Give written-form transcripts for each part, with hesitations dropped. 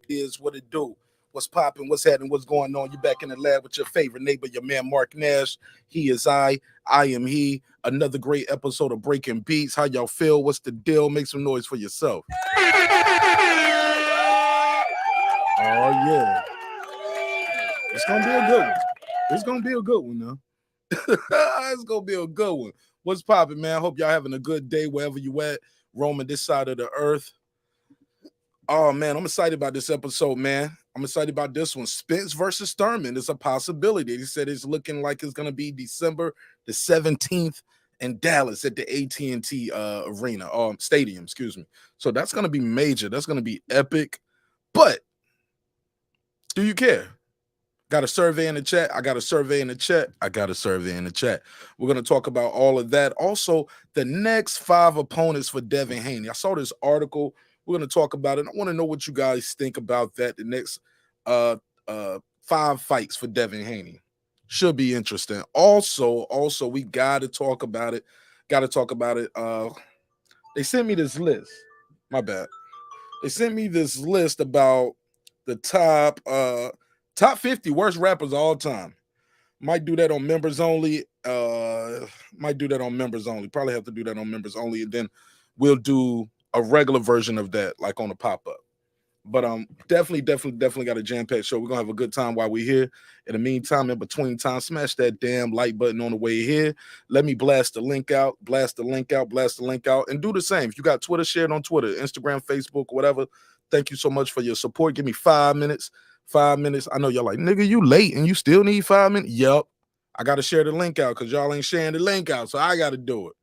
is, what it do, what's popping, what's happening, what's going on. You back in the lab with your favorite neighbor, your man Mark Nash. He is I am he. Another great episode of Breaking Beats. How y'all feel? What's the deal? Make some noise for yourself. Oh yeah, it's gonna be a good one. It's gonna be a good one now. It's gonna be a good one. What's popping, man? I hope y'all having a good day wherever you at, roaming this side of the earth. Oh man, I'm excited about this episode, man. I'm excited about this one. Spence versus Thurman is a possibility. He said it's looking like it's gonna be December the 17th in Dallas at the AT&T arena, stadium, excuse me. So that's gonna be major. That's gonna be epic. But do you care? Got a survey in the chat. I got a survey in the chat. We're going to talk about all of that. Also, the next 5 opponents for Devin Haney. I saw this article. We're going to talk about it. I want to know what you guys think about that. The next 5 fights for Devin Haney. Should be interesting. Also, we got to talk about it. They sent me this list. My bad. They sent me this list about the top 50 worst rappers of all time. Might do that on members only. Probably have to do that on members only. And then we'll do a regular version of that, like on a pop-up. But definitely got a jam-packed show. We're gonna have a good time while we're here. In the meantime, in between time, smash that damn like button on the way here. Let me blast the link out, and do the same. If you got Twitter, share it on Twitter, Instagram, Facebook, whatever. Thank you so much for your support. Give me 5 minutes. 5 minutes. I know y'all like, nigga, you late and you still need 5 minutes. Yup. I got to share the link out because y'all ain't sharing the link out. So I got to do it.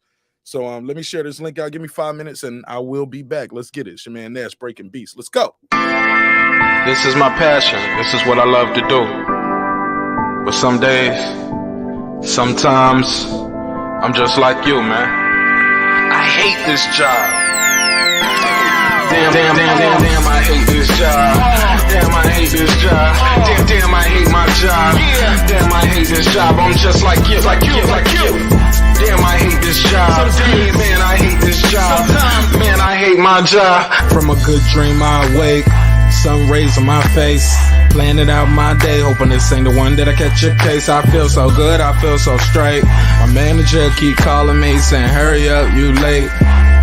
So let me share this link out. Give me 5 minutes and I will be back. Let's get it. It's your man Nash, Breaking Beats. Let's go. This is my passion. This is what I love to do. But some days, sometimes, I'm just like you, man. I hate this job. Damn, I hate this job. Damn, I hate this job. Damn, I hate my job. Damn, I hate this job. I'm just like you. Damn, I hate this job. Man, I hate this job. Man, I hate my job. From a good dream I wake, sun rays on my face, planning out my day, hoping this ain't the one that I catch a case. I feel so good, I feel so straight. My manager keep calling me saying, hurry up, you late.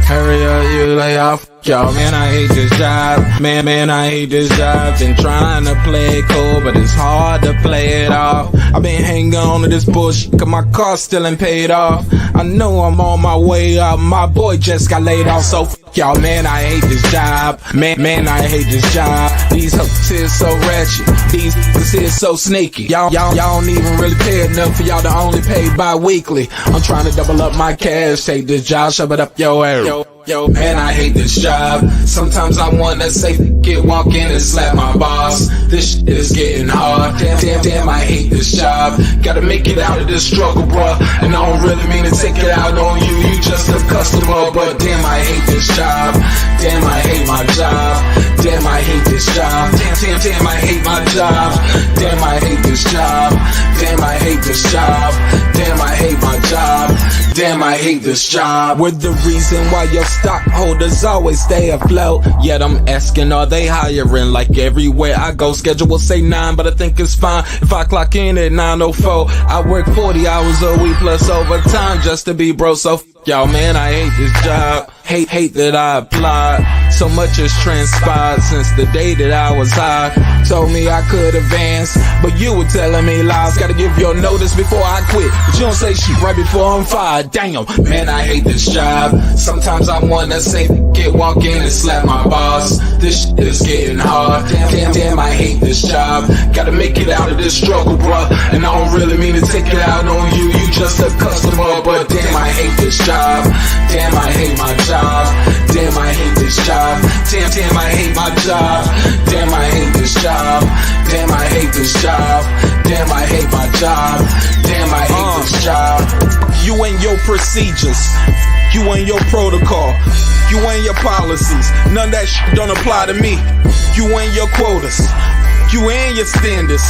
Hurry up, you lay off. Yo, man, I hate this job. Man, I hate this job. Been trying to play it cool, but it's hard to play it off. I've been hanging on to this bullshit, cause my car still ain't paid off. I know I'm on my way up. My boy just got laid off, so y'all, man, I hate this job. Man, I hate this job. These hoes here so ratchet. These niggas here so sneaky. Y'all don't even really pay enough for y'all to only pay bi-weekly. I'm trying to double up my cash. Take this job, shove it up your ass. Yo, man, I hate this job. Sometimes I wanna say, walk in and slap my boss. This shit is getting hard. Damn, I hate this job. Gotta make it out of this struggle, bruh. And I don't really mean to take it out on you. You just a customer, but damn, I hate this job. Damn, I hate my job. Damn, I hate this job. Damn, I hate my job. Damn, I hate this job. Damn, I hate this job. Damn, I hate my job. Damn, I hate this job. We're the reason why your stockholders always stay afloat. Yet I'm asking, are they hiring? Like everywhere I go, schedule will say 9, but I think it's fine if I clock in at 9:04. I work 40 hours a week plus overtime just to be bro. So y'all, man, I hate this job. Hate that I applied. So much has transpired since the day that I was high. Told me I could advance, but you were telling me lies. Gotta give your notice before I quit, but you don't say shit right before I'm fired. Damn, man, I hate this job. Sometimes I wanna say, walk in and slap my boss. This shit is getting hard. Damn, I hate this job. Gotta make it out of this struggle, bruh. And I don't really mean to take it out on you. You just a customer, but damn, I hate this job. Damn, I hate my job. Damn, I hate this job. Damn, I hate my job. Damn, I hate this job. Damn, I hate this job. Damn, I hate my job. Damn, I hate this job. You and your procedures, you and your protocol, you and your policies, none of that shit don't apply to me. You and your quotas, you and your standards,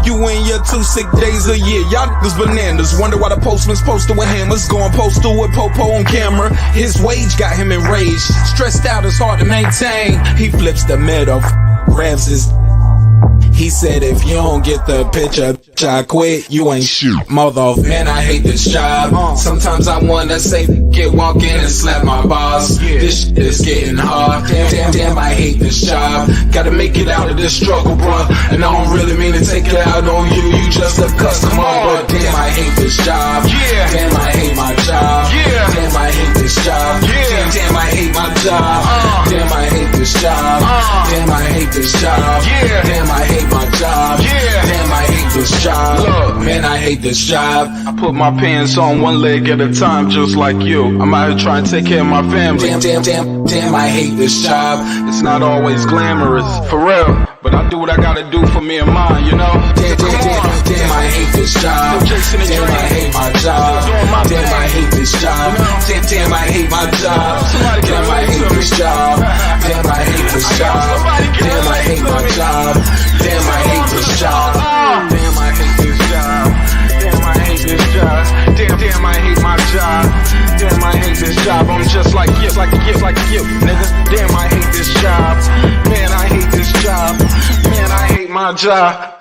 you and your 2 sick days a year. Y'all niggas bananas. Wonder why the postman's posted with hammers, going postal with Popo on camera. His wage got him enraged, stressed out, it's hard to maintain. He flips the middle. reps is. He said if you don't get the picture, I quit, you ain't shit. Motherfucker, man, I hate this job. Sometimes I wanna say, walk in and slap my boss. This shit is getting hard. Damn, I hate this job. Gotta make it out of this struggle, bruh. And I don't really mean to take it out on you. You just a customer, but damn, I hate this job. Damn, I hate my job. Damn, I hate this job. Damn, I hate my job. Damn, I hate this job. Damn, I hate this job. Damn, I hate my job. Damn, I hate this job. Look, man, I hate this job. I put my pants on one leg at a time, just like you. I'm out here trying to take care of my family. Damn, I hate this job. It's not always glamorous, for real, but I do what I gotta do for me and mine, you know? Damn, I hate this job. Damn, I hate my job. Damn, I hate this job. Damn, I hate my job. Damn, I hate this job. Damn, I hate this job. Damn, I hate my job. Damn, I hate this job. Damn, I hate this job. Damn, I hate this job. Damn, I hate my job. Damn, I hate this job. I'm just like you, nigga. Damn, I hate this job. Man, I hate this job. Man, I hate my job.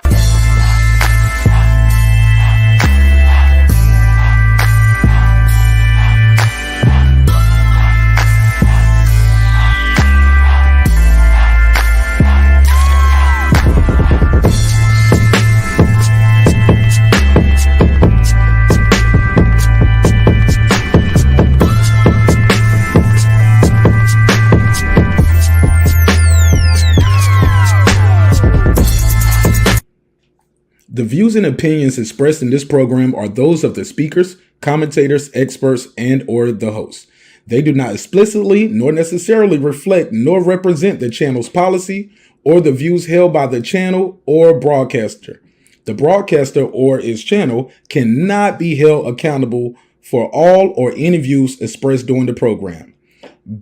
The views and opinions expressed in this program are those of the speakers, commentators, experts, and or the host. They do not explicitly nor necessarily reflect nor represent the channel's policy or the views held by the channel or broadcaster. The broadcaster or its channel cannot be held accountable for all or any views expressed during the program.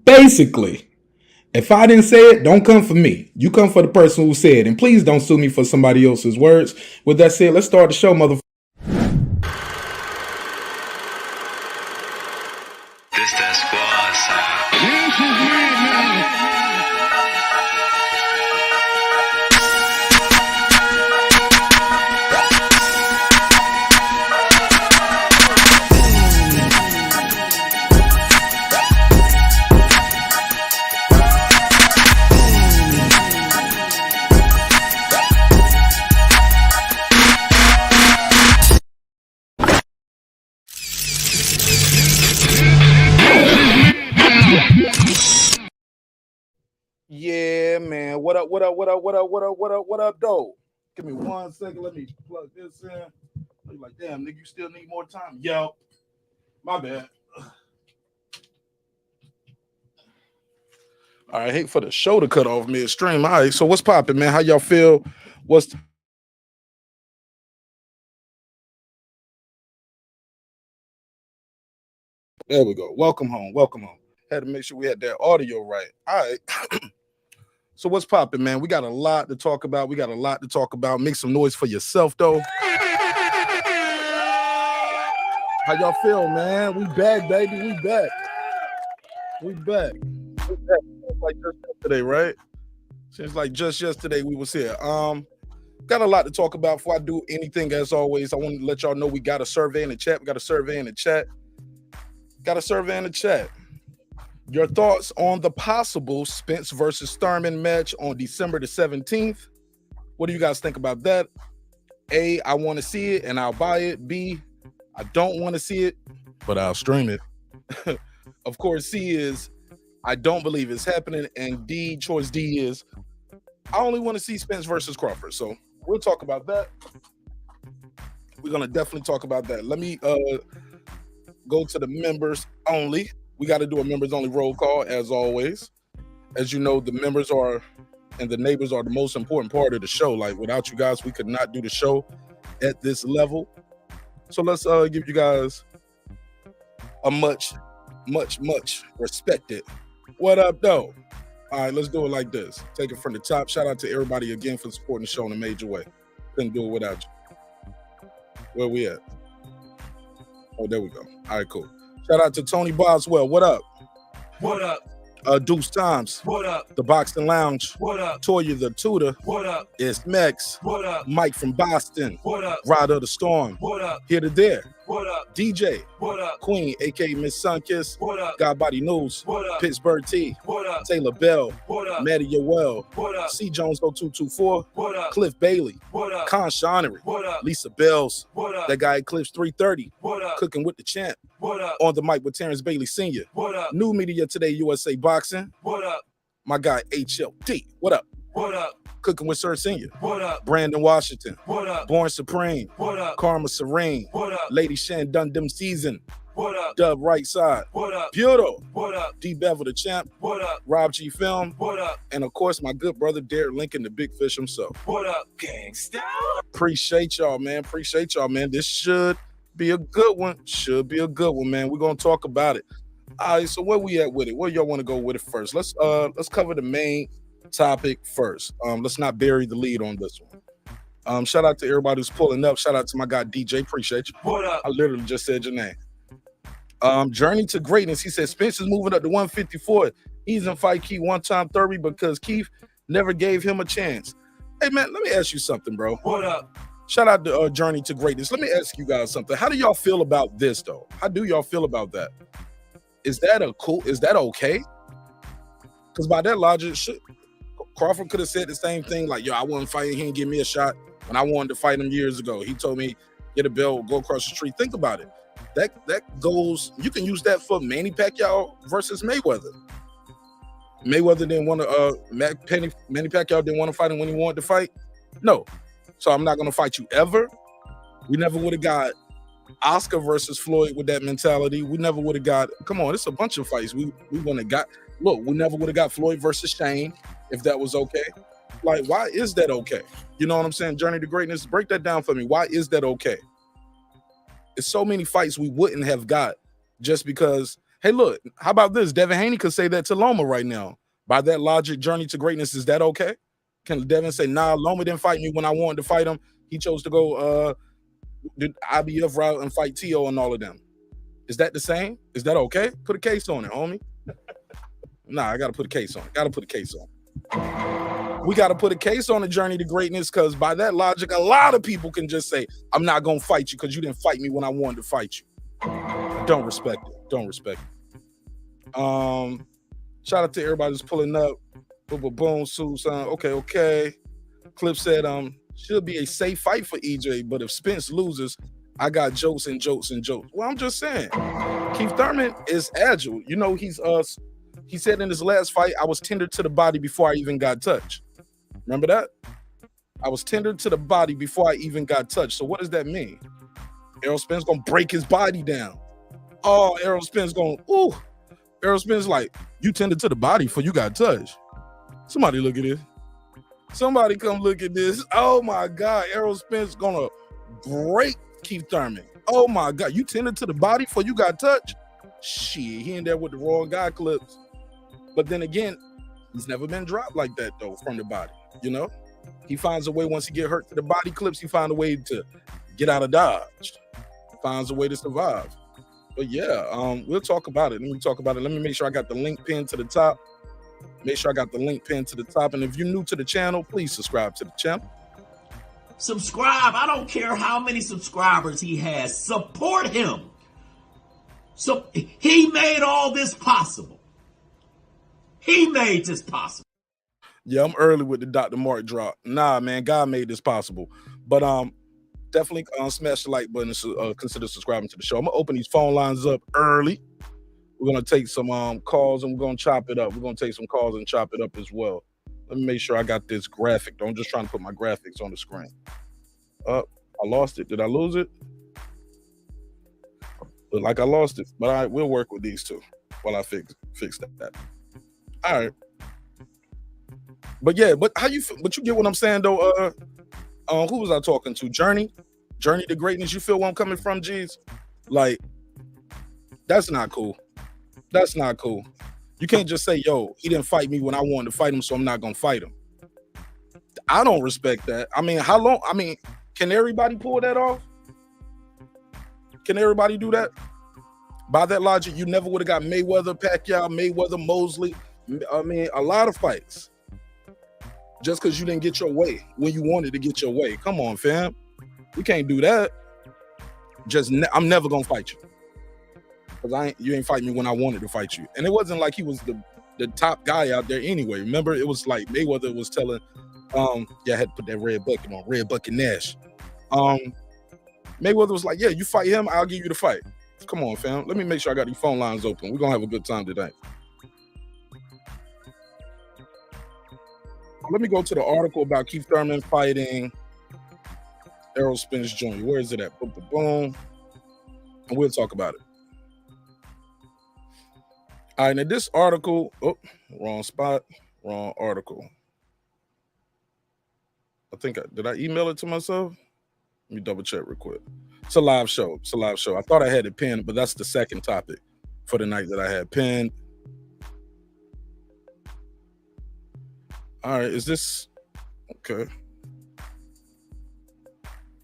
Basically, if I didn't say it, don't come for me. You come for the person who said it. And please don't sue me for somebody else's words. With that said, let's start the show, motherfucker. This that squad sound. Yeah, man. What up, though? Give me 1 second. Let me plug this in. You're like, damn, nigga, you still need more time. Yo, my bad. All right, I hate for the show to cut off midstream. All right, so what's popping, man? How y'all feel? There we go. Welcome home. Had to make sure we had that audio right. All right. So what's popping, man? We got a lot to talk about. Make some noise for yourself, though. How y'all feel, man? We back, baby. We back. Like just yesterday, right? Seems like just yesterday we was here. Got a lot to talk about. Before I do anything, as always, I want to let y'all know we got a survey in the chat. Your thoughts on the possible Spence versus Thurman match on December the 17th. What do you guys think about that? A, I want to see it and I'll buy it. B, I don't want to see it, but I'll stream it. Of course, C is I don't believe it's happening. And D, choice D is I only want to see Spence versus Crawford. So we'll talk about that. We're going to definitely talk about that. Let me go to the members only. We got to do a members only roll call as always. As you know, the members are and the neighbors are the most important part of the show. Like without you guys, we could not do the show at this level. So let's give you guys a much respected what up though. All right, let's do it like this. Take it from the top. Shout out to everybody again for supporting the show in a major way. Couldn't do it without you. Where we at? Oh, there we go. All right, cool. Shout out to Tony Boswell. What up? What up? Deuce Times. What up? The Boxing Lounge. What up? Toya the Tutor. What up? It's Mex. What up? Mike from Boston. What up? Rider of the Storm. What up? Here to There. What up? DJ. What up? Queen, aka Miss Sunkiss. What up? Godbody News. What up? Pittsburgh T. What up? Taylor Bell. What up? Maddie Yoel. What up? C. Jones 0224. What up? Cliff Bailey. What up? Con Shonery. What up? Lisa Bells. What up? That guy Eclipse 330. What up? Cooking with the Champ. What up? On the mic with Terence Bailey Sr. What up? New Media Today USA Boxing. What up? My guy HLD. What up? What up? Cooking with Sir Senior. What up? Brandon Washington. What up? Born Supreme. What up? Karma Serene. What up? Lady Shan Dundum Season. What up? Dub Right Side. What up? Buto. What up? D Bevel the Champ. What up? Rob G Film. What up? And of course, my good brother Derek Lincoln, the Big Fish himself. What up, gangsta? Appreciate y'all, man. Appreciate y'all, man. This should be a good one. Should be a good one, man. We're gonna talk about it. All right, so where we at with it? Where y'all want to go with it first? Let's cover the main topic first. Let's not bury the lead on this one. Shout out to everybody who's pulling up. Shout out to my guy DJ. Appreciate you. What up? I literally just said your name. Journey to Greatness. He said Spence is moving up to 154. He's in fight Keith one time 30 because Keith never gave him a chance. Hey man, let me ask you something, bro. What up? Shout out to Journey to Greatness. Let me ask you guys something. How do y'all feel about this though? How do y'all feel about that? Is that okay? Because by that logic, Crawford could have said the same thing, like, yo, I wasn't fighting, he didn't give me a shot when I wanted to fight him years ago. He told me, get a belt, go across the street. Think about it. That goes, you can use that for Manny Pacquiao versus Mayweather. Mayweather didn't want to, Manny Pacquiao didn't want to fight him when he wanted to fight. No. So I'm not going to fight you ever. We never would have got Oscar versus Floyd with that mentality. We never would have got, come on, it's a bunch of fights. We wouldn't have got, look, we never would have got Floyd versus Shane if that was okay. Like, why is that okay? You know what I'm saying? Journey to Greatness, break that down for me. Why is that okay? It's so many fights we wouldn't have got just because, hey, look, how about this? Devin Haney could say that to Loma right now. By that logic, Journey to Greatness, is that okay? Can Devin say, nah, Loma didn't fight me when I wanted to fight him. He chose to go the IBF route and fight T.O. and all of them. Is that the same? Is that okay? Put a case on it, homie. Nah, I got to put a case on it. Got to put a case on it. We got to put a case on the Journey to Greatness because by that logic, a lot of people can just say, I'm not going to fight you because you didn't fight me when I wanted to fight you. Don't respect it. Don't respect it. Shout out to everybody who's pulling up. Boom, boom, Susan. Okay. Clip said, should be a safe fight for EJ, but if Spence loses, I got jokes and jokes and jokes. Well, I'm just saying, Keith Thurman is agile. You know, he said in his last fight, I was tender to the body before I even got touched. Remember that? I was tender to the body before I even got touched. So what does that mean? Errol Spence gonna break his body down. Oh, Errol Spence going, ooh. Errol Spence like, you tender to the body before you got touched. Somebody look at this. Somebody come look at this. Oh my God, Errol Spence gonna break Keith Thurman. Oh my God, you tender to the body before you got touched? Shit, he in there with the wrong guy clips. But then again, he's never been dropped like that though from the body. You know, he finds a way once he get hurt to the body clips. He finds a way to get out of dodge. Finds a way to survive. But yeah, we'll talk about it. Let me talk about it. Let me make sure I got the link pinned to the top. Make sure I got the link pinned to the top. And if you're new to the channel, please subscribe to the channel. Subscribe. I don't care how many subscribers he has. Support him. So he made all this possible. He made this possible. Yeah, I'm early with the Dr. Mark drop. Nah, man, God made this possible. But definitely smash the like button and consider subscribing to the show. I'm gonna open these phone lines up early. We're gonna take some calls and we're gonna chop it up. We're gonna take some calls and chop it up as well. Let me make sure I got this graphic. I'm just trying to put my graphics on the screen. I lost it. Did I lose it? Look like I lost it. But all right, we'll work with these two while I fix that. All right. But yeah, but how you? But you get what I'm saying though. Who was I talking to? Journey to Greatness. You feel where I'm coming from, G's? Like, that's not cool. That's not cool. You can't just say, yo, he didn't fight me when I wanted to fight him, so I'm not gonna fight him. I don't respect that. I mean, how long? I mean, can everybody pull that off? Can everybody do that? By that logic, you never would have got Mayweather, Pacquiao, Mayweather, Mosley, I mean, a lot of fights. Just because you didn't get your way when you wanted to get your way. Come on, fam. We can't do that. I'm never gonna fight you. Because you ain't fight me when I wanted to fight you. And it wasn't like he was the top guy out there anyway. Remember, it was like Mayweather was telling, yeah, I had to put that red bucket on, red bucket Nash. Mayweather was like, yeah, you fight him, I'll give you the fight. Come on, fam. Let me make sure I got these phone lines open. We're gonna have a good time today. Let me go to the article about Keith Thurman fighting Errol Spence Jr. Where is it at? Boom, boom, boom. And we'll talk about it. All right, now this article, wrong spot, wrong article. I think did I email it to myself? Let me double check real quick. It's a live show. It's a live show. I thought I had it pinned, but that's the second topic for the night that I had pinned. All right, is this okay?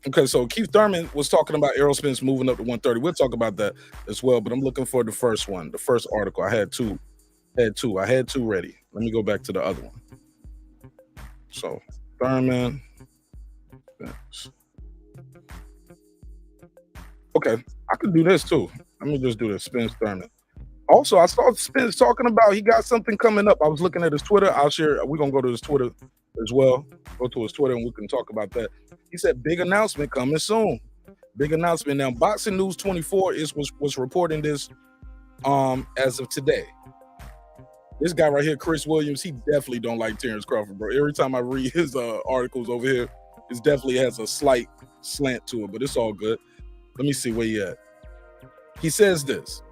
Okay, so Keith Thurman was talking about Errol Spence moving up to 130. We'll talk about that as well, but I'm looking for the first one, the first article. I had two. I had two ready. Let me go back to the other one. So Thurman. Spence. Okay, I could do this too. Let me just do this. Spence Thurman. Also, I saw Spence talking about he got something coming up. I was looking at his Twitter. I'll share. We're gonna go to his Twitter as well. Go to his Twitter and we can talk about that. He said, big announcement coming soon. Big announcement. Now, Boxing News 24 was reporting this as of today. This guy right here, Chris Williams, he definitely don't like Terence Crawford, bro. Every time I read his articles over here, it definitely has a slight slant to it, but it's all good. Let me see where he at. He says this.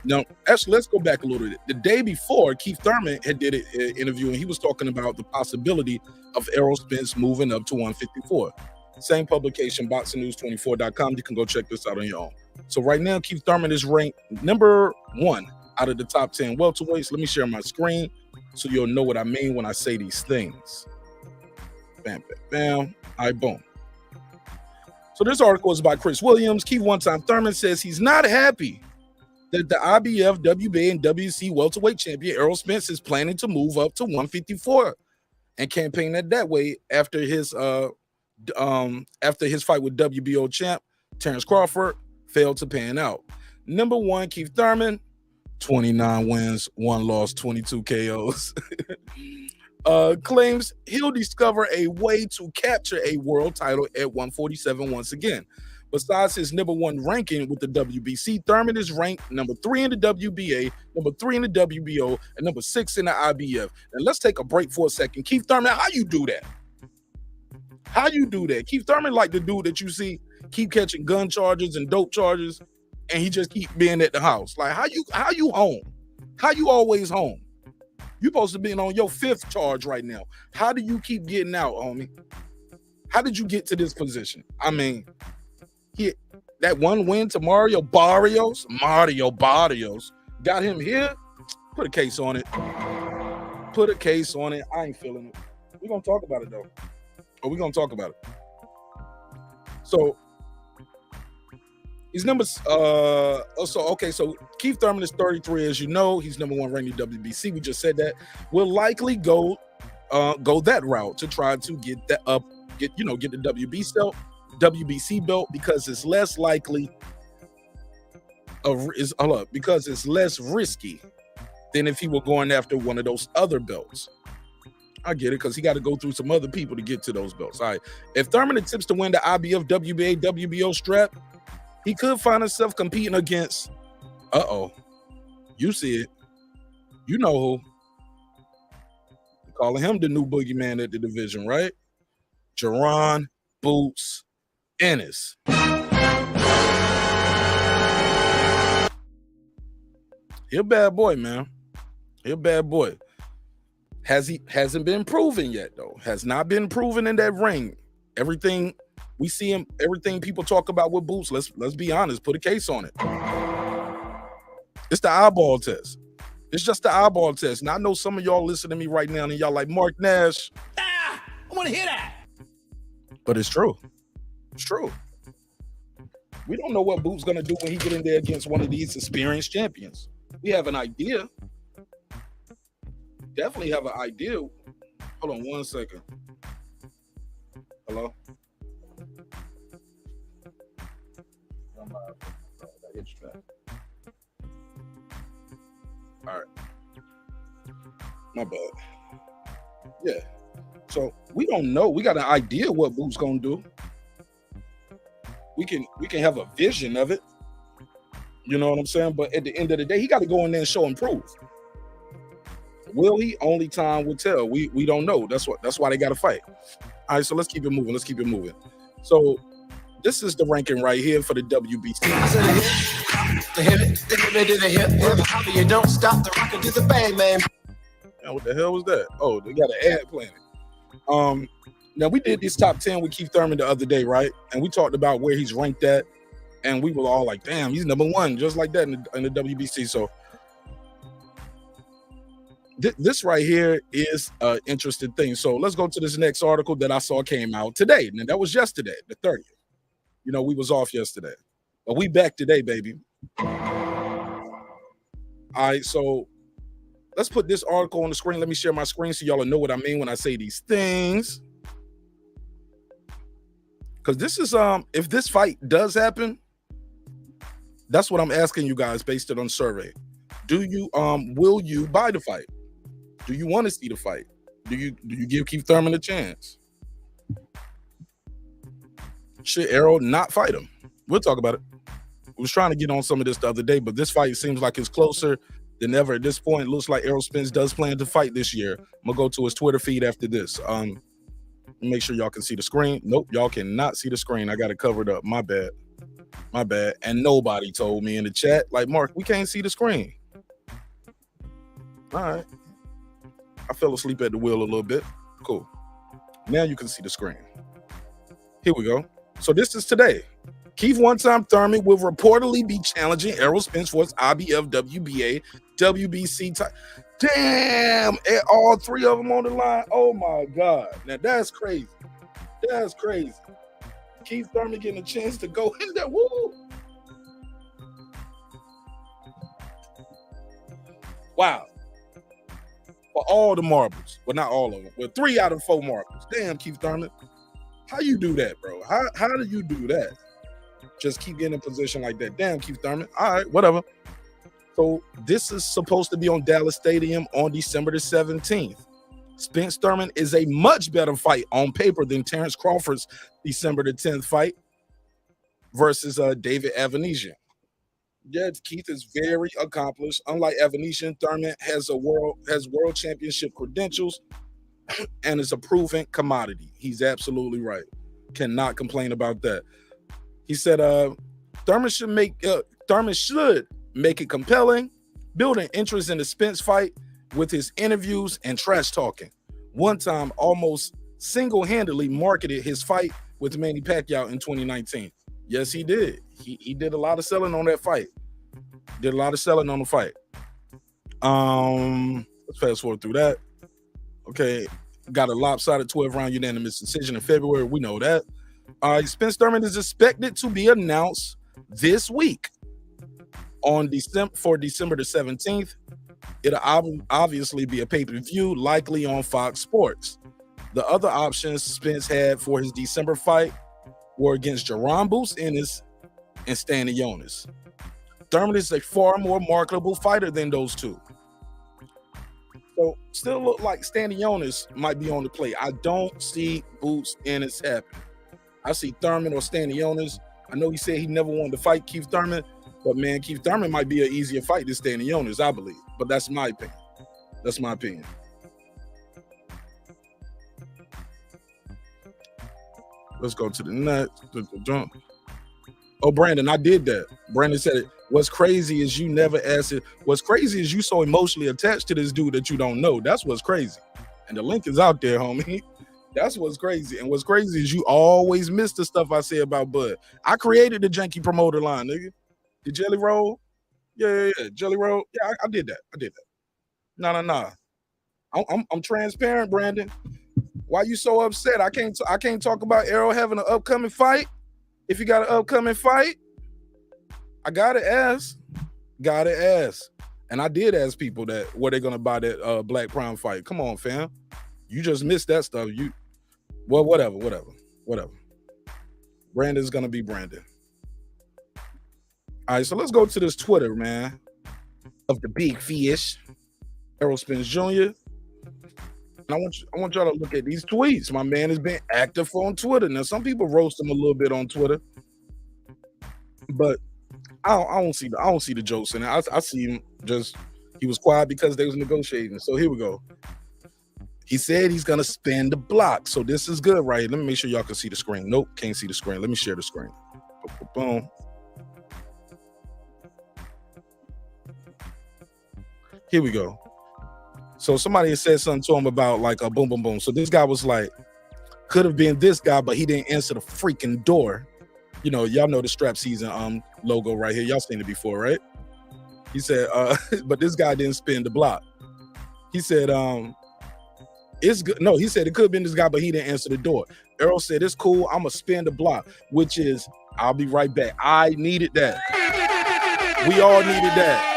Now, actually, let's go back a little bit. The day before, Keith Thurman had did an interview, and he was talking about the possibility of Errol Spence moving up to 154. Same publication, boxingnews24.com. You can go check this out on your own. So right now, Keith Thurman is ranked number 1 out of the top 10 welterweights. Let me share my screen so you'll know what I mean when I say these things. Bam, bam, bam. All right, boom. So this article is by Chris Williams. Keith one-time Thurman says he's not happy that the IBF, WBA, and WC welterweight champion Errol Spence is planning to move up to 154 and campaign that way after his fight with WBO champ Terence Crawford failed to pan out. Number 1, Keith Thurman, 29 wins, 1 loss, 22 KOs. Claims he'll discover a way to capture a world title at 147 once again. Besides his number 1 ranking with the WBC, Thurman is ranked number 3 in the WBA, number 3 in the WBO, and number 6 in the IBF. And let's take a break for a second. Keith Thurman, how you do that? How you do that? Keith Thurman like the dude that you see keep catching gun charges and dope charges, and he just keep being at the house. Like, how you home? How you always home? You supposed to be on your 5th charge right now. How do you keep getting out, homie? How did you get to this position? I mean, that 1 win to Mario Barrios got him here. Put a case on it. Put a case on it. I ain't feeling it. We're gonna talk about it though. We're gonna talk about it. So his numbers. So Keith Thurman is 33, as you know. He's number 1 ranked in WBC. We just said that. Will likely go that route to try to get the WBC belt because it's less likely because it's less risky than if he were going after one of those other belts. I get it, because he got to go through some other people to get to those belts. All right. If Thurman attempts to win the IBF, WBA, WBO strap, he could find himself competing against, you see it. You know who. Calling him the new boogeyman at the division, right? Jaron Boots Ennis. He a bad boy, man. He a bad boy. Hasn't been proven yet, though. Has not been proven in that ring. Everything we see him, everything people talk about with Boots, let's be honest, put a case on it. It's the eyeball test. It's just the eyeball test. Now I know some of y'all listening to me right now and y'all like, Mark Nash. I want to hear that. But it's true. It's true. We don't know what Boots gonna do when he get in there against one of these experienced champions. We have an idea, definitely have an idea. Hold on 1 second. Hello? All right. My bad. Yeah. So we don't know. We got an idea what Boot's gonna do. We can have a vision of it. You know what I'm saying? But at the end of the day, he got to go in there and show and prove. Will he? Only time will tell. We don't know. That's why they got to fight. All right, so let's keep it moving. So this is the ranking right here for the WBC. You don't stop the rocket to the bang, man. What the hell was that? Oh, they got an ad playing. Now we did this top 10 with Keith Thurman the other day, right? And we talked about where he's ranked at, and we were all like, "Damn, he's number one," just like that in the WBC. So this right here is an interesting thing. So let's go to this next article that I saw came out today. Now that was yesterday, the 30th. You know, we was off yesterday, but we back today, baby. All right, so let's put this article on the screen. Let me share my screen so y'all know what I mean when I say these things. Because this is if this fight does happen, that's what I'm asking you guys based on survey. Do you will you buy the fight? Do you want to see the fight? Do you give Keith Thurman a chance? Should Errol not fight him? We'll talk about it. I was trying to get on some of this the other day, but this fight seems like it's closer than ever at this point. It looks like Errol Spence does plan to fight this year. I'm gonna go to his Twitter feed after this. Make sure y'all can see the screen. Nope, y'all cannot see the screen. I got it covered up. My bad. And nobody told me in the chat, like, Mark, we can't see the screen. All right. I fell asleep at the wheel a little bit. Cool. Now you can see the screen. Here we go. So this is today. Keith one-time Thurman will reportedly be challenging Errol Spence for his IBF WBA WBC title. Damn, all three of them on the line. Oh my God. Now that's crazy. That's crazy. Keith Thurman getting a chance to go in there. Woo! Wow. For all the marbles. Well, not all of them. Well, 3 out of 4 marbles. Damn, Keith Thurman. How you do that, bro? How do you do that? Just keep getting in position like that. Damn, Keith Thurman. All right, whatever. So this is supposed to be on Dallas Stadium on December the 17th. Spence Thurman is a much better fight on paper than Terence Crawford's December the 10th fight versus David Avanesyan. Yes, Keith is very accomplished. Unlike Avanesyan, Thurman has world championship credentials and is a proven commodity. He's absolutely right. Cannot complain about that. He said Thurman should make it compelling, build an interest in the Spence fight with his interviews and trash talking. One time, almost single-handedly marketed his fight with Manny Pacquiao in 2019. Yes, he did. He did a lot of selling on that fight. Did a lot of selling on the fight. Let's fast forward through that. Okay, got a lopsided 12-round unanimous decision in February. We know that. Spence Thurman is expected to be announced this week on December the 17th. It'll obviously be a pay-per-view, likely on Fox Sports. The other options Spence had for his December fight were against Jaron Boots Ennis and Stanley Jonas. Thurman is a far more marketable fighter than those two. So still look like Stanley Jonas might be on the plate. I don't see Boots Ennis happening. I see Thurman or Stanley Jonas. I know he said he never wanted to fight Keith Thurman, but man, Keith Thurman might be an easier fight than Stanley Jonas, I believe. But that's my opinion. That's my opinion. Let's go to the next. Oh, Brandon, I did that. Brandon said it. What's crazy is you never asked it. What's crazy is you so emotionally attached to this dude that you don't know. That's what's crazy. And the link is out there, homie. That's what's crazy. And what's crazy is you always miss the stuff I say about Bud. I created the janky promoter line, nigga. The Jelly Roll. Yeah. Jelly Roll. Yeah, I did that. Nah. I'm transparent, Brandon. Why you so upset? I can't talk about Errol having an upcoming fight. If you got an upcoming fight, I gotta ask. And I did ask people that were they gonna buy that Black Prime fight. Come on, fam. You just missed that stuff. Whatever. Brandon's gonna be Brandon. All right, so let's go to this Twitter, man, of the big fish, Errol Spence Jr. And I want y'all to look at these tweets. My man has been active on Twitter. Now, some people roast him a little bit on Twitter, but I don't see the jokes in it. I see him just, he was quiet because they was negotiating. So here we go. He said he's gonna spin the block. So this is good, right? Let me make sure y'all can see the screen. Nope, can't see the screen. Let me share the screen. Boom. Here we go. So somebody had said something to him about like a boom, boom, boom. So this guy was like, could have been this guy, but he didn't answer the freaking door. You know, y'all know the strap season logo right here. Y'all seen it before, right? He said, but this guy didn't spin the block. He said, it's good. No, he said it could have been this guy, but he didn't answer the door. Errol said, it's cool. I'm gonna spin the block, which is, I'll be right back. I needed that. We all needed that.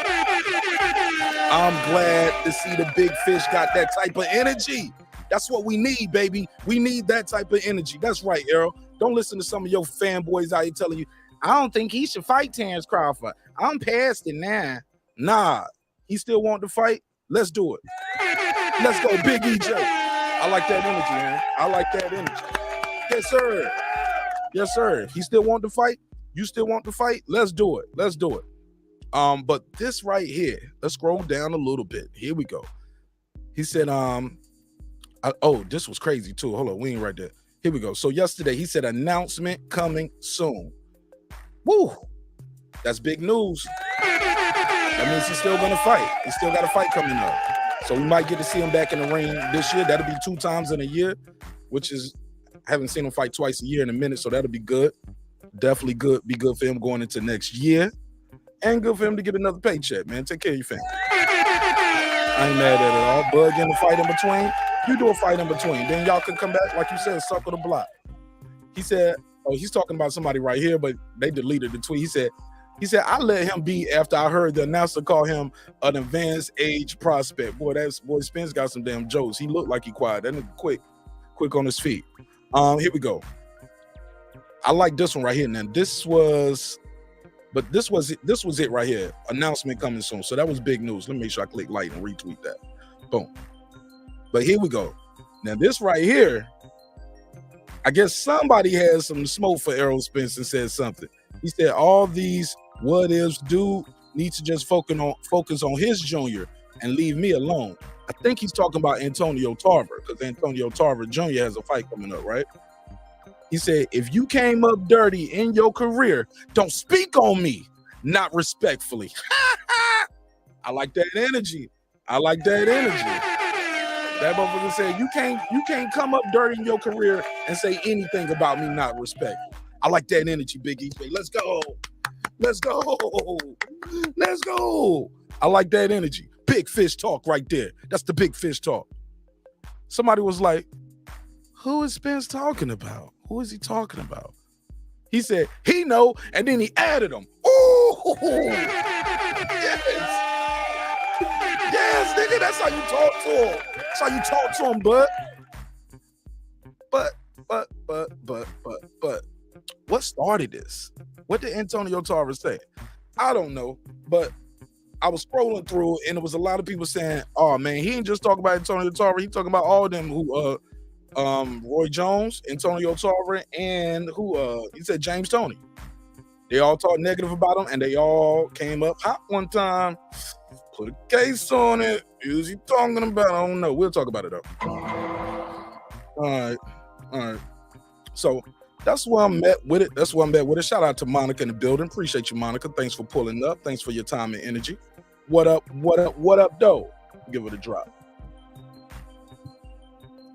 I'm glad to see the big fish got that type of energy. That's what we need, baby. We need that type of energy. That's right, Errol. Don't listen to some of your fanboys out here telling you, I don't think he should fight Terence Crawford. I'm past it now. Nah, he still want to fight? Let's do it. Let's go, Big EJ. I like that energy, man. I like that energy. Yes, sir. Yes, sir. He still want to fight? You still want to fight? Let's do it. Let's do it. But this right here, let's scroll down a little bit. Here we go. He said, this was crazy too. Hold on, we ain't right there. Here we go. So yesterday he said announcement coming soon. Woo! That's big news. That means he's still gonna fight. He's still got a fight coming up. So we might get to see him back in the ring this year. That'll be 2 times in a year, which is, I haven't seen him fight twice a year in a minute, so that'll be good. Definitely good. Be good for him going into next year. And good for him to get another paycheck, man. Take care of your family. I ain't mad at it at all. Bud getting a fight in between. You do a fight in between. Then y'all can come back, like you said, circle the block. He said, he's talking about somebody right here, but they deleted the tweet. He said, I let him be after I heard the announcer call him an advanced age prospect. Boy, Spence got some damn jokes. He looked like he quiet. That nigga quick on his feet. Here we go. I like this one right here. Now, this was it right here. Announcement coming soon. So that was big news. Let me make sure I click like and retweet that. Boom. But here we go. Now this right here, I guess somebody has some smoke for Errol Spence and said something. He said all these what ifs dude needs to just focus on his junior and leave me alone. I think he's talking about Antonio Tarver because Antonio Tarver Jr. has a fight coming up, right? He said, if you came up dirty in your career, don't speak on me, not respectfully. I like that energy. I like that energy. That motherfucker said, you can't come up dirty in your career and say anything about me, not respectful. I like that energy, Big EJ. Let's go. Let's go. Let's go. I like that energy. Big fish talk right there. That's the big fish talk. Somebody was like, who is Spence talking about? Who is he talking about? He said, he know, and then he added them. Ooh, yes. Yes, nigga, that's how you talk to him. That's how you talk to him, bud. But, what started this? What did Antonio Tarver say? I don't know, but I was scrolling through, and there was a lot of people saying, oh, man, he ain't just talking about Antonio Tarver. He talking about all of them who, Roy Jones, Antonio Tarver, and he said James Toney. They all talked negative about him, and they all came up hot one time. Put a case on it. Who's he talking about? I don't know. We'll talk about it though. All right. So that's where I'm at with it. Shout out to Monica in the building. Appreciate you, Monica. Thanks for pulling up. Thanks for your time and energy. What up, though? Give it a drop.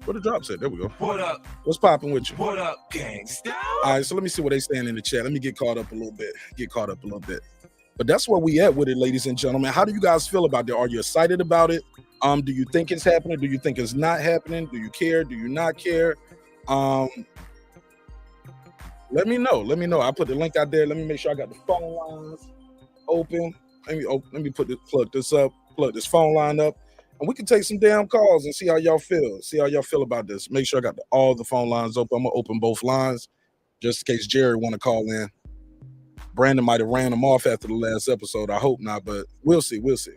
What the drop said? There we go. What up? What's popping with you? What up, gangsta? All right, so let me see what they saying in the chat. Let me get caught up a little bit. But that's where we at with it, ladies and gentlemen. How do you guys feel about it? Are you excited about it? Do you think it's happening? Do you think it's not happening? Do you care? Do you not care? Let me know. I put the link out there. Let me make sure I got the phone lines open. let me plug this phone line up, and we can take some damn calls and see how y'all feel. See how y'all feel about this. Make sure I got all the phone lines open. I'm gonna open both lines just in case Jerry want to call in. Brandon might have ran him off after the last episode. I hope not, but we'll see. We'll see.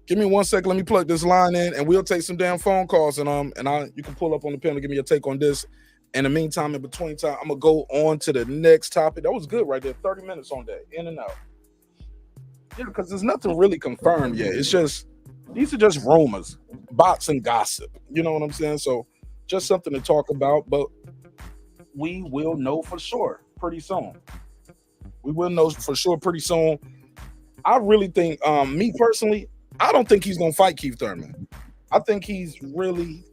Give me 1 second. Let me plug this line in, and we'll take some damn phone calls. And you can pull up on the pen and give me your take on this. In the meantime, in between time, I'm gonna go on to the next topic. That was good right there. 30 minutes on that, in and out. Yeah, because there's nothing really confirmed yet. It's just these are just rumors, bots, and gossip. You know what I'm saying? So just something to talk about, but we will know for sure pretty soon. We will know for sure pretty soon. I really think, me personally, I don't think he's gonna fight Keith Thurman. I think he's really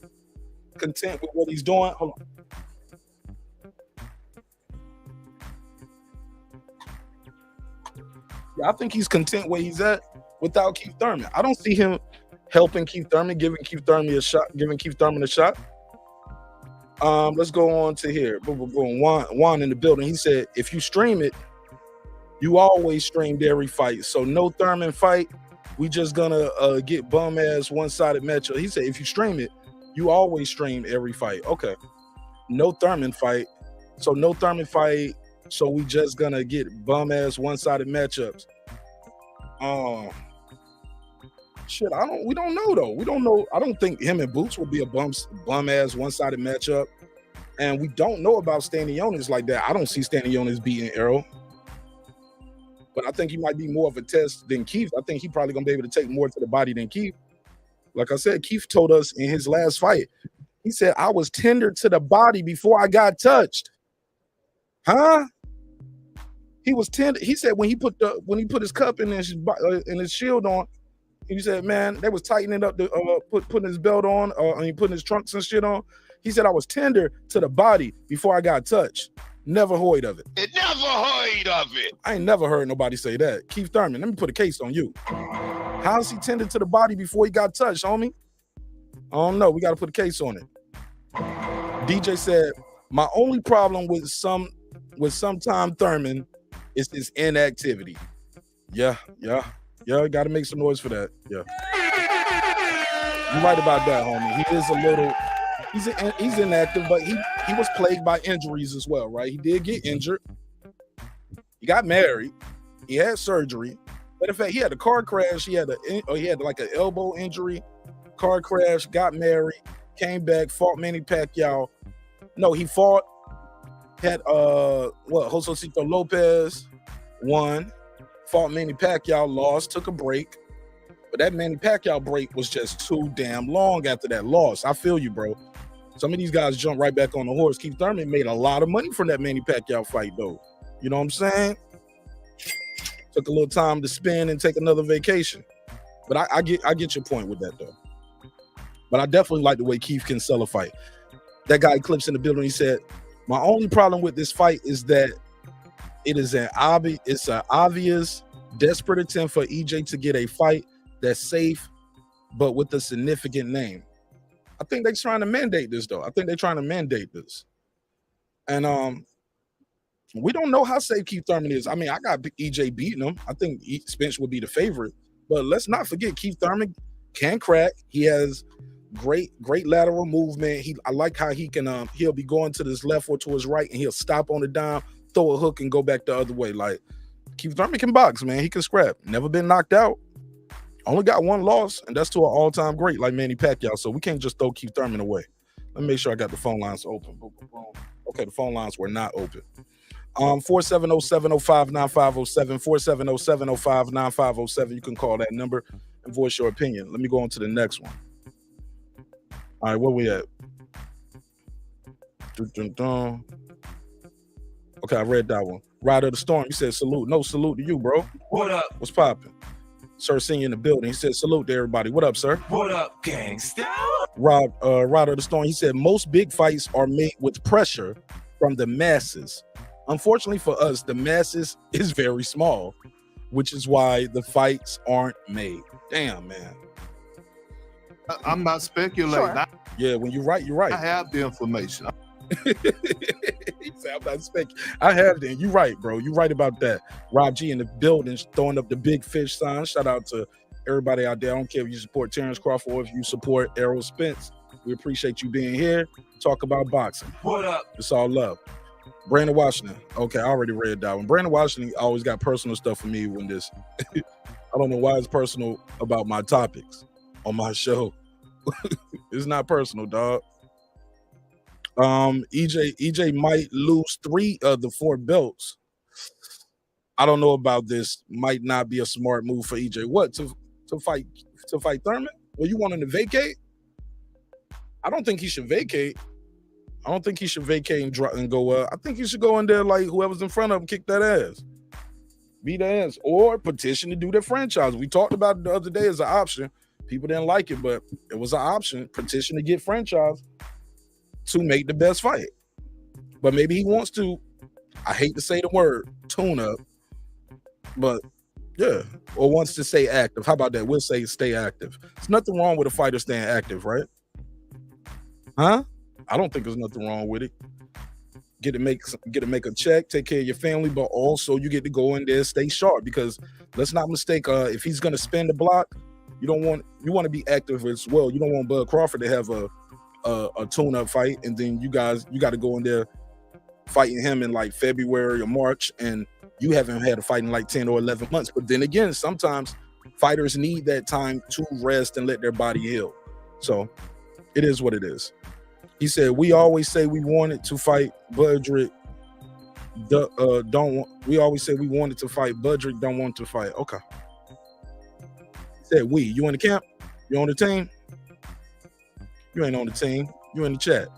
content with what he's doing. Hold on. Yeah, I think he's content where he's at without Keith Thurman. I don't see him helping Keith Thurman, giving Keith Thurman a shot. Let's go on to here. Boom, boom, boom. Juan in the building. He said, if you stream it, you always streamed every fight. So no Thurman fight. We just gonna get bum ass one-sided matchup. He said, if you stream it, you always stream every fight. Okay. No Thurman fight. So no Thurman fight. So we just gonna get bum ass one-sided matchups. Shit, we don't know though. We don't know. I don't think him and Boots will be a bum ass one-sided matchup. And we don't know about Stanionis like that. I don't see Stanionis beating Errol. But I think he might be more of a test than Keith. I think he probably gonna be able to take more to the body than Keith. Like I said, Keith told us in his last fight, he said, I was tender to the body before I got touched. Huh? He was tender. He said when he put his cup in his shield on, he said, man, they was tightening up putting his belt on, putting his trunks and shit on. He said, I was tender to the body before I got touched. Never heard of it. I ain't never heard nobody say that. Keith Thurman, let me put a case on you. How's he tender to the body before he got touched, homie? I don't know. We got to put a case on it. DJ said, my only problem with sometime Thurman is his inactivity. Yeah. Got to make some noise for that. Yeah. You're right about that, homie. He is a little. He's inactive, but he was plagued by injuries as well, right? He did get injured. He got married. He had surgery. But in fact, he had a car crash. He had like an elbow injury, car crash, got married, came back, fought Manny Pacquiao. No, he fought, had Josecito Lopez, won, fought Manny Pacquiao, lost, took a break. But that Manny Pacquiao break was just too damn long after that loss. I feel you, bro. Some of these guys jump right back on the horse. Keith Thurman made a lot of money from that Manny Pacquiao fight, though. You know what I'm saying? Took a little time to spin and take another vacation. But I get your point with that, though. But I definitely like the way Keith can sell a fight. That guy Eclipse in the building, he said, my only problem with this fight is that it's an obvious, desperate attempt for EJ to get a fight that's safe, but with a significant name. I think they're trying to mandate this, though. And we don't know how safe Keith Thurman is. I mean, I got EJ beating him. I think Spence would be the favorite. But let's not forget, Keith Thurman can crack. He has great lateral movement. I like how he can he'll be going to his left or to his right, and he'll stop on the dime, throw a hook, and go back the other way. Like, Keith Thurman can box, man. He can scrap. Never been knocked out. Only got one loss, and that's to an all-time great like Manny Pacquiao. So we can't just throw Keith Thurman away. Let me make sure I got the phone lines open. Boom, boom, boom. Okay, the phone lines were not open. 470-705-9507, 470-705-9507. You can call that number and voice your opinion. Let me go on to the next one. All right, where we at? Okay, I read that one. Rider of the Storm, he said salute. No, salute to you, bro. What up? What's popping? Sir, seeing you in the building. He said salute to everybody. What up, sir? What up, gangsta? Rider of the Storm, he said most big fights are made with pressure from the masses. Unfortunately for us, the masses is very small, which is why the fights aren't made. Damn, man. I'm not speculating. Sure. Yeah, when you're right, you're right. I have the information. He I'm not speaking. I have it. You're right, bro. You're right about that. Rob G in the building throwing up the big fish sign. Shout out to everybody out there. I don't care if you support Terence Crawford or if you support Errol Spence. We appreciate you being here. Talk about boxing. What up? It's all love. Brandon Washington. Okay, I already read that one. Brandon Washington always got personal stuff for me when this. I don't know why it's personal about my topics on my show. It's not personal, dog. EJ might lose 3 of the 4 belts. I don't know about this. Might not be a smart move for EJ. What, to fight Thurman? Well, you want him to vacate? I don't think he should vacate. I don't think he should vacate and drop and go. I think he should go in there like whoever's in front of him, kick that ass, beat the ass, or petition to do their franchise. We talked about it the other day as an option. People didn't like it, but it was an option. Petition to get franchise to make the best fight. But maybe he wants to. I hate to say the word tune up, but yeah, or wants to stay active. How about that? We'll say stay active. There's nothing wrong with a fighter staying active, right? Huh? I don't think there's nothing wrong with it. Get to make a check, take care of your family, but also you get to go in there, stay sharp. Because let's not mistake, if he's gonna spin the block, you want to be active as well. You don't want Bud Crawford to have a tune-up fight, and then you got to go in there fighting him in like February or March, and you haven't had a fight in like 10 or 11 months. But then again, sometimes fighters need that time to rest and let their body heal. So it is what it is. He said, we always say we wanted to fight Budrick. We always say we wanted to fight Budrick, don't want to fight. Okay. He said, you in the camp? You on the team? You ain't on the team. You in the chat.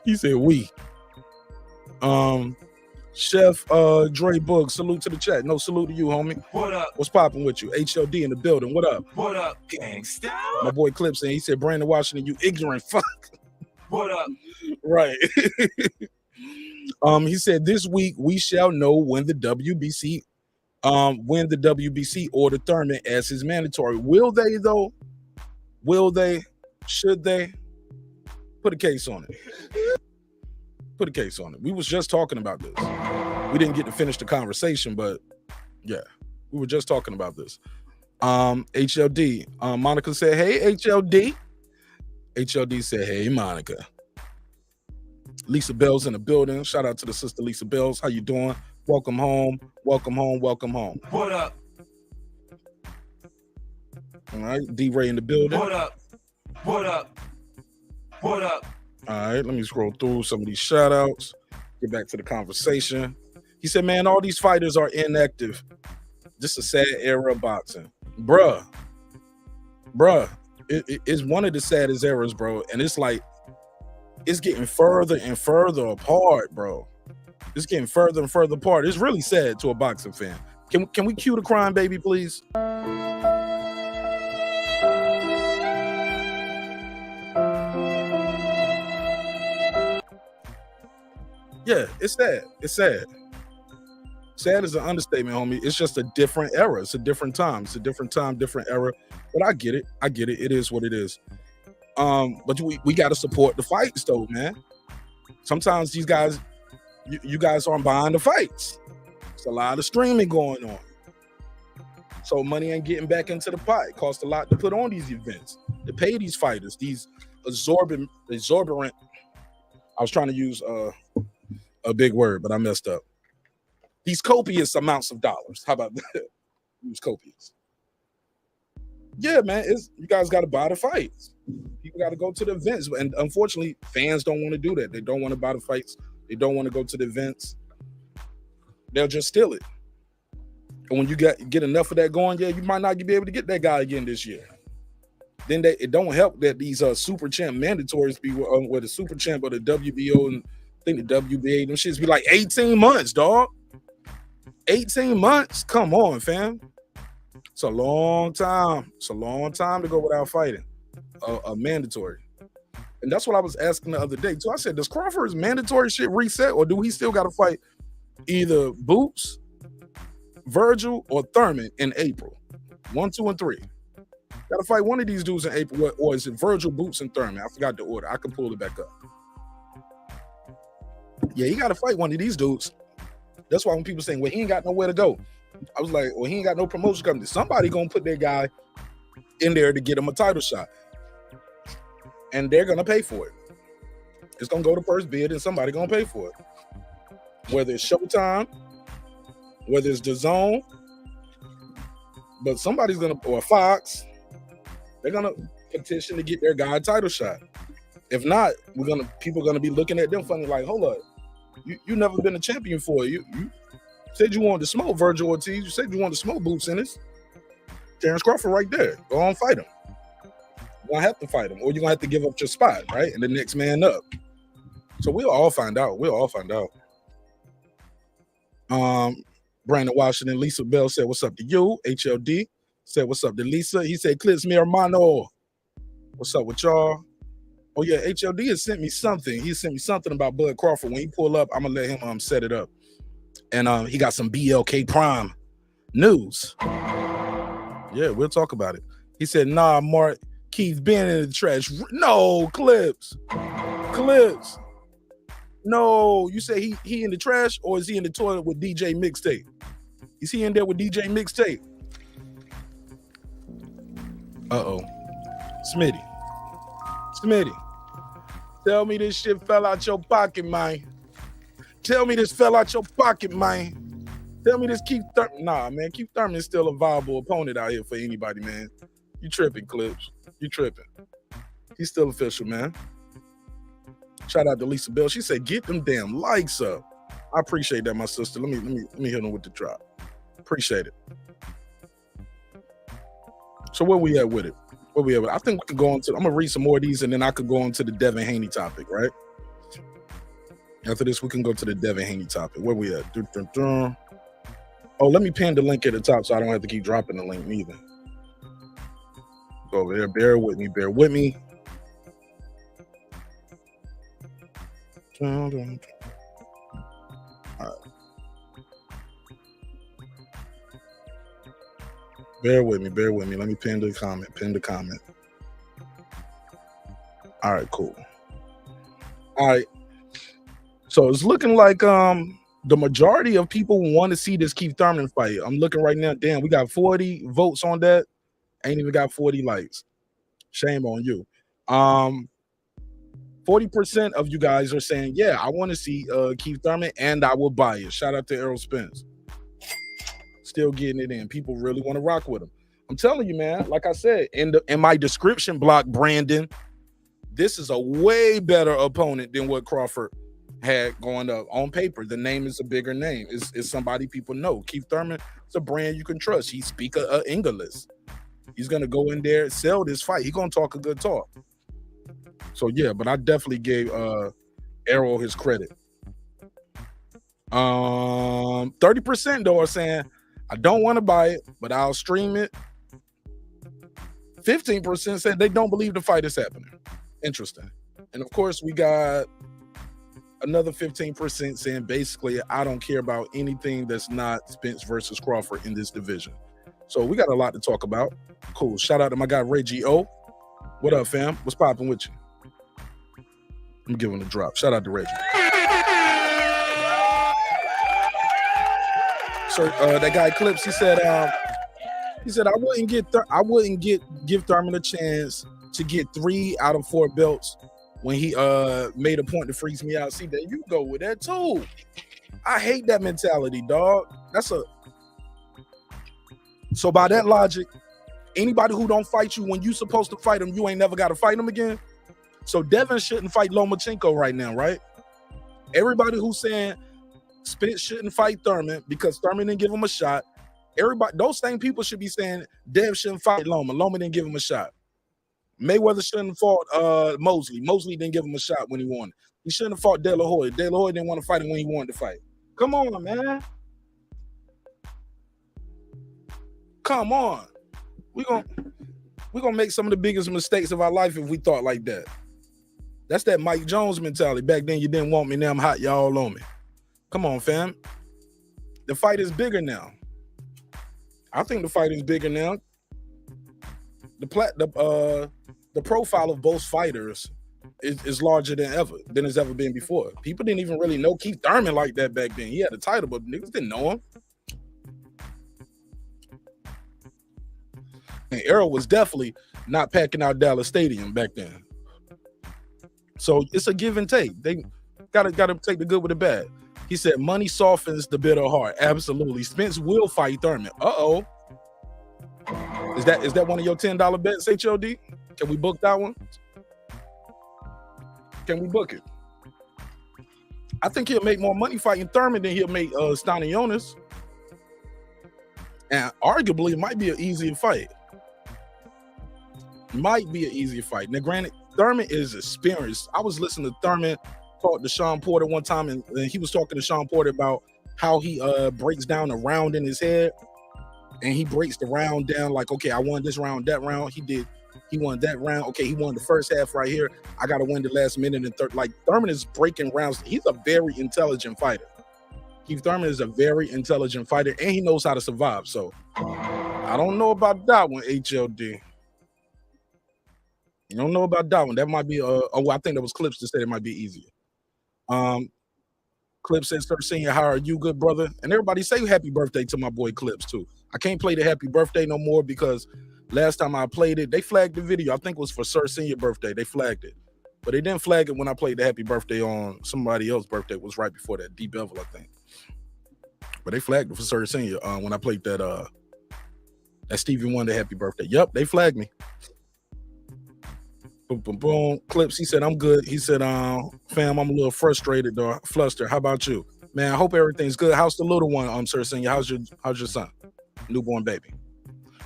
He said, we. Chef Dre Book, salute to the chat. No, salute to you, homie. What up? What's popping with you? HLD in the building. What up? What up, gangsta? My boy Clips, and he said, Brandon Washington, you ignorant fuck. What up? Right. He said, this week we shall know when the WBC ordered Thurman as his mandatory. Will they though? Will they? Should they? Put a case on it. Put a case on it. We was just talking about this. We didn't get to finish the conversation, but yeah, we were just talking about this. HLD. Monica said, hey, HLD. HLD said, hey, Monica. Lisa Bell's in the building. Shout out to the sister Lisa Bells. How you doing? Welcome home. Welcome home. Welcome home. What up? All right. D-Ray in the building. What up? What up? What up? All right, let me scroll through some of these shout outs, get back to the conversation. He said, man, all these fighters are inactive. This is a sad era of boxing. Bruh, it's one of the saddest eras, bro. And it's like, it's getting further and further apart, bro. It's getting further and further apart. It's really sad to a boxing fan. Can we cue the crime, baby, please? Yeah, it's sad. It's sad. Sad is an understatement, homie. It's just a different era. It's a different time. It's a different time, different era. But I get it. I get it. It is what it is. But we got to support the fights, though, man. Sometimes these guys, you guys aren't buying the fights. It's a lot of streaming going on. So money ain't getting back into the pot. It costs a lot to put on these events, to pay these fighters, these exorbitant. I was trying to use a big word, but I messed up. These copious amounts of dollars. How about that? Use copious. Yeah, man, you guys got to buy the fights. People got to go to the events, and unfortunately, fans don't want to do that. They don't want to buy the fights. They don't want to go to the events. They'll just steal it. And when you get enough of that going, yeah, you might not be able to get that guy again this year. Then it don't help that these super champ mandatories be with the super champ or the WBO and I think the WBA, them shits be like 18 months, dog. 18 months? Come on, fam. It's a long time. It's a long time to go without fighting. A mandatory. And that's what I was asking the other day, too. I said, does Crawford's mandatory shit reset, or do he still got to fight either Boots, Virgil, or Thurman in April? 1, 2, and 3. Gotta fight one of these dudes in April. Or is it Virgil, Boots, and Thurman? I forgot the order. I can pull it back up. Yeah, he gotta fight one of these dudes. That's why when people saying, well, he ain't got nowhere to go, I was like, well, he ain't got no promotion company. Somebody gonna put their guy in there to get him a title shot. And they're gonna pay for it. It's gonna go to first bid and somebody gonna pay for it. Whether it's Showtime, whether it's DAZN, but somebody's gonna, or Fox, they're gonna petition to get their guy a title shot. If not, people are gonna be looking at them funny, like, hold up, you never been a champion for it. You said you wanted to smoke Virgil Ortiz. You said you wanted to smoke Boots in this. Terence Crawford right there. Go on, fight him. You're gonna have to fight him, or you're gonna have to give up your spot, right? And the next man up. So we'll all find out. Brandon Washington, Lisa Bell said, what's up to you? HLD said, what's up to Lisa? He said, Clips mi hermano. What's up with y'all? Oh yeah, HLD has sent me something. He sent me something about Bud Crawford. When he pull up, I'm gonna let him set it up. And he got some BLK Prime news. Yeah, we'll talk about it. He said, nah, Mark, Keith been in the trash. No, Clips. No, you say he in the trash, or is he in the toilet with DJ Mixtape? Is he in there with DJ Mixtape? Uh-oh. Smitty. Tell me this shit fell out your pocket, man. Tell me this fell out your pocket, man. Tell me this Keith Thurman. Nah, man, Keith Thurman is still a viable opponent out here for anybody, man. You tripping, Clips. You tripping. He's still official, man. Shout out to Lisa Bell. She said, get them damn likes up. I appreciate that, my sister. Let me hit them with the drop. Appreciate it. So where we at with it? I think we can go on to, I'm gonna read some more of these and then I could go on to the Devin Haney topic, right? After this, we can go to the Devin Haney topic. Where we at? Oh, let me pin the link at the top so I don't have to keep dropping the link neither. Go over there. Bear with me. All right. Bear with me. Let me pin the comment. All right, cool. All right. So it's looking like the majority of people want to see this Keith Thurman fight. I'm looking right now. Damn, we got 40 votes on that. Ain't even got 40 likes. Shame on you. 40% of you guys are saying, yeah, I want to see Keith Thurman and I will buy it. Shout out to Errol Spence. Still getting it in. People really want to rock with him. I'm telling you, man, like I said, in my description block, Brandon, this is a way better opponent than what Crawford had going up on paper. The name is a bigger name. It's somebody people know. Keith Thurman, it's a brand you can trust. He speak English. He's going to go in there, sell this fight. He's going to talk a good talk. So, yeah, but I definitely gave Errol his credit. 30% though are saying, I don't want to buy it, but I'll stream it. 15% said they don't believe the fight is happening. Interesting. And, of course, we got another 15% saying, basically, I don't care about anything that's not Spence versus Crawford in this division. So we got a lot to talk about. Cool. Shout out to my guy, Reggie O. What up, fam? What's popping with you? I'm giving a drop. Shout out to Reggie. So that guy Clips, he said I wouldn't give Thurman a chance to get 3 out of 4 belts when he made a point to freeze me out. See, there you go with that too. I hate that mentality, dog. So by that logic, anybody who don't fight you when you supposed to fight him, you ain't never got to fight him again. So Devin shouldn't fight Lomachenko right now, right? Everybody who's saying Spence shouldn't fight Thurman because Thurman didn't give him a shot. Everybody, those same people should be saying Dev shouldn't fight Loma. Loma didn't give him a shot. Mayweather shouldn't have fought Mosley. Mosley didn't give him a shot when he won. He shouldn't have fought De La Hoya. De La Hoya didn't want to fight him when he wanted to fight. Come on, man. Come on. We're gonna make some of the biggest mistakes of our life if we thought like that. That's that Mike Jones mentality. Back then you didn't want me, now I'm hot, y'all on me. Come on, fam. The fight is bigger now. I think the fight is bigger now. the profile of both fighters is larger than it's ever been before. People didn't even really know Keith Thurman like that back then. He had a title, but niggas didn't know him. And Errol was definitely not packing out Dallas Stadium back then. So it's a give and take. They gotta take the good with the bad. He said money softens the bitter heart. Absolutely. Spence will fight Thurman. Uh-oh. Is that one of your $10 bets, HOD? Can we book that one? Can we book it? I think he'll make more money fighting Thurman than he'll make Stanionis. And arguably, it might be an easier fight. Might be an easier fight. Now, granted, Thurman is experienced. I was listening to Thurman talk to Sean Porter one time, and he was talking to Sean Porter about how he breaks down a round in his head, and he breaks the round down like, okay, I won this round, that round. He won that round. Okay, he won the first half right here. I got to win the last minute and third. Like, Thurman is breaking rounds. He's a very intelligent fighter. Keith Thurman is a very intelligent fighter, and he knows how to survive. So I don't know about that one, HLD. You don't know about that one. That might be I think that was Clips that said it might be easier. Clips said, Sir Senior, how are you, good brother? And everybody say happy birthday to my boy Clips too. I can't play the happy birthday no more because last time I played it, they flagged the video. I think it was for Sir Senior birthday. They flagged it. But they didn't flag it when I played the happy birthday on somebody else's birthday. It was right before that, D Bevel, I think. But they flagged it for Sir Senior when I played that Stevie Wonder happy birthday. Yep, they flagged me. Boom, boom, boom. Clips, he said, I'm good. He said, fam, I'm a little frustrated, though. Flustered. How about you? Man, I hope everything's good. How's the little one, Sir Senior? How's your son? Newborn baby.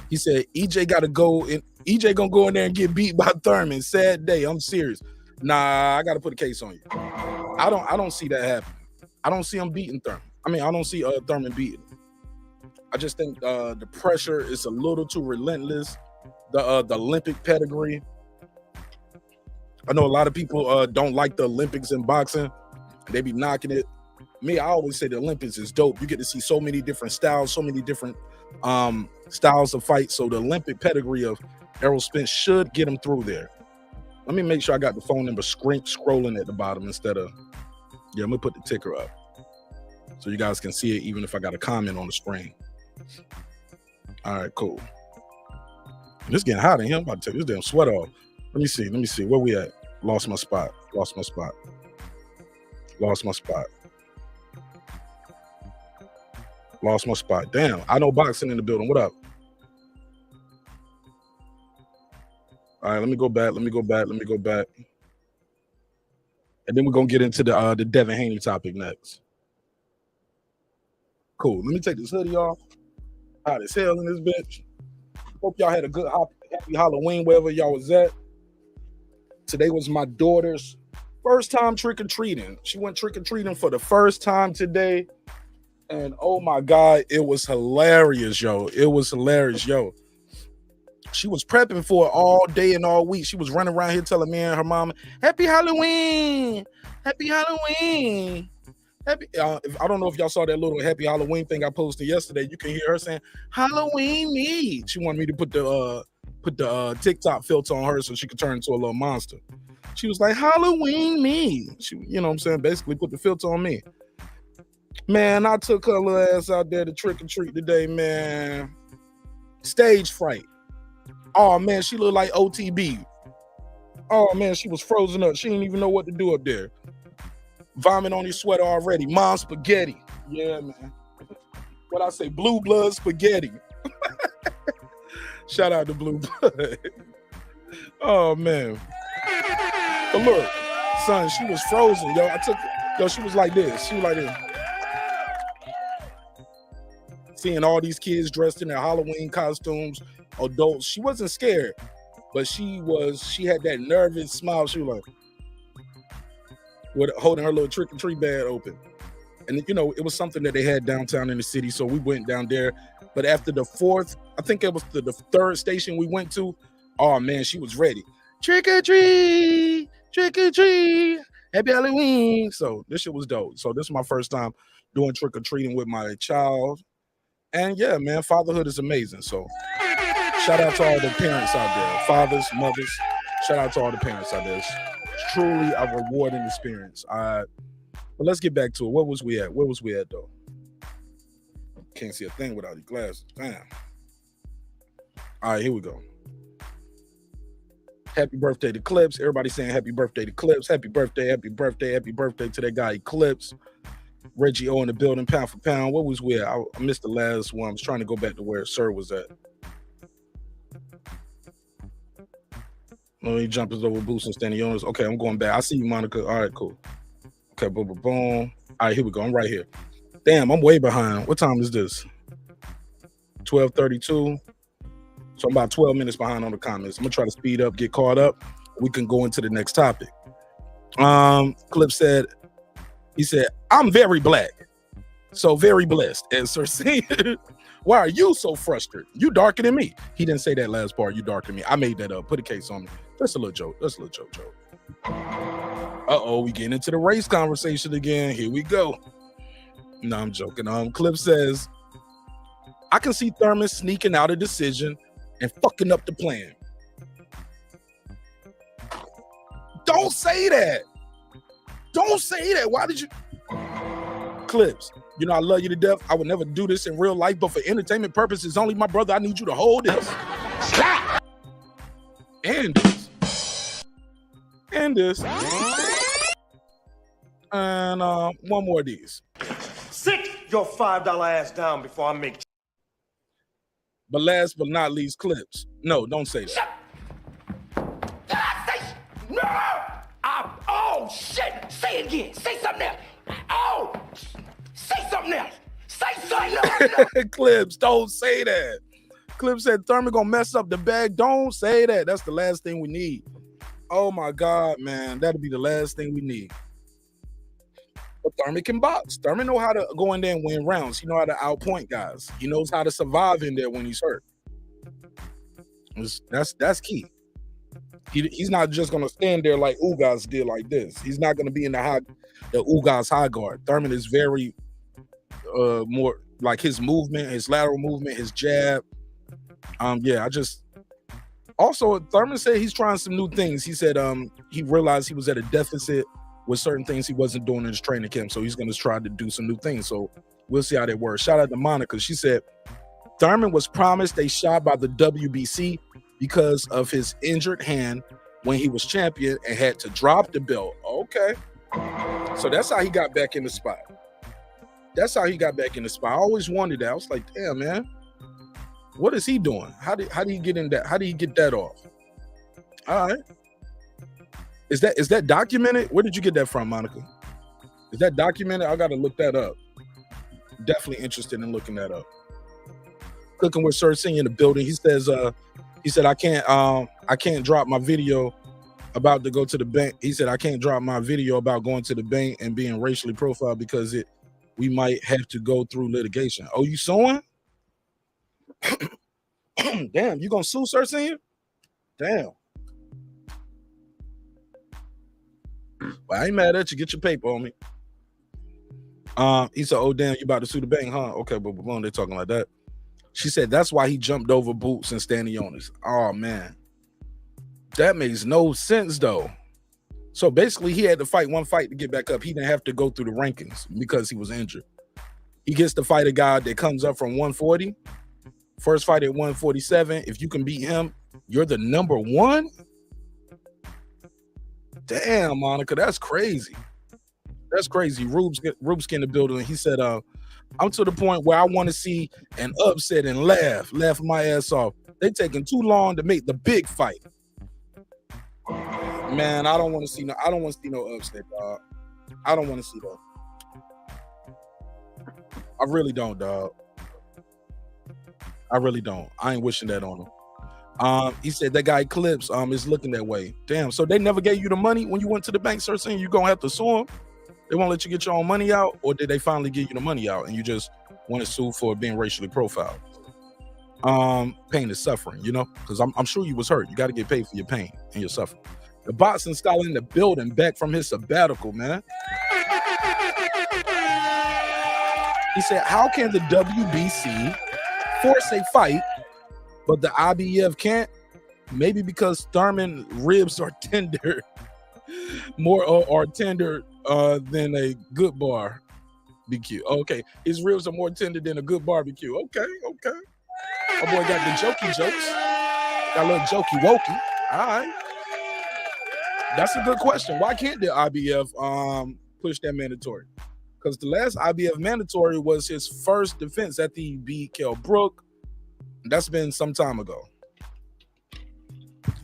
He said, EJ gonna go in there and get beat by Thurman. Sad day. I'm serious. Nah, I gotta put a case on you. I don't see that happening. I don't see him beating Thurman. I mean, I don't see Thurman beating him. I just think the pressure is a little too relentless. The Olympic pedigree. I know a lot of people don't like the Olympics in boxing. They be knocking it. Me, I always say the Olympics is dope. You get to see so many different styles, so many different styles of fight. So the Olympic pedigree of Errol Spence should get him through there. Let me make sure I got the phone number scrolling at the bottom instead of, I'm gonna put the ticker up so you guys can see it even if I got a comment on the screen. All right, cool. It's getting hot in here. I'm about to take this damn sweat off. Let me see. Where we at? Lost my spot. Damn, I know boxing in the building. What up? All right, let me go back. And then we're going to get into the Devin Haney topic next. Cool. Let me take this hoodie off. Hot as hell in this bitch. Hope y'all had a good happy Halloween wherever y'all was at. Today was my daughter's first time trick-or-treating. She went trick-or-treating for the first time today. And oh my God, it was hilarious, yo. She was prepping for it all day and all week. She was running around here telling me and her mom, Happy Halloween. I don't know if y'all saw that little Happy Halloween thing I posted yesterday. You can hear her saying, Halloween me. She wanted me to put the TikTok filter on her so she could turn into a little monster. She was like, Halloween me. She, you know what I'm saying? Basically put the filter on me. Man, I took her little ass out there to trick or treat today, man. Stage fright. Oh, man, she looked like OTB. Oh, man, she was frozen up. She didn't even know what to do up there. Vomit on your sweater already. Mom spaghetti. Yeah, man. What I say? Blue blood spaghetti. Shout out to Blue Blood. Oh, man. But look, son, she was frozen, yo. She was like this. Seeing all these kids dressed in their Halloween costumes, adults, she wasn't scared, but she had that nervous smile. She was like, holding her little trick-or-treat bag open. And, it was something that they had downtown in the city, so we went down there. But after the fourth, I think it was the third station we went to, oh, man, she was ready. Trick-or-treat, happy Halloween. So this shit was dope. So this is my first time doing trick-or-treating with my child. And, yeah, man, fatherhood is amazing. So Shout out to all the parents out there, fathers, mothers. Shout out to all the parents out there. It's truly a rewarding experience. But let's get back to it. Where was we at? Where was we at though? Can't see a thing without your glasses. Damn. All right, here we go. Happy birthday to Clips. Everybody saying happy birthday to Clips. Happy birthday, happy birthday, happy birthday to that guy Eclipse. Reggie O in the building, pound for pound. What was we at? I missed the last one. I was trying to go back to where Sir was at. Let me jump this over Boost and standing owners. Okay, I'm going back. I see you, Monica. All right, cool. Okay, boom, boom, boom. All right, here we go. I'm right here. Damn, I'm way behind. What time is this? 12:32. So I'm about 12 minutes behind on the comments. I'm gonna try to speed up, get caught up. We can go into the next topic. Clip said, he said, I'm very black, so very blessed. And Sir C, why are you so frustrated? You darker than me. He didn't say that last part. You darker than me. I made that up. Put a case on me. That's a little joke. That's a little joke. Uh-oh, we getting into the race conversation again. Here we go. No, I'm joking. Clip says, I can see Thurman sneaking out a decision and fucking up the plan. Don't say that. Don't say that. Why did you? Clips, you know I love you to death. I would never do this in real life, but for entertainment purposes only, my brother, I need you to hold this. And this. And this. And one more of these. Sit your $5 ass down before I make. But last but not least, Clips. No, don't say that. Did I say no? Oh shit! Say it again. Say something else. Oh, say something else. Say something else. Clips, don't say that. Clips said Thurman gonna mess up the bag. Don't say that. That's the last thing we need. Oh my God, man, that'll be the last thing we need. But Thurman can box. Thurman know how to go in there and win rounds. He know how to outpoint guys. He knows how to survive in there when he's hurt. That's key. He's not just gonna stand there like Ugas did like this. He's not gonna be in the Ugas high guard. Thurman is very more like his movement, his lateral movement, his jab. Also Thurman said he's trying some new things. He said he realized he was at a deficit with certain things he wasn't doing in his training camp, so he's gonna try to do some new things. So we'll see how they work. Shout out to Monica. She said Thurman was promised a shot by the WBC because of his injured hand when he was champion and had to drop the belt. Okay. So that's how he got back in the spot. I always wondered that. I was like, damn, man, what is he doing? How did he get in that? How did he get that off? All right. Is that documented? Where did you get that from, Monica? Is that documented? I got to look that up. Definitely interested in looking that up. Cooking with Sir Senior in the building. He said I can't drop my video about to go to the bank. He said I can't drop my video about going to the bank and being racially profiled because we might have to go through litigation. Oh, you suing? Damn, you gonna sue Sir Senior? Damn. Well, I ain't mad at you. Get your paper on me. He said, oh damn, you about to sue the bank, huh? Okay, but boom, they're talking like that. She said that's why he jumped over Boots and Stanionis. Oh man, that makes no sense though. So basically, he had to fight one fight to get back up. He didn't have to go through the rankings because he was injured. He gets to fight a guy that comes up from 140. First fight at 147. If you can beat him, you're the number one. Damn, Monica, that's crazy. That's crazy. Rube's in the building. He said, I'm to the point where I want to see an upset and laugh my ass off. They taking too long to make the big fight. Man, I don't want to see no upset, dog. I don't want to see that. I really don't, dog. I really don't. I ain't wishing that on him. He said that guy Eclipse is looking that way. Damn, so they never gave you the money when you went to the bank, sir, saying you're gonna have to sue him? They won't let you get your own money out, or did they finally give you the money out and you just want to sue for being racially profiled? Pain is suffering, you know, because I'm sure you was hurt. You got to get paid for your pain and your suffering. The boxing scholar in the building, back from his sabbatical, man. He said, how can the WBC force a fight but the IBF can't. Maybe because Thurman ribs are tender, more or tender than a good barbecue. Okay, his ribs are more tender than a good barbecue. Okay. My boy got the jokey jokes. Got a little jokey wokey. All right. That's a good question. Why can't the IBF push that mandatory? Because the last IBF mandatory was his first defense after he beat Kell Brook. That's been some time ago.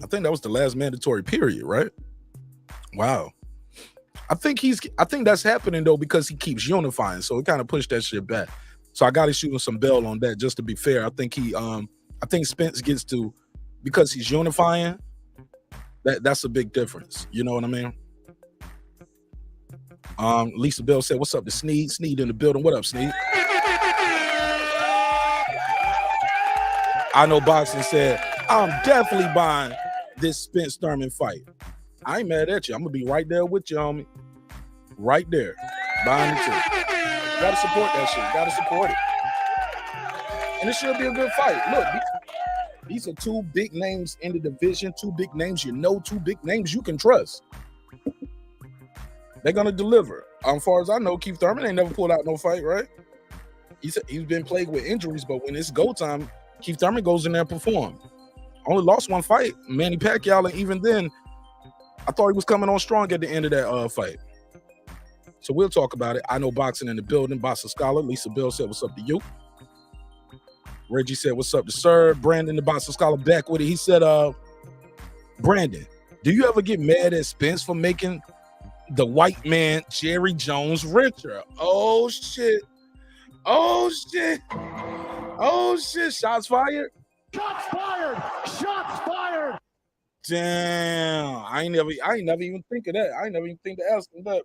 I think that was the last mandatory period, right? Wow. I think that's happening though because he keeps unifying, so it kind of pushed that shit back. So I got to shoot him some bell on that just to be fair. I think Spence gets to, because he's unifying. That's a big difference. You know what I mean? Lisa Bell said, "What's up to Sneed? Sneed in the building. What up, Sneed?" I know Boxing said, "I'm definitely buying this Spence Thurman fight." I ain't mad at you. I'm gonna be right there with you, homie. Right there, buying it too. Gotta support that shit. Gotta support it, and it should be a good fight. Look, these are two big names in the division. Two big names two big names you can trust. They're gonna deliver. As far as I know, Keith Thurman ain't never pulled out no fight, right? He's been plagued with injuries, but when it's go time, Keith Thurman goes in there and performs. Only lost one fight, Manny Pacquiao, and even then, I thought he was coming on strong at the end of that fight. So we'll talk about it. I know Boxing in the building. Boxing Scholar. Lisa Bill said, "What's up to you?" Reggie said, "What's up to Sir?" Brandon, the Boxing Scholar, back with it. He said, "Brandon, do you ever get mad at Spence for making the white man Jerry Jones richer?" Oh shit! Oh shit! Oh shit! Shots fired! Shots fired! Shots fired! Damn! I ain't never even think of that. I ain't never even think to ask him that.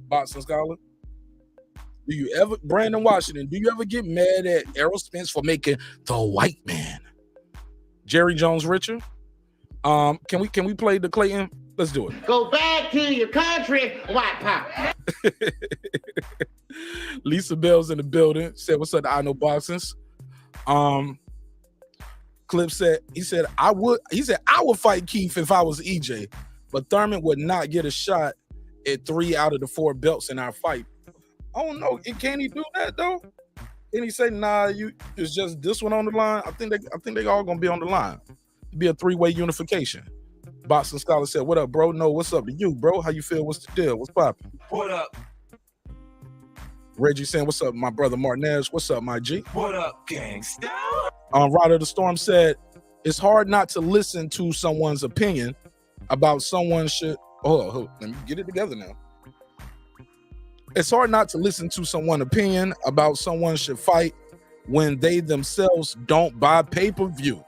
Boxing Scholar. Do you ever, Brandon Washington, do you ever get mad at Errol Spence for making the white man Jerry Jones richer? Can we play the Clayton? Let's do it. Go back to your country, white power. Lisa Bell's in the building. Said, "What's up to I Know Boxings?" Clip said, I would fight Keith if I was EJ, but Thurman would not get a shot at 3 out of the 4 belts in our fight. I don't know. Can he do that though? Can he say, "Nah, it's just this one on the line"? I think they all gonna be on the line. It'd be a 3-way unification. Boxing Scholar said, "What up, bro?" No, what's up to you, bro? How you feel? What's the deal? What's poppin'? What up? Reggie saying, "What's up, my brother Martinez? What's up, my G?" What up, gangsta? Ryder the Storm said, "It's hard not to listen to someone's opinion about someone should." Oh, let me get it together now. It's hard not to listen to someone's opinion about someone should fight when they themselves don't buy pay-per-view.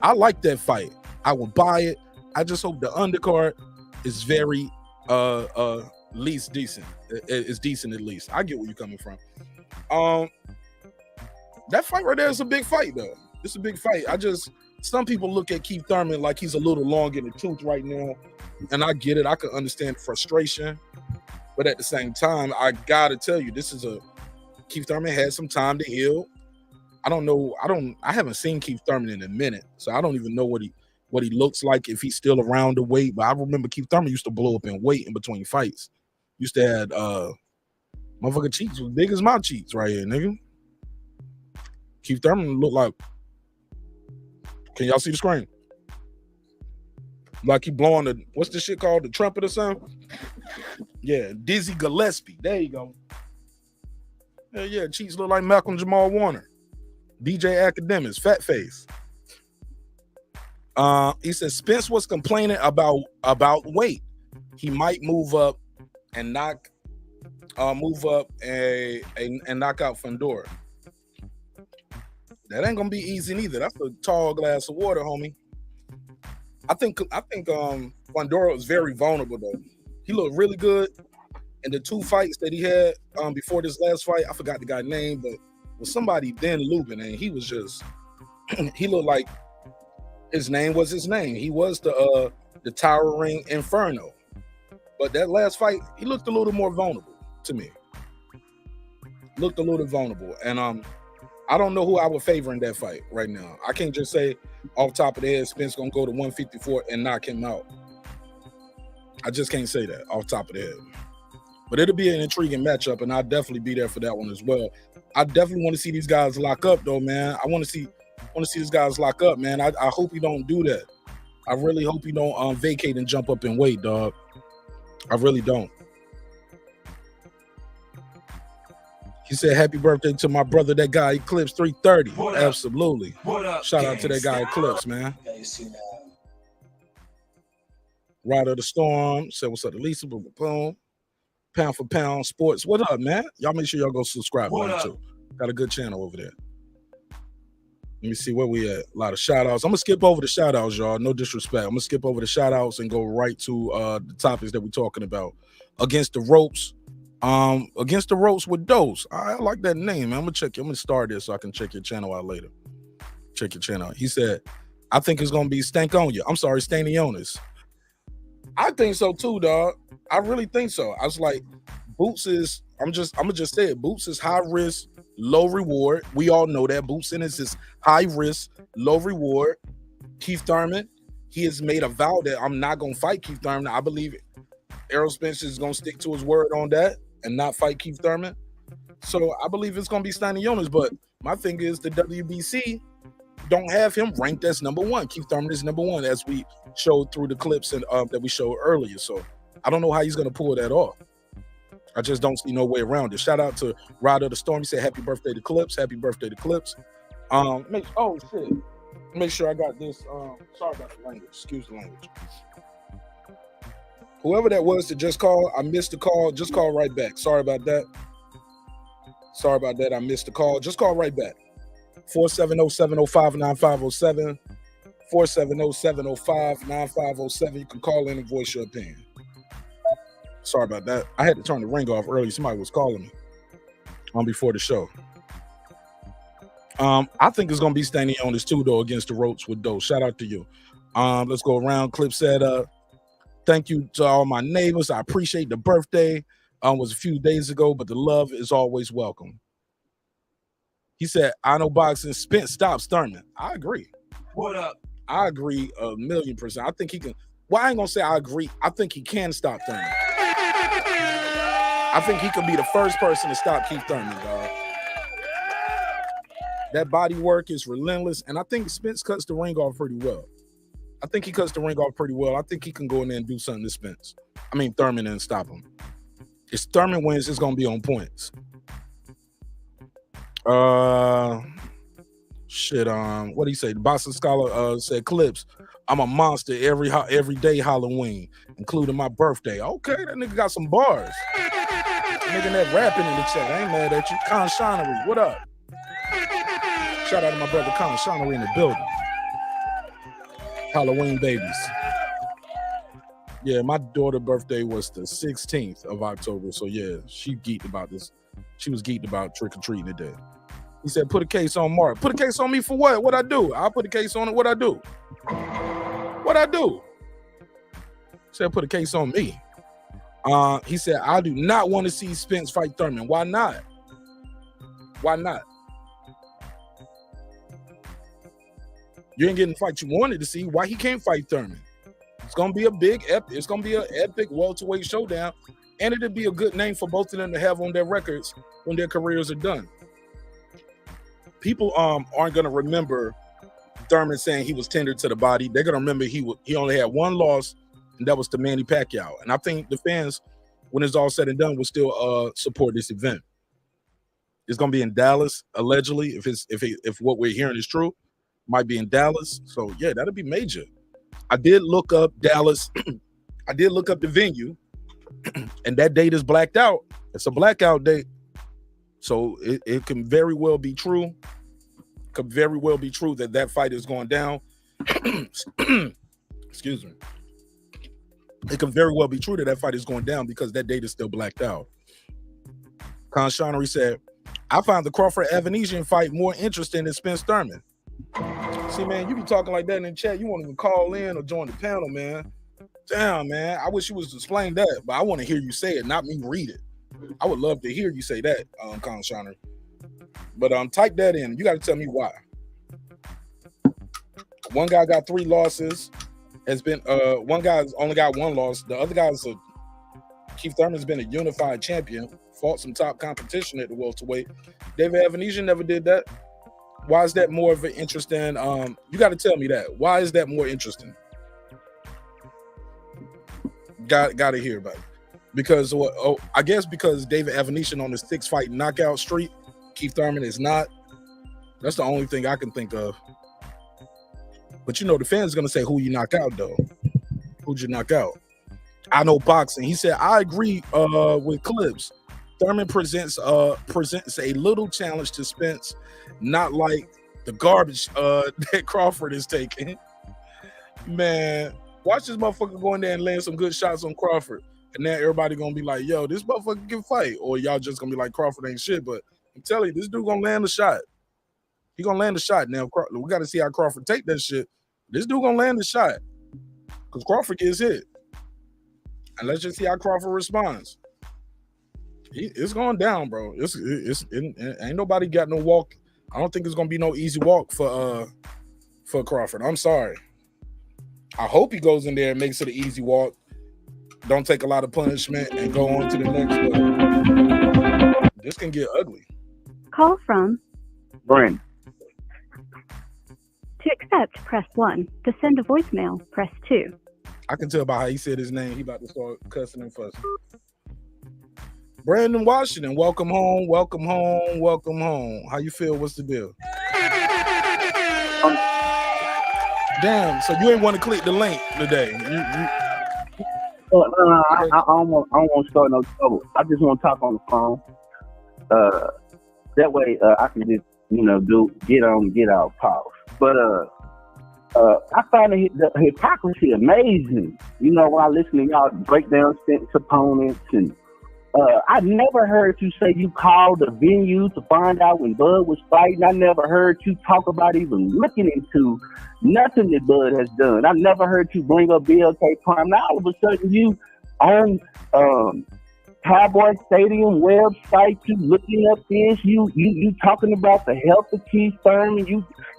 I like that fight. I will buy it. I just hope the undercard is very least decent. It's decent at least. I get where you're coming from. That fight right there is a big fight though. It's a big fight. Some people look at Keith Thurman like he's a little long in the tooth right now, and I get it. I can understand the frustration, but at the same time, I gotta tell you, Keith Thurman had some time to heal. I haven't seen Keith Thurman in a minute, so I don't even know what he looks like, if he's still around the weight. But I remember Keith Thurman used to blow up in weight in between fights. Used to have motherfucking cheeks was big as my cheeks right here, nigga. Keith Thurman looked like, can y'all see the screen? Like he blowing what's the shit called? The trumpet or something? Yeah, Dizzy Gillespie. There you go. Yeah, cheeks look like Malcolm Jamal Warner. DJ Academics, fat face. He says Spence was complaining about weight. He might move up and knock out Fundora. That ain't gonna be easy neither. That's a tall glass of water, homie. I think Fundora was very vulnerable though. He looked really good in the 2 fights that he had before this last fight. I forgot the guy's name, but was somebody then Lubin, and he was just he looked like his name was his name. He was the towering Inferno. But that last fight, he looked a little more vulnerable to me. Looked a little vulnerable. And I don't know who I would favor in that fight right now. I can't just say off top of the head Spence gonna go to 154 and knock him out. I just can't say that off top of the head. But it'll be an intriguing matchup, and I'll definitely be there for that one as well. I definitely want to see these guys lock up, though, man. I want to see these guys lock up, man. I hope you don't do that. I really hope you don't vacate and jump up in weight, dog. I really don't. He said, happy birthday to my brother, that guy Eclipse 330. Absolutely. Shout out to that guy Eclipse, man. Rider of the Storm said, what's up to Lisa? Boom, boom. Pound for Pound Sports. What up, man? Y'all make sure y'all go subscribe to him too. Got a good channel over there. Let me see where we at. A lot of shout outs. I'm gonna skip over the shout outs, y'all. No disrespect. I'm gonna skip over the shout outs and go right to the topics that we're talking about. Against the Ropes. Against the Ropes with Dose. I like that name, man. I'm gonna start this so I can check your channel out later. Check your channel out. He said, I think it's gonna be Stankonia. I'm sorry, Stanionis. I think so too, dog. I really think so. I was like, Boots is, I'm gonna just say it. Boots is high risk, low reward. We all know that. Boots in is high risk, low reward. Keith Thurman, he has made a vow that I'm not gonna fight Keith Thurman. I believe Errol Spence is gonna stick to his word on that and not fight Keith Thurman. So I believe it's gonna be Stanionis. But my thing is the WBC don't have him ranked as number one. Keith Thurman is number one, as we showed through the clips and that we showed earlier. So I don't know how he's gonna pull that off. I just don't see no way around it. Shout out to Rider of the Storm. He said, happy birthday to Clips. Happy birthday to Clips. Oh shit. Make sure I got this. Sorry about the language. Excuse the language. Whoever that was to just call, I missed the call. Just call right back. Sorry about that. Sorry about that. I missed the call. Just call right back. 470-705-9507. 470-705-9507. You can call in and voice your opinion. Sorry about that. I had to turn the ring off early. Somebody was calling me before the show. I think it's gonna be standing on this too, though, against the Ropes with Dose. Shout out to you. Let's go around. Clip said, thank you to all my neighbors. I appreciate the birthday. Was a few days ago, but the love is always welcome. He said, I know boxing Spence stops Thurman. I agree. What up? I agree 1,000,000%. I think he can. Well, I ain't gonna say I agree. I think he can stop Thurman. I think he could be the first person to stop Keith Thurman, dog. That body work is relentless, and I think Spence cuts the ring off pretty well. I think he cuts the ring off pretty well. I think he can go in there and do something to Spence. I mean, Thurman, and stop him. If Thurman wins, it's gonna be on points. What do you say? The Boston Scholar said, Clips, I'm a monster every day Halloween, including my birthday. Okay, that nigga got some bars. Nigga that rapping in the chat. I ain't mad at you. Con Shonery, what up? Shout out to my brother Con Shonery in the building. Halloween babies. Yeah, my daughter's birthday was the 16th of October. So yeah, she geeked about this. She was geeked about trick-or-treating today. He said, put a case on Mark. Put a case on me for what? What I do? I'll put a case on it. What I do? What I do? He said, put a case on me. He said, I do not want to see Spence fight Thurman. Why not? Why not? You ain't getting the fight you wanted to see. Why he can't fight Thurman? It's gonna be a big epic. It's gonna be an epic welterweight showdown, and it'll be a good name for both of them to have on their records when their careers are done. People aren't gonna remember Thurman saying he was tendered to the body. They're gonna remember he only had one loss, and that was to Manny Pacquiao. And I think the fans, when it's all said and done, will still support this event. It's gonna be in Dallas, allegedly, if what we're hearing is true. Might be in Dallas. So yeah, that'll be major. I did look up Dallas. I did look up the venue, and that date is blacked out. It's a blackout date. So it can very well be true. Could very well be true that fight is going down. Excuse me. It can very well be true that fight is going down because that date is still blacked out. Con Shonery said, I find the Crawford Avanesyan fight more interesting than Spence Thurman. See, man, you be talking like that in the chat. You won't even call in or join the panel, man. Damn, man. I wish you was explain that, but I want to hear you say it, not me read it. I would love to hear you say that, Con Shonery. But type that in. You got to tell me why. One guy got 3 losses. Has been one guy's only got 1 loss. The other guy's Keith Thurman's been a unified champion. Fought some top competition at the welterweight. David Avanesyan never did that. Why is that more of an interesting? You got to tell me that. Why is that more interesting? Got to hear about it. Because I guess because David Avanesyan on the 6-fight knockout streak, Keith Thurman is not. That's the only thing I can think of. But you know, the fans are gonna say who you knock out though. Who'd you knock out? I know boxing. He said, I agree with Clips. Thurman presents a little challenge to Spence, not like the garbage that Crawford is taking. Man, watch this motherfucker go in there and land some good shots on Crawford. And now everybody gonna be like, yo, this motherfucker can fight. Or y'all just gonna be like, Crawford ain't shit. But I'm telling you, this dude gonna land a shot. He gonna land a shot. Now, we got to see how Crawford take that shit. This dude gonna land a shot. Because Crawford gets hit. And let's just see how Crawford responds. It's going down, bro. Ain't nobody got no walk. I don't think it's gonna be no easy walk for Crawford. I'm sorry. I hope he goes in there and makes it an easy walk. Don't take a lot of punishment and go on to the next one. This can get ugly. Call from Brandon. To accept, press 1. To send a voicemail, press 2. I can tell by how he said his name. He about to start cussing and fussing. Brandon Washington, welcome home, welcome home, welcome home. How you feel? What's the deal? Damn, so you ain't want to click the link today. I don't want to start no trouble. I just want to talk on the phone. That way I can just, get on and get out pause. But I find the hypocrisy amazing. When I listen to y'all break down Spence opponents, and I never heard you say you called the venue to find out when Bud was fighting. I never heard you talk about even looking into nothing that Bud has done. I never heard you bring up BLK Prime. Now all of a sudden you on Cowboy Stadium website, you looking up this, you talking about the health of Keith Thurman,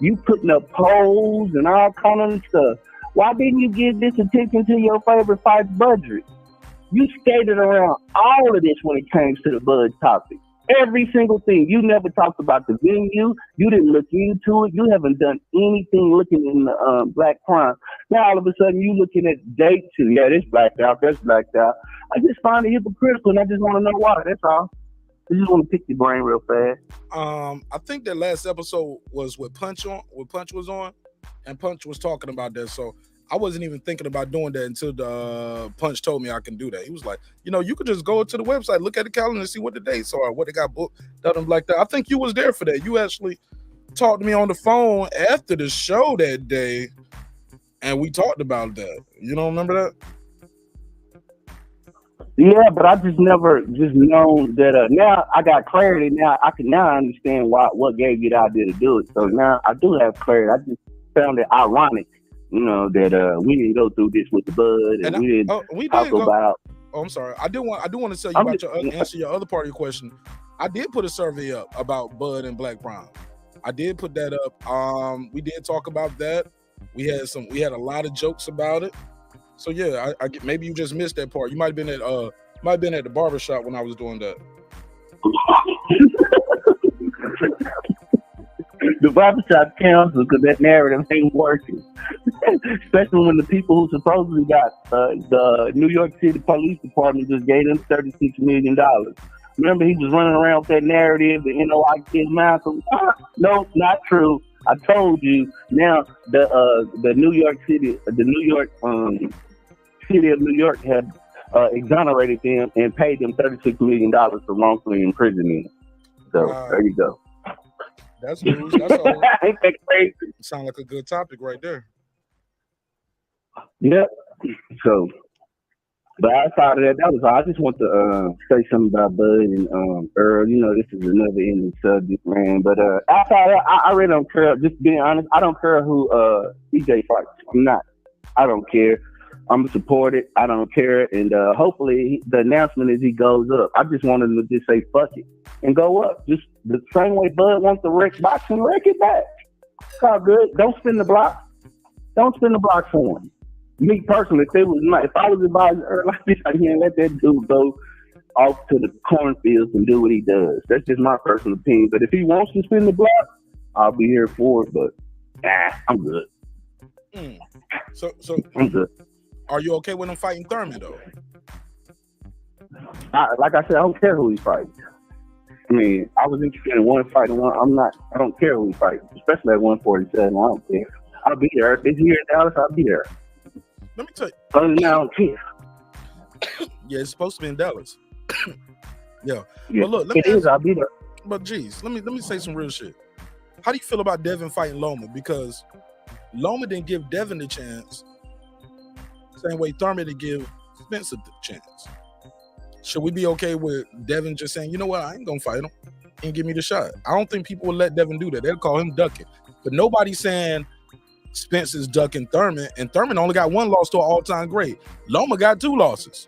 you putting up polls and all kind of stuff. Why didn't you give this attention to your favorite fight budget? You skated around all of this when it came to the Bud topic. Every single thing. You never talked about the venue. You didn't look into it. You haven't done anything looking in the Black Prime. Now all of a sudden you looking at date 2. Yeah, this blacked out. That's blacked out. I just find it hypocritical, and I just want to know why. That's all. I just want to pick your brain real fast. I think that last episode was with Punch was on, and Punch was talking about that. So I wasn't even thinking about doing that until the Punch told me I can do that. He was like, you could just go to the website, look at the calendar, and see what the dates are, what they got booked, nothing like that. I think you was there for that. You actually talked to me on the phone after the show that day, and we talked about that. You don't remember that? Yeah, but I just never just known that. Now I got clarity. Now I can understand what gave you the idea to do it. So now I do have clarity. I just found it ironic, that we didn't go through this with the Bud, and we didn't talk about. Oh, I'm sorry. I do want to tell you about answer your other part of your question. I did put a survey up about Bud and Black Prime. I did put that up. We did talk about that. We had a lot of jokes about it. So yeah, I maybe you just missed that part. You might have been at the barbershop when I was doing that. The barbershop counts because that narrative ain't working. Especially when the people who supposedly got the New York City Police Department just gave them $36 million. Remember, he was running around with that narrative, the NOI kid Malcolm. No, not true. I told you. Now the New York City, City of New York had exonerated them and paid them $36 million for wrongfully imprisoning. So there you go. That's news. That's all. Ain't that crazy? Sound like a good topic right there. Yep. So, but outside of that, that was all. I just want to say something about Bud and Earl. This is another ending subject, man. But outside of that, I really don't care. Just being honest, I don't care who EJ fights. I don't care. I'm supported. I don't care. And hopefully the announcement is he goes up. I just want him to just say fuck it. and go up. Just the same way Bud wants to wreck boxing, wreck it back. It's all good. Don't spin the block. Don't spin the block for him. Me personally, if I was advising Errol like this, I can't let that dude go off to the cornfields and do what he does. That's just my personal opinion. But if he wants to spin the block, I'll be here for it. But I'm good. So I'm good. Are you okay with him fighting Thurman though? Like I said, I don't care who he fights. I mean, I was interested in one fight and one. I don't care who he fights, especially at 147. I don't care. I'll be there. If it's here in Dallas, I'll be there. Let me tell you. Other than that, I don't care. Yeah, it's supposed to be in Dallas. Yeah. Yeah, But look, it is. I'll be there. But geez, let me say some real shit. How do you feel about Devin fighting Loma? Because Loma didn't give Devin the chance, same way Thurman didn't give Spencer the chance. Should we be okay with Devin just saying, you know what, I ain't gonna fight him and give me the shot? I don't think people will let Devin do that. They'll call him ducking. But nobody's saying Spence is ducking Thurman, and Thurman only got one loss to an all-time great. Loma got 2 losses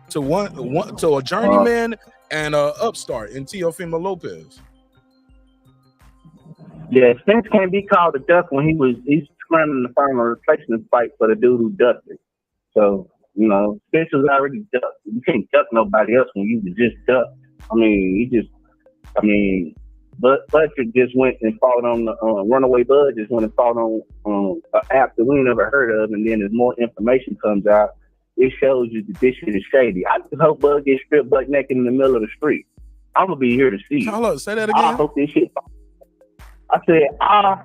to a journeyman and a upstart in Teofimo Lopez. Yeah, Spence can't be called a duck when he's trying to find a replacement fight for the dude who ducked it. So, you know, Spence was already ducked. You can't duck nobody else when you just duck. Butcher just went and fought on the Runaway Bud just went and fought on an app that we never heard of, and then as more information comes out, it shows you that this shit is shady. I just hope Bud gets stripped butt naked in the middle of the street. I'm gonna be here to see. Hold up, say that again. I hope this shit. I said I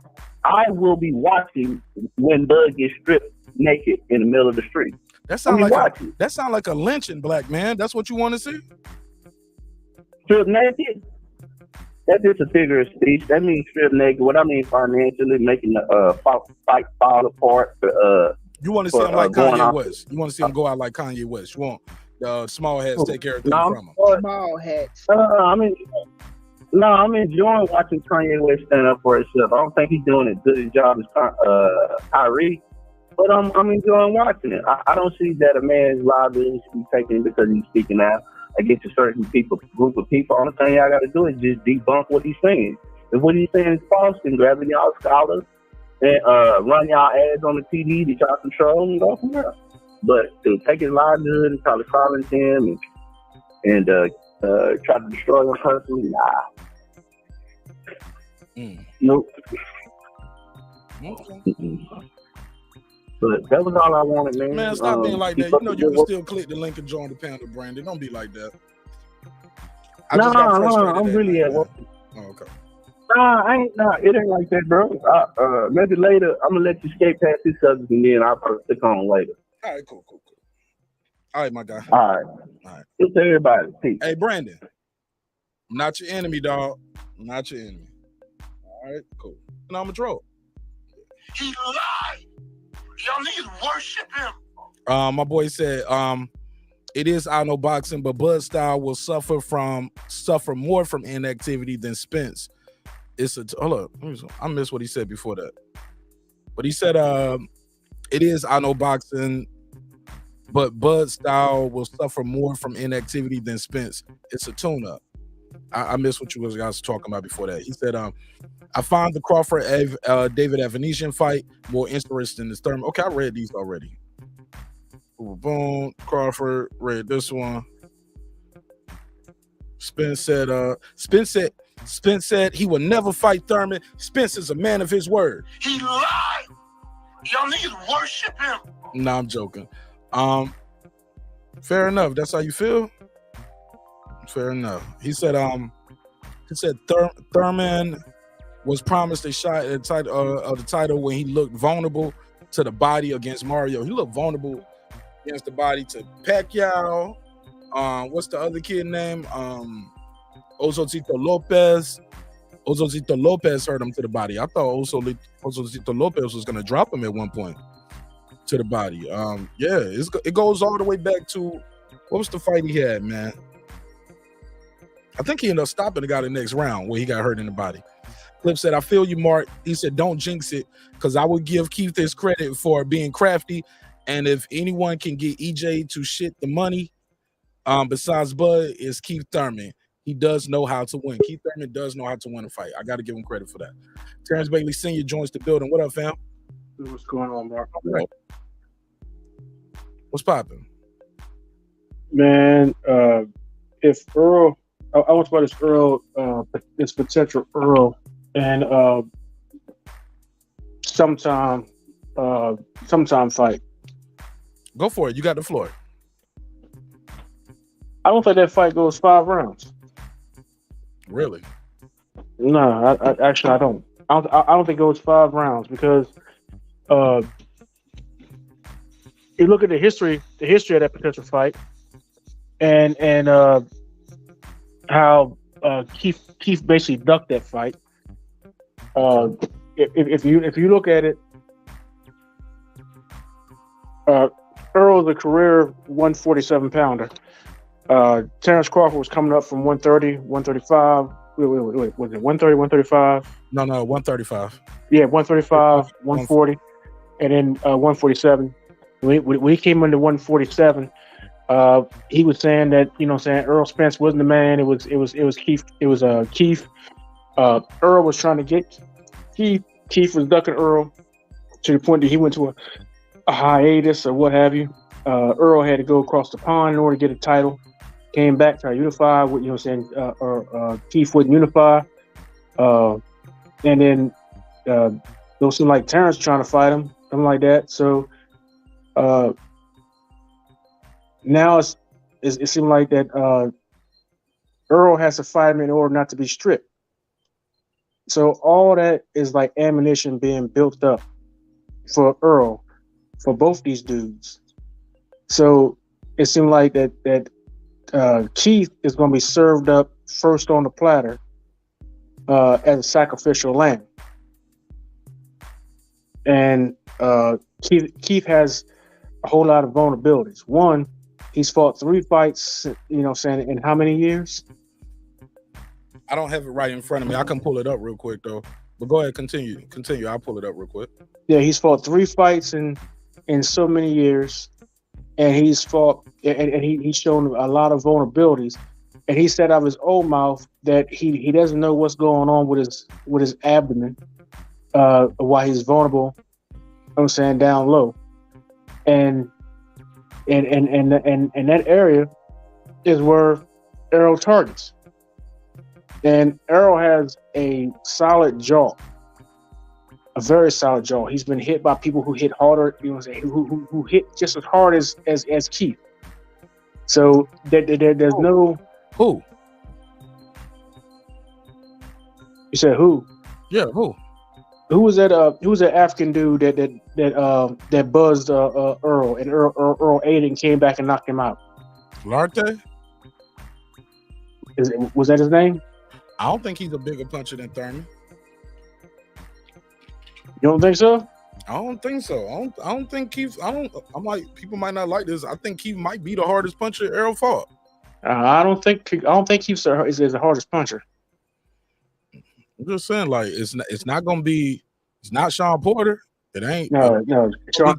will be watching when Bud gets stripped naked in the middle of the street. That sounds like a lynching, black man. That's what you want to see? Strip naked? That's just a figure of speech. That means strip naked. What I mean financially, making the fight fall apart. You want to see him like Kanye West. You want to see him go out like Kanye West. You want the small heads take care of things from him. Small heads. I'm enjoying watching Kanye West stand up for himself. I don't think he's doing as good a job as Kyrie, but I'm enjoying watching it. I don't see that a man's liability should be taken because he's speaking out against a certain group of people. All the thing y'all got to do is just debunk what he's saying. If what he's saying is false, then grab y'all scholars and run y'all ads on the TV that y'all control and go from there. But to take his livelihood and try to silence him and try to destroy him personally, nope. Okay. But that was all I wanted, man. Man, stop being like that. You know you can still click the link and join the panel, Brandon. Don't be like that. No, I'm really at work. Oh, okay. It ain't like that, bro. Maybe later, I'm gonna let you skate past this subject and then I'll probably stick on later. All right, cool. All right, my guy. All right. It's everybody. Peace. Hey, Brandon. I'm not your enemy, dog. I'm not your enemy. All right, cool. And I'm a troll. He lied. Y'all niggas worship him. My boy said, it is I know boxing, but Bud style will suffer more from inactivity than Spence. Hold up. I missed what he said before that. But he said, it is I know boxing, but Bud style will suffer more from inactivity than Spence. It's a tune-up. I missed what you guys were talking about before that. He said, I find the Crawford David Avanesyan fight more interesting than Thurman. Okay, I read these already. Boom, Crawford, read this one. Spence said he will never fight Thurman. Spence is a man of his word. He lied. Y'all niggas worship him. Nah, I'm joking. Fair enough. That's how you feel? Fair enough. He said Thurman was promised a shot at the title when he looked vulnerable to the body against Mario. He looked vulnerable against the body to Pacquiao. What's the other kid name? Ozotito Lopez. Ozotito Lopez hurt him to the body. I thought Ozotito Lopez was going to drop him at one point to the body. It goes all the way back to, what was the fight he had, man? I think he ended up stopping the guy the next round where he got hurt in the body. Clip said, I feel you, Mark. He said, don't jinx it, because I would give Keith his credit for being crafty. And if anyone can get EJ to shit the money, besides Bud, is Keith Thurman. He does know how to win. Keith Thurman does know how to win a fight. I got to give him credit for that. Terrence Bailey Sr. joins the building. What up, fam? What's going on, Mark? Right. What's popping? Man, if Earl, I want to about this potential Earl, and sometime fight. Go for it. You got the floor. I don't think that fight goes 5 rounds. Really? No, I actually don't. I don't think it goes 5 rounds because you look at the history of that potential fight, and how Keith basically ducked that fight. If you look at it, Earl's a career 147 pounder. Terence Crawford was coming up from 130, 135. Wait, was it 130, 135? No, 135. Yeah, 135, 140, and then 147. When he came into 147, he was saying that, Errol Spence wasn't the man. It was Keith. It was Keith. Earl was trying to get Keith. Keith was ducking Earl to the point that he went to a hiatus or what have you. Earl had to go across the pond in order to get a title. Came back, tried to unify with, Keith wouldn't unify. And then those seem like Terrence trying to fight him, something like that. So now it seems like that Earl has to fight him in order not to be stripped. So all that is like ammunition being built up for Earl, for both these dudes. So it seemed like that Keith is going to be served up first on the platter as a sacrificial lamb. And Keith has a whole lot of vulnerabilities. One, he's fought 3 fights, in how many years? I don't have it right in front of me. I can pull it up real quick, though. But go ahead, continue. I'll pull it up real quick. Yeah, he's fought 3 fights in so many years. And he's fought, and he's shown a lot of vulnerabilities. And he said out of his own mouth that he doesn't know what's going on with his abdomen, why he's vulnerable. Down low, and that area is where Errol targets. And Errol has a solid jaw, a very solid jaw. He's been hit by people who hit harder, who hit just as hard as Keith. So there's no who. You said who? Yeah, who? Who was that? Who was that African dude that buzzed Earl, and Earl ate and came back and knocked him out? Larte? Was that his name? I don't think he's a bigger puncher than Thurman. You don't think so? I don't think so. I don't think Keith. People might not like this. I think Keith might be the hardest puncher Errol fought. I don't think Keith is the hardest puncher. I'm just saying, like, it's not gonna be. It's not Sean Porter. It ain't. No. Sean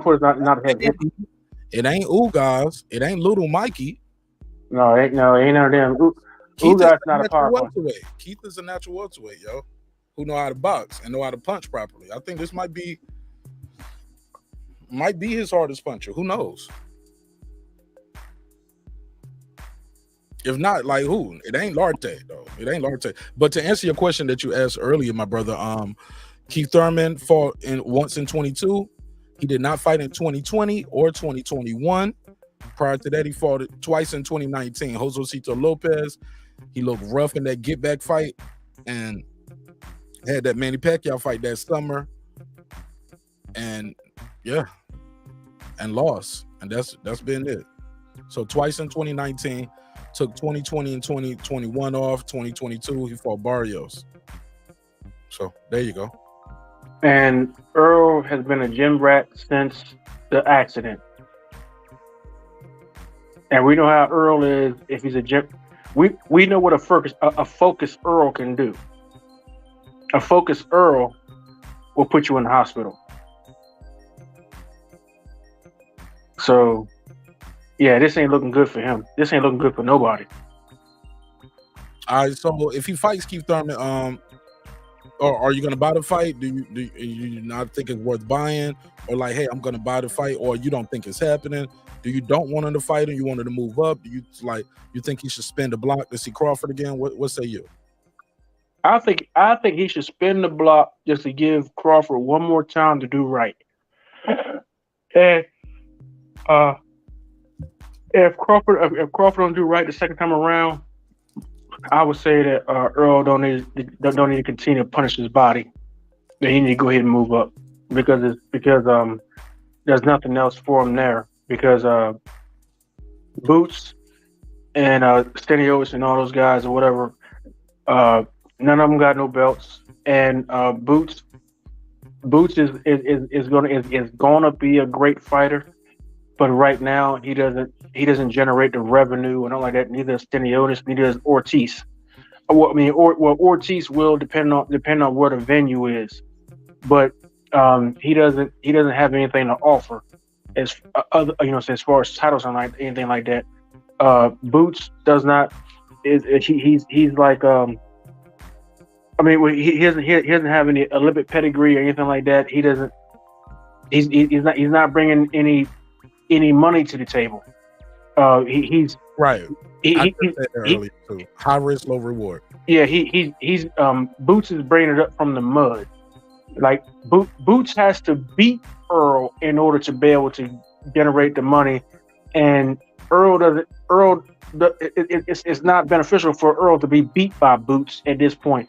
Porter's not a heavy. It ain't Ugas. It ain't Little Mikey. No, ain't none of them. Ugas not a power puncher. Keith is a natural welterweight, yo, who know how to box and know how to punch properly. I think this might be his hardest puncher. Who knows? If not, like who? It ain't Larte, though. It ain't Larte. But to answer your question that you asked earlier, my brother, Keith Thurman fought once in 22. He did not fight in 2020 or 2021. Prior to that, he fought twice in 2019. Josecito Lopez, he looked rough in that get-back fight and had that Manny Pacquiao fight that summer. And, yeah, and lost. And that's been it. So twice in 2019. Took 2020 and 2021 off. 2022, he fought Barrios. So there you go. And Earl has been a gym rat since the accident. And we know how Earl is. If he's a gym, we know what a focused Earl can do. A focused Earl will put you in the hospital. So. Yeah, this ain't looking good for him. This ain't looking good for nobody. All right, so if he fights Keith Thurman, or are you gonna buy the fight? Do you not think it's worth buying, or like, hey, I'm gonna buy the fight, or you don't think it's happening? Do you don't want him to fight and you want him to move up? Do you think he should spend the block to see Crawford again? What say you? I think he should spin the block just to give Crawford one more time to do right. And if Crawford don't do right the second time around, I would say that Earl don't need to continue to punish his body. That he need to go ahead and move up because there's nothing else for him there. Because Boots and Steniotis and all those guys or whatever, none of them got no belts. And Boots is gonna be a great fighter, but right now he doesn't generate the revenue and all like that. Neither does Steniotis, neither does Ortiz. Ortiz will depend on where the venue is, but he doesn't have anything to offer as as far as titles and like anything like that. Boots does not. He's like he doesn't have any Olympic pedigree or anything like that. He doesn't. He's not bringing any money to the table. He's right. High risk, low reward. Yeah, he's Boots is bringing it up from the mud. Like Boots has to beat Earl in order to be able to generate the money, and it's not beneficial for Earl to be beat by Boots at this point.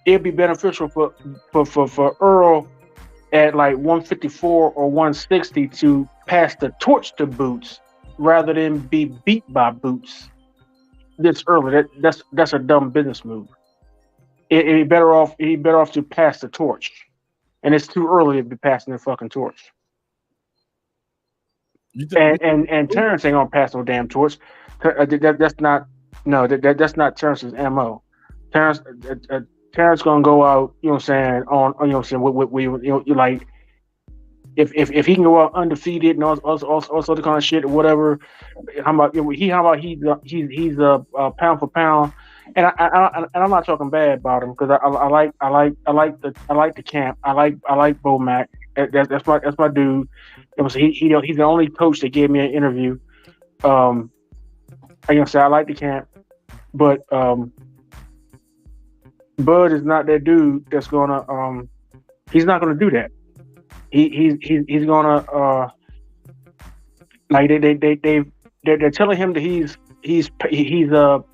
It'd be beneficial for Earl at like 154 or 160 to pass the torch to Boots rather than be beat by Boots this early. That's a dumb business move. He'd be better off to pass the torch, and it's too early to be passing the fucking torch. And Terence ain't gonna pass no damn torch. That's not Terence's MO. Terence gonna go out, you know what I'm saying, on you know what I'm saying, like if he can go out undefeated and all sort of kind of shit or whatever. How about he's a pound for pound, and I'm not talking bad about him because I like the camp. I like Bo Mack. That's my dude. He's the only coach that gave me an interview. I like the camp, but Bud is not that dude that's gonna he's not gonna do that. He's gonna like they're telling him that he's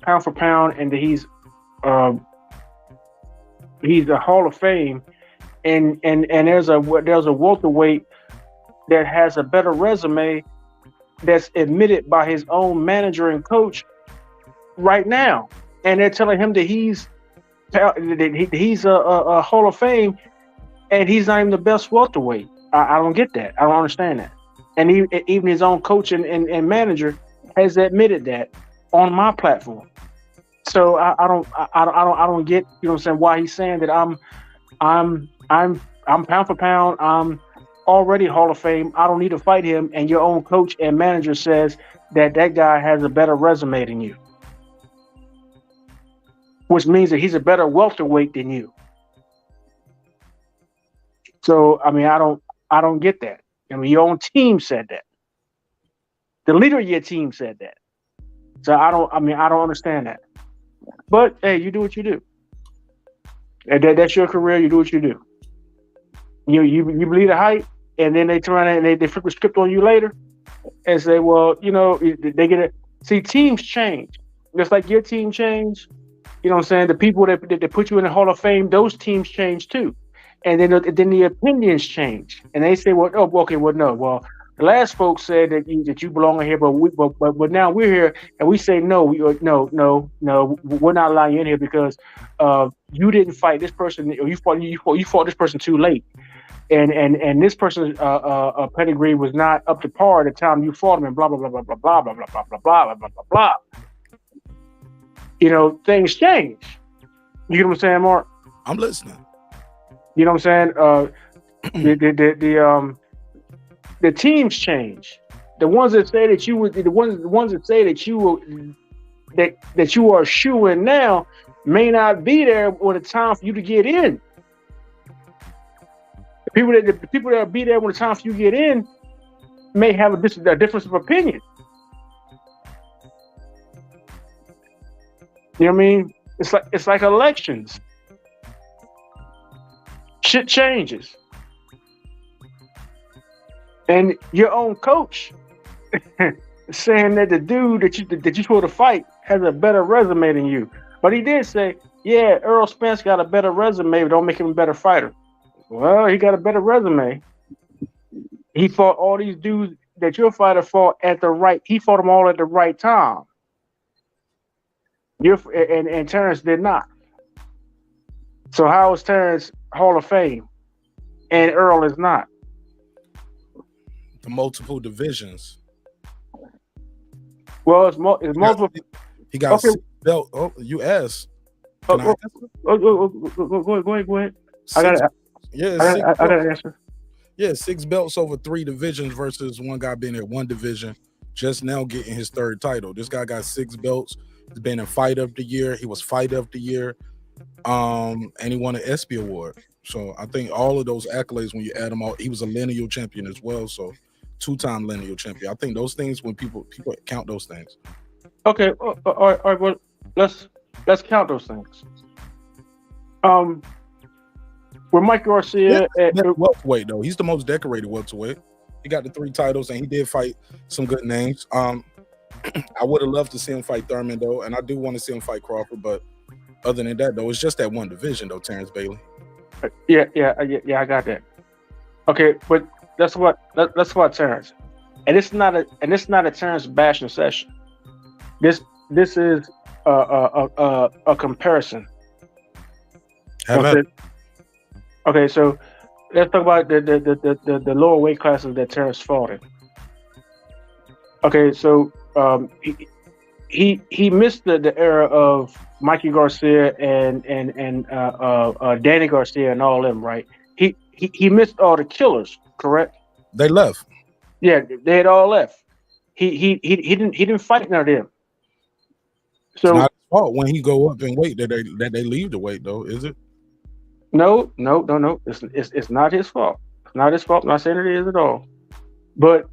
pound for pound and that he's a Hall of Fame, and there's a welterweight that has a better resume that's admitted by his own manager and coach right now, and they're telling him that he's a Hall of Fame, and he's not even the best welterweight. I don't get that. I don't understand that. And even his own coach and manager has admitted that on my platform. So I don't get, you know what I'm saying, why he's saying that I'm pound for pound. I'm already Hall of Fame. I don't need to fight him. And your own coach and manager says that guy has a better resume than you, which means that he's a better welterweight than you. So I don't get that. Your own team said that. The leader of your team said that. So I don't understand that. But hey, you do what you do. And that's your career. You do what you do. You believe the hype, and then they turn around and they flip the script on you later and say, well, they get it. See, teams change. Just like your team changed. You know what I'm saying? The people that put you in the Hall of Fame, those teams change too. And then the opinions change. And they say, well, oh, okay, well, no. Well, the last folks said that you belong in here, but now we're here and we say no, no, we're not allowing you in here because you didn't fight this person, or you fought this person too late. And this person's pedigree was not up to par at the time you fought him, and blah blah blah blah blah blah blah blah blah blah blah blah blah blah. Things change. You know what I'm saying, Mark? I'm listening. You know what I'm saying? The teams change. The ones that say that you would, the ones that say that you that you are shooing now may not be there when it's time for you to get in. The people that be there when it's time for you to get in may have a difference of opinion. You know what I mean? It's like elections. Shit changes. And your own coach saying that the dude that you supposed to fight has a better resume than you. But he did say, yeah, Errol Spence got a better resume, but don't make him a better fighter. Well, he got a better resume. He fought all these dudes that your fighter fought he fought them all at the right time. And Terence did not. So how is Terence Hall of Fame and Errol is not? The multiple divisions. Well, it's multiple. He got a belt. Oh, you asked. Go ahead. I got an answer. Yeah, 6 belts over 3 divisions versus one guy being at 1 division, just now getting his 3rd title. This guy got 6 belts. He's been in Fight of the Year. He was Fight of the Year. And he won an ESPY award. So I think all of those accolades, when you add them all, he was a lineal champion as well. So 2-time lineal champion. I think those things, when people count those things. Okay, all right. Well, let's count those things. With Mike Garcia at welterweight though, he's the most decorated welterweight. He got the 3 titles, and he did fight some good names. I would have loved to see him fight Thurman though, and I do want to see him fight Crawford. But other than that though, it's just that 1 division though, Terence Bailey. Yeah, I got that. Okay, but that's what Terence, and it's not a Terence bashing session. This is a comparison. Okay, so let's talk about the lower weight classes that Terence fought in. Okay, so he missed the era of Mikey Garcia and Danny Garcia and all them, right? He missed all the killers, correct? They left. Yeah, they had all left. He didn't fight none of them. So it's not his fault when he go up in weight that they leave the weight though, is it? No. It's not his fault. It's not his fault. I'm not saying it is at all. But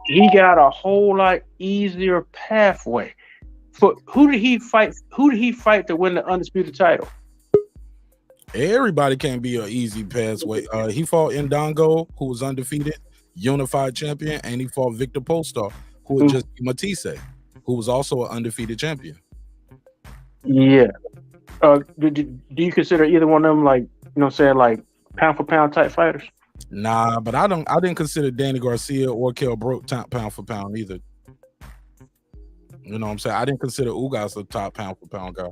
he got a whole lot easier pathway. For who did he fight? Who did he fight to win the undisputed title? Everybody can't be an easy pathway. He fought Ndongo, who was undefeated, unified champion, and he fought Victor Polestar, who was just Matisse, who was also an undefeated champion. Yeah. Do you consider either one of them like, like pound for pound type fighters? Nah, but I didn't consider Danny Garcia or Kell Brook top pound for pound either. You know what I'm saying? I didn't consider Ugas a top pound for pound guy.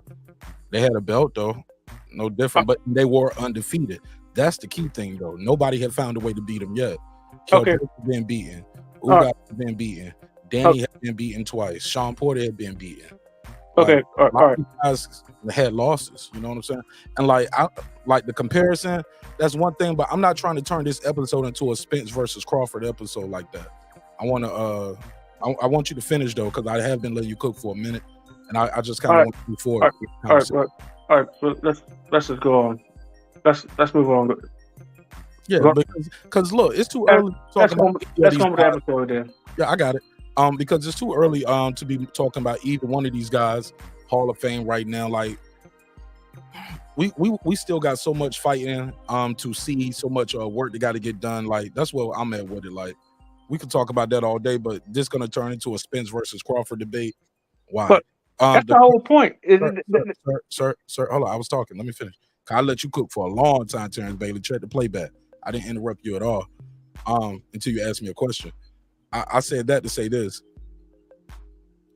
They had a belt though, no different, but they were undefeated. That's the key thing though. Nobody had found a way to beat them yet. Kell Brook had been beaten. Ugas had been beaten. Danny had been beaten twice. Sean Porter had been beaten. Okay, all right. Guys had losses, you know what I'm saying? And like the comparison, that's one thing, but I'm not trying to turn this episode into a Spence versus Crawford episode like that. I want you to finish though, because I have been letting you cook for a minute, and I just kind of want to move forward. All right, let's just go on. Let's move on. Yeah, because look, it's too early. That's one of the episode there. Yeah, I got it. Because it's too early to be talking about either one of these guys Hall of Fame right now. Like we still got so much fighting to see, so much work that got to get done. Like that's what I'm at with it. Like we could talk about that all day, but this gonna turn into a Spence versus Crawford debate. Why? But that's the whole point. Sir, hold on. I was talking. Let me finish. I let you cook for a long time, Terence Bailey. Check the playback. I didn't interrupt you at all until you asked me a question. I said that to say this.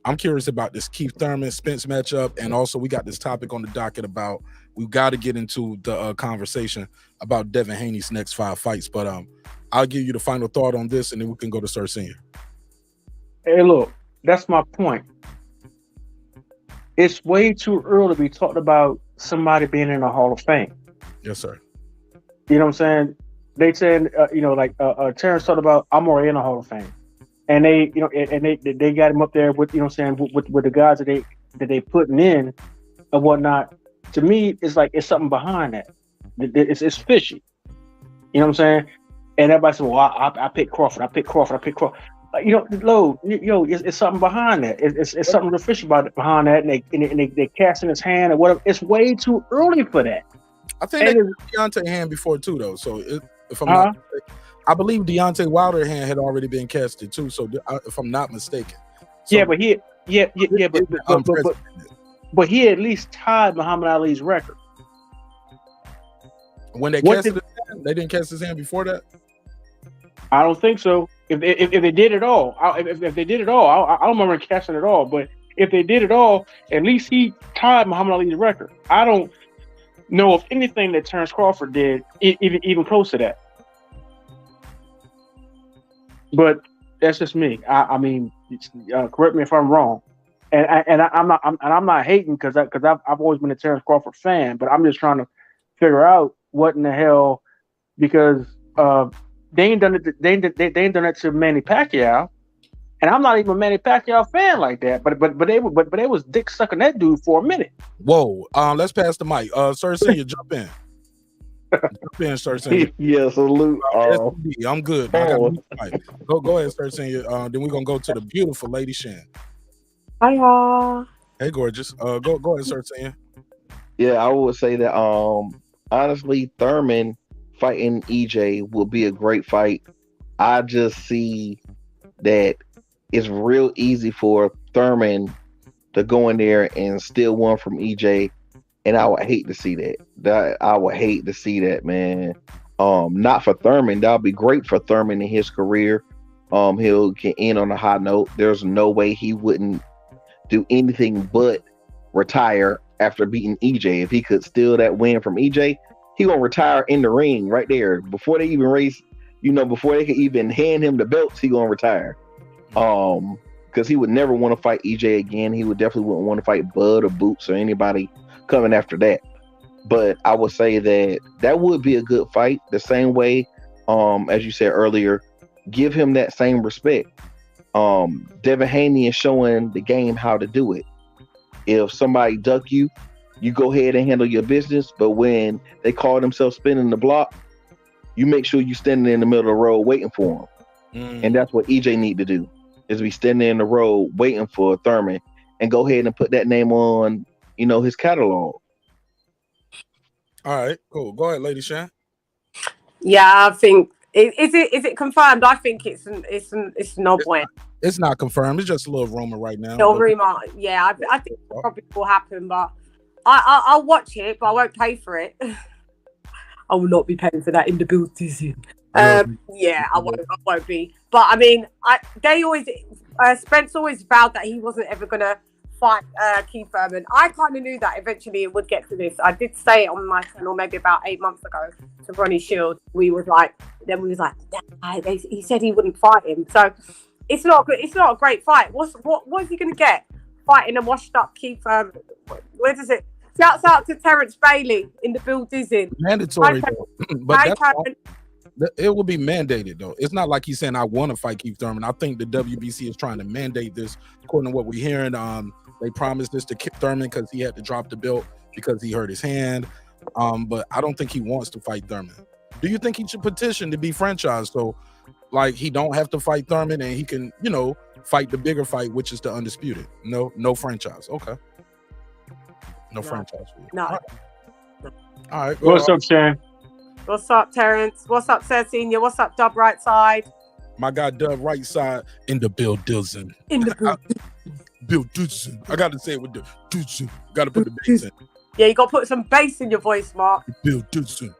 I'm curious about this Keith Thurman Spence matchup, and also we got this topic on the docket about we got to get into the conversation about Devin Haney's next 5 fights. But I'll give you the final thought on this, and then we can go to Sir Senior. Hey, look, that's my point. It's way too early to be talking about somebody being in the Hall of Fame. Yes, sir. You know what I'm saying? They saying, Terence talked about I'm already in the Hall of Fame. and they, you know, and they got him up there with, you know what I'm saying, with the guys that they putting in and whatnot. To me, it's like it's something behind that. It's fishy. You know what I'm saying? And everybody said, "Well, I picked Crawford. I picked Crawford. You know, it's something behind that. It's something real fishy behind that. And they casting his hand or whatever. It's way too early for that. I think they Deontay hand before too, though. So if I'm not mistaken, I believe Deontay Wilder hand had already been casted too. So if I'm not mistaken, so yeah, but he at least tied Muhammad Ali's record. When they casted his hand, they didn't cast his hand before that. I don't think so. If they did it all, if they did it all, I don't remember casting it all. But if they did it all, at least he tied Muhammad Ali's record. I don't know of anything that Terence Crawford did even close to that. But that's just me. I mean, correct me if I'm wrong. And I'm not hating because I've always been a Terence Crawford fan, but I'm just trying to figure out what in the hell, because they ain't done it. They ain't done it to Manny Pacquiao, and I'm not even a Manny Pacquiao fan like that. But they was dick sucking that dude for a minute. Whoa, let's pass the mic. Sir Senior, jump in. Jump in, Sir Senior. Yeah, salute. I'm good. I got the mic. Go ahead, Sir Senior. Then we're gonna go to the beautiful Lady Shan. Hi y'all. Hey, gorgeous. Go ahead, Sir Senior. Yeah, I would say that honestly, Thurman fighting EJ will be a great fight. I just see that it's real easy for Thurman to go in there and steal one from EJ, and I would hate to see that. I would hate to see that, man. Not for Thurman. That would be great for Thurman in his career. He'll get in on a high note. There's no way he wouldn't do anything but retire after beating EJ. If he could steal that win from EJ, he gonna retire in the ring right there before they even race. Before they could even hand him the belts, he gonna retire. Because he would never want to fight EJ again. He would definitely wouldn't want to fight Bud or Boots or anybody coming after that. But I would say that would be a good fight. The same way, as you said earlier, give him that same respect. Devin Haney is showing the game how to do it. If somebody duck you, you go ahead and handle your business. But when they call themselves spinning the block, you make sure you standing in the middle of the road waiting for them. And that's what EJ need to do, is be standing in the road waiting for Thurman and go ahead and put that name on, his catalog. All right, cool. Go ahead, Lady Shan. Yeah, I think is it confirmed? I think it's no point. It's not confirmed. It's just a little rumor right now. No rumor. Yeah, I think it probably will happen, but I'll watch it, but I won't pay for it. I will not be paying for that in the build season. Yeah, I won't be. But I mean, Spence always vowed that he wasn't ever gonna fight Keith Thurman. I kind of knew that eventually it would get to this. I did say it on my channel maybe about 8 months ago to Ronnie Shields. We was like, he said he wouldn't fight him. So it's not good. It's not a great fight. What is he gonna get fighting a washed up Keith Thurman? Where does it? Shouts out to Terence Bailey in the build dizzy. Mandatory, but it will be mandated though. It's not like he's saying I want to fight Keith Thurman. I think the WBC is trying to mandate this, according to what we're hearing. They promised this to Keith Thurman because he had to drop the belt because he hurt his hand. But I don't think he wants to fight Thurman. Do you think he should petition to be franchised so like he don't have to fight Thurman and he can, fight the bigger fight, which is the undisputed? No franchise. Okay. No franchise. No. All right. What's up, Shan? What's up, Terence? What's up, Sir Senior? What's up, Dub Right Side? My guy Dub Right Side in the building. In the building. I got to say it with the building. Got to put the bass in. Yeah, you got to put some bass in your voice, Mark. Building.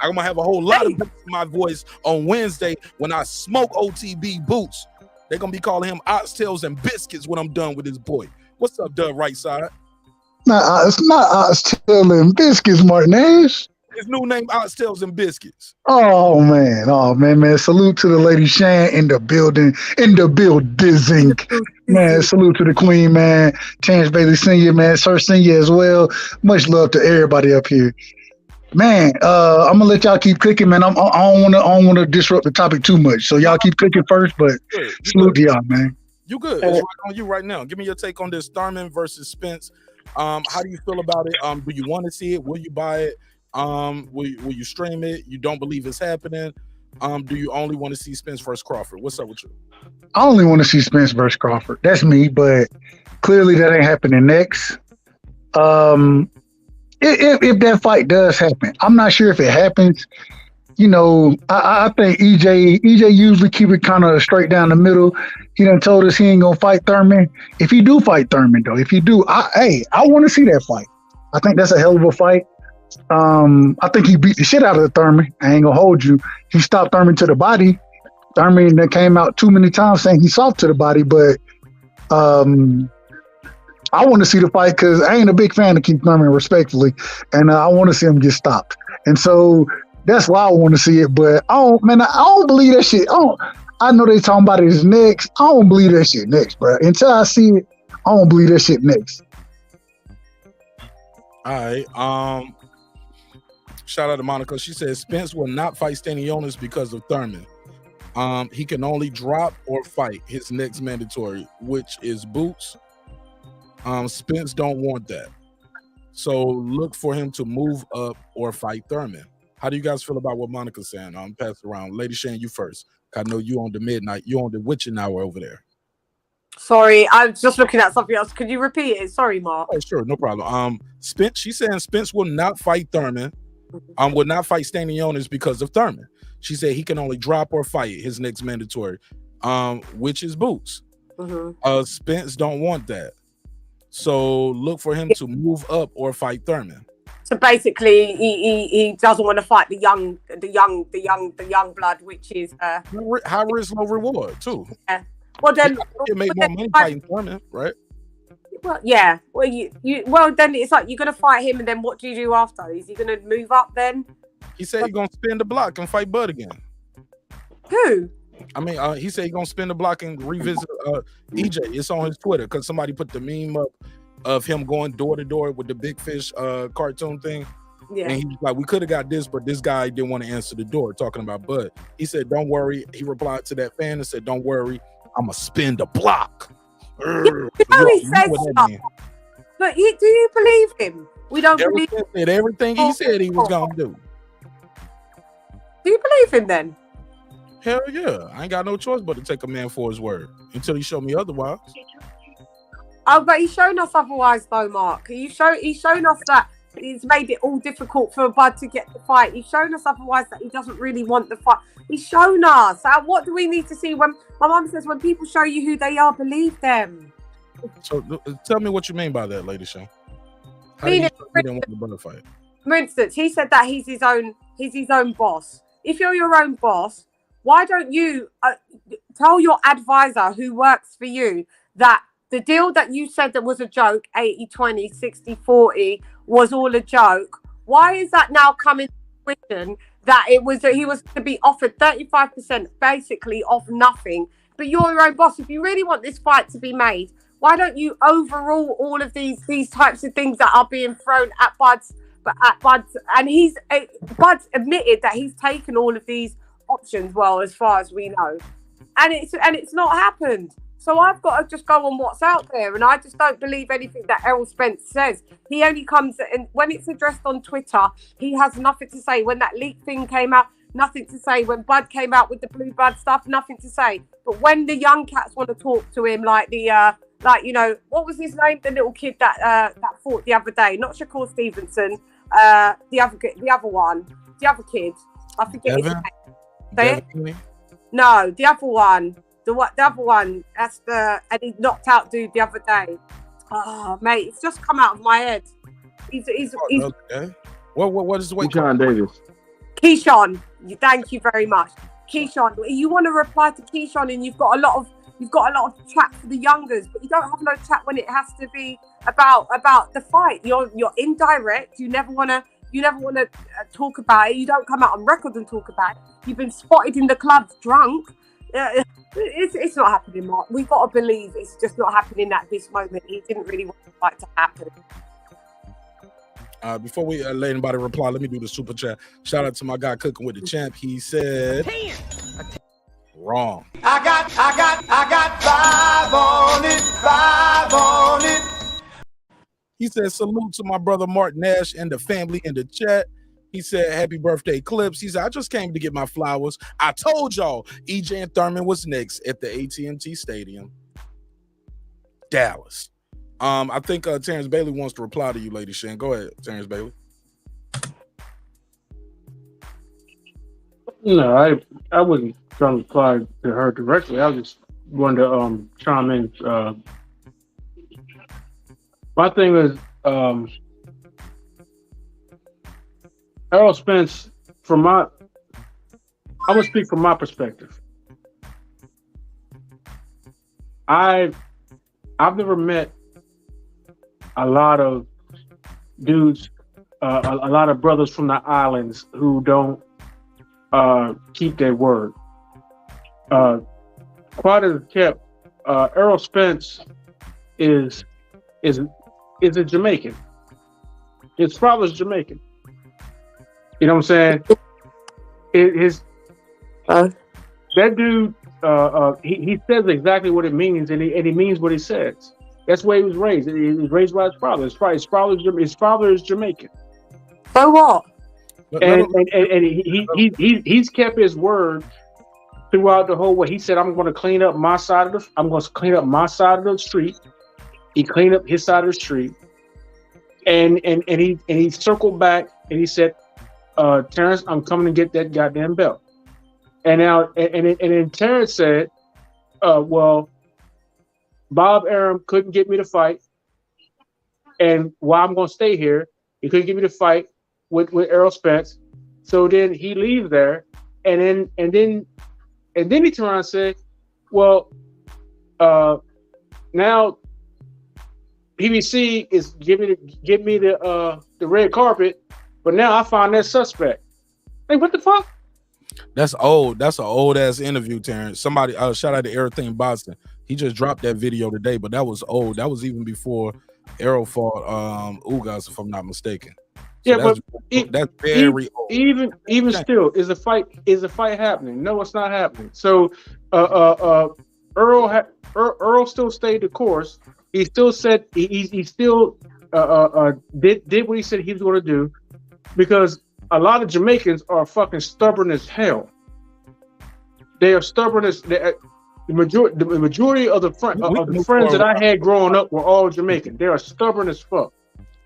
I'm going to have a whole lot of bass in my voice on Wednesday when I smoke OTB Boots. They're going to be calling him Oxtails and Biscuits when I'm done with this boy. What's up, Dub Right Side? It's not Oxtails and Biscuits, Martinez. His new name, Oxtails and Biscuits. Oh man. Salute to the Lady Shan in the building, man. Salute to the Queen, man. Terence Bailey Senior, man. Sir Senior as well. Much love to everybody up here. Man, I'm gonna let y'all keep cooking, man. I don't want to disrupt the topic too much, so y'all keep cooking first. But salute to y'all, man. You good? It's right on you right now. Give me your take on this Thurman versus Spence. How do you feel about it? Do you want to see it? Will you buy it? Will you stream it? You don't believe it's happening? Do you only want to see Spence versus Crawford? What's up with you? I only want to see Spence versus Crawford. That's me, but clearly that ain't happening next. If that fight does happen, I'm not sure if it happens. You know, I think EJ usually keep it kind of straight down the middle. He done told us he ain't gonna fight Thurman. If he do fight Thurman, though, I want to see that fight. I think that's a hell of a fight. I think he beat the shit out of Thurman. I ain't gonna hold you. He stopped Thurman to the body. Thurman that came out too many times saying he's soft to the body, but I want to see the fight because I ain't a big fan of Keith Thurman, respectfully, and I want to see him get stopped. And so that's why I want to see it. But I don't believe that shit. I know they talking about it is next. I don't believe that shit next, bro. Until I see it, I don't believe that shit next. All right. Shout out to Monica. She says Spence will not fight Stanionis because of Thurman. He can only drop or fight his next mandatory, which is Boots. Spence don't want that. So look for him to move up or fight Thurman. How do you guys feel about what Monica's saying? Pass it around. Lady Shane, you first. I know you on the midnight. You on the witching hour over there. Sorry, I'm just looking at something else. Could you repeat it? Sorry, Mark. Oh, sure, no problem. Spence, she's saying Spence will not fight Thurman. Will not fight Stanionis because of Thurman. She said he can only drop or fight his next mandatory, which is Boots. Spence don't want that. So look for him to move up or fight Thurman. So basically, he doesn't want to fight the young blood, which is high risk, low reward too. Yeah. Well, then you make more money fighting Thurman, right? Well, yeah. Well, well then it's like you're gonna fight him, and then what do you do after? Is he gonna move up then? He said he's gonna spin the block and fight Bud again. Who? I mean, he said he's gonna spin the block and revisit EJ. It's on his Twitter because somebody put the meme up of him going door to door with the Big Fish cartoon thing. Yeah. And he was like, we could have got this, but this guy didn't want to answer the door, talking about Bud. He said, don't worry. He replied to that fan and said, don't worry, I'm gonna spin the block. You know he said stuff. But do you believe him? We don't believe him. Said everything he said he was gonna do. Do you believe him then? Hell yeah. I ain't got no choice but to take a man for his word until he showed me otherwise. Oh, but he's shown us otherwise though, Mark. He's shown us that he's made it all difficult for Bud to get the fight. He's shown us otherwise that he doesn't really want the fight. He's shown us. What do we need to see? When my mum says, when people show you who they are, believe them. So tell me what you mean by that, Lady Sean. How do you didn't want the Bud fight? For instance, he said that he's his own boss. If you're your own boss, why don't you tell your advisor who works for you that the deal that you said that was a joke, 80-20, 60-40, was all a joke? Why is that now coming to fruition that he was to be offered 35% basically of nothing? But you're your own boss. If you really want this fight to be made, why don't you overrule all of these types of things that are being thrown at Bud's? And Bud's admitted that he's taken all of these options, well, as far as we know, and it's not happened. So I've got to just go on what's out there, and I just don't believe anything that Errol Spence says. He only comes, and when it's addressed on Twitter, he has nothing to say. When that leak thing came out, nothing to say. When Bud came out with the blue blood stuff, nothing to say. But when the young cats want to talk to him, like what was his name, the little kid that fought the other day, not Shakur Stevenson, the other kid, I forget his name. No, the other one. The other one. That's and he knocked out dude the other day. Oh, mate, it's just come out of my head. He's okay. What is the weight? Keyshawn Davis. Keyshawn. Thank you very much, Keyshawn. You want to reply to Keyshawn, and you've got a lot of chat for the youngers, but you don't have no chat when it has to be about the fight. You're indirect. You never want to talk about it. You don't come out on record and talk about it. You've been spotted in the clubs drunk. It's not happening, Mark. We've got to believe it's just not happening at this moment. He didn't really want the fight to happen. Before we let anybody reply, let me do the super chat. Shout out to my guy Cooking with the Champ. He said wrong. I got 5 on it. He said salute to my brother Mark Nash and the family in the chat. He said happy birthday Clips. He said I just came to get my flowers. I told y'all EJ and Thurman was next at the AT&T Stadium, Dallas. I think Terrence Bailey wants to reply to you, Lady Shan. Go ahead, Terrence Bailey. No, I wasn't trying to reply to her directly. I just wanted to chime in. My thing is Errol Spence. I'm gonna speak from my perspective. I've never met a lot of dudes, a lot of brothers from the islands who don't keep their word. Quite as kept, Errol Spence is a Jamaican. His father's Jamaican. You know what I'm saying? That dude, he says exactly what it means, and he means what he says. That's the way he was raised. He was raised by his father. His father is Jamaican. So what? And he's kept his word throughout the whole way. He said, "I'm going to clean up my side of the street." He cleaned up his side of the street, and he circled back and he said, "Terrence, I'm coming to get that goddamn belt." And now, and then Terrence said, "Well, Bob Arum couldn't get me to fight, and while I'm going to stay here, he couldn't get me to fight with Errol Spence." So then he leaves there, and then he turned around and said, "Well, now PBC is give me the red carpet, but now I find that suspect." Hey, what the fuck? That's old. That's an old ass interview, Terrence. Somebody shout out to Everything Boston. He just dropped that video today, but that was old. That was even before Errol fought Ugas, if I'm not mistaken. So Yeah, that's very old. Even still, is the fight happening? No, it's not happening. So Earl still stayed the course. He still said he still did what he said he was going to do, because a lot of Jamaicans are fucking stubborn as hell. They are stubborn as the majority of the friends that I had growing up were all Jamaican. They are stubborn as fuck.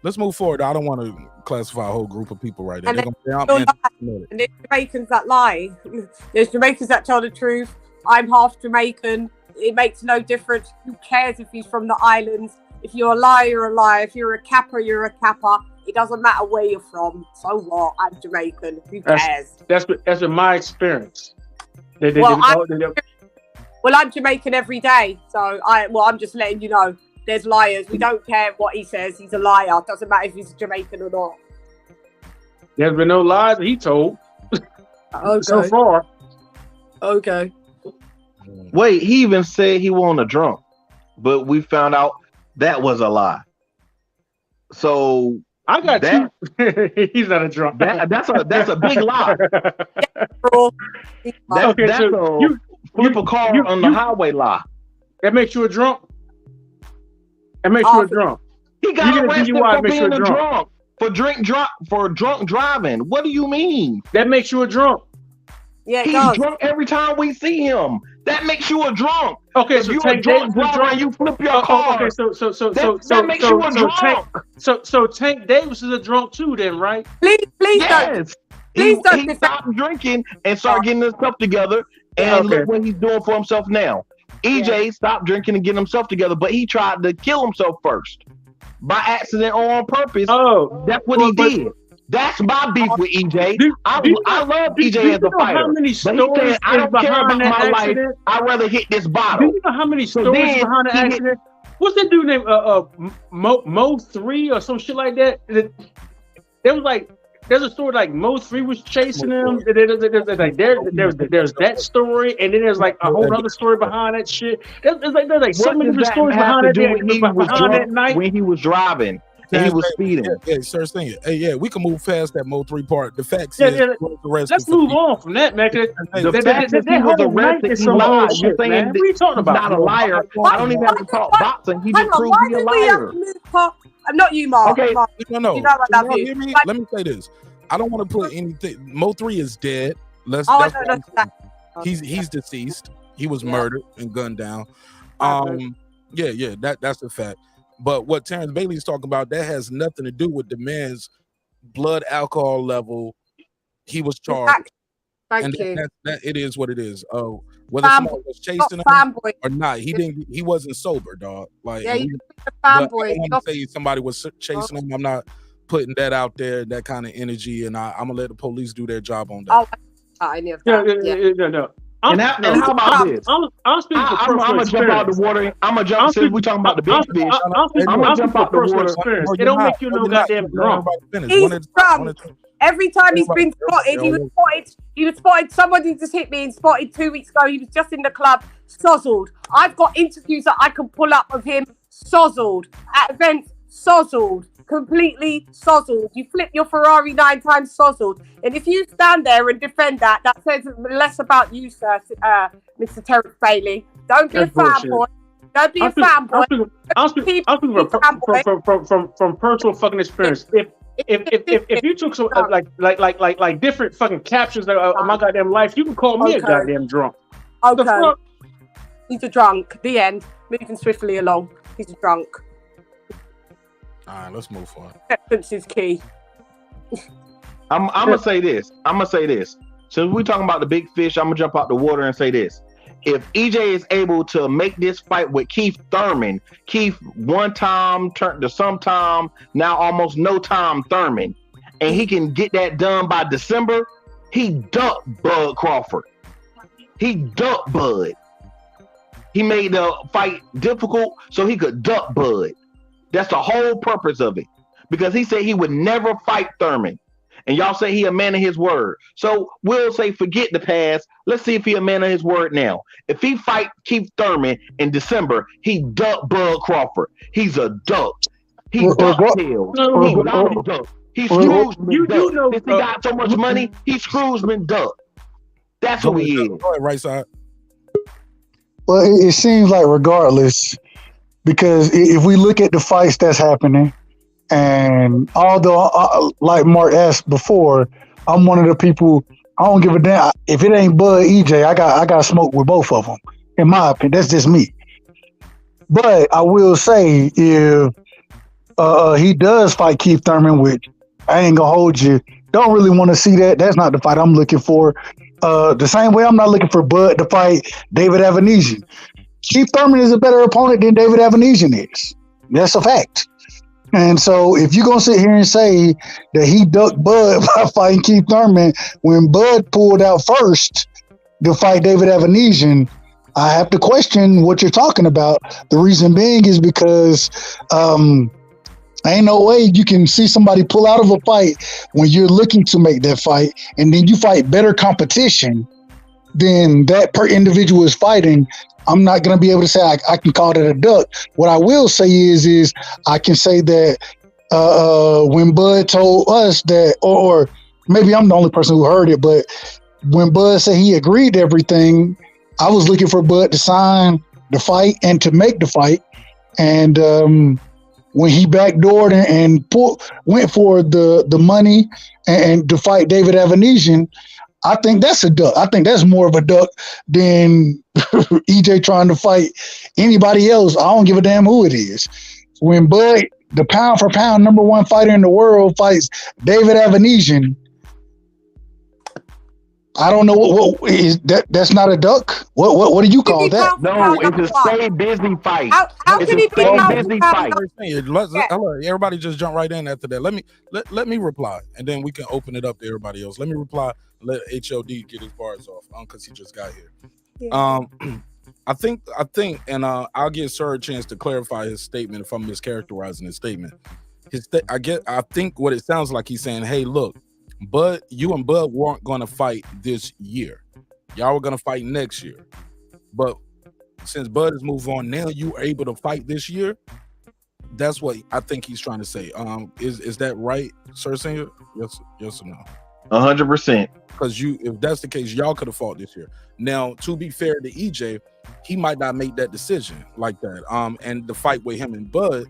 Let's move forward. I don't want to classify a whole group of people right there. And there's Jamaicans that lie. There's Jamaicans that tell the truth. I'm half Jamaican. It makes no difference. Who cares if he's from the islands? If you're a liar, you're a liar. If you're a capper, you're a capper. It doesn't matter where you're from. So what? I'm Jamaican. Who cares? That's been my experience. I'm Jamaican every day. So I'm just letting you know. There's liars. We don't care what he says. He's a liar. Doesn't matter if he's Jamaican or not. There's been no lies he told. Okay. So far. Okay. Wait, he even said he wasn't a drunk, but we found out that was a lie. So I got that. He's not a drunk. That's a big lie. Flip a car on the highway lie. That makes you a drunk. That makes you a drunk. He got arrested for being a drunk. For drunk driving. What do you mean? That makes you a drunk. Yeah, he's drunk every time we see him. That makes you a drunk. Okay, if so you're a drunk driver and you flip your car. Okay, that makes you a drunk. So Tank Davis is a drunk too, then, right? Please yes. don't. He stopped drinking and started getting himself together, and look what he's doing for himself now. EJ stopped drinking and getting himself together, but he tried to kill himself first by accident or on purpose. Oh, that's what he did. That's my beef with EJ. I love EJ as a fighter. How many stories I don't care about my life. I'd rather hit this bottle. Do you know how many stories behind the accident? What's that dude named Mo 3 or some shit like that? There was like, there's a story like Mo 3 was chasing him. There's that story, and then there's like a whole other story behind that shit. There's like so many different stories behind that night when he was driving. and he was speeding. Yeah, sir, saying it. Hey, yeah, we can move past that Mo 3 part. The facts Yeah, is, yeah. he was arrested Let's for move speeding. on from that, man. The fact that he was whole night arrested, is he some lied. bullshit, You're saying man. What are you talking he's about? not a liar. I don't even have to talk boxing. He Hang just on, proved why me a did we have liar. to move past? Not you, Mark. Okay. Mark. No. You know I love Y'all you. hear me? But- Let me say this. I don't want to put anything. Mo 3 is dead. That's I what don't I'm know saying. He's deceased. He was murdered and gunned down. Yeah, that's a fact. But what Terrence Bailey's talking about, that has nothing to do with the man's blood alcohol level. He was charged. Thank you. That it is what it is. Whether somebody was chasing him or not, he wasn't sober, dog. Like, Yeah, you I fanboy. don't want to say somebody was chasing him. I'm not putting that out there, that kind of energy, and I'm gonna let the police do their job on that. Oh, I knew that. No. And how about this? I'm speaking for personal I'm gonna jump out the water. I'm gonna jump. Since we talking about the big fish, I'm gonna jump out the water. It don't make you no goddamn drunk. He's drunk. Every time he's been spotted, he was spotted. Somebody just hit me and spotted 2 weeks ago. He was just in the club, sozzled. I've got interviews that I can pull up of him, sozzled at events, sozzled. Completely sozzled. You flip your Ferrari 9 times, sozzled. And if you stand there and defend that, that says less about you, sir, Mr. Terence Bailey. Don't be a fanboy. Don't be a fanboy. I'm speaking from personal fucking experience. If you took some like different fucking captions of my goddamn life, you can call me a goddamn drunk. Okay. He's a drunk. The end. Moving swiftly along. He's a drunk. All right, let's move on. Acceptance is key. I'm gonna say this. Since we're talking about the big fish, I'm gonna jump out the water and say this. If EJ is able to make this fight with Keith Thurman, Keith one time turned to sometime, now almost no time Thurman, and he can get that done by December, he ducked Bud Crawford. He ducked Bud. He made the fight difficult so he could duck Bud. That's the whole purpose of it. Because he said he would never fight Thurman. And y'all say he a man of his word. So we'll say forget the past. Let's see if he a man of his word now. If he fight Keith Thurman in December, he duck Bud Crawford. He's a duck. He duck tails. He not a duck. He Scroogeman duck. If he got so much money, he Scroogeman duck. That's who he is. Go ahead, right side. Well, it seems like regardless, because if we look at the fights that's happening, and although, like Mark asked before, I'm one of the people, I don't give a damn. If it ain't Bud, EJ, I got smoke with both of them. In my opinion, that's just me. But I will say, if he does fight Keith Thurman, which I ain't gonna hold you, don't really want to see that. That's not the fight I'm looking for. The same way I'm not looking for Bud to fight David Avanesyan. Keith Thurman is a better opponent than David Avanesyan is. That's a fact. And so if you're going to sit here and say that he ducked Bud by fighting Keith Thurman when Bud pulled out first to fight David Avanesyan, I have to question what you're talking about. The reason being is because ain't no way you can see somebody pull out of a fight when you're looking to make that fight, and then you fight better competition than that per individual is fighting. I'm not going to be able to say I can call that a duck. What I will say is I can say that when Bud told us that, or maybe I'm the only person who heard it, but when Bud said he agreed to everything, I was looking for Bud to sign the fight and to make the fight. And when he backdoored and went for the money and to fight David Avanesyan, I think that's a duck. I think that's more of a duck than EJ trying to fight anybody else. I don't give a damn who it is. When Bud, the pound for pound #1 fighter in the world, fights David Avanesyan, I don't know what is that. That's not a duck. What do you call that? No, it's a stay busy fight. How can he be a busy fight? Everybody just jump right in after that. Let me reply, and then we can open it up to everybody else. Let me reply. Let HOD get his bars off because he just got here. Yeah. I think, and I'll give Sir a chance to clarify his statement if I'm mischaracterizing his statement. I think what it sounds like he's saying, hey, look, Bud, you and Bud weren't going to fight this year. Y'all were going to fight next year. But since Bud has moved on, now you are able to fight this year. That's what I think he's trying to say. Is that right, Sir Singer? Yes or no? 100%. Because if that's the case, y'all could have fought this year. Now, to be fair to EJ, he might not make that decision like that. And the fight with him and Bud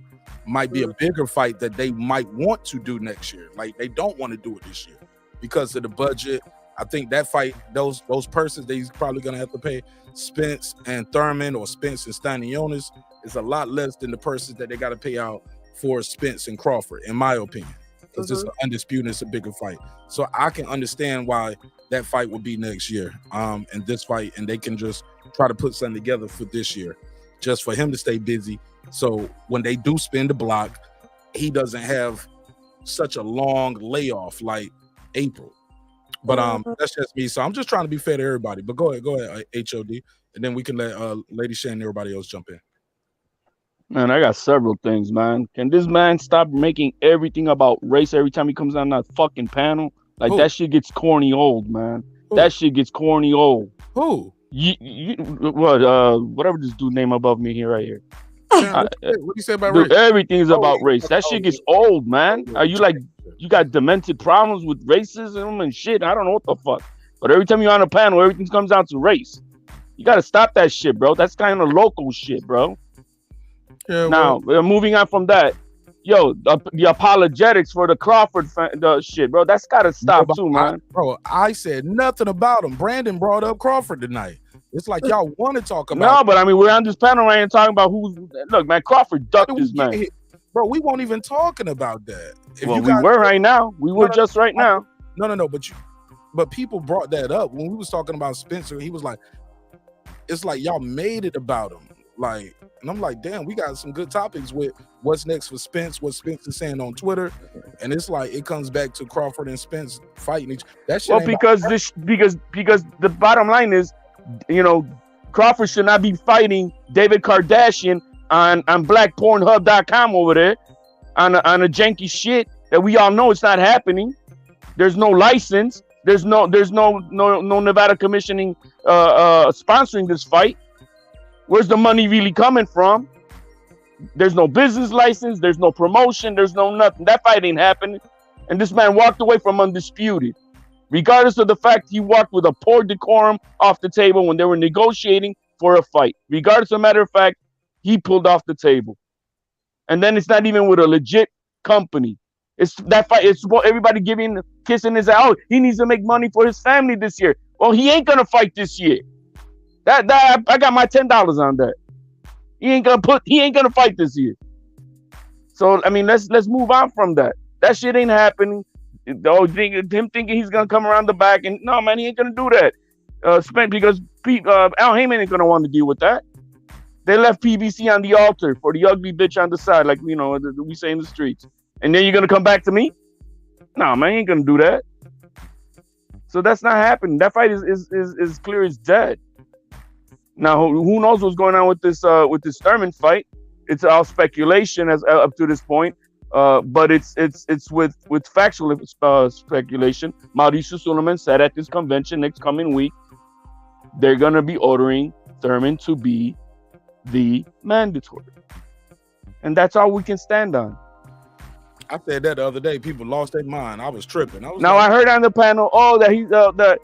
might be a bigger fight that they might want to do next year. Like they don't want to do it this year because of the budget. I think that fight, those persons that he's probably gonna have to pay Spence and Thurman or Spence and Stanionis is a lot less than the persons that they got to pay out for Spence and Crawford, in my opinion. Because it's undisputed, it's a bigger fight. So I can understand why that fight would be next year. And this fight, and they can just try to put something together for this year, just for him to stay busy. So when they do spin the block, he doesn't have such a long layoff like April. But that's just me. So I'm just trying to be fair to everybody. But go ahead, HOD, and then we can let Lady Shan and everybody else jump in. Man, I got several things, man. Can this man stop making everything about race every time he comes on that fucking panel? Like, that shit gets corny old, man. That shit gets corny old. Who? Whatever this dude name above me here, right here. What do you say about dude, race? Everything is about race. That shit gets old, man. Are you like, you got demented problems with racism and shit? I don't know what the fuck. But every time you're on a panel, everything comes down to race. You got to stop that shit, bro. That's kind of local shit, bro. Yeah, now, moving on from that, the apologetics for the Crawford the shit, bro, that's got to stop too, man. I said nothing about him. Brandon brought up Crawford tonight. It's like y'all want to talk about. No, but I mean, we're on this panel right and talking about who's. Look, man, Crawford ducked his man. Bro, we weren't even talking about that. We were right now. We were just right now. No. But people brought that up when we was talking about Spencer. He was like, it's like y'all made it about him. Like, and I'm like, damn, we got some good topics with what's next for Spence, what Spence is saying on Twitter, and it's like it comes back to Crawford and Spence fighting each. That shit. Well, because the bottom line is, Crawford should not be fighting David Kardashian on blackpornhub.com over there on a janky shit that we all know it's not happening. There's no license. There's no Nevada commissioning sponsoring this fight. Where's the money really coming from? There's no business license. There's no promotion. There's no nothing. That fight ain't happening. And this man walked away from undisputed. Regardless of the fact he walked with a poor decorum off the table when they were negotiating for a fight. Regardless of the matter of fact, he pulled off the table. And then it's not even with a legit company. It's that fight. It's everybody kissing his ass. Oh, he needs to make money for his family this year. Well, he ain't gonna fight this year. That I got my $10 on that. He ain't gonna fight this year. So I mean, let's move on from that. That shit ain't happening. Him thinking he's gonna come around the back and no, man, he ain't gonna do that. Because Al Heyman ain't gonna want to deal with that. They left PBC on the altar for the ugly bitch on the side, like we say in the streets. And then you're gonna come back to me? No, man, he ain't gonna do that. So that's not happening. That fight is clear as dead. Now, who knows what's going on with this Thurman fight? It's all speculation as up to this point, but it's with factual speculation. Mauricio Suleiman said at this convention next coming week, they're gonna be ordering Thurman to be the mandatory, and that's all we can stand on. I said that the other day. People lost their mind. I was tripping. I heard on the panel, that he's that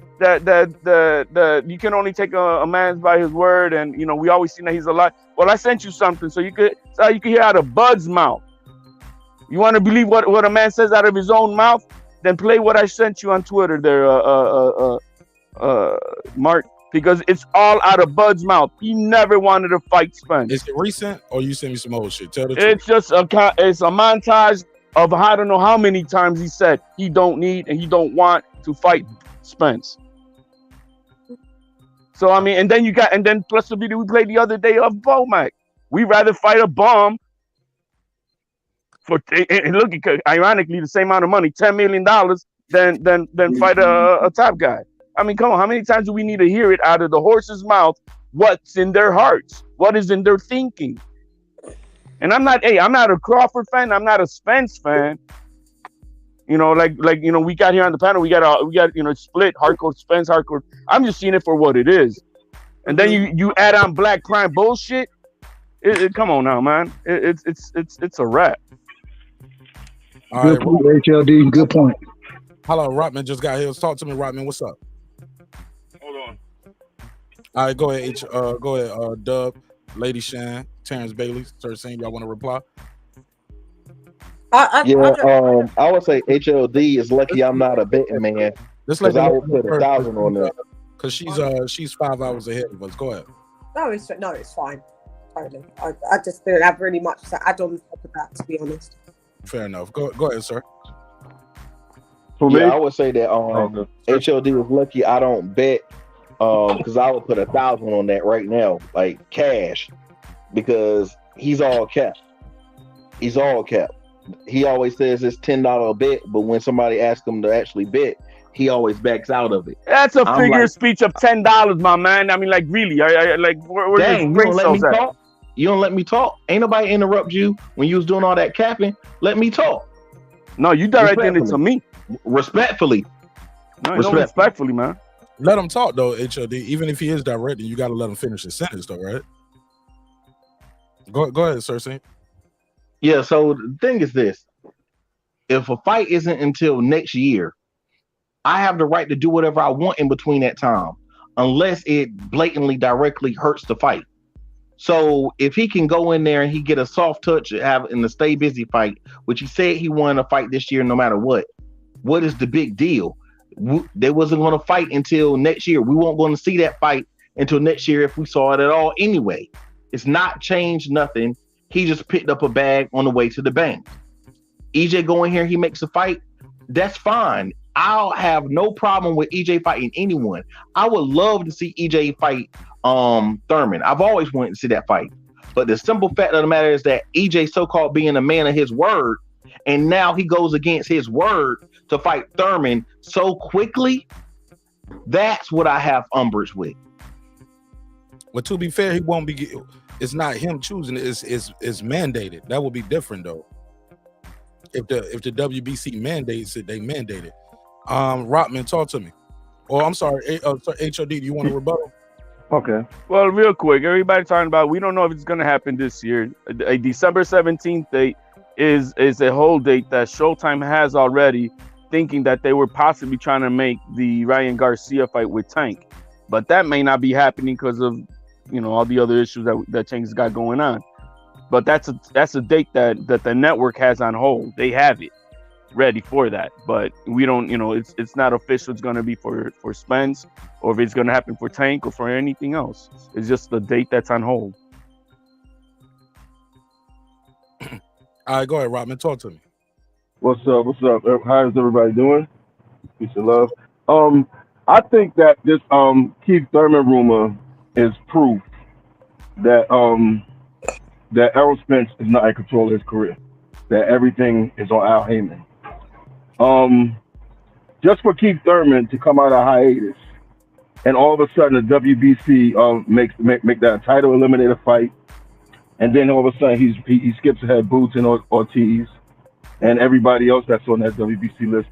you can only take a man by his word, and we always see that he's a lie. Well, I sent you something so you could hear out of Bud's mouth. You want to believe what a man says out of his own mouth? Then play what I sent you on Twitter there, Mark, because it's all out of Bud's mouth. He never wanted to fight Spence. Is it recent, or you send me some old shit? Tell the truth. It's just it's a montage of I don't know how many times he said he don't need and he don't want to fight Spence. So I mean, and then plus the video we played the other day of Bomac. We rather fight a bum for look, ironically the same amount of money, $10 million, than fight a top guy. I mean, come on, how many times do we need to hear it out of the horse's mouth? What's in their hearts? What is in their thinking? And I'm not a Crawford fan. I'm not a Spence fan. We got here on the panel. We got split hardcore Spence, hardcore. I'm just seeing it for what it is. And then you add on black crime bullshit. Come on now, man. It's a wrap. All Good point, HLD. Good point. Hello, Rodman just got here. Talk to me, Rodman. What's up? Hold on. All right, go ahead. Go ahead. Dub, Lady Shan, Terrence Bailey, Sir Singh. Y'all want to reply? I would say HLD is lucky I'm not a betting man. Because I would put 1,000 on that. Because she's 5 hours ahead of us. Go ahead. No, it's fine. Totally. I just don't have really much to add on top of that, to be honest. Fair enough. Go ahead, sir. Yeah, I would say that HLD is lucky I don't bet because I would put 1,000 on that right now, like cash, because he's all capped. He's all capped. He always says it's $10 bet, but when somebody asks him to actually bet, he always backs out of it. That's a figure of speech of $10, my man. I mean, like, really? Where's dang, you don't let me talk? You don't let me talk? Ain't nobody interrupt you when you was doing all that capping? Let me talk. No, you directed it to me. Respectfully. No, respectfully, man. Let him talk, though, HLD. Even if he is directing, you got to let him finish his sentence, though, right? Go ahead, Sir Singh. Yeah, so the thing is this. If a fight isn't until next year, I have the right to do whatever I want in between that time, unless it blatantly directly hurts the fight. So if he can go in there and he get a soft touch in the stay busy fight, which he said he wanted to fight this year no matter what is the big deal? They wasn't going to fight until next year. We weren't going to see that fight until next year if we saw it at all anyway. It's not changed nothing. He just picked up a bag on the way to the bank. EJ going here, he makes a fight. That's fine. I'll have no problem with EJ fighting anyone. I would love to see EJ fight Thurman. I've always wanted to see that fight. But the simple fact of the matter is that EJ so-called being a man of his word, and now he goes against his word to fight Thurman so quickly, that's what I have umbrage with. Well, to be fair, he won't be. It's not him choosing it. It's mandated. That would be different though. If the WBC mandates it, they mandate it. Rotman, talk to me. Oh, I'm sorry. HOD, do you want to rebuttal? Okay. Well, real quick, everybody talking about we don't know if it's going to happen this year. A December 17th date is a whole date that Showtime has already, thinking that they were possibly trying to make the Ryan Garcia fight with Tank, but that may not be happening because of all the other issues that Tank's got going on. But that's a date that the network has on hold. They have it ready for that, but we don't. It's not official. It's going to be for Spence, or if it's going to happen for Tank or for anything else. It's just the date that's on hold. All right, go ahead, Rodman. Talk to me. What's up? How's everybody doing? Peace and love. I think that this Keith Thurman rumor is proof that that Errol Spence is not in control of his career. That everything is on Al Heyman. Just for Keith Thurman to come out of hiatus, and all of a sudden the WBC make that a title eliminator fight, and then all of a sudden he skips ahead Boots and Ortiz and everybody else that's on that WBC list.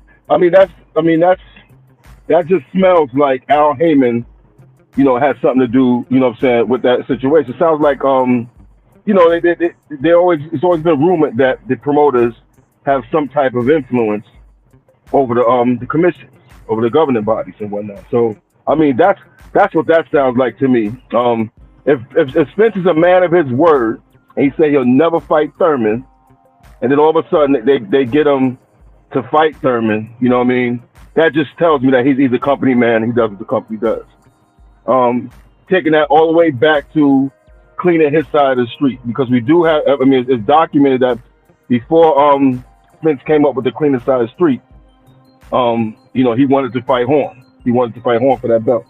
That just smells like Al Heyman, has something to do, with that situation. It sounds like it's always been rumored that the promoters have some type of influence over the commissions, over the governing bodies and whatnot. So that's what that sounds like to me. If Spence is a man of his word and he say he'll never fight Thurman, and then all of a sudden they get him to fight Thurman, that just tells me that he's a company man. He does what the company does. Taking that all the way back to cleaning his side of the street, because we do have, it's documented that before Spence came up with the cleaning side of the street, he wanted to fight Horn. He wanted to fight Horn for that belt.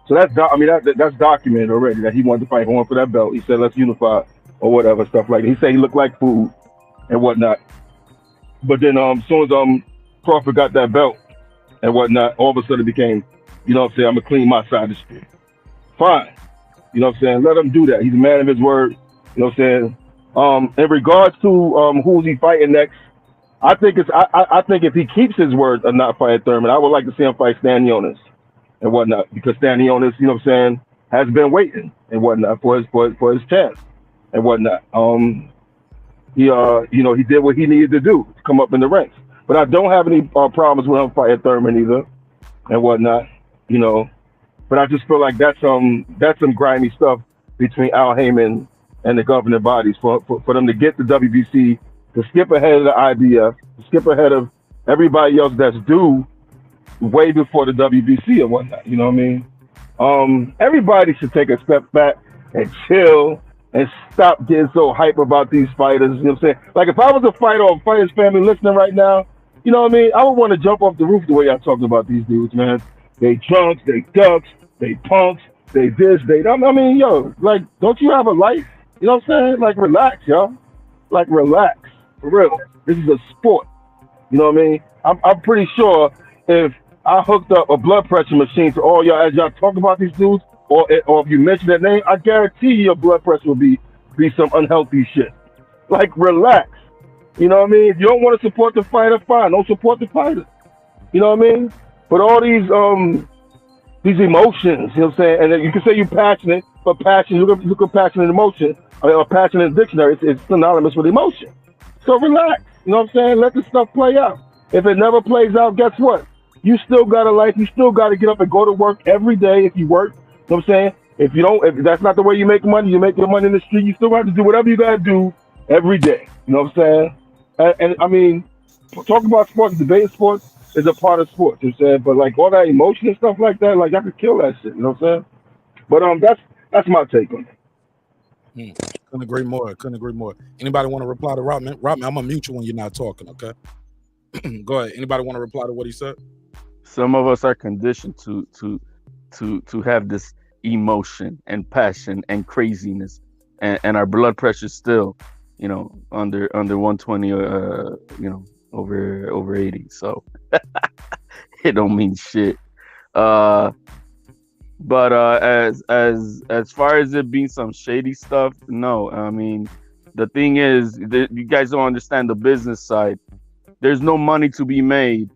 So that's documented already, that he wanted to fight Horn for that belt. He said, let's unify or whatever, stuff like that. He said he looked like food and whatnot. But then as soon as Crawford got that belt and whatnot, all of a sudden it became, I'm going to clean my side of the street. Fine. Let him do that. He's a man of his word. In regards to who's he fighting next, I think if he keeps his word of not fighting Thurman, I would like to see him fight Stanionis and whatnot, because Stanionis, has been waiting and whatnot for his chance. and whatnot. He he did what he needed to do to come up in the ranks. But I don't have any problems with him fighting Thurman either, and whatnot. But I just feel like that's some grimy stuff between Al Heyman and the governing bodies for them to get the WBC, to skip ahead of the IBF, to skip ahead of everybody else that's due way before the WBC and whatnot. You know what I mean? Everybody should take a step back and chill and stop getting so hype about these fighters. You know what I'm saying? Like, if I was a fighter or a fighter's family listening right now, you know what I mean? I would want to jump off the roof the way y'all talking about these dudes, man. They drunks, they ducks, they punks, they this, they that. I mean, yo, like, don't you have a life? You know what I'm saying? Like, relax, y'all. Like, relax. For real. This is a sport. You know what I mean? I'm pretty sure if I hooked up a blood pressure machine to all y'all as y'all talk about these dudes, or if you mention that name, I guarantee you your blood pressure will be some unhealthy shit. Like, relax. You know what I mean? If you don't want to support the fighter, fine. Don't support the fighter. You know what I mean? But all these emotions, you know what I'm saying? And then you can say you're passionate, but passion, look at passionate emotion, or passion in the dictionary, it's synonymous with emotion. So relax. You know what I'm saying? Let the stuff play out. If it never plays out, guess what? You still got a life. You still got to get up and go to work every day if you work. You know what I'm saying? If that's not the way you make money, you make your money in the street, you still have to do whatever you got to do every day. You know what I'm saying? And I mean, talking about sports, debating sports is a part of sports, you know what I'm saying? But like all that emotion and stuff like that, like I could kill that shit, you know what I'm saying? But that's my take on it. Couldn't agree more. Anybody want to reply to Rodman? Rodman, I'm gonna mute you when you're not talking, okay? Go ahead. Anybody want to reply to what he said? Some of us are conditioned to have this emotion and passion and craziness, and our blood pressure still, under 120, over 80. So it don't mean shit. But as far as it being some shady stuff, no. I mean, the thing is, you guys don't understand the business side. There's no money to be made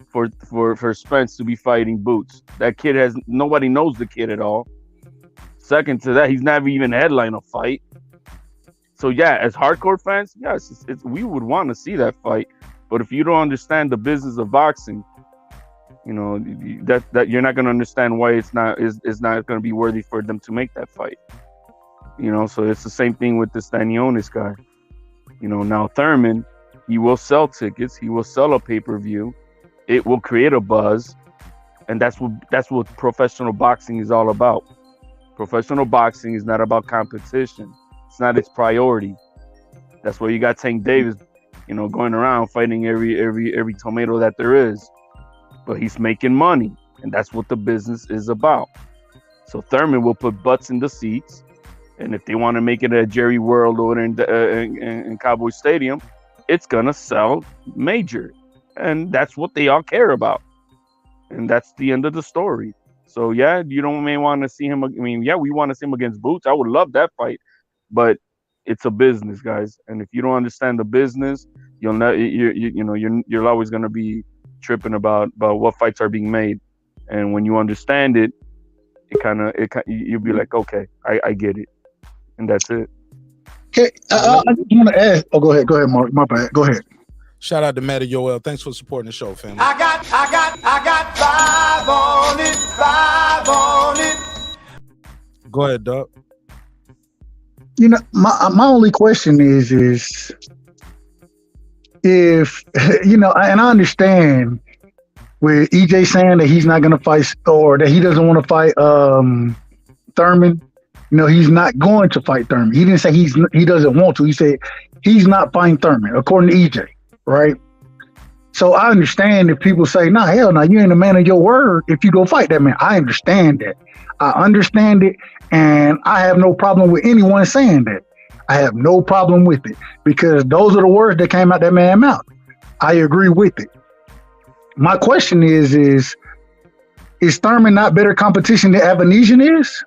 for Spence to be fighting Boots. That kid nobody knows the kid at all. Second to that, he's never even headline a fight. So yeah, as hardcore fans, yes, we would want to see that fight. But if you don't understand the business of boxing, that you're not going to understand why it's not going to be worthy for them to make that fight. So it's the same thing with this Stanionis guy. Now Thurman, he will sell tickets, he will sell a pay-per-view, it will create a buzz, and that's what professional boxing is all about. Professional boxing is not about competition. It's not its priority. That's why you got Tank Davis, going around fighting every tomato that there is. But he's making money, and that's what the business is about. So Thurman will put butts in the seats, and if they want to make it a Jerry World or in Cowboy Stadium, it's gonna sell major, and that's what they all care about, and that's the end of the story. So yeah, may want to see him. I mean, yeah, we want to see him against Boots. I would love that fight, but it's a business, guys, and if you don't understand the business, you're always gonna be tripping about what fights are being made. And when you understand it, you'll be like, okay, I get it, and that's it. Okay, I just want to ask. Oh, go ahead, Mark. My bad. Go ahead. Shout out to Matt Yoel. Thanks for supporting the show, family. I got 5 on it. Go ahead, Doug. My only question is if and I understand with EJ saying that he's not going to fight, or that he doesn't want to fight Thurman. He's not going to fight Thurman. He didn't say he doesn't want to. He said he's not fighting Thurman, according to EJ, right? So I understand if people say, "Nah, hell no, you ain't a man of your word if you go fight that man." I understand that. I understand it, and I have no problem with anyone saying that. I have no problem with it, because those are the words that came out that man's mouth. I agree with it. My question is Thurman not better competition than Avanesyan is?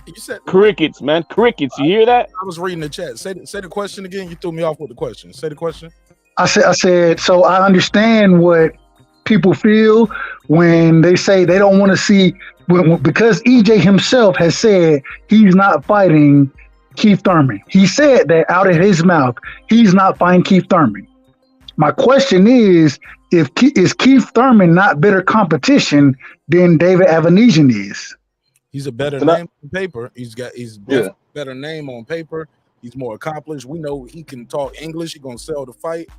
You said crickets, man. Crickets. You hear that? I was reading the chat. Say the question again. You threw me off with the question. Say the question. I said, so I understand what people feel when they say they don't want to see because EJ himself has said he's not fighting Keith Thurman. He said that out of his mouth, he's not fighting Keith Thurman. My question is Keith Thurman not better competition than David Avanesyan is? He's a better name on paper. He's better name on paper. He's more accomplished. We know he can talk English. He's gonna sell the fight.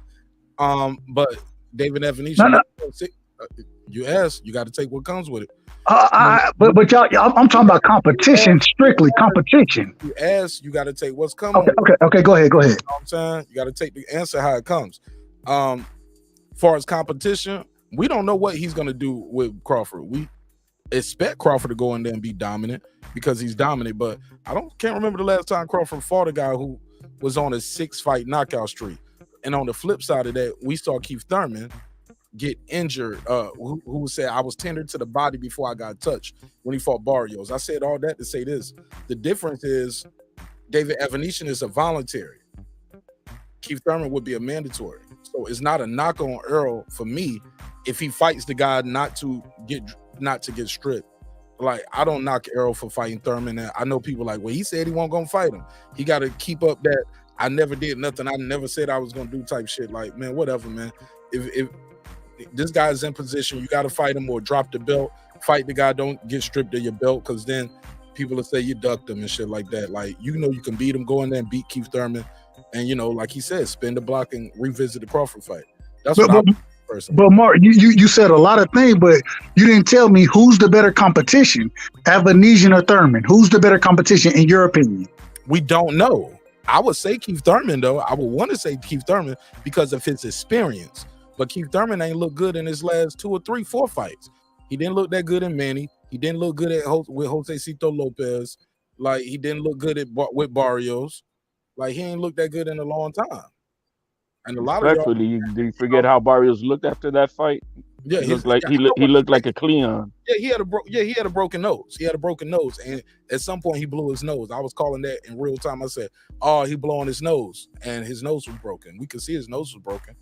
But David Avanesyan, you ask, you got to take what comes with it. But y'all, I'm talking about competition, strictly competition. You ask, you got to take what's coming. Okay. Go ahead. You know what I'm saying? You got to take the answer how it comes. Far as competition, we don't know what he's gonna do with Crawford. We expect Crawford to go in there and be dominant because he's dominant, but can't remember the last time Crawford fought a guy who was on a 6-fight knockout streak. And on the flip side of that, we saw Keith Thurman get injured, who said, I was tendered to the body before I got touched when he fought Barrios. I said all that to say this. The difference is David Avanesyan is a voluntary. Keith Thurman would be a mandatory. So it's not a knock on Errol for me if he fights the guy not to get stripped. Like, I don't knock Errol for fighting Thurman. And I know people like, well, he said he wasn't gonna fight him. He got to keep up that I never did nothing. I never said I was gonna do type shit. Like, man, whatever, man. If this guy's in position, you got to fight him or drop the belt. Fight the guy. Don't get stripped of your belt, because then people will say you ducked him and shit like that. Like, you know, you can beat him. Go in there and beat Keith Thurman, and you know, like he said, spin the block and revisit the Crawford fight. That's what I'm personally. But Mark, you said a lot of things, but you didn't tell me who's the better competition, Avanesyan or Thurman. Who's the better competition in your opinion? We don't know. I would say Keith Thurman, though. I would want to say Keith Thurman because of his experience. But Keith Thurman ain't look good in his last 2 or 3, 4 fights. He didn't look that good in Manny. He didn't look good with Josecito Lopez. Like, he didn't look good with Barrios. Like, he ain't looked that good in a long time. And a lot of y'all, do you forget how Barrios looked after that fight? Yeah, he looked like a Cleon. Yeah, he had a broken nose. He had a broken nose, and at some point he blew his nose. I was calling that in real time. I said, "Oh, he blowing his nose," and his nose was broken. We could see his nose was broken.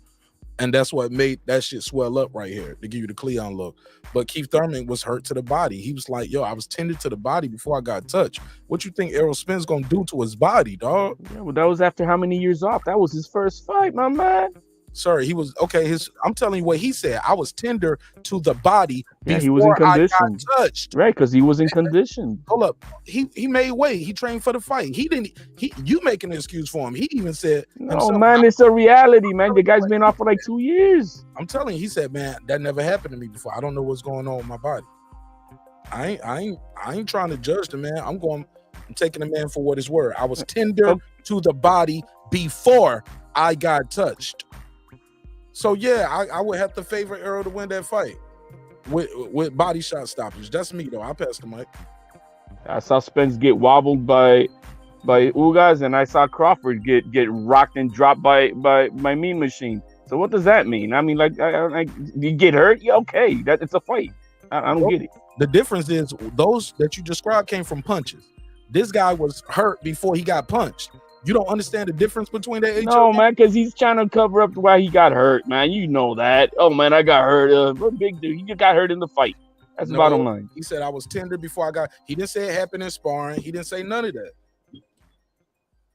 And that's what made that shit swell up right here to give you the Cleon look. But Keith Thurman was hurt to the body. He was like, yo, I was tended to the body before I got touched. What you think Errol Spence gonna do to his body, dog? Yeah, well, that was after how many years off? That was his first fight, my man. Sorry, he was okay. I'm telling you what he said. I was tender to the body before he was in condition. I got touched. Right, because he was in condition. Hold up. He made weight. He trained for the fight. You making an excuse for him. He even said, no, man, it's a reality, man. The guy's been off for like 2 years. I'm telling you, he said, man, that never happened to me before. I don't know what's going on with my body. I ain't trying to judge the man. I'm taking the man for what it's worth. I was tender to the body before I got touched. So yeah, I would have to favor Errol to win that fight with body shot stoppage. That's me though. I pass the mic. I saw Spence get wobbled by Ugas, and I saw Crawford get rocked and dropped by Mean Machine. So what does that mean? I mean, like, you get hurt? Yeah, okay, it's a fight. I don't get it. The difference is those that you described came from punches. This guy was hurt before he got punched. You don't understand the difference between that? No, man, because he's trying to cover up why he got hurt, man. You know that. Oh, man, I got hurt. What big dude? He just got hurt in the fight. That's the bottom line. He said I was tender before I got. He didn't say it happened in sparring. He didn't say none of that.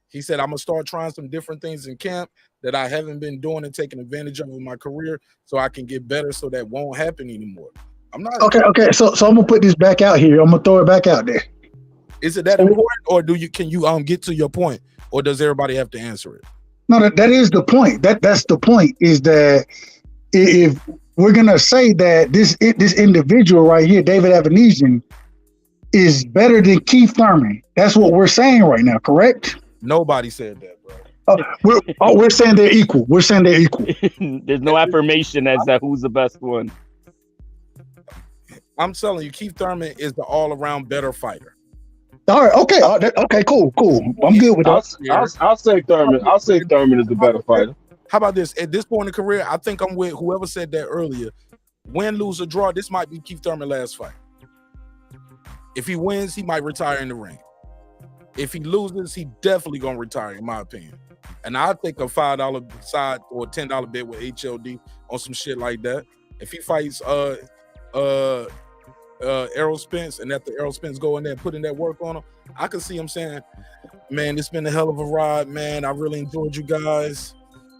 He said I'm gonna start trying some different things in camp that I haven't been doing and taking advantage of in my career, so I can get better, so that won't happen anymore. I'm not okay. So I'm gonna put this back out here. I'm gonna throw it back out there. Is it that important, or can you get to your point, or does everybody have to answer it? No, that is the point. That's the point. Is that if we're gonna say that this individual right here, David Avanesyan, is better than Keith Thurman, that's what we're saying right now, correct? Nobody said that, bro. We're saying they're equal. We're saying they're equal. There's no affirmation as to who's the best one. I'm telling you, Keith Thurman is the all-around better fighter. All right. Okay. Okay. Cool. I'm good with that. I'll say Thurman. I'll say Thurman is the better fighter. How about this? At this point in the career, I think I'm with whoever said that earlier. Win, lose, or draw, this might be Keith Thurman's last fight. If he wins, he might retire in the ring. If he loses, he definitely gonna retire, in my opinion. And I think a $5 side or $10 bet with HLD on some shit like that. If he fights Errol Spence, and after Errol Spence go in there and put in that work on him, I could see him saying, man, it's been a hell of a ride, man. I really enjoyed you guys.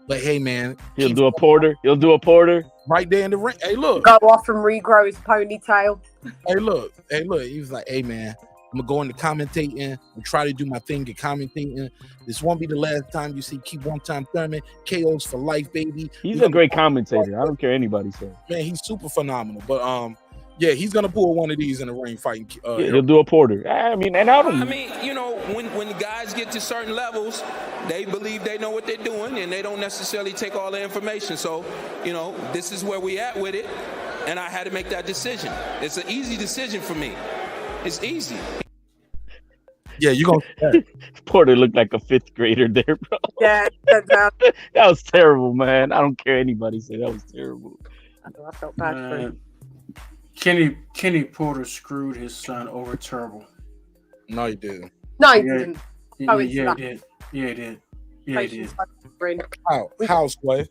But hey, man, he'll do a Porter. He'll do a Porter right there in the ring. Hey, look. Go off and regrow his ponytail. Hey, look. He was like, hey, man, I'm gonna go into commentating and try to do my thing at commentating. This won't be the last time you see Keith One-Time Thurman. KOs for life, baby. He's a great commentator. I don't care anybody says. Man, he's super phenomenal. But yeah, he's gonna pull one of these in the ring fighting. He'll do a Porter. I mean, you know, when the guys get to certain levels, they believe they know what they're doing, and they don't necessarily take all the information. So, you know, this is where we at with it, and I had to make that decision. It's an easy decision for me. It's easy. Yeah, you gonna Porter looked like a fifth grader there, bro. Yeah, that was terrible, man. I don't care anybody say that was terrible. I felt bad for him. Kenny Porter screwed his son over terrible. No, he didn't. No, he didn't. Yeah, he did. Yeah, he did. Yeah, he did. How, Sway?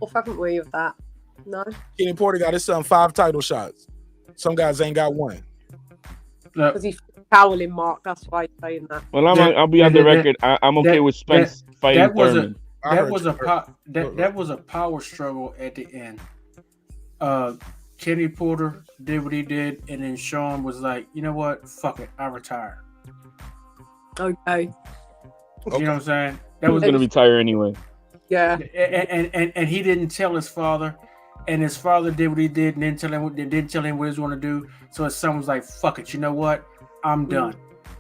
Off, haven't we, with that? No. Kenny Porter got his son 5 title shots. Some guys ain't got one. Because he's fouling Mark. That's why he's saying that. Well, I'll be on the record. I'm okay with Spence fighting Thurman. That was a power struggle at the end. Kenny Porter did what he did, and then Sean was like, you know what? Fuck it. I retire. Okay. You know what I'm saying? That was going to retire anyway. Yeah. And he didn't tell his father, and his father did what he did, and didn't tell him what he was going to do. So his son was like, fuck it. You know what? I'm done.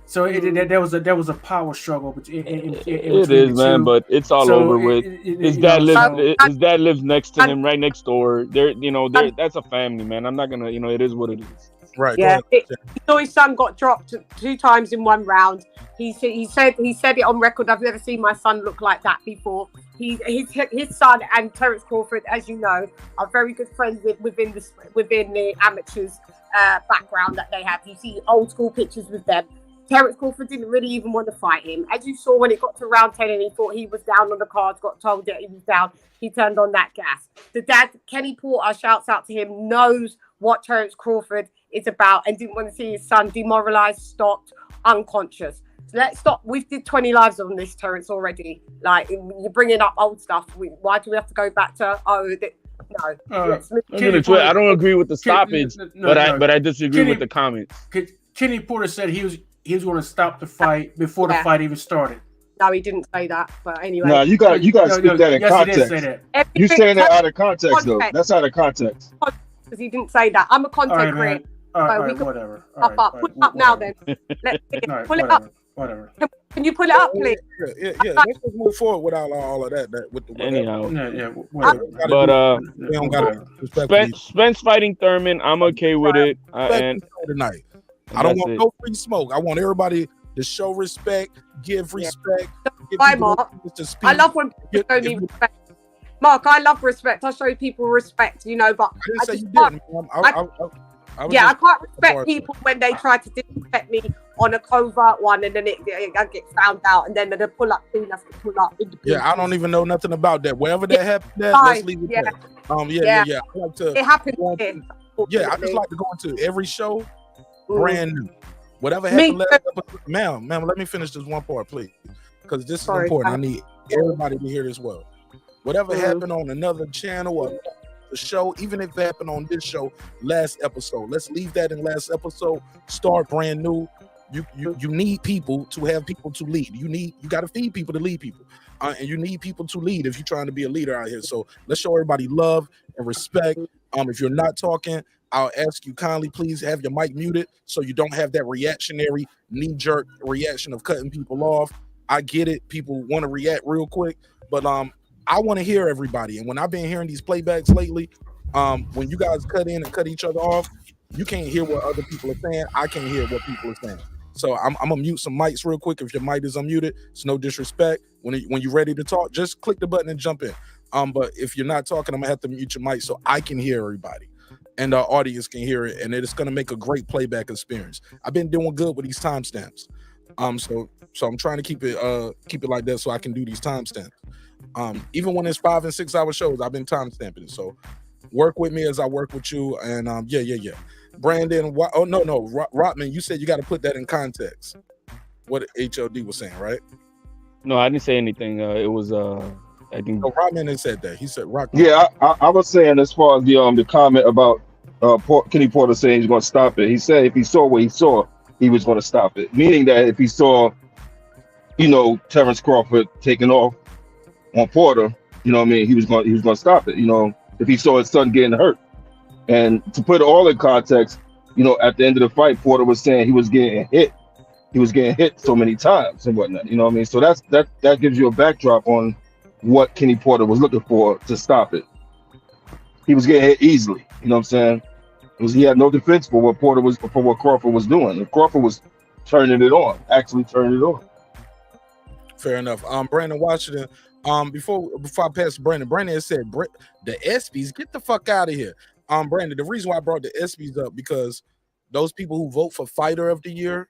So there was a power struggle. It is, man, but it's all over with. His dad lives next to him, right next door. That's a family, man. I'm not gonna, it is what it is. Right. Yeah. He saw his son got dropped 2 times in one round. He said it on record. I've never seen my son look like that before. His son and Terence Crawford, as you know, are very good friends within the amateurs background that they have. You see old school pictures with them. Terence Crawford didn't really even want to fight him. As you saw when it got to round 10 and he thought he was down on the cards, got told that he was down, he turned on that gas. The dad, Kenny Porter, shouts out to him, knows what Terence Crawford is about and didn't want to see his son demoralized, stopped, unconscious. So let's stop. We've did 20 lives on this, Terence, already. Like, you're bringing up old stuff. Why do we have to go back to, no. I don't agree with the stoppage, but I disagree with the comments. Kenny Porter said he was going to stop the fight before the fight even started. No, he didn't say that. But anyway. No, you got to speak that in context. He did say that. You're saying that out of context, though. That's out of context. Because he didn't say that. I'm a content creator. All right, whatever. Pull it up now, then. Pull it up. Whatever. Can you pull it up, please? Yeah. Let's just move forward without all of that. Anyhow. But Spence fighting Thurman, I'm okay with it. And tonight, I don't want no free smoke. I want everybody to show respect, give respect. Bye, Mark. I love when people don't need respect. Mark, I love respect. I show people respect, but I can't respect people when they try to disrespect me on a covert one, and then I get found out, and then the pull-up team has to pull up. Yeah, I don't even know nothing about that. Wherever that happened, let's leave it there. I like to. It happened. I just like to go into every show brand new. Whatever happened last episode, ma'am, let me finish this one part, please, because this is important. I need everybody to hear this well. Whatever happened on another channel or the show, even if it happened on this show last episode, let's leave that in last episode. Start brand new. You need people to have people to lead. You got to feed people to lead people, and you need people to lead if you're trying to be a leader out here. So let's show everybody love and respect. If you're not talking, I'll ask you kindly, please have your mic muted so you don't have that reactionary knee-jerk reaction of cutting people off. I get it. People want to react real quick, but I want to hear everybody. And when I've been hearing these playbacks lately, when you guys cut in and cut each other off, you can't hear what other people are saying. I can't hear what people are saying. So I'm gonna mute some mics real quick. If your mic is unmuted, it's no disrespect. When you're ready to talk, just click the button and jump in. But if you're not talking, I'm gonna have to mute your mic so I can hear everybody and our audience can hear it, and it's gonna make a great playback experience. I've been doing good with these timestamps. So I'm trying to keep it like that so I can do these timestamps. Even when it's 5 and 6 hour shows, I've been timestamping it. So Work with me as I work with you. And yeah. Brandon, Rotman, you said you got to put that in context. What HOD was saying, right? No, I didn't say anything. It was I think. No, Rotman had said that. He said Rock. Yeah, I was saying as far as the comment about Kenny Porter saying he's going to stop it. He said if he saw what he saw, he was going to stop it. Meaning that if he saw, Terence Crawford taking off on Porter, he was going to stop it. If he saw his son getting hurt, and to put it all in context, at the end of the fight, Porter was saying he was getting hit. He was getting hit so many times and whatnot. You know what I mean? So that gives you a backdrop on what Kenny Porter was looking for to stop it. He was getting hit easily. You know what I'm saying? He had no defense for what Crawford was doing. And Crawford was turning it on. Fair enough. Brandon Washington. Before I pass to Brandon has said the ESPYs, get the fuck out of here. Brandon, the reason why I brought the ESPYs up because those people who vote for Fight of the Year,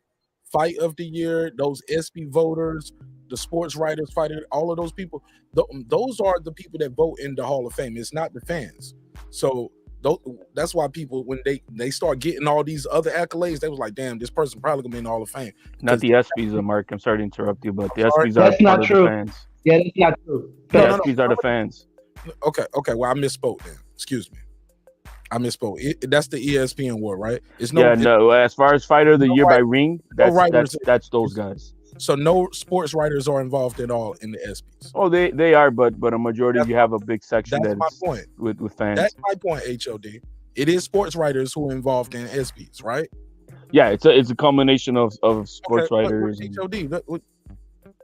those ESPY voters, the sports writers, all of those people, those are the people that vote in the Hall of Fame. It's not the fans. So that's why people, when they start getting all these other accolades, they was like, damn, this person probably gonna be in the Hall of Fame. Not the ESPYs, Mark. I'm sorry to interrupt you, but the ESPYs are That's not part true. of the fans. Yeah, that's not true. The ESPYs are the fans. Okay. Well, I misspoke then. Excuse me. I misspoke. That's the ESPN award, right? It's no. As far as Fighter of the Year by Ring, that's those guys. So no sports writers are involved at all in the ESPYs. Oh, they are, but a majority you have a big section that's my point. With fans. That's my point, HOD. It is sports writers who are involved in ESPYs, right? Yeah, it's a combination of sports writers. HOD,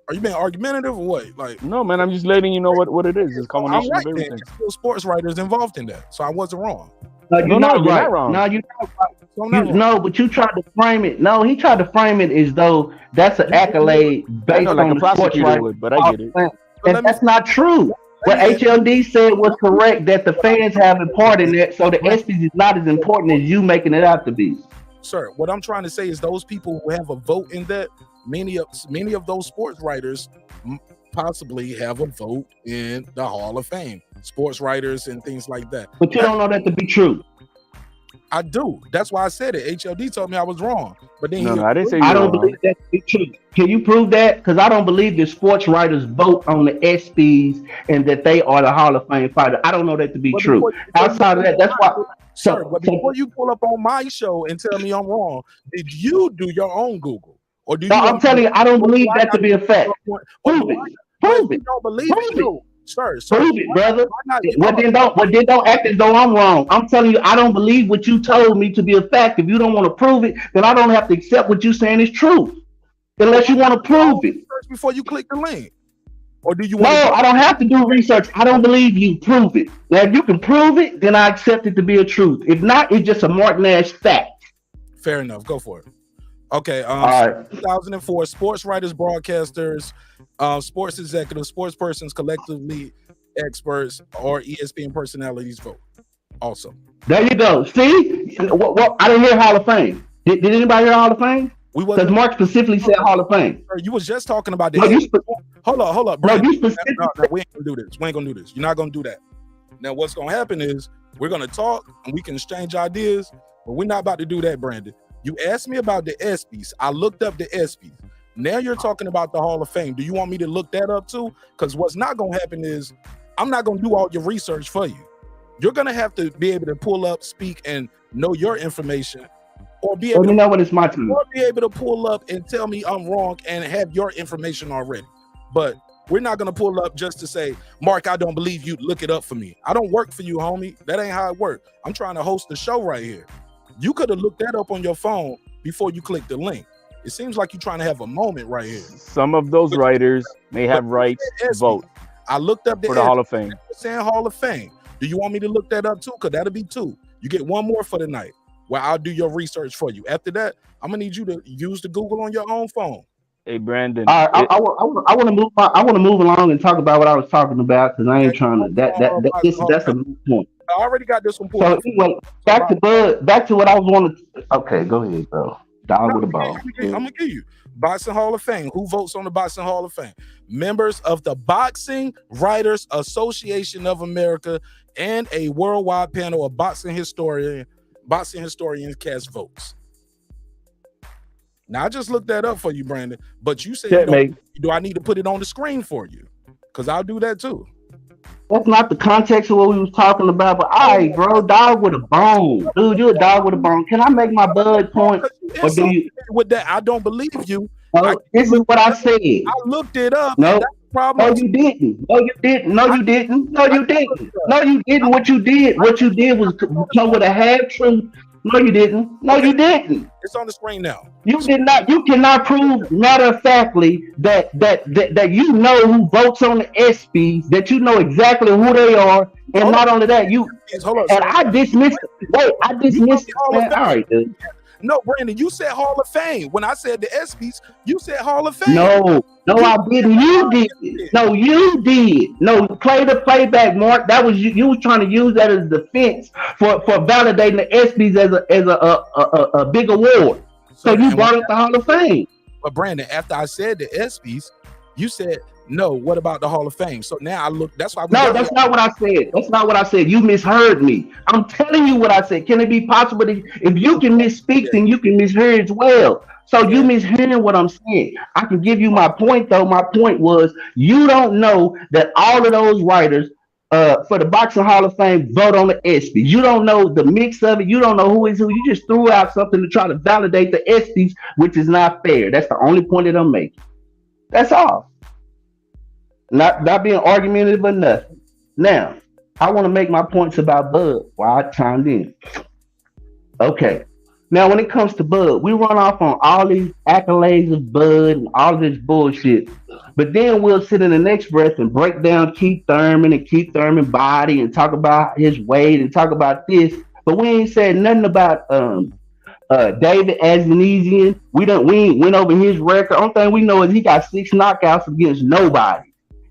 are you being argumentative or what? Like, no, man, I'm just letting you know what it is. It's a combination of everything. There's still sports writers involved in that, so I wasn't wrong. No, you're not right. Not wrong. No, you're not right. No, but you tried to frame it. No, he tried to frame it as though that's an accolade based on the sports writer. But I get it. And that's not true. What HLD said was correct, that the fans have a part in that, so the ESPYs is not as important as you making it out to be. Sir, what I'm trying to say is those people who have a vote in that, many of those sports writers possibly have a vote in the Hall of Fame, sports writers and things like that. But you don't know that to be true. I do. That's why I said it. HLD told me I was wrong. But then I didn't say I don't believe that to be true. Can you prove that? Because I don't believe that sports writers vote on the ESPYs and that they are the Hall of Fame fighter. I don't know that to be true. Outside of that, that's why. Sir, but before you pull up on my show and tell me I'm wrong, did you do your own Google? Or do you? No, I'm telling you, I don't believe that to be a fact. Prove it. Prove it. Don't believe it. Sir, prove it, brother. What then don't act as though I'm wrong. I'm telling you, I don't believe what you told me to be a fact. If you don't want to prove it, then I don't have to accept what you're saying is true. Unless you want to prove it. Before you click the link. Or do you No, I don't have to do research. I don't believe you. Prove it. Now, if you can prove it, then I accept it to be a truth. If not, it's just a Mark Nash fact. Fair enough. Go for it. Okay. All right. 2004, sports writers, broadcasters, sports executives, sports persons, collectively experts, or ESPN personalities vote. Also. There you go. See? What I didn't hear Hall of Fame. Did anybody hear Hall of Fame? Because Mark specifically said Hall of Fame. You was just talking about the. Hold up, bro. No, we ain't gonna do this. We ain't gonna do this. You're not gonna do that. Now, what's gonna happen is we're gonna talk and we can exchange ideas, but we're not about to do that, Brandon. You asked me about the ESPYs. I looked up the ESPYs. Now you're talking about the Hall of Fame. Do you want me to look that up too? Because what's not gonna happen is I'm not gonna do all your research for you. You're gonna have to be able to pull up, speak, and know your information. Or be able know when it's my turn. Or be able to pull up and tell me I'm wrong and have your information already. But we're not gonna pull up just to say, Mark, I don't believe you. Look it up for me. I don't work for you, homie. That ain't how it works. I'm trying to host the show right here. You could have looked that up on your phone before you click the link. It seems like you're trying to have a moment right here. Some of those writers may have rights to vote. I looked up for the Hall of Fame. Saying Hall of Fame. Do you want me to look that up too? Because that'll be 2. You get 1 more for the night. Well, I'll do your research for you. After that, I'm gonna need you to use the Google on your own phone. Hey, Brandon. All right, I want to move. I want to move along and talk about what I was talking about because I ain't trying to. That's a point. I already got this one. So anyway, back to what I was wanting. Okay, go ahead, bro. Down with the ball. I'm gonna give you Boxing Hall of Fame. Who votes on the Boxing Hall of Fame? Members of the Boxing Writers Association of America and a worldwide panel of boxing historians cast votes. Now I just looked that up for you, Brandon. But you said, do I need to put it on the screen for you? Because I'll do that too. That's not the context of what we was talking about, but all right, bro, dog with a bone. Dude, you're a dog with a bone. Can I make my bud point? Or do you with that? I don't believe you. This is what I said. I looked it up. No, problem. No, you didn't. No, you didn't. No, you didn't. No, you didn't. No, you didn't. What you did was come with a half truth. No, you didn't. No, you didn't. It's on the screen now. You did not. You cannot prove matter of factly that you know who votes on the ESPYs, that you know exactly who they are, and not only that, I dismissed. Wait, I dismissed. Man, all right, dude. No, Brandon, you said Hall of Fame. When I said the ESPYs, you said Hall of Fame. No, I didn't. You did. No, you did. No, play the playback, Mark. That was you. You was trying to use that as defense for validating the ESPYs as a big award. So you brought up the Hall of Fame. But Brandon, after I said the ESPYs, you said no. What about the Hall of Fame? So now I look. That's why. No, that's not what I said. That's not what I said. You misheard me. I'm telling you what I said. Can it be possible that if you can misspeak, then you can mishear as well? So you mishearing what I'm saying. I can give you my point though. My point was you don't know that all of those writers for the Boxing Hall of Fame vote on the ESPYs. You don't know the mix of it. You don't know who is who. You just threw out something to try to validate the ESPYs, which is not fair. That's the only point that I'm making. That's all. Not being argumentative or nothing. Now, I want to make my points about Bud while I chimed in. Okay. Now, when it comes to Bud, we run off on all these accolades of Bud and all this bullshit. But then we'll sit in the next breath and break down Keith Thurman and Keith Thurman body and talk about his weight and talk about this. But we ain't said nothing about David Avanesyan. We ain't went over his record. Only thing we know is he got 6 knockouts against nobody.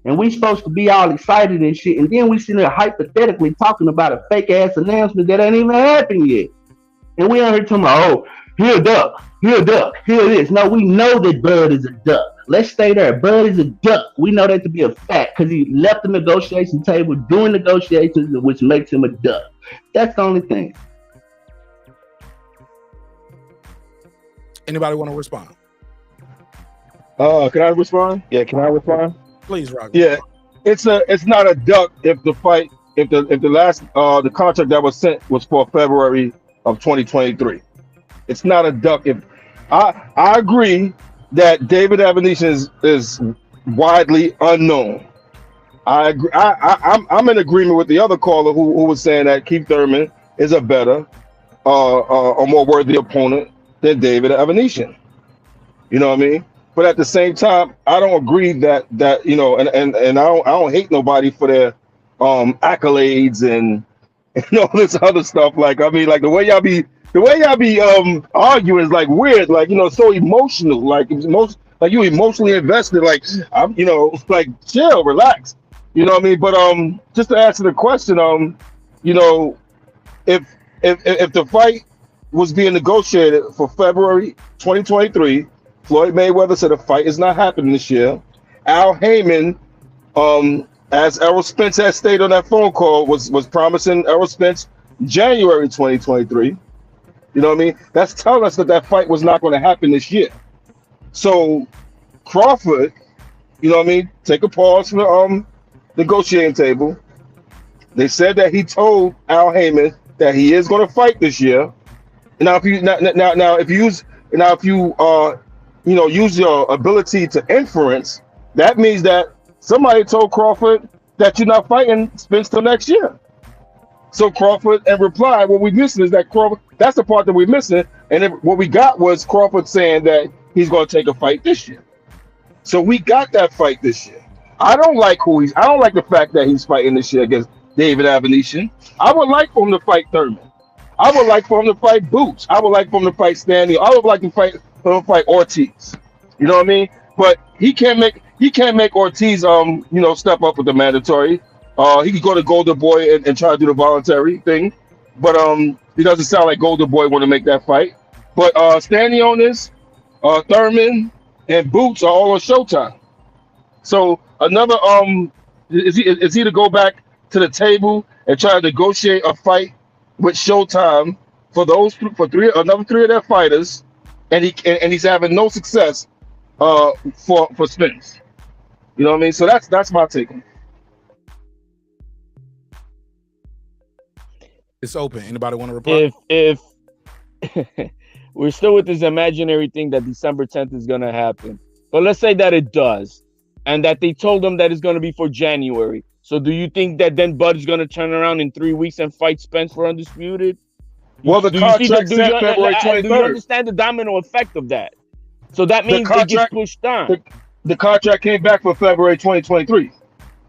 And we supposed to be all excited and shit. And then we sit there hypothetically talking about a fake ass announcement that ain't even happened yet. And we out here talking about, oh, here a duck, here this. No, we know that Bud is a duck. Let's stay there. Bud is a duck. We know that to be a fact because he left the negotiation table doing negotiations, which makes him a duck. That's the only thing. Anybody want to respond? Can I respond? Yeah, can I respond? Please, Roger. Yeah, it's not a duck if the fight if the last the contract that was sent was for February of 2023. It's not a duck if I agree that David Avanesyan is widely unknown. I agree. I'm in agreement with the other caller who was saying that Keith Thurman is a better a more worthy opponent than David Avanesyan. You know what I mean? But at the same time, I don't agree that you know, and I don't hate nobody for their accolades and all this other stuff. Like, I mean, like the way y'all be arguing is like weird, like, you know, so emotional, like like you emotionally invested, like I'm, you know, like chill, relax. You know what I mean? But just to answer the question, you know, if the fight was being negotiated for February 2023, Floyd Mayweather said the fight is not happening this year. Al Heyman, as Errol Spence had stated on that phone call, was promising Errol Spence January 2023. You know what I mean? That's telling us that fight was not going to happen this year. So Crawford, you know what I mean? Take a pause from the negotiating table. They said that he told Al Heyman that he is going to fight this year. Now, if you you know, use your ability to inference, that means that somebody told Crawford that you're not fighting Spence till next year. So Crawford, in reply, what we missing is that Crawford, that's the part that we're missing. And what we got was Crawford saying that he's going to take a fight this year. So we got that fight this year. I don't like the fact that he's fighting this year against David Avanesyan. I would like for him to fight Thurman. I would like for him to fight Boots. I would like for him to fight Stanley. I would like to fight Ortiz. You know what I mean? But he can't make Ortiz you know, step up with the mandatory. He could go to Golden Boy and try to do the voluntary thing. But it doesn't sound like Golden Boy want to make that fight. But Stanley on this, Thurman and Boots are all on Showtime. So another is he to go back to the table and try to negotiate a fight with Showtime for another three of their fighters, and he's having no success for Spence. You know what I mean? So that's my take on it. It's open. Anybody want to reply? If we're still with this imaginary thing that December 10th is going to happen, but let's say that it does, and that they told them that it's going to be for January. So do you think that then Bud is going to turn around in 3 weeks and fight Spence for undisputed? Well, the contract said February 23rd. Do you understand the domino effect of that? So that means it gets pushed on. The contract came back for February 2023.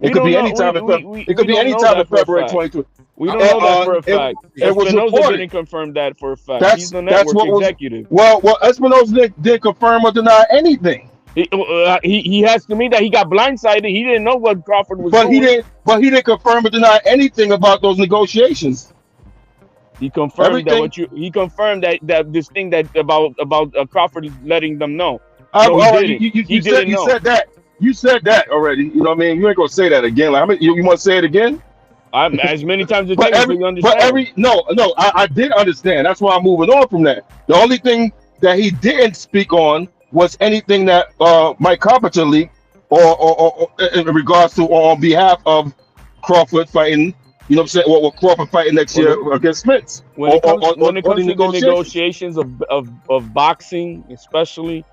It could be any time in February. It could be any time in February 23. We don't know that for a fact. It was Espinosa reported. didn't confirm that for a fact. He's the network executive. Well, Espinosa didn't confirm or deny anything. He has to me that he got blindsided. He didn't know what Crawford was doing. He didn't confirm or deny anything about those negotiations. He confirmed he confirmed that this thing that about Crawford letting them know. You said that. You said that already. You know what I mean? You ain't gonna say that again. Like, you want to say it again? As many times as it takes, you understand. I did understand. That's why I'm moving on from that. The only thing that he didn't speak on was anything that Mike Carpenter leaked, or in regards to on behalf of Crawford fighting. You know what I'm saying? Or Crawford fighting next year against Spence. When it comes to the negotiations of boxing, especially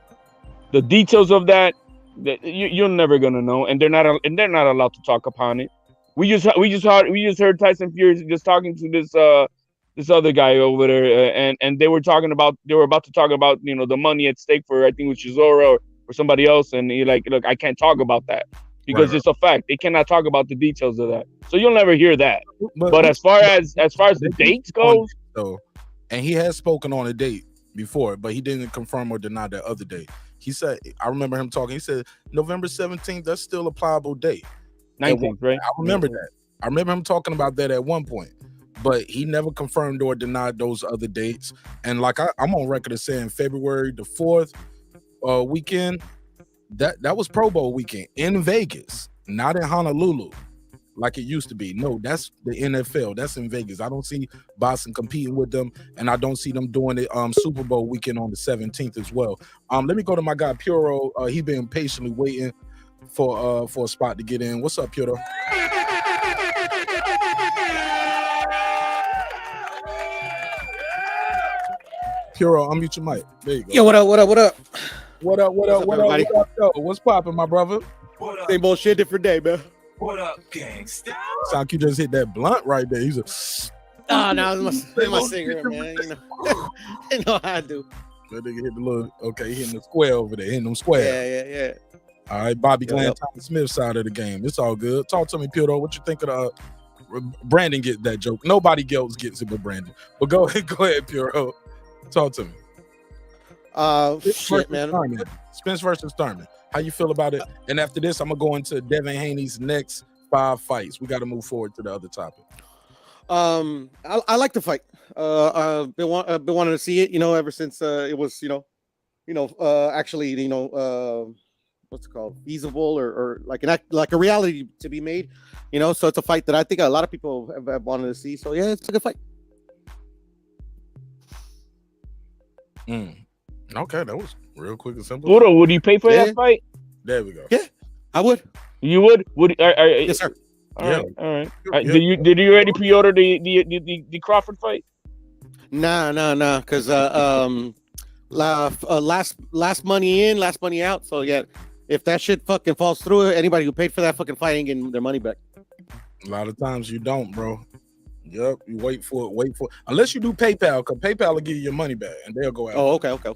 the details of that you're never gonna know, and they're not allowed to talk upon it. We just heard Tyson Fury just talking to this other guy over there, and they were about to talk about the money at stake for, I think it was Chisora or somebody else, and he like, look, I can't talk about that because it's a fact. They cannot talk about the details of that, so you'll never hear that. But as far as the dates goes, and he has spoken on a date before, but he didn't confirm or deny that other date. He said, I remember him talking. He said November 17th. That's still a pliable date. 19th, right? I remember that. I remember him talking about that at one point, but he never confirmed or denied those other dates. And like I'm on record as saying February the 4th weekend, that was Pro Bowl weekend in Vegas, not in Honolulu like it used to be. No, that's the NFL. That's in Vegas. I don't see Boston competing with them, and I don't see them doing it Super Bowl weekend on the 17th as well. Let me go to my guy Puro. He been patiently waiting for a spot to get in. What's up, Puro? Puro, unmute your mic. There you go. Yo, what up? What up? What's popping, my brother? Same bullshit, different day, man. What up, gangsta? Sound like you just hit that blunt right there. He's no, it's my cigarette, man. You know how I do. That nigga hit the little, hitting the square over there, hitting them square. Yeah. All right, Bobby Glenn, Thomas Smith side of the game. It's all good. Talk to me, Puro. What you think of the Brandon get that joke? Nobody else gets it but Brandon. But go ahead, Puro. Talk to me. Shit, man. Spence versus Thurman. How you feel about it? And after this, I'm gonna go into Devin Haney's next 5 fights. We got to move forward to the other topic. I like the fight. I've been wanting to see it, ever since it was, actually, what's it called, feasible or like a reality to be made, So it's a fight that I think a lot of people have wanted to see. So yeah, it's a good fight. Okay, that was real quick and simple. Pluto, would you pay for that fight? There we go. Yeah, I would. You would? Yes, sir. All right. Did you already pre-order the Crawford fight? Nah. Because last money in, last money out. So yeah, if that shit fucking falls through, anybody who paid for that fucking fight ain't getting their money back. A lot of times you don't, bro. Yep, you wait for it. Unless you do PayPal, because PayPal will give you your money back and they'll go out. Oh, okay. A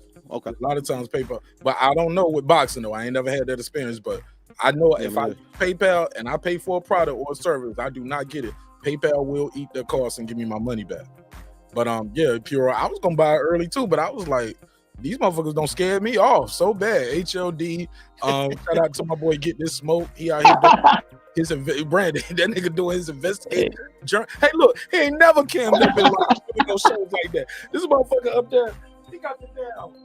lot of times PayPal, but I don't know with boxing though. I ain't never had that experience, but I know if I PayPal and I pay for a product or a service, I do not get it. PayPal will eat the cost and give me my money back. But Pure, I was gonna buy it early too, but I was like, these motherfuckers don't scare me off so bad. HLD, shout out to my boy Get This Smoke. He out here Brandon, that nigga doing his investigative journey. Hey, look, he ain't never cammed up in live no shows like that. This motherfucker up there, he got the damn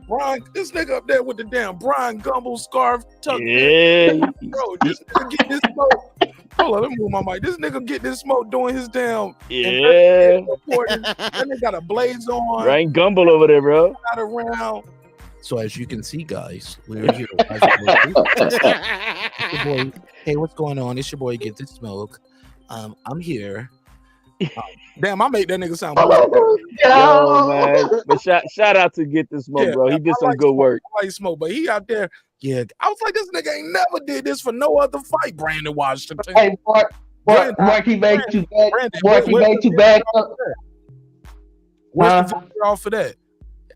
Brian, this nigga up there with the damn Brian Gumble scarf tucked in. Bro, this nigga get this smoke. Hold on, let me move my mic. This nigga get this smoke doing his damn. Yeah. That nigga got a blaze on. Brian Gumble over there, bro. Not around. So as you can see, guys, we're here. It's your boy, hey, what's going on? It's your boy, Get This Smoke. I'm here. Damn, I make that nigga sound. Yo, man. But shout out to Get This Smoke, bro. He did some good work. I like Smoke, but he out there. Yeah, I was like, this nigga ain't never did this for no other fight. Brandon Washington. Hey, Mark, he made you bad. Mark, he made you bad. Where's the video off for that?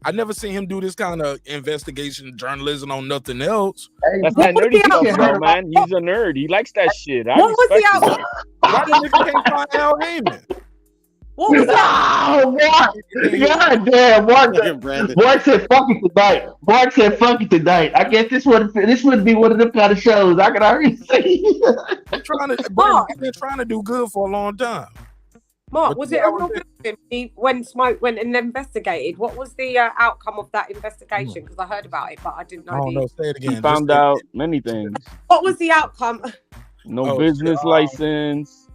I never seen him do this kind of investigation journalism on nothing else. That's that nerdy stuff, bro, man. He's a nerd. He likes that shit. What was the outcome? Why the nigga can't find Al Heyman? What was that? God damn, Mark said fuck it tonight. Mark said fuck it tonight. I guess this would be one of them kind of shows. I can already see. I'm trying to. Mark, I've been trying to do good for a long time. Mark, was it a real building when Smoke went and investigated? What was the outcome of that investigation? Because I heard about it, but I didn't know. No, say it again. He found out many things. What was the outcome? No business license.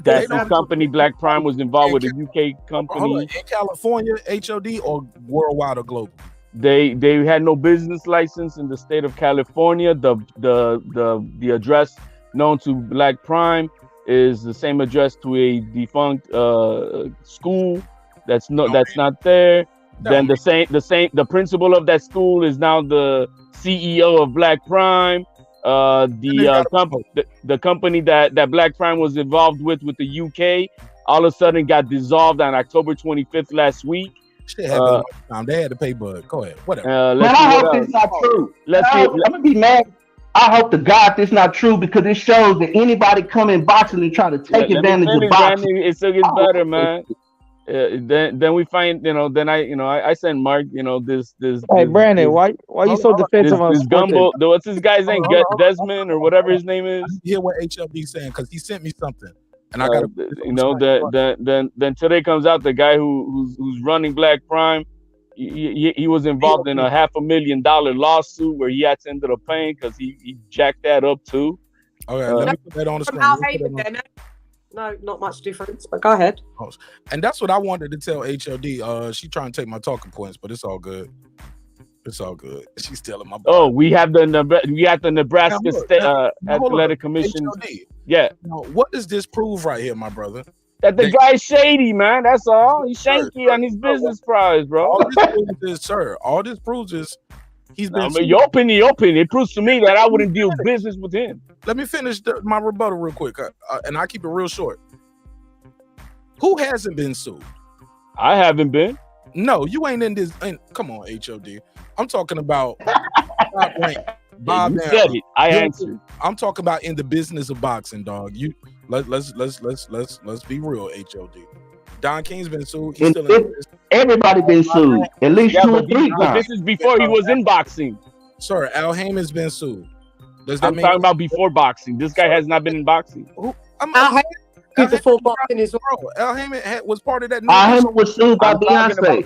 That the company Black Prime was involved with a UK company. In California, HOD or worldwide or global? They had no business license in the state of California. The address known to Black Prime is the same address to a defunct school that's not there. Then the principal of that school is now the CEO of Black Prime. The company that Black Prime was involved with the UK all of a sudden got dissolved on October 25th last week. Shit happened they had to pay Bud. Go ahead. Whatever. Man, I hope it's not true. I'm gonna be mad. I hope to God this not true because it shows that anybody come in boxing and try to take advantage of boxing. It still gets better, man. Then we find, I send Mark, this. Hey, Brandon, why you so defensive on this Gumbo? What's his guy's name? Desmond or whatever his name is. Hear what HLB saying because he sent me something, and I got then today comes out the guy who's running Black Prime. He was involved in a $500,000 lawsuit where he had to end up paying because he jacked that up too. Okay, let me put that on the screen. No, not much difference, but go ahead. And that's what I wanted to tell HLD. She trying to take my talking points, but it's all good. It's all good. She's stealing my. Oh, we have the Nebraska State Athletic Commission. HLD. Yeah. Now, what does this prove right here, my brother? That the guy's shady, man. That's all. He's shanky on his business prize, bro. All this proves is he's been. Your opinion. It proves to me that I wouldn't deal business with him. Let me finish my rebuttal real quick, and I keep it real short. Who hasn't been sued? I haven't been. No, you ain't in this. Come on, HOD. I'm talking about Bob. You said it. I answered. I'm talking about in the business of boxing, dog. Let's be real, HOD. Don King's been sued. He's still in everybody been sued at least 2 or 3 times. This is before he was in boxing. Sir, Al Heyman's been sued. I'm talking about before boxing. This guy has not been in boxing. Al Heyman was part of that. Al Heyman was sued by Beyonce.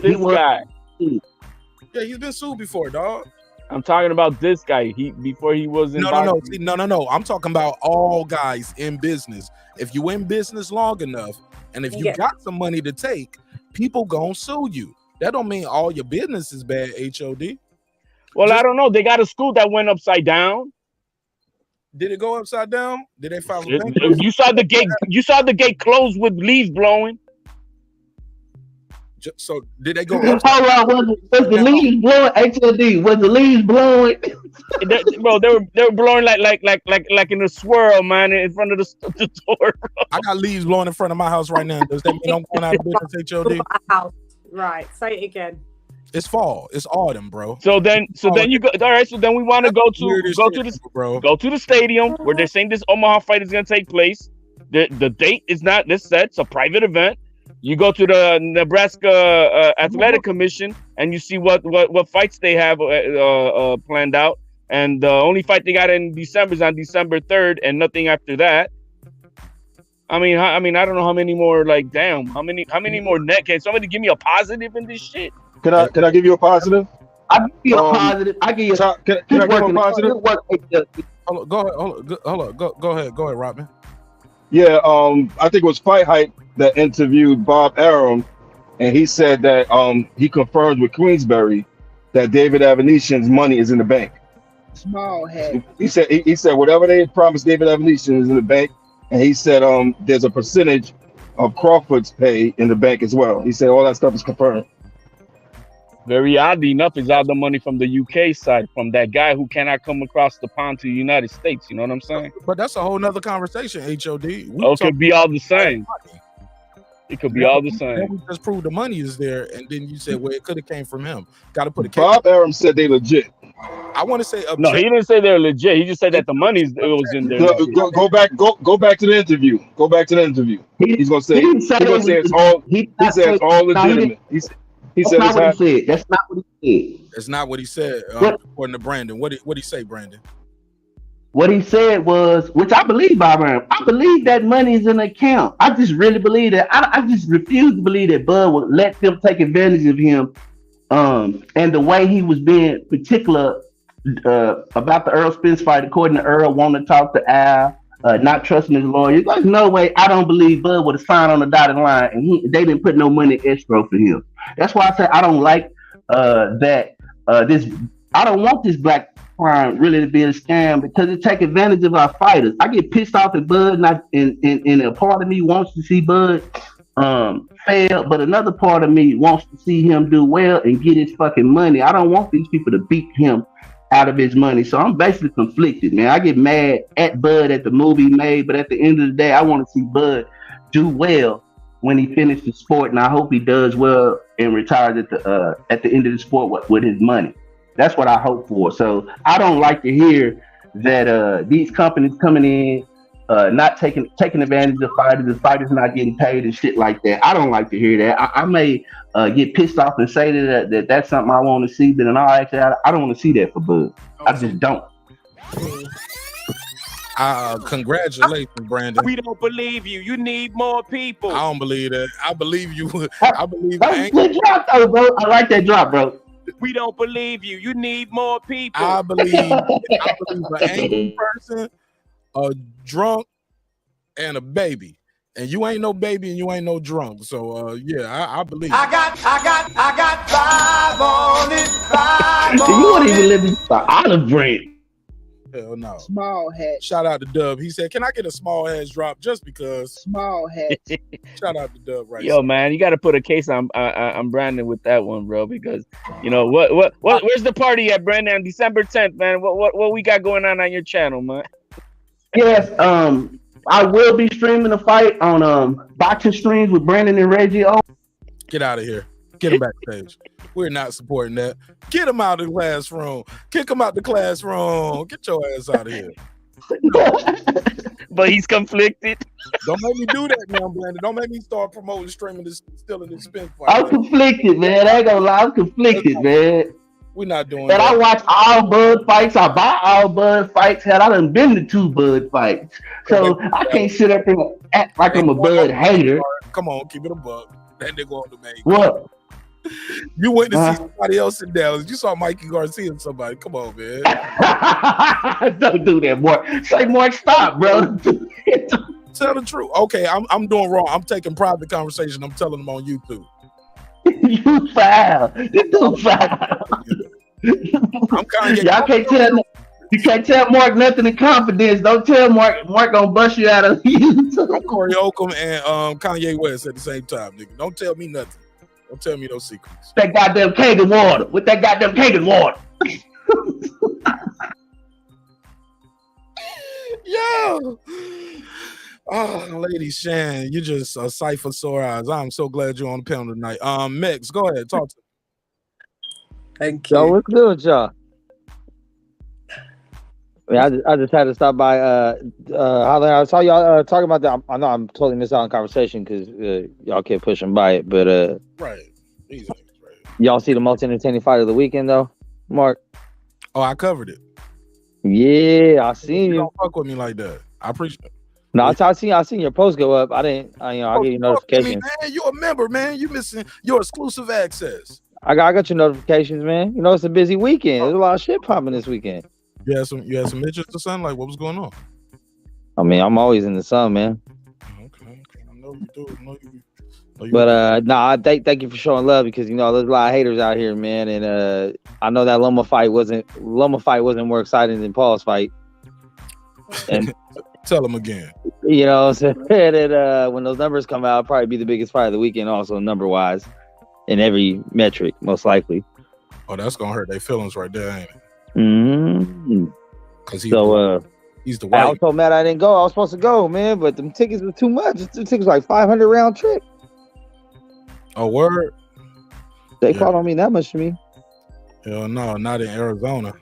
Yeah, he's been sued before, dog. I'm talking about this guy. Before he was in boxing. No. I'm talking about all guys in business. If you in business long enough, and if you got some money to take, people gonna sue you. That don't mean all your business is bad, HOD. Well, I don't know. They got a school that went upside down. Did it go upside down? Did they file? You saw the gate. You saw the gate closed with leaves blowing. So did they go? Hold on, was the leaves blowing? HLD, was the leaves blowing? Bro, they were blowing like in a swirl, man, in front of the door. Bro. I got leaves blowing in front of my house right now. Does that mean I'm going out of business, HLD? Right. Say it again. It's fall. It's autumn, bro. So then you go. All right. So then we want to go to the stadium where they're saying this Omaha fight is going to take place. The date is not set. It's a private event. You go to the Nebraska Athletic Commission and you see what fights they have planned out. And the only fight they got in December is on December 3rd, and nothing after that. I mean, I don't know how many more. Like, damn, how many more net? Can somebody give me a positive in this shit? Can I give you a positive? I give you a positive. I give you. Can I give you a positive? Hold on. Go ahead, Robin. Yeah, I think it was Fight Hype that interviewed Bob Arum, and he said that he confirmed with Queensberry that David Avanesyan's money is in the bank. Small head. He said whatever they promised David Avanesyan is in the bank, and he said there's a percentage of Crawford's pay in the bank as well. He said all that stuff is confirmed. Very oddly enough, is all the money from the UK side, from that guy who cannot come across the pond to the United States. You know what I'm saying? But that's a whole nother conversation, HOD. It could be all the same. It could be all the same. We just proved the money is there, and then you said, well, it could have came from him. Got to put a Bob Arum said they legit. I want to say no, he didn't say they're legit. He just said that the money was in there. Go back to the interview. Go back to the interview. He's gonna say it's all. He says it's all legitimate. He said that's not what he said. That's not what he said. That's not what he said. According to Brandon, what did he say, Brandon? What he said was, which I believe, Bob Arum. I believe that money is in the account. I just really believe that. I just refuse to believe that Bud would let them take advantage of him. And the way he was being particular about the Errol Spence fight, according to Earl, wanting to talk to Al, not trusting his lawyer. There's no way. I don't believe Bud would have signed on the dotted line, and they didn't put no money in escrow for him. That's why I say I don't like that. I don't want this black crime really to be a scam because it take advantage of our fighters. I get pissed off at Bud, and a part of me wants to see Bud fail, but another part of me wants to see him do well and get his fucking money. I don't want these people to beat him out of his money. So I'm basically conflicted, man. I get mad at Bud at the movie he made, but at the end of the day, I want to see Bud do well when he finishes the sport, and I hope he does well and retires at the end of the sport with his money. That's what I hope for. So I don't like to hear that these companies coming in not taking advantage of the fighters not getting paid and shit like that. I don't like to hear that. I may get pissed off and say that that's something I want to see, but in all actuality, I don't want to see that for Bud. I just don't. Congratulations, Brandon. We don't believe you. You need more people. I don't believe that. I believe you. I believe that. Good drop, though, bro. I like that drop, bro. We don't believe you. You need more people. I believe an angry person, a drunk, and a baby. And you ain't no baby and you ain't no drunk. So I believe. I got 5 on it. 5 on you wouldn't even live in the olive bread. Hell no. Small head. Shout out to Dub. He said, "Can I get a small heads drop just because?" Small head. Shout out to Dub. Right. Yo, man, you got to put a case on Brandon with that one, bro. Because you know what? Where's the party at, Brandon? On December 10th, man. What we got going on your channel, man? Yes. I will be streaming the fight on boxing streams with Brandon and Reggie. Get out of here. Get him backstage. We're not supporting that. Get him out of the classroom. Kick him out the classroom. Get your ass out of here. But he's conflicted. Don't make me do that now, Brandon. Don't make me start promoting streaming this still in this spin fight. I'm conflicted, man. I ain't gonna lie. I'm conflicted, man. We're not doing that. I watch all Bud fights. I buy all Bud fights. Hell, I done been to 2 Bud fights. So I can't sit up and act like I'm a Bud hater. Come on, keep it a buck. That nigga on the main. What? You went to see somebody else in Dallas. You saw Mikey Garcia and somebody. Come on, man. Don't do that, Mark. Say, Mark, stop, bro. Tell the truth. Okay, I'm doing wrong. I'm taking private conversation. I'm telling them on YouTube. You foul. You foul. I'm kind of y'all can't tell. You can't tell Mark nothing in confidence. Don't tell Mark. Mark gonna bust you out of YouTube. I'm Corey Oakham and Kanye West at the same time, nigga. Don't tell me nothing. Don't tell me no secrets. That goddamn Kangen water. With that goddamn Kangen water. Yo. Oh, Lady Shan, you just a sight for sore eyes. I'm so glad you're on the panel tonight. Mex, go ahead, talk to me. Thank you. Yo, what's good with y'all? I just had to stop by. I saw y'all talking about that. I know I'm totally missed out on conversation because y'all kept pushing by it, but right. These niggas, right. Y'all see the most entertaining fight of the weekend though, Mark? Oh, I covered it. Yeah, I seen you. Don't fuck with me like that. I appreciate it. No, I seen your post go up. I didn't. I gave you notification. Man, you're a member, man. You missing your exclusive access. I got your notifications, man. You know it's a busy weekend. There's a lot of shit popping this weekend. You had some interest or something? Like, what was going on? I mean, I'm always in the sun, man. Okay. I know you do. But thank you for showing love, because there's a lot of haters out here, man. And I know that Loma fight wasn't more exciting than Paul's fight. And tell him again. You know what I'm saying? And when those numbers come out, it'll probably be the biggest fight of the weekend, also number wise, in every metric, most likely. Oh, that's gonna hurt their feelings right there, ain't it? Mm-hmm. Because he's the white. I was so mad I didn't go. I was supposed to go, man, but them tickets were too much. The tickets were like $500 round trip. Oh, word? They called on me that much to me. Hell no, not in Arizona.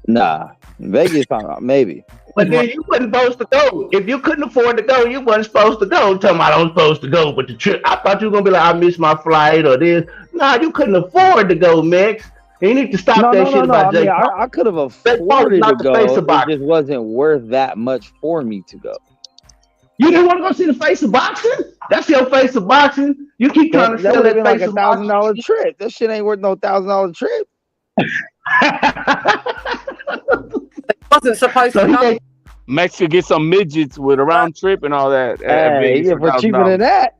Nah, Vegas, maybe. But then you wasn't supposed to go. If you couldn't afford to go, you wasn't supposed to go. Tell me I was supposed to go, but the trip, I thought you were gonna be like, I missed my flight or this. Nah, you couldn't afford to go, Mix. You need to stop that shit about Jay. I could have afforded to go. It just wasn't worth that much for me to go. You didn't want to go see the Face of Boxing? That's your Face of Boxing. You keep trying to sell that like Face of $1,000 trip. That shit ain't worth no $1,000 trip. Wasn't supposed to go. Max could get some midgets with a round trip and all that. Hey, for cheaper than that.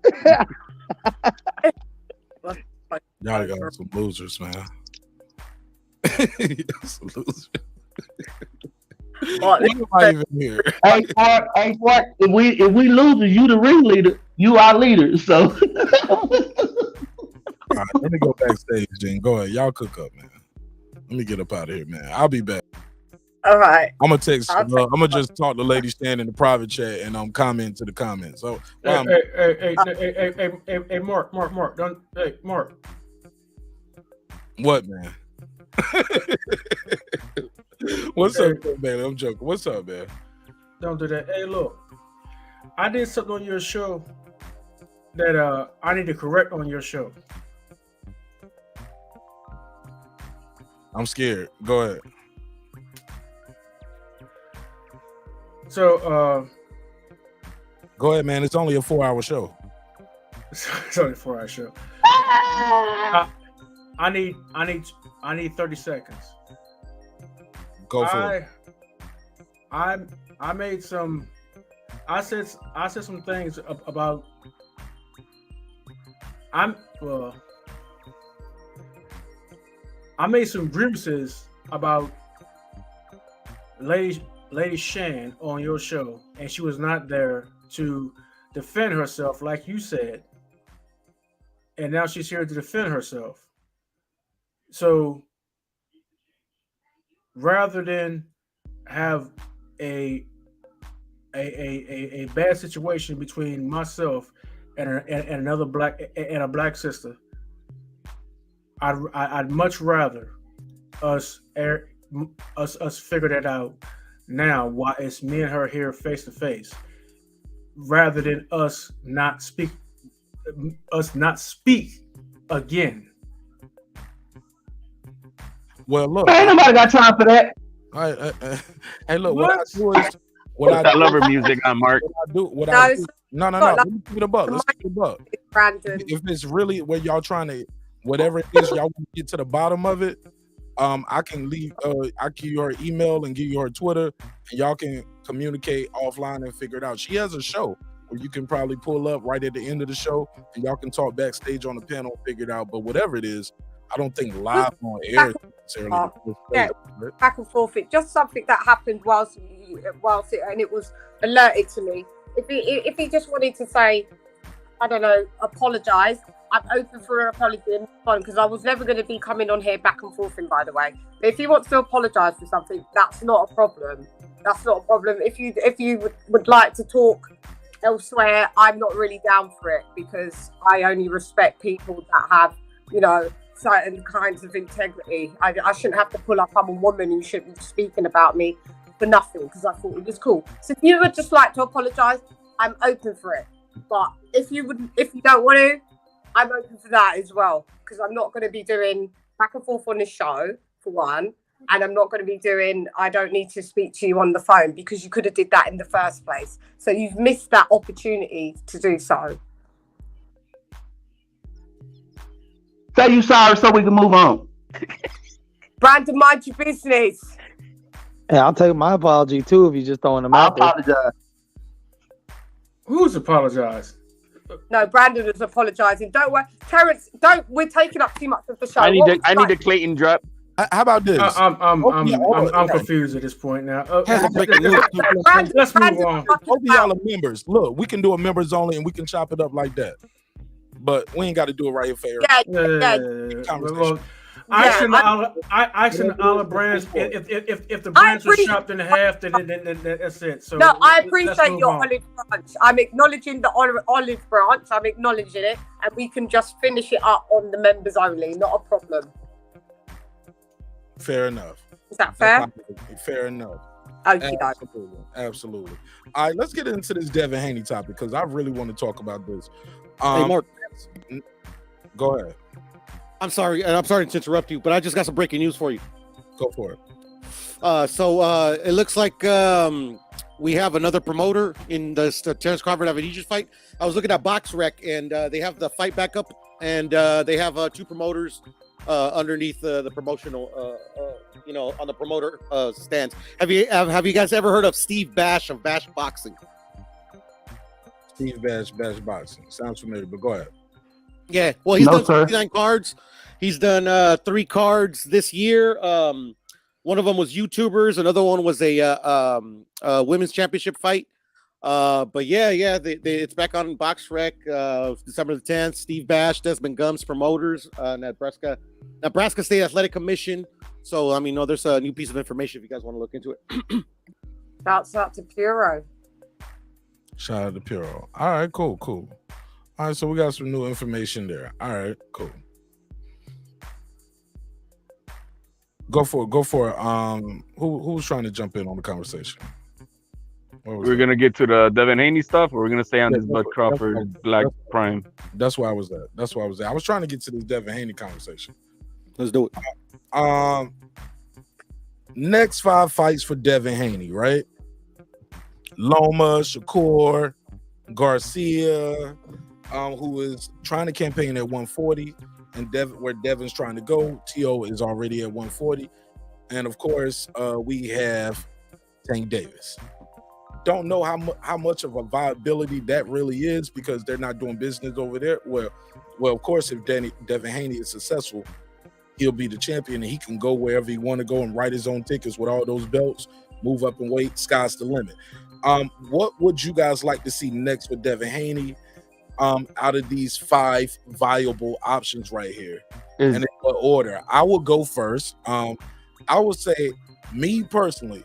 Y'all got some losers, man. Some losers. Why am I even here? Hey, Mark, if we lose, you the ringleader. You our leader. So all right, let me go backstage, then. Go ahead. Y'all cook up, man. Let me get up out of here, man. I'll be back. All right. I'm gonna text. I'm gonna just talk to Lady Stan in the private chat and comment to the comments. So, Hey, Mark, don't, hey, Mark. What, man? What's up, man? I'm joking. What's up, man? Don't do that. Hey, look, I did something on your show that I need to correct on your show. I'm scared. Go ahead. So, go ahead, man. It's only a 4-hour show. It's only a 4-hour show. I need 30 seconds. Go for it. I made some. I said some things about. I made some grievances about Lady Shan on your show, and she was not there to defend herself, like you said. And now she's here to defend herself. So rather than have a bad situation between myself and another black sister, I'd much rather us figure that out now while it's me and her here face to face, rather than us not speak again. Well, look, ain't nobody got time for that. Hey, look, what I do is I love her music on Mark. No. Let me keep it a buck. Let's keep it a buck. If it's really where y'all trying to, whatever it is, y'all want to get to the bottom of it. I can leave. I give you her email and give you her Twitter, and y'all can communicate offline and figure it out. She has a show where you can probably pull up right at the end of the show, and y'all can talk backstage on the panel and figure it out. But whatever it is, I don't think live on air is necessarily. Yeah, back and forth. It's just something that happened whilst it, and it was alerted to me. If he just wanted to say, I don't know, apologize, I'm open for an apology because I was never going to be coming on here back and forth. By the way, but if he wants to apologize for something, that's not a problem. That's not a problem. If you would like to talk elsewhere, I'm not really down for it because I only respect people that have, certain kinds of integrity. I shouldn't have to pull up I'm a woman who shouldn't be speaking about me for nothing because I thought it was cool. So if you would just like to apologize, I'm open for it. But if you don't want to, I'm open for that as well because I'm not going to be doing back and forth on this show for one, and I'm not going to be doing I don't need to speak to you on the phone because you could have did that in the first place. So you've missed that opportunity to do so. Say you sorry so we can move on. Brandon, mind your business. Hey, I'll take my apology too if you're just throwing them I out there. apologize. Who's apologized? No, Brandon is apologising. Don't worry, Terence. We're taking up too much of the show. I need the Clayton drop. How about this? I'm confused at this point now. Let's move on. Both of y'all are members. Look, we can do a members only, and we can chop it up like that. But we ain't got to do it right here, fair. Well, I shouldn't olive brands. If the brands are chopped in half, then that's it. So no, I appreciate your olive branch. I'm acknowledging the olive branch. I'm acknowledging it, and we can just finish it up on the members only. Not a problem. Fair enough. Is that fair? Fair enough. Okay, absolutely. All right, let's get into this Devin Haney topic because I really want to talk about this. Hey, Mark. Go ahead. I'm sorry to interrupt you, but I just got some breaking news for you. Go for it. So it looks like we have another promoter in the Terence Crawford Avanesyan fight. I was looking at BoxRec, and they have the fight back up, and they have two promoters underneath the promotional, on the promoter stands. Have you guys ever heard of Steve Bash of Bash Boxing? Steve Bash Boxing. Sounds familiar, but go ahead. Yeah, well, he's done 59 cards. He's done 3 cards this year. One of them was YouTubers. Another one was a women's championship fight. But yeah, it's back on BoxRec, December the 10th. Steve Bash, Desmond Gums, promoters, Nebraska State Athletic Commission. So, I mean, there's a new piece of information if you guys want to look into it. Shouts out to Puro. Shout out to Puro. All right, cool. All right, so we got some new information there. All right, cool. Go for it. Who's trying to jump in on the conversation? We're gonna get to the Devin Haney stuff, or we're gonna stay on this Bud Crawford Black Prime. That's where I was at. I was trying to get to this Devin Haney conversation. Let's do it. Next 5 fights for Devin Haney, right? Loma, Shakur, Garcia, who is trying to campaign at 140, and where Devin's trying to go. T.O. is already at 140. And of course, we have Tank Davis. Don't know how much of a viability that really is because they're not doing business over there. Well, of course, if Devin Haney is successful, he'll be the champion and he can go wherever he want to go and write his own tickets with all those belts, move up and weight, sky's the limit. What would you guys like to see next with Devin Haney out of these 5 viable options right here? And in what order? I will go first. I would say, me personally,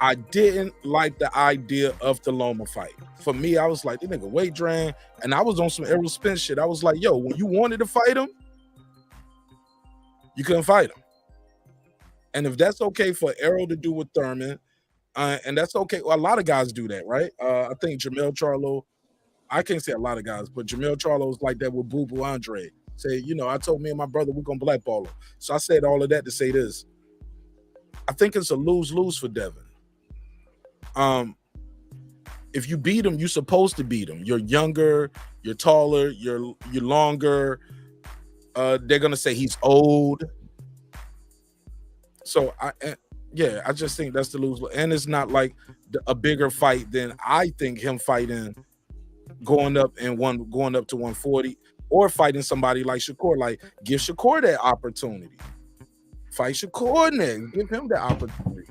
I didn't like the idea of the Loma fight. For me, I was like, this nigga weight drain, and I was on some Errol Spence shit. I was like, yo, when you wanted to fight him, you couldn't fight him. And if that's okay for Errol to do with Thurman, and that's okay, well, a lot of guys do that, right? I think Jamel Charlo, I can't say a lot of guys, but Jamel Charlo is like that with Boo Boo Andre. Say, I told me and my brother we're gonna blackball him. So I said all of that to say this. I think it's a lose-lose for Devin. If you beat him, you're supposed to beat him. You're younger, you're taller, you're longer. They're gonna say he's old. So I just think that's the lose. And it's not like a bigger fight than I think him fighting, going up to 140, or fighting somebody like Shakur. Like, give Shakur that opportunity. Fight Shakur next. Give him that opportunity.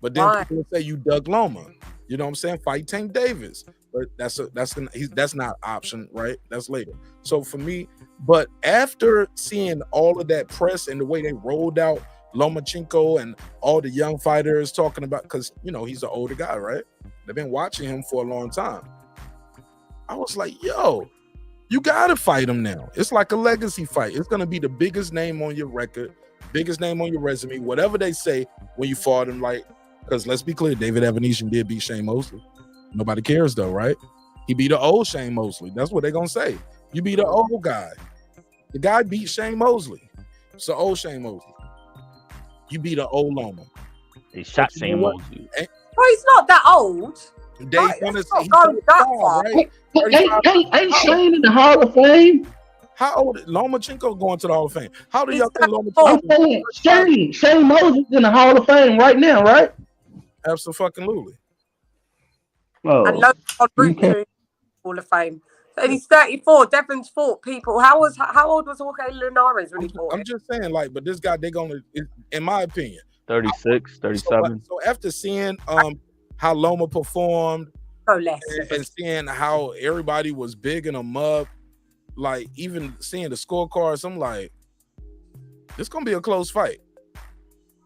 But then people say you Doug Loma. You know what I'm saying? Fight Tank Davis. But that's not an option, right? That's later. So for me, but after seeing all of that press and the way they rolled out Lomachenko and all the young fighters talking about, because he's an older guy, right? They've been watching him for a long time. I was like, yo, you gotta fight him now. It's like a legacy fight. It's gonna be the biggest name on your record, biggest name on your resume, whatever they say when you fought him. Like, because let's be clear, David Avanesyan did beat Shane Mosley. Nobody cares though, right? He beat the old Shane Mosley. That's what they're gonna say. You beat the old guy. The guy beat Shane Mosley. It's the old Shane Mosley. You beat an old Loma. They shot Shane Mosley. Well, he's not that old. They want to say he's not going that far. Right? Ain't Shane in the Hall of Fame? How old Lomachenko going to the Hall of Fame? How do y'all think Lomachenko? I'm saying Shane Moses in the Hall of Fame right now, right? Absolutely. Oh, And Logan's on route to Hall of Fame. And he's 34. Devon's fought people. How old was Jorge Linares when he fought? I'm just saying, like, but this guy, they're gonna, in my opinion, 36, 37. So after seeing how Loma performed, and seeing how everybody was bigging him up, like even seeing the scorecards, I'm like, this gonna be a close fight.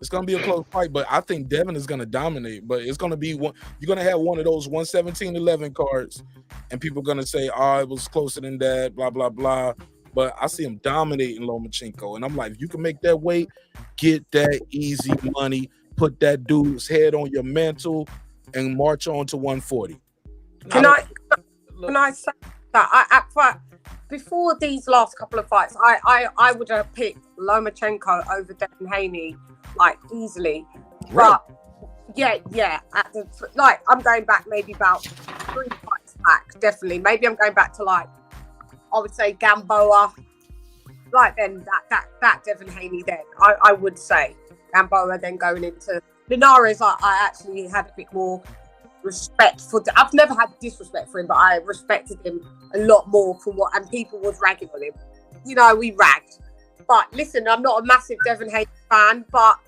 It's gonna be a close fight, but I think Devin is gonna dominate. But it's gonna be one. You're gonna have one of those 117-11 cards, and people are gonna say, "Oh, it was closer than that." Blah blah blah. But I see him dominating Lomachenko, and I'm like, if you can make that weight, get that easy money, put that dude's head on your mantle, and march on to 140. Can I say that before these last couple of fights, I would have picked Lomachenko over Devin Haney, like easily. Right. But yeah. I'm going back maybe about 3 fights back, definitely. Maybe I'm going back to like, I would say Gamboa. Like then that Devin Haney then. I would say Gamboa, then going into Linares, I actually had a bit more respect for. I've never had disrespect for him, but I respected him a lot more for what, and people was ragging on him. You know, we ragged. But listen, I'm not a massive Devin Haney fan, but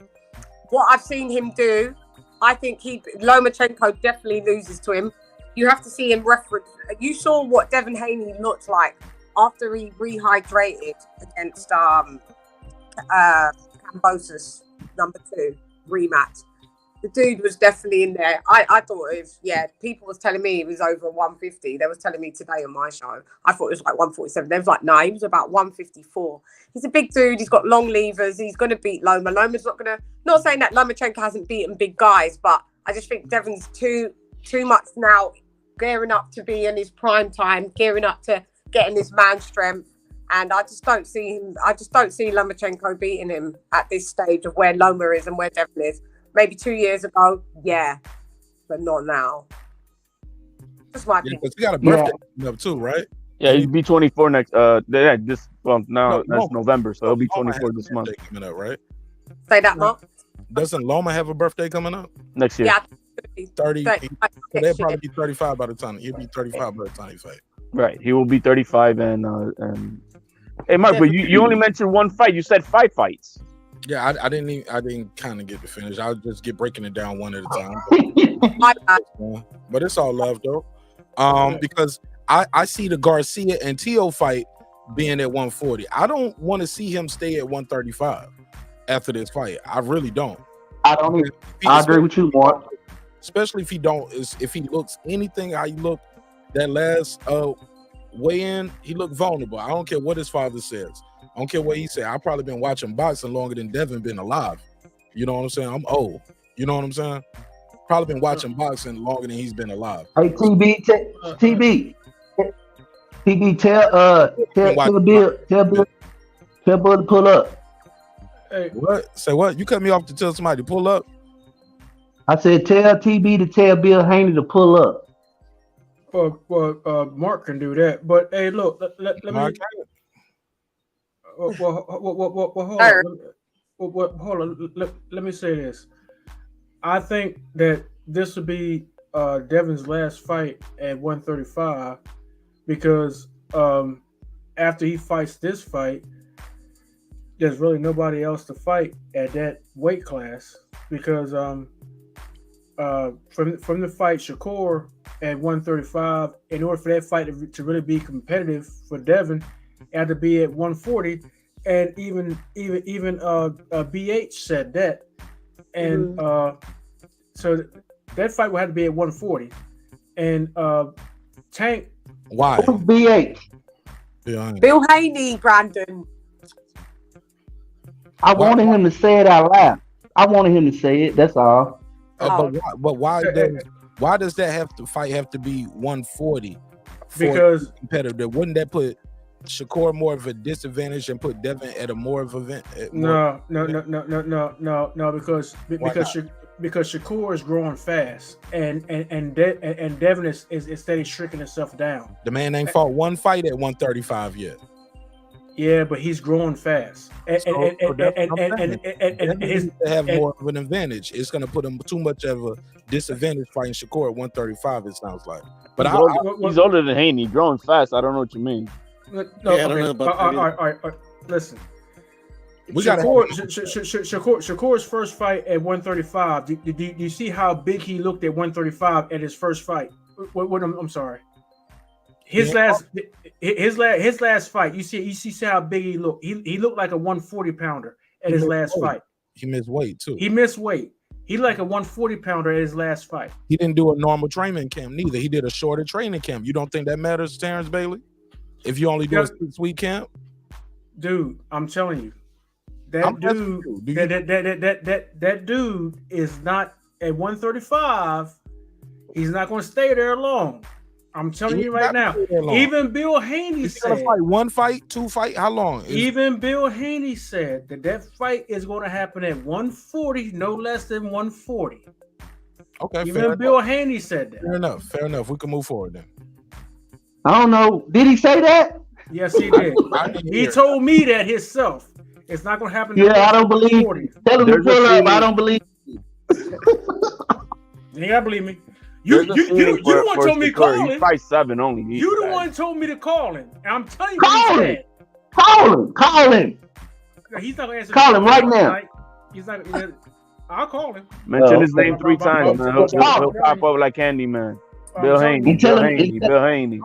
what I've seen him do, I think Lomachenko definitely loses to him. You have to see him reference. You saw what Devin Haney looked like after he rehydrated against Cambosis #2 rematch. The dude was definitely in there. I thought it was, people was telling me he was over 150. They was telling me today on my show. I thought it was like 147. They was like, nah, he was about 154. He's a big dude. He's got long levers. He's going to beat Loma. Loma's not saying that Lomachenko hasn't beaten big guys, but I just think Devin's too much now, gearing up to be in his prime time, gearing up to getting his man strength. And I just don't see Lomachenko beating him at this stage of where Loma is and where Devin is. Maybe 2 years ago, yeah, but not now. That's my opinion. Because he got a birthday coming up too, right? Yeah, he'll be 24 next. That's November, so he'll be 24 this month. Coming up, right? Say that, Mark. Doesn't Loma have a birthday coming up next year? Yeah, 30. So they'll probably be 35 by the time he'll be 35 by the time he fight. Right, he will be 35, and hey, Mark, but you only mentioned one fight. You said 5 fights. Yeah, I didn't kind of get to finish. I'll just get breaking it down one at a time. But it's all love though. Because I see the Garcia and Tio fight being at 140. I don't want to see him stay at 135 after this fight. I really don't. I don't either. I agree with you, Mark. Especially if he looks anything how he looked that last weigh-in, he looked vulnerable. I don't care what his father says. I don't care what he said. I've probably been watching boxing longer than Devin been alive. You know what I'm saying? I'm old. You know what I'm saying? Probably been watching boxing longer than he's been alive. Hey, TB, tell Bill to pull up. Hey. What? Say what? You cut me off to tell somebody to pull up? I said tell TB to tell Bill Haney to pull up. Well, Mark can do that. But hey, look, let me. Hold on. Let me say this. I think that this will be Devin's last fight at 135 because after he fights this fight, there's really nobody else to fight at that weight class because from the fight Shakur at 135, in order for that fight to really be competitive for Devin, had to be at 140, and even BH said that, and so that fight would have to be at 140, and Tank. Why? BH? Bill Haney, Brandon. I wanted him to say it out loud. I wanted him to say it. That's all. But why does that fight have to be 140? Because competitive, wouldn't that put Shakur more of a disadvantage and put Devin at a more of a No, because Shakur is growing fast and Devin is steady shrinking himself down. The man ain't fought one fight at 135 yet. Yeah, but he's growing fast. And his to have more of an advantage. It's going to put him too much of a disadvantage fighting Shakur at 135. It sounds like. But he's older than Haney, growing fast. I don't know what you mean. No, yeah, I don't know about that. All right. Listen. Shakur's first fight at 135. Do you see how big he looked at 135 at his first fight? I'm sorry. His last fight. You see how big he looked. He looked like a 140 pounder at his last fight. He missed weight too. He missed weight. He like a 140 pounder at his last fight. He didn't do a normal training camp neither. He did a shorter training camp. You don't think that matters, Terrence Bailey? If you only do a 6-week camp, dude, I'm telling you, that dude is not at 135. He's not going to stay there long. I'm telling you right now. Even Bill Haney said, fight one fight, 2 fight. How long? Even Bill Haney said that fight is going to happen at 140, no less than 140. Okay. Even Bill Haney said that. Fair enough. We can move forward then. I don't know. Did he say that? Yes, he did. He told me that himself. It's not going to happen. Yeah, I don't believe. Tell him to pull up. I don't believe. You ain't got to believe me. You the one told me to call him. He's 5'7" only. You the one told me to call him. And I'm telling you, call him. He's not going to answer. Call him right now. He's not. I'll call him. Mention his name 3 times, man. He'll pop up like candy, man. Bill Haney. Bill Haney.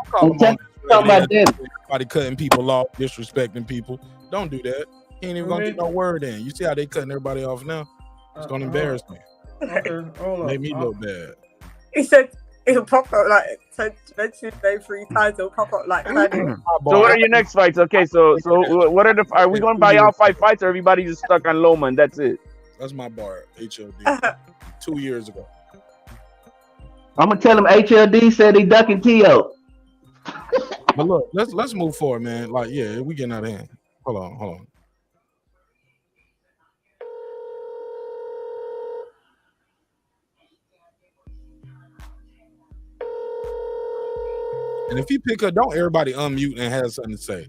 Everybody cutting people off, disrespecting people. Don't do that. He ain't even gonna get no word in. You see how they cutting everybody off now? It's gonna embarrass me. Okay, hold on. Make me look bad. He said it'll pop up like mention name 3 times. It'll pop up like. So what are your next fights? Okay, so what are we going to buy all 5 fights, or everybody just stuck on Loma and that's it? That's my bar. HLD. 2 years ago. I'm gonna tell him HLD said he ducking T.O. But look, let's move forward, man. Like, yeah, we getting out of hand. Hold on. And if he pick up, don't everybody unmute and have something to say.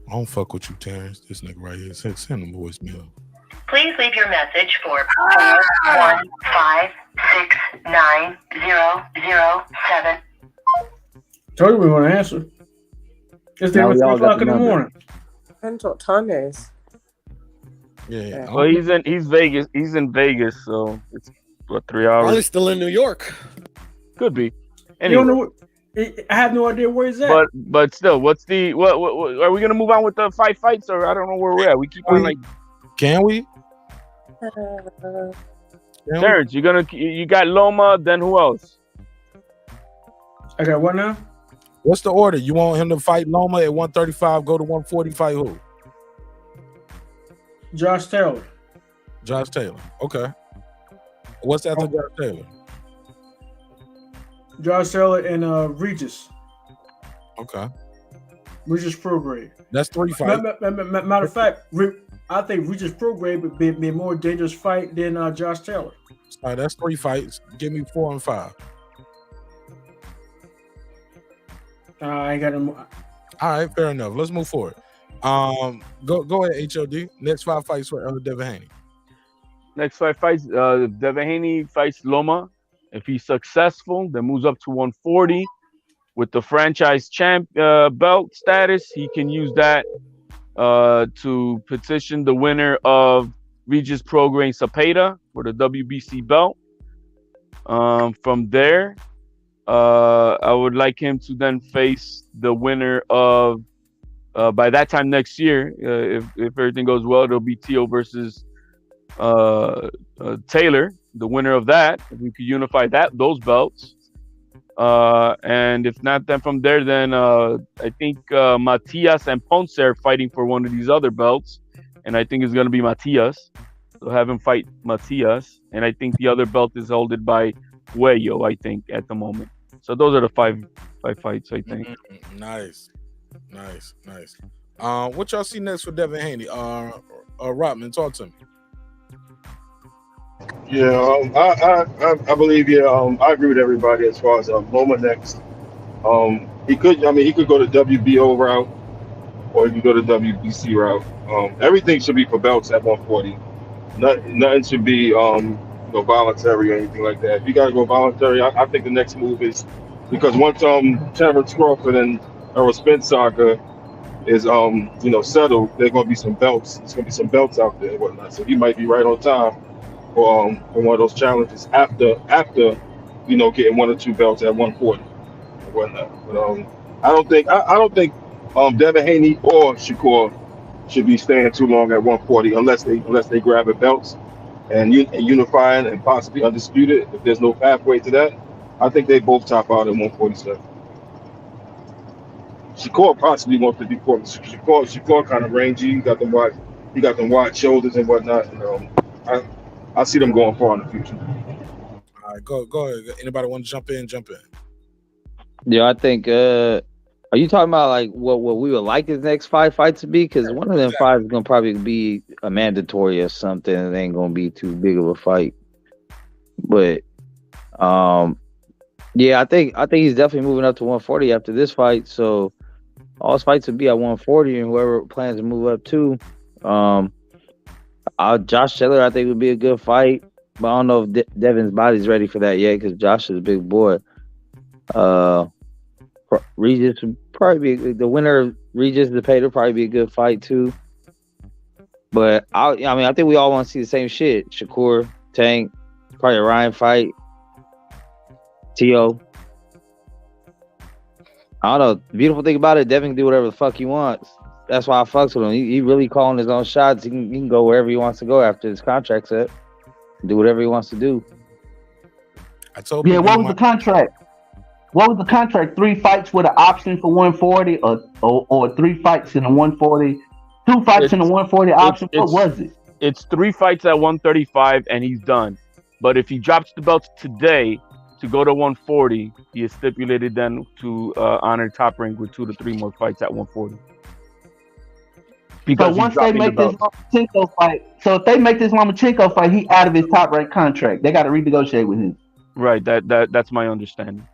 I don't fuck with you, Terrence. This nigga right here. Send him voicemail. Please leave your message for 415690007. Told you we want to answer. It's there 3 o'clock in the morning. Depends what time it is. Yeah. Well, he's Vegas. He's in Vegas, so it's what 3 hours. Probably still in New York. Could be. Anyway. You don't know. I have no idea where he's at. But still, what's the what? Are we gonna move on with the 5 fights, or I don't know where we're at? We keep on like. Can we? Terrence, you got Loma. Then who else? I got what now? What's the order? You want him to fight Loma at 135, go to 140, fight who? Josh Taylor. Okay. What's after Josh Taylor? Josh Taylor and Regis. Okay. Regis Prograde. That's 3 fights. Matter of fact, I think Regis Prograde would be a more dangerous fight than Josh Taylor. All right, that's 3 fights. Give me 4 and 5. I ain't got him. All right, fair enough. Let's move forward. Go ahead, HOD. Next 5 fights for Devin Haney. Next 5 fights, Devin Haney fights Loma. If he's successful, then moves up to 140 with the franchise champ belt status. He can use that to petition the winner of Regis Prograde Cepeda for the WBC belt. From there, I would like him to then face the winner of by that time next year, if everything goes well, it'll be T.O. versus Taylor, the winner of that. If we could unify those belts. And if not, then from there, then I think Matias and Ponce are fighting for one of these other belts. And I think it's going to be Matias. So have him fight Matias. And I think the other belt is held by Cuello, I think, at the moment. So those are the 5 fights, I think. Nice. What y'all see next for Devin Haney? Rodman, talk to me. Yeah, I believe I agree with everybody as far as Loma next. He could go the WBO route or he could go the WBC route. Everything should be for belts at 140. Nothing should be voluntary or anything like that. If you gotta go voluntary, I think the next move is because once Terence Crawford and Errol Spence saga is settled, there's gonna be some belts. There's gonna be some belts out there and whatnot. So he might be right on time for one of those challenges after getting one or two belts at 140 and whatnot. But I don't think Devin Haney or Shakur should be staying too long at 140 unless they grab the belts and unifying and possibly undisputed. If there's no pathway to that, I think they both top out at 147. Shakur possibly 154. Shakur kind of rangy. He got them wide shoulders and whatnot. I see them going far in the future. All right, go ahead. Anybody want to jump in? Jump in. Yeah, I think. Are you talking about like what we would like his next 5 fights to be? Because one of them 5 is gonna probably be a mandatory or something. It ain't gonna be too big of a fight. But yeah, I think he's definitely moving up to 140 after this fight. So all his fights would be at 140, and whoever plans to move up to. Josh Taylor, I think, would be a good fight, but I don't know if Devin's body's ready for that yet because Josh is a big boy. Regis would probably be the winner of Regis DePater would probably be a good fight too. But I think we all want to see the same shit. Shakur, Tank, probably a Ryan fight. T.O. I don't know. The beautiful thing about it, Devin can do whatever the fuck he wants. That's why I fucks with him. He really calling his own shots. He can go wherever he wants to go after his contract's up. Do whatever he wants to do. I told Yeah, what was the contract? What was the contract? 3 fights with an option for 140 or 3 fights in a 140? 2 fights in a 140 option? What was it? It's 3 fights at 135 and he's done. But if he drops the belts today to go to 140, he is stipulated then to honor Top Rank with 2 to 3 more fights at 140. So once they make this Lomachenko fight, if they make this Lomachenko fight, he out of his Top Rank contract. They got to renegotiate with him. Right, that's my understanding.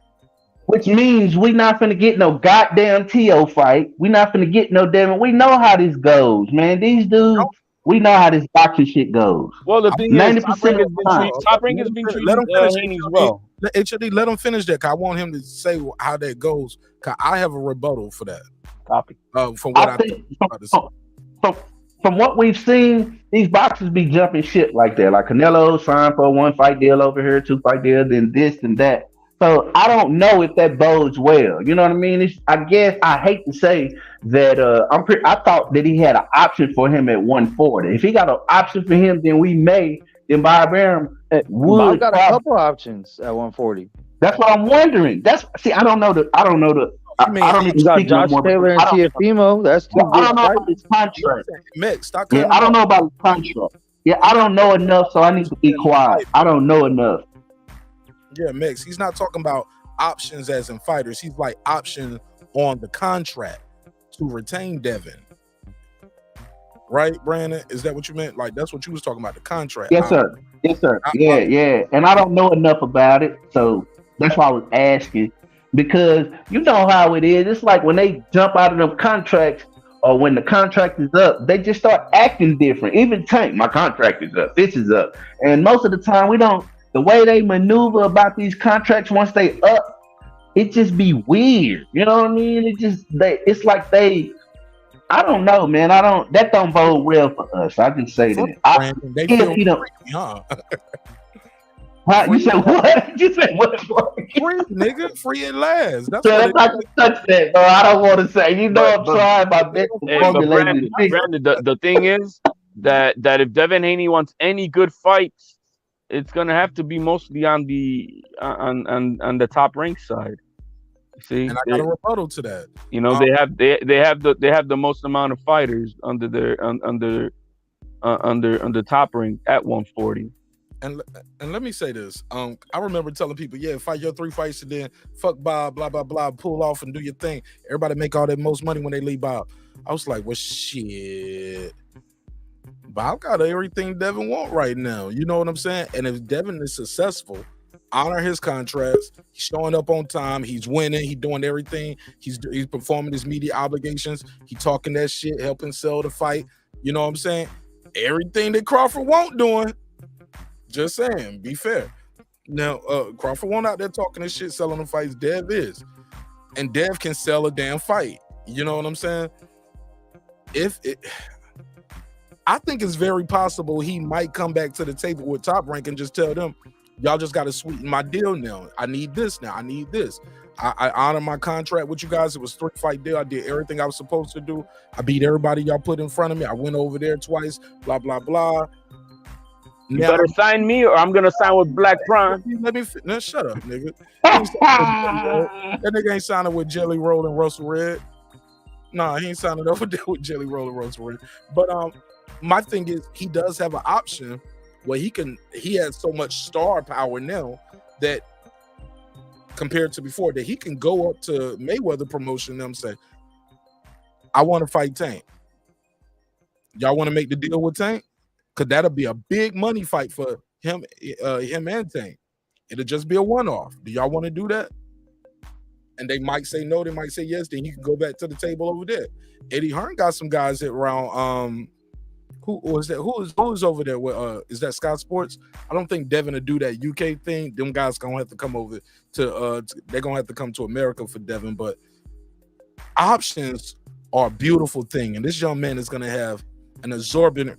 Which means we not finna get no goddamn T.O. fight. We not finna get no damn. We know how this goes, man. These dudes, we know how this boxing shit goes. Well, the thing 90% is, Top Rank has been treating Haney well. HOD, let him finish that. Cause I want him to say how that goes. Cause I have a rebuttal for that. Copy. From what I think about this. From what we've seen, these boxers be jumping shit like that. Like Canelo signed for a 1 fight deal over here, 2 fight deal, then this and that. So I don't know if that bodes well. You know what I mean? I guess I hate to say that I thought that he had an option for him at 140. If he got an option for him, then Bob Arum would. Bob got a couple options at 140. That's what I'm wondering. I don't know the. I don't even got speak Josh no more. Taylor and Teofimo. That's 2 I don't know about his contract. Yeah, I don't know about his contract. Yeah, I don't know enough, so I need to be quiet. I don't know enough. Yeah, Mix. He's not talking about options as in fighters. He's like option on the contract to retain Devin. Right, Brandon? Is that what you meant? Like that's what you was talking about, the contract. Yes, sir. Yes, sir. Yeah. And I don't know enough about it, so that's why I was asking. Because you know how it is. It's like when they jump out of them contracts or when the contract is up, they just start acting different. Even Tank, my contract is up. This is up. And most of the time we don't. The way they maneuver about these contracts once they up, it just be weird. You know what I mean? It's like I don't know, man. That don't bode well for us. I can say that. They feel free, huh? You said what? You said what? Free, nigga. Free at last. That's I'm not gonna touch that, bro. I don't want to say. You know, I'm trying my best to formulate it. Brandon, the thing is that if Devin Haney wants any good fights, it's gonna have to be mostly on the Top Rank side. See, and I got a rebuttal to that. You know, they have the most amount of fighters under Top Rank at 140. And let me say this. I remember telling people, yeah, fight your 3 fights and then fuck Bob, blah blah blah, pull off and do your thing. Everybody make all that most money when they leave Bob. I was like, well, shit. Bob got everything Devin want right now. You know what I'm saying? And if Devin is successful, honor his contracts. He's showing up on time. He's winning. He's doing everything. He's performing his media obligations. He talking that shit, helping sell the fight. You know what I'm saying? Everything that Crawford won't doing. Just saying, be fair. Now, Crawford won't out there talking this shit, selling the fights. Dev is. And Dev can sell a damn fight. You know what I'm saying? I think it's very possible he might come back to the table with Top Rank and just tell them, y'all just got to sweeten my deal now. I need this now. I need this. I honor my contract with you guys. It was 3-fight deal. I did everything I was supposed to do. I beat everybody y'all put in front of me. I went over there twice, blah, blah, blah. You better sign me or I'm going to sign with Black Prime. Let me shut up, nigga. That nigga ain't signing with Jelly Roll and Russell Red. Nah, he ain't signing over there with Jelly Roll and Russell Red. But my thing is, he does have an option where he has so much star power now that compared to before, that he can go up to Mayweather promotion and say, I want to fight Tank. Y'all want to make the deal with Tank? Because that'll be a big money fight for him and Tank. It'll just be a one-off. Do y'all want to do that? And they might say no, they might say yes, then you can go back to the table over there. Eddie Hearn got some guys at around who is that? Who is over there with is that Sky Sports? I don't think Devin will do that UK thing. Them guys gonna have to come over to they're gonna have to come to America for Devin, but options are a beautiful thing, and this young man is gonna have an exorbitant.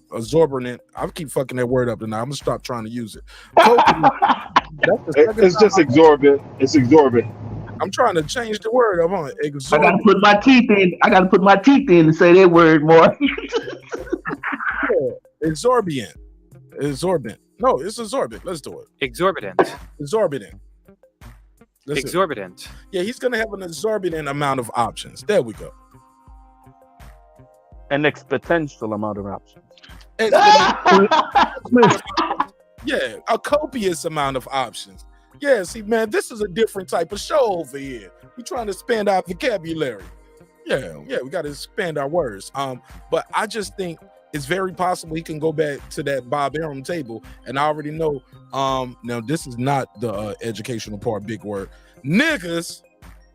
I keep fucking that word up tonight. I'm gonna stop trying to use it. It's just exorbitant. It's exorbitant. I'm trying to change the word. I'm on I gotta put my teeth in. I gotta put my teeth in and say that word more. Exorbitant. No, it's exorbitant. Let's do it. Exorbitant. Exorbitant. Yeah, he's gonna have an exorbitant amount of options. There we go. An exponential amount of options. Yeah, a copious amount of options. Yeah, see, man, this is a different type of show over here. We're trying to expand our vocabulary. Yeah, we got to expand our words. But I just think it's very possible he can go back to that Bob Arum table. And I already know, now this is not the educational part, big word. Niggas,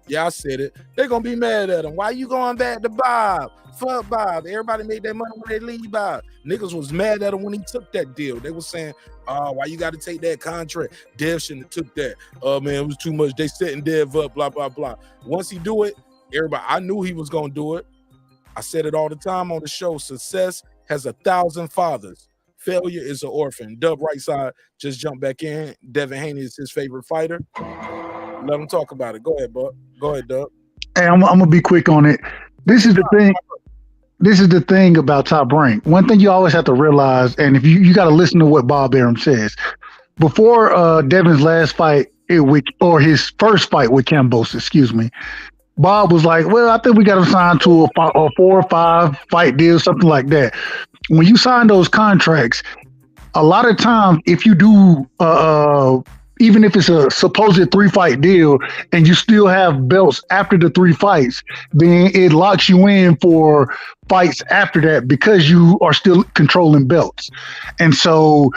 yeah, I said it. They're going to be mad at him. Why you going back to Bob? Fuck Bob. Everybody made that money when they leave Bob. Niggas was mad at him when he took that deal. They were saying, why you got to take that contract? Dev shouldn't have took that. Man, it was too much. They setting Dev up, blah, blah, blah. Once he do it, everybody, I knew he was going to do it. I said it all the time on the show. Success has 1,000 fathers. Failure is an orphan. Dub right side just jumped back in. Devin Haney is his favorite fighter. Let him talk about it. Go ahead, bud. Go ahead, Dub. Hey, I'm gonna be quick on it. This is the thing. This is the thing about Top Rank. One thing you always have to realize, and if you got to listen to what Bob Arum says before Devin's last fight, or his first fight with Campos, excuse me. Bob was like, well, I think we got to sign to a 4 or 5 fight deal, something like that. When you sign those contracts, a lot of times, if you do, even if it's a supposed 3-fight deal and you still have belts after the 3 fights, then it locks you in for fights after that because you are still controlling belts. And so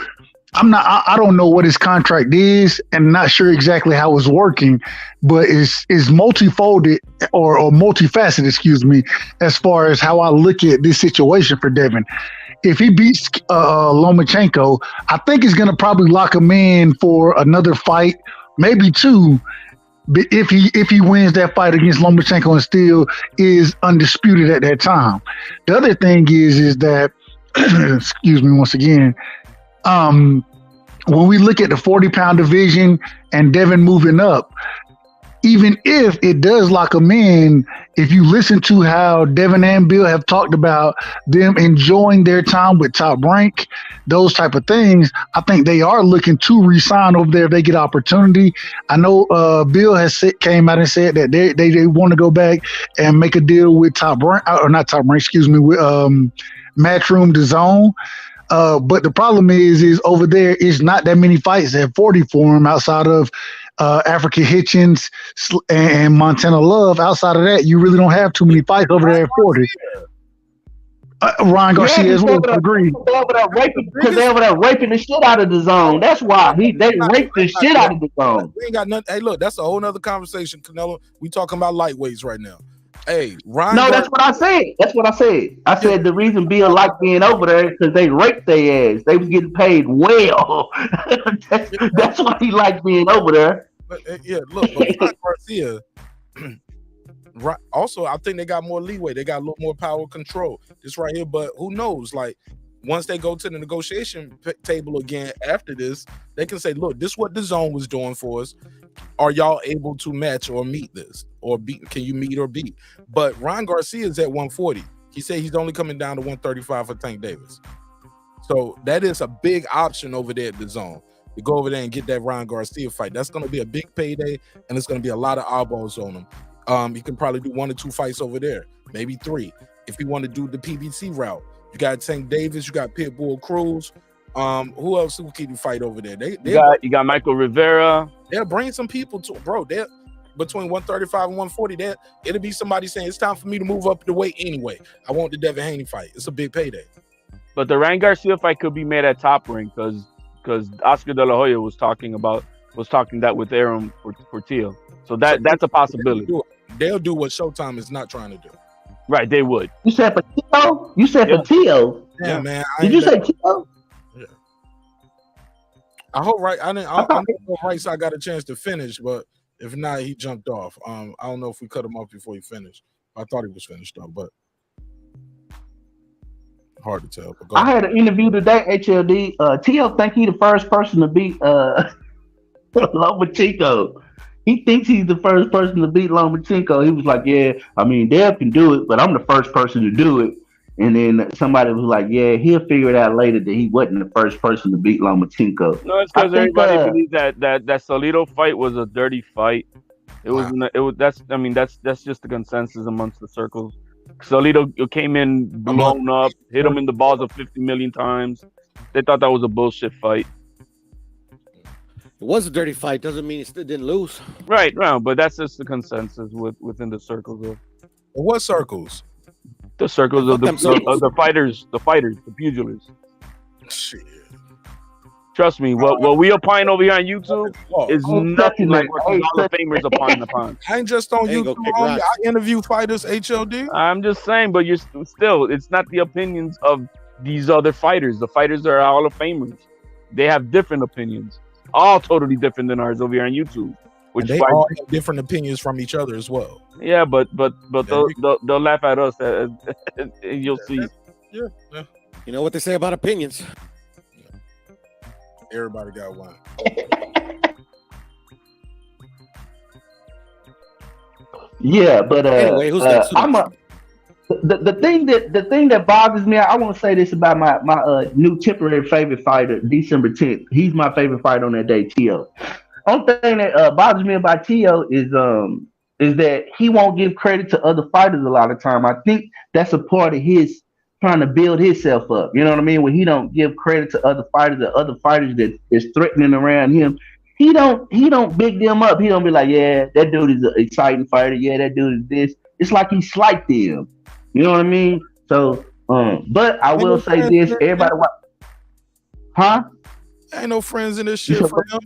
I don't know what his contract is and not sure exactly how it's working, but it's multifolded or multifaceted, excuse me, as far as how I look at this situation for Devin. If he beats Lomachenko, I think he's going to probably lock him in for another fight, maybe 2. But if he wins that fight against Lomachenko and still is undisputed at that time. The other thing is that, excuse me once again, when we look at the 40-pound division and Devin moving up, even if it does lock him in, if you listen to how Devin and Bill have talked about them enjoying their time with Top Rank, those type of things, I think they are looking to re-sign over there if they get opportunity. I know Bill came out and said that they want to go back and make a deal with Top Rank, or not Top Rank, excuse me, with Matchroom DAZN. But the problem is over there is not that many fights at 40 for him outside of Africa Hitchens and Montana Love. Outside of that, you really don't have too many fights over there at 40. Ryan Garcia as well. Agreed. Because they over there raping the shit out of the zone. That's why they raped the shit out of the zone. We ain't got nothing. Hey, look, that's a whole nother conversation, Canelo. We talking about lightweights right now. Hey, Ryan. No, that's what I said. That's what I said. I said the reason Bill liked being over there is because they raped their ass. They was getting paid well. That's why he liked being over there. But, yeah, look, but Ryan Garcia. Also, I think they got more leeway. They got a little more power control. This right here, but who knows? Like, once they go to the negotiation table again after this, they can say, "Look, this is what the zone was doing for us. Are y'all able to match or meet this, or beat? Can you meet or beat?" But Ryan Garcia is at 140. He said he's only coming down to 135 for Tank Davis. So that is a big option over there at the zone. To go over there and get that Ryan Garcia fight. That's going to be a big payday, and it's going to be a lot of eyeballs on him. He can probably do 1 or 2 fights over there, maybe 3. If you want to do the PBC route, you got Tank Davis, you got Pitbull Cruz. Who else can you fight over there? You got Michael Rivera. They'll bring some people to, bro. They're between 135 and 140. It'll be somebody saying it's time for me to move up the weight anyway. I want the Devin Haney fight. It's a big payday. But the Ryan Garcia fight could be made at Top Rank because Oscar De La Hoya was talking that with Aaron Portillo. So that's a possibility. They'll do what Showtime is not trying to do. Right, they would. You said Portillo? You said Portillo? Yeah, man. Did you say Portillo? Yeah. I hope right. I don't know right side got a chance to finish, but if not, he jumped off. I don't know if we cut him off before he finished. I thought he was finished though, but hard to tell. But I had an interview today, HLD. T.O. think he the first person to beat Lomachenko. He thinks he's the first person to beat Lomachenko. He was like, yeah, I mean, Dev can do it, but I'm the first person to do it. And then somebody was like, yeah, he'll figure it out later that he wasn't the first person to beat Lomachenko. No, it's because everybody believes that Salido fight was a dirty fight. That's just the consensus amongst the circles. Salido came in blown up, hit him in the balls of 50 million times. They thought that was a bullshit fight. It was a dirty fight. Doesn't mean he still didn't lose. Right, but that's just the consensus within the circles of. What circles? The circles of the fighters, the pugilists. Shit. Trust me, what we opine over here on YouTube is nothing like what the Hall of Famers opine upon. I ain't just on YouTube. I interview fighters, HLD. I'm just saying, but you're still, it's not the opinions of these other fighters. The fighters are Hall of Famers. They have different opinions, all totally different than ours over here on YouTube. Which they all have different opinions from each other as well. Yeah, but they'll laugh at us, and you'll see. Yeah. You know what they say about opinions. Everybody got one. Yeah, but anyway, who's next? The thing that bothers me. I want to say this about my new temporary favorite fighter, December 10th. He's my favorite fighter on that day, T.O. Only thing that bothers me about T.O. is that he won't give credit to other fighters a lot of time. I think that's a part of his trying to build himself up. You know what I mean? When he don't give credit to other fighters that is threatening around him, he don't big them up. He don't be like, yeah, that dude is an exciting fighter. Yeah, that dude is this. It's like he slight them. You know what I mean? So, but I will say this: everybody, Ain't no friends in this shit for him.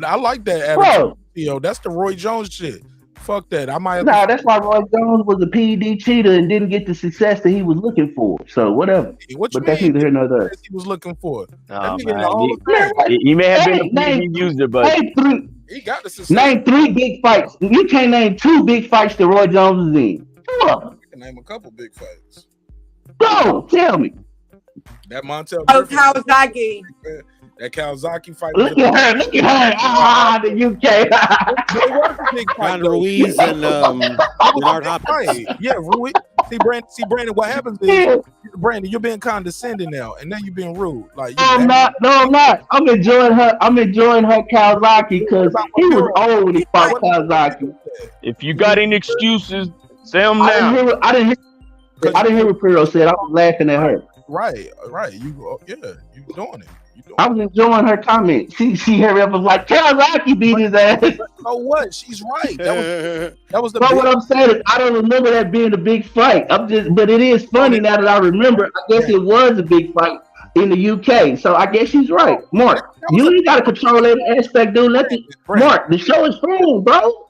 I like that attitude, Theo. That's the Roy Jones shit. Fuck that. I might. No, that's why Roy Jones was a PED cheater and didn't get the success that he was looking for. So whatever. But that's neither here nor there. He was looking for. He may have been a PED user, but he got the success. Name 3 big fights. You can't name 2 big fights that Roy Jones is in. 2 of them. I can name a couple big fights. Go, tell me. That Montel. Kawasaki. That Kawasaki fight. Look at her. The UK. Ron Ruiz and Bernard Hopkins. Yeah, Ruiz. See, Brandon, what happens is, Brandon, you're being condescending now, and now you're being rude. Like, I'm not. I'm enjoying her Kawasaki because he was old when he fought Kawasaki. If you got any excuses, say them now. I didn't hear what Pirro said. I was laughing at her. Right. You doing it. I was enjoying her comment. She hurry up and was like, tell Rocky beat his ass. So what? She's right. That was the. But what I'm saying is, I don't remember that being a big fight. But it is funny now that I remember. I guess it was a big fight in the UK. So I guess she's right. Mark, you ain't got to control that aspect, dude. Mark, the show is fun, bro.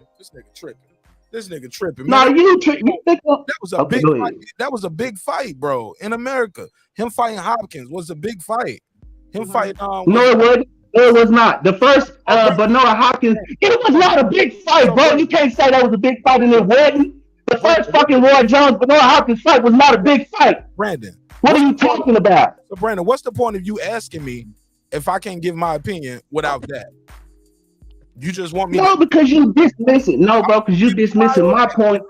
This nigga tripping. No, Man. you think that was a big fight. That was a big fight, bro. In America, him fighting Hopkins was a big fight. Him fighting. No, it wasn't. No, it was not. The first Bernard Hopkins, it was not a big fight, bro. You can't say that was a big fight and it wasn't. The first fucking Roy Jones Bernard Hopkins fight was not a big fight. Brandon, what are you talking about? So, Brandon, what's the point of you asking me if I can't give my opinion without that? You just want me? No, because you dismiss it. No, bro, because you dismissing my point.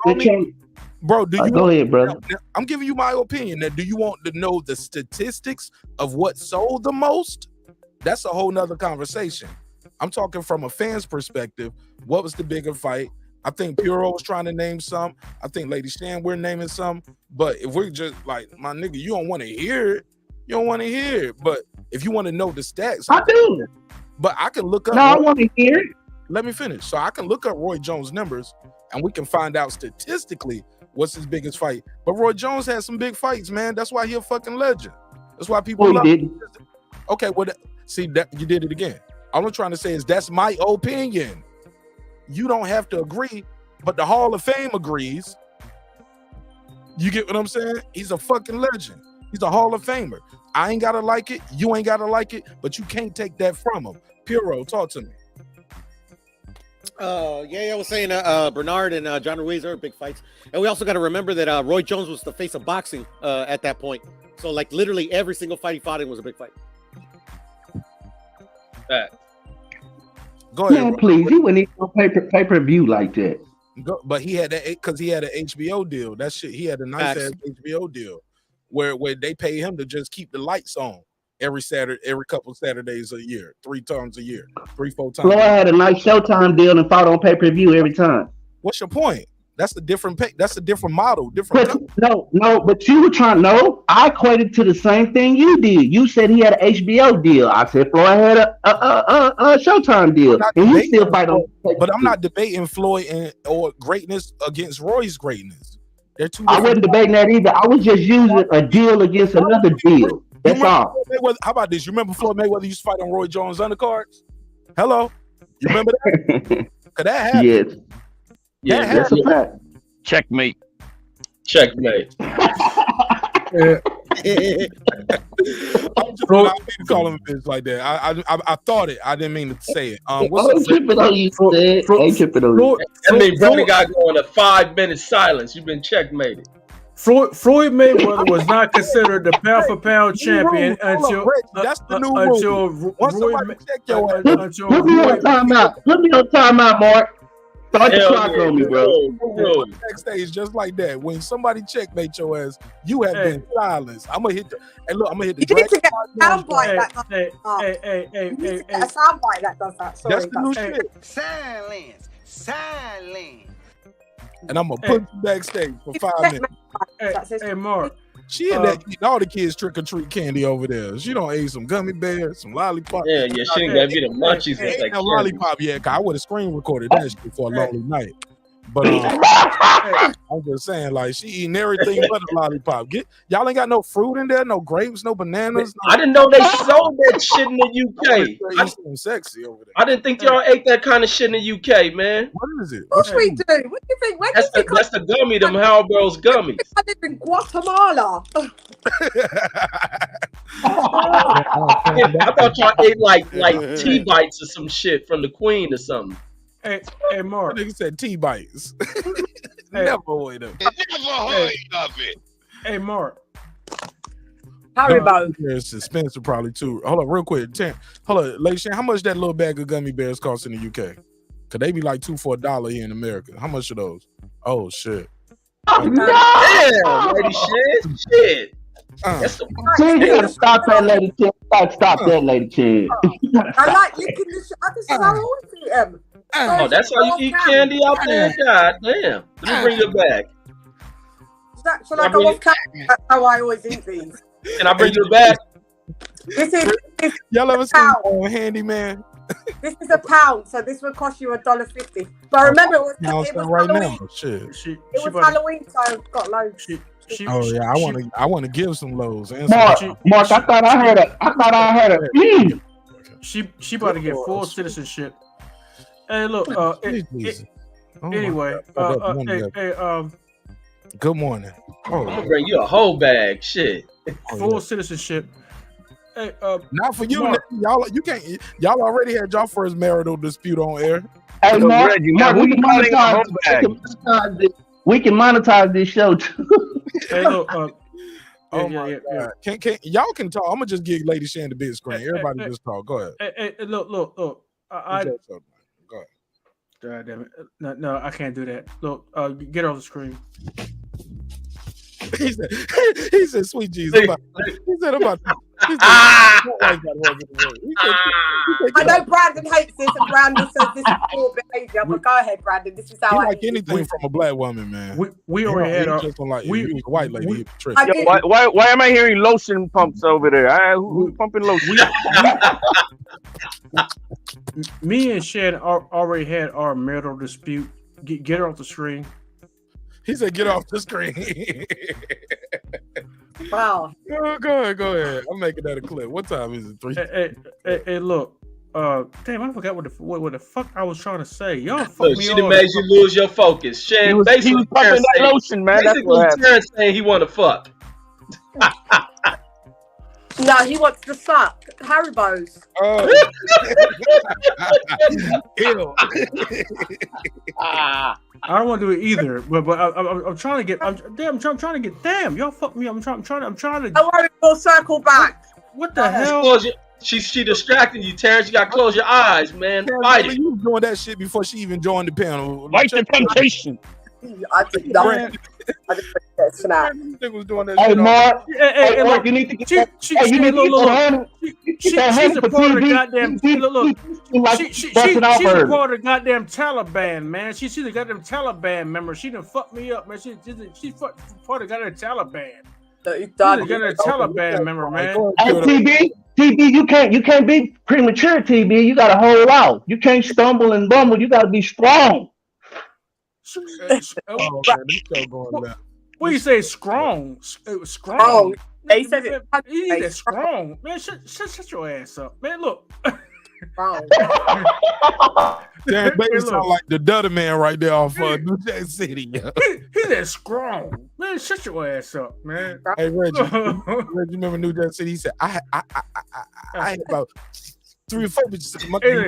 Bro, do you go ahead, brother? I'm giving you my opinion. Now, do you want to know the statistics of what sold the most? That's a whole nother conversation. I'm talking from a fan's perspective. What was the bigger fight? I think Puro was trying to name some. I think Lady Shan, we're naming some. But if we're just like, my nigga, you don't want to hear it. You don't want to hear it. But if you want to know the stats, I do. But I can look up. No, I want to hear it. Let me finish. So I can look up Roy Jones' numbers and we can find out statistically what's his biggest fight. But Roy Jones had some big fights, man. That's why he a fucking legend. That's why people love him. Okay, well, see, that you did it again. All I'm trying to say is that's my opinion. You don't have to agree, but the Hall of Fame agrees. You get what I'm saying? He's a fucking legend. He's a Hall of Famer. I ain't gotta like it. You ain't gotta like it, but you can't take that from him. Puro, talk to me. I was saying Bernard and John Ruiz are big fights, and we also got to remember that Roy Jones was the face of boxing at that point. So like literally every single fight he fought in was a big fight. Go ahead, man, please. He wouldn't even pay per view like that. But he had that because he had an HBO deal. That shit, he had a nice ass HBO deal where they pay him to just keep the lights on every Saturday, every couple Saturdays a year, 3 times a year, 3-4 times. Floyd had a nice Showtime deal and fought on pay per view every time. What's your point? That's a different that's a different model, different. But you were trying. No, I equated to the same thing you did. You said he had an HBO deal. I said Floyd had a Showtime deal, and he still fight on. But I'm not debating Floyd or greatness against Roy's greatness. They're two. I wasn't debating that either. I was just using a deal against another deal. That's all. How about this? You remember Floyd Mayweather used to fight on Roy Jones undercards? Hello, you remember that? Could that happen? Yes. Yeah, that's a fact. Checkmate. Checkmate. I didn't call him a bitch like that. I thought it. I didn't mean to say it. What's tripping on you, That means Brody got going a 5-minute silence. You've been checkmated. Floyd Mayweather was not considered the pound for pound champion until that's the new rule. Once somebody check your ass, put me on timeout. Put me on timeout, Mark. Start the clock on me, bro. Backstage just like that. When somebody checkmate your ass, you have been silenced. I'm gonna hit the. And look, I'm gonna hit the. You need to get a soundbite that does that. A soundbite that does that. Sorry, that's the new shit. Silence. And I'm gonna put you backstage for 5 minutes. Hey, Mark. She had that eating all the kids trick or treat candy over there. She don't ate some gummy bears, some lollipop. Yeah, she didn't got me the munchies. Ain't no lollipop yet. I would have screen recorded that shit for a lonely night. But I'm just saying, like, she eating everything but a lollipop. Y'all ain't got no fruit in there, no grapes, no bananas. I didn't know they sold that shit in the UK. I'm sexy over there. I didn't think y'all ate that kind of shit in the UK, man. What is it? What we do? What do you think? Where That's the gummy, them Hellbell's gummies. I live in Guatemala. I thought y'all ate like tea bites or some shit from the Queen or something. Hey, Mark. Nigga said tea bites. Never heard of it. Hey, Mark. There's Spencer probably too. Hold on, real quick. Hold on, Lady Shan, how much that little bag of gummy bears cost in the UK? Could they be like 2 for $1 here in America? How much are those? Oh shit. Damn, Lady Shan. Shit. Stop that, Lady Chan. Stop that, Lady Chan. I like licking the shit. I just always eat them. Oh, that's how you eat candy out there? God damn. Let me bring it back. Shall I go off camera? That's how I always eat these. Can I bring it back? This is Y'all ever seen Handyman? This is £1, so this would cost you $1.50. But remember, it was right Halloween. now. Shit. It was Halloween, so I've got loads. I want to give some lows. Mark, I thought I heard a. She about to get full citizenship. Hey, look. Anyway, good morning. I'm gonna bring you a whole bag. Shit. Full citizenship. Hey, not for you, Mark. y'all. You can't. Y'all already had y'all first marital dispute on air. Hey, Mark, we can monetize this show too. Hey, look. Oh my God! Can y'all can talk? I'm gonna just give Lady Shan the big screen. Everybody just talk. Go ahead. Hey, look. Go ahead. God damn it! No, I can't do that. Look, get off the screen. He said, "Sweet Jesus." He said about. I know Brandon hates this, and Brandon says this is poor behavior. But go ahead, Brandon. This is how I like anything from a black woman, man. We already had our. Just don't like you a white lady. Why am I hearing lotion pumps over there? Who's pumping lotion? Me and Shan already had our marital dispute. Get her off the screen. He said, "Get off the screen." Wow. Go ahead. I'm making that a clip. What time is it? 3. Hey, look. Damn, I forgot what the fuck I was trying to say. Y'all fucked me She up. made you lose your focus. Shan, basically, pumping that lotion, man. That's what happened. Terence saying he want to fuck. No, he wants to suck Haribo's. Oh. Ew. I don't want to do it either, but I'm trying to get. I'm trying to get. Damn, y'all fuck me. I'm trying to. Don't worry, we'll circle back. What the hell? She distracted you, Terence. You got to close your eyes, man. Fight it. You was doing that shit before she even joined the panel. Like the temptation. I did not. I just that snap. Was doing that Hey, shit Mark. Hey, Mark, you need to get that. She's a part of the goddamn. She's a part of the goddamn Taliban, man. She's a goddamn Taliban member. She done fucked me up, man. She's part of the goddamn Taliban. She's a goddamn Taliban member, man. Hey, TB, you can't be premature, TB. You gotta hold out. You can't stumble and bumble. You gotta be strong. What do you say? Strong. Strong. He said it. He said strong. Man, shut your ass up, man. Look. Damn, baby sound like the Dudder man right there off New Jack City. He said strong. Man, shut your ass up, man. Hey, Reggie, remember New Jack City? He said, I had about 3 or 4 bitches. Hey,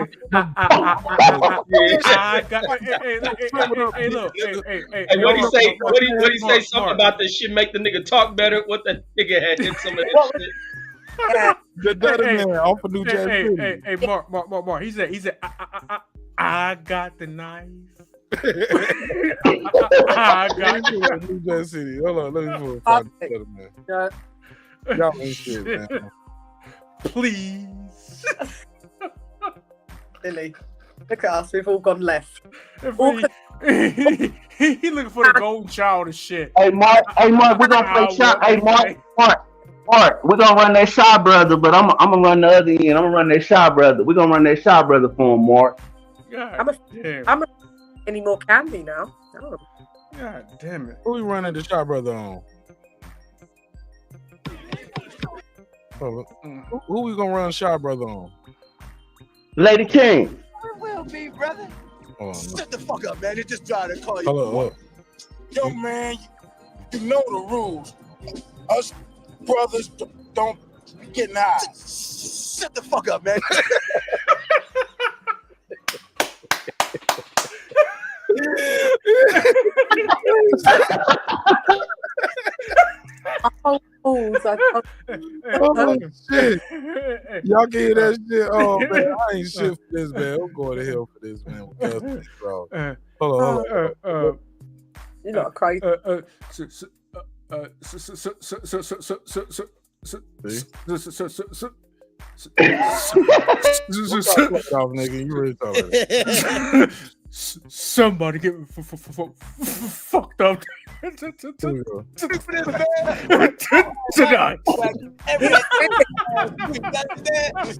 what he say? What he say? Something about this shit make the nigga talk better. What the nigga had in some of that shit. The Dudder man off of New Jack City. Hey, Mark. He said, I got the knife. I got New Jack City. Hold on, let me find the Dudder man. Y'all ain't shit, man. Please. Billy, look at us. We've all gone left. He looking for the golden child and shit. Hey, Mark, we're gonna play shot. Hey, Mark, we're gonna run that Shaw brother, but I'm gonna run the other end. I'm gonna run that Shaw brother. We're gonna run that Shaw brother for him, Mark. I'm any more candy now. Oh. God damn it. Who we running the Shaw brother on? Who we gonna run Shaw brother on? Lady King. Sure will be, brother. Oh, Shut the fuck up, man. They just tried to call you. Hello. Yo, man, you know the rules. Us brothers don't be getting high. Shut the fuck up, man. Oh shit! Y'all can hear that shit. Oh man, I ain't shit for this, man. I'm going to hell for this, man. Hold on. You're not crazy. Somebody get fucked up. Tonight.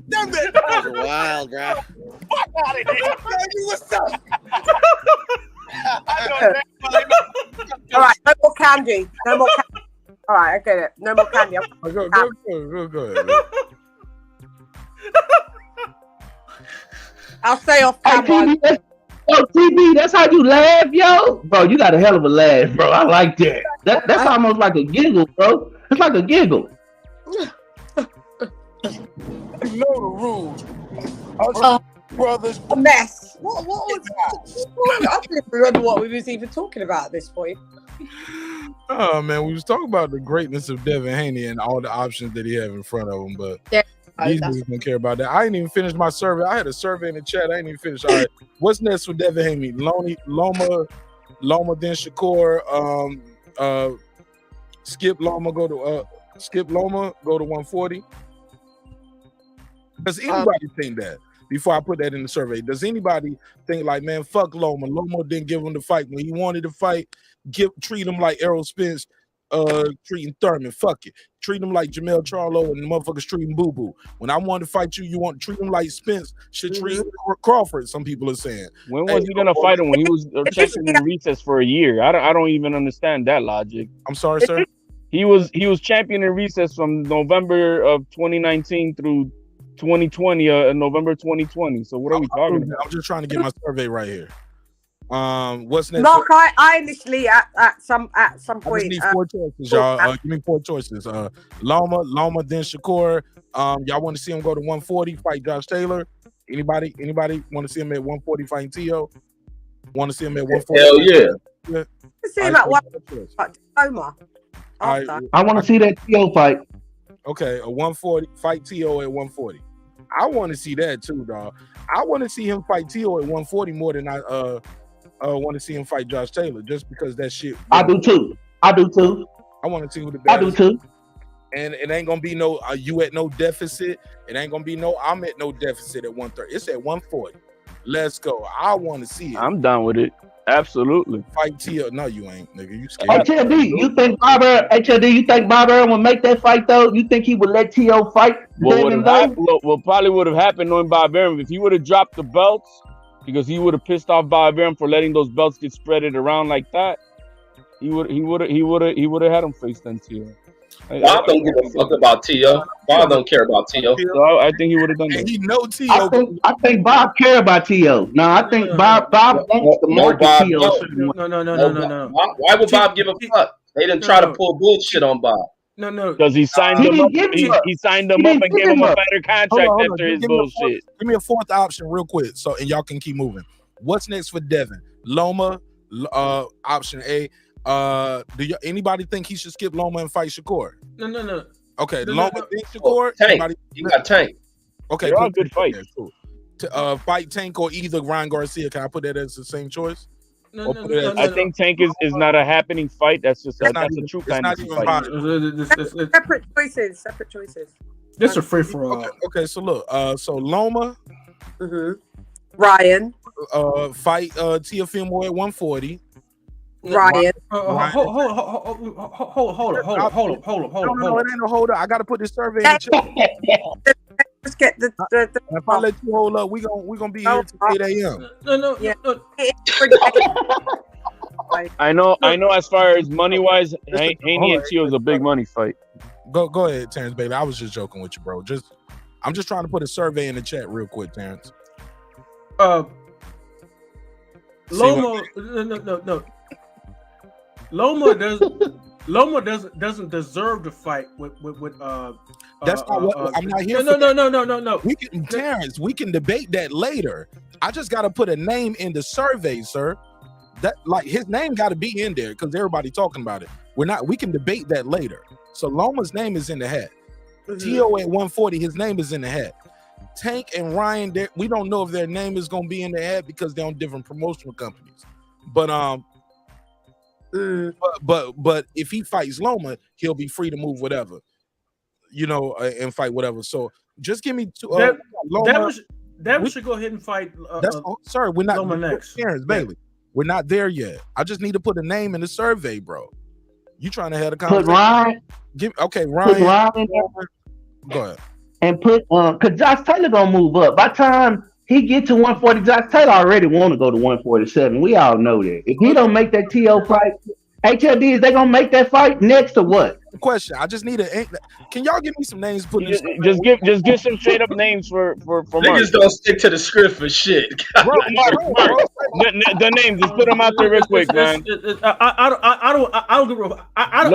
That was wild, bro. Fuck out of here. What's up? All right, no more candy. No more candy. All right, I get it. No more candy. Go ahead. I'll stay off Hey, camera. TB, TB, that's how you laugh, yo? Bro, you got a hell of a laugh, bro. I like that. That's almost like a giggle, bro. It's like a giggle. You know the rules. Brothers. A mess. What was I don't even remember what we was even talking about at this point. Oh man, we was talking about the greatness of Devin Haney and all the options that he have in front of him, but yeah, these niggas don't care about that. I ain't even finished my survey. I had a survey in the chat. I ain't even finished. All right, what's next for Devin Haney? Loma, then Shakur. Skip Loma go to 140. Does anybody think that? Before I put that in the survey, does anybody think like, man, fuck Loma? Loma didn't give him the fight when he wanted to fight. Treat him like Errol Spence, treating Thurman. Fuck it. Treat him like Jamel Charlo and the motherfuckers treating Boo Boo. When I want to fight you, you want to treat him like Spence should treat Crawford. Some people are saying. When was he gonna fight him? When he was champion in recess for a year? I don't even understand that logic. I'm sorry, sir. He was champion in recess from November of 2019 through 2020, November 2020. So what are we talking about? I'm just trying to get my survey right here. What's next? Mark, I initially at some point. I just need 4 choices, y'all. Give me 4 choices. Loma, then Shakur. Y'all want to see him go to 140, fight Josh Taylor? Anybody want to see him at 140 fighting T.O.? Want to see him at 140? Hell yeah. See him at 140. Omar. I want to see that T.O. fight. Okay, a 140 fight T.O. at 140. I want to see that too, dog. I want to see him fight T.O. at 140 more than I want to see him fight Josh Taylor, just because that shit. I do too. I want to see who the best. I do too. And it ain't gonna be no you at no deficit. It ain't gonna be no I'm at no deficit at 130. It's at 140. Let's go. I want to see it. I'm done with it. Absolutely. Fight T.O. No, you ain't, nigga. You scared. HLD, you think Bob Arum would make that fight though? You think he would let T.O. fight? What probably would have happened knowing Bob Arum, if he would have dropped the belts, because he would have pissed off Bob Arum for letting those belts get spreaded around like that, he would have had him face then T.O. Bob don't give a fuck about T.O. Bob don't care about T.O. So I think he would have done that. He know T.O. I think Bob care about T.O. No, I think Bob wants to market T.O. No. Why would Bob give a fuck? They didn't try to pull bullshit on Bob. No. Because he signed them up. He signed them up and gave him a better contract after his bullshit. Give me a 4th option real quick, and y'all can keep moving. What's next for Devin? Loma, option A. Do anybody think he should skip Loma and fight Shakur? No. Okay, Loma then Shakur. Tank. You got Tank. Okay, they're all good fights. Cool. Fight Tank or either Ryan Garcia. Can I put that as the same choice? No. I think Tank is not a happening fight. That's just that's a true kind of fight. Separate choices. This is a free for all. Okay, so look, so Loma, Ryan, fight Teofimo at 140. Ryan. Hold up. No, it ain't a hold up. I gotta put this survey in the chat. Let's get the if I let you hold up, we gonna be here till 8 a.m. No. I know. As far as money wise, Haney and Tio is a big money fight. Go ahead, Terrence Bailey. I was just joking with you, bro. I'm just trying to put a survey in the chat real quick, Terrence. Loma, no. Loma doesn't deserve to fight with That's not what I'm not here. No. Terrence, we can debate that later. I just got to put a name in the survey, sir. That like his name got to be in there because everybody talking about it. We can debate that later. So Loma's name is in the hat. T.O. at 140, his name is in the hat. Tank and Ryan, we don't know if their name is gonna be in the hat because they're on different promotional companies. But if he fights Loma, he'll be free to move whatever, and fight whatever. So just give me two. Loma. That we should go ahead and fight. Sorry, we're not Loma next. Terrence Bailey. We're not there yet. I just need to put a name in the survey, bro. You trying to have a Put conversation? Ryan. Okay, Put Ryan. Ryan in there. Go ahead. And put because Josh Taylor gonna move up. By the time he get to 140, Josh Taylor already want to go to 147. We all know that. If he don't make that TO fight, HLD, is they gonna make that fight next or what? Question. I just need a. Can y'all give me some names? Put in Just give some straight up names for Mark. Niggas don't stick to the script for shit. Mark, the names. Just put them out there real quick, man. I don't give a. I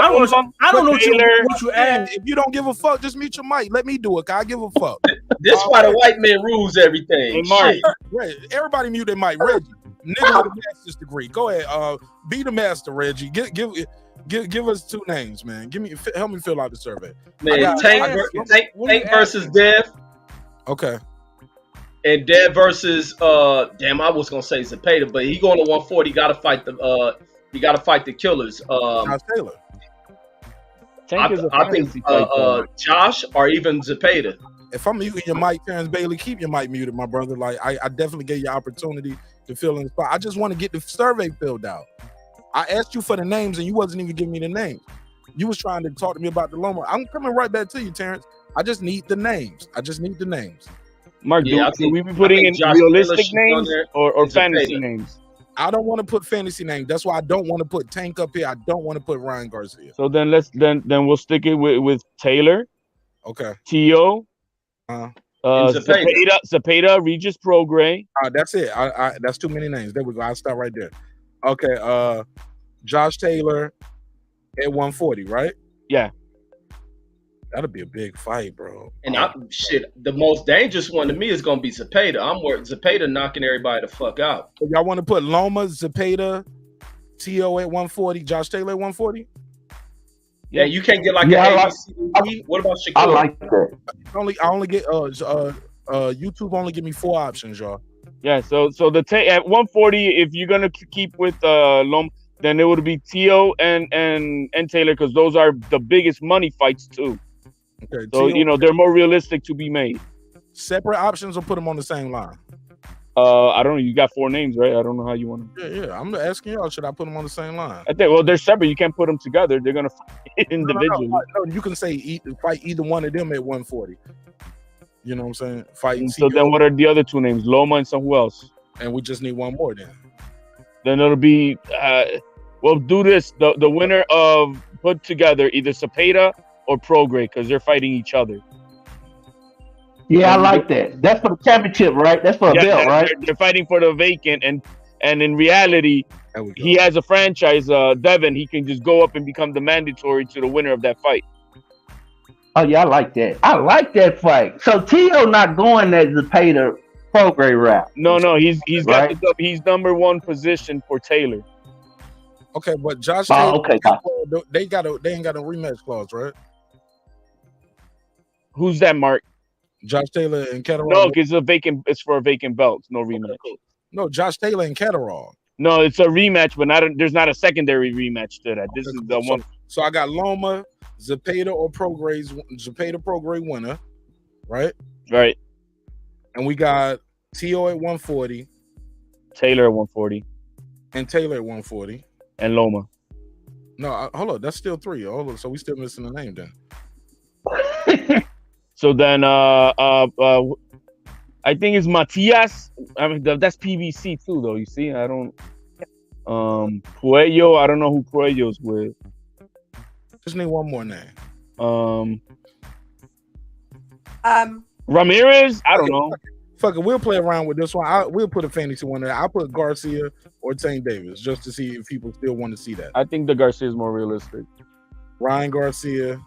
don't know what you add. If you don't give a fuck, just mute your mic. Let me do it. I give a fuck. This why the white man rules everything. Hey, Mark. Shit. Everybody mute their mic. Reggie, nigga with a master's degree. Go ahead. Be the master, Reggie. Give us two names, man. Help me fill out the survey. Man, Tank versus Dev. Okay. And Dev versus damn, I was gonna say Zepeda, but he going to 140. Got to fight the killers. Josh Taylor. I think Josh or even Zepeda. If I'm muting your mic, Terrence Bailey, keep your mic muted, my brother. Like I definitely gave you opportunity to fill in the spot. I just want to get the survey filled out. I asked you for the names and you wasn't even giving me the names. You was trying to talk to me about the Loma. I'm coming right back to you, Terrence. I just need the names. Mark, Yeah, do we be putting in Josh realistic Taylor names or fantasy names? I don't want to put fantasy names. That's why I don't want to put Tank up here. I don't want to put Ryan Garcia. So then we'll stick it with Taylor. Okay. T.O. Zepeda, Regis Prograis. That's it. That's too many names. There we go. I'll stop right there. Okay. Josh Taylor at 140, right? Yeah. That'll be a big fight, bro. And the most dangerous one to me is gonna be Zepeda. I'm worried Zepeda knocking everybody the fuck out. So y'all want to put Loma, Zepeda, T.O. at 140, Josh Taylor at 140? Yeah, you can't get like what about Shakur? I like that. I only get YouTube only give me 4 options, y'all. Yeah, so at 140, if you're gonna keep with Loma, then it would be T.O. and Taylor, because those are the biggest money fights too. Okay, so they're more realistic to be made. Separate options or put them on the same line? I don't know. You got 4 names, right? I don't know how you want to. Yeah. I'm asking y'all. Should I put them on the same line? I think. Well, they're separate. You can't put them together. They're gonna fight individually. No, you can say fight either one of them at 140. You know what I'm saying? Fighting. So then, what are the other 2 names? Loma and who else? And we just need one more then. Then it'll be. We'll do this. The winner of put together either Zepeda or Prograis, because they're fighting each other. Yeah, I like that. That's for the championship, right? That's for a belt, right? They're fighting for the vacant, and in reality, he has a franchise, Devin. He can just go up and become the mandatory to the winner of that fight. Oh yeah, I like that. I like that fight. So T.O. not going that Zepeda Prograis route. No, he's got he's number 1 position for Taylor. Okay, but Josh Taylor, okay. They ain't got a rematch clause, right? Who's that, Mark? Josh Taylor and Catterall. No, because it's for a vacant belt. No rematch. No, Josh Taylor and Catterall. No, it's a rematch, but there's not a secondary rematch to that. This is the one. So I got Loma, Zepeda or Prograis, Prograis winner, right? Right. And we got T.O. at 140, Taylor at 140, and Taylor at 140, and Loma. No, hold on, that's still 3. Hold on, so we still missing the name then. So then, I think it's Matias. I mean, that's PVC too, though. You see, I don't. Puello. I don't know who Puello's with. Just need one more name. Ramirez. I don't know. Fuck it, we'll play around with this one. We'll put a fantasy one there. I'll put Garcia or Tank Davis just to see if people still want to see that. I think the Garcia is more realistic. Ryan Garcia.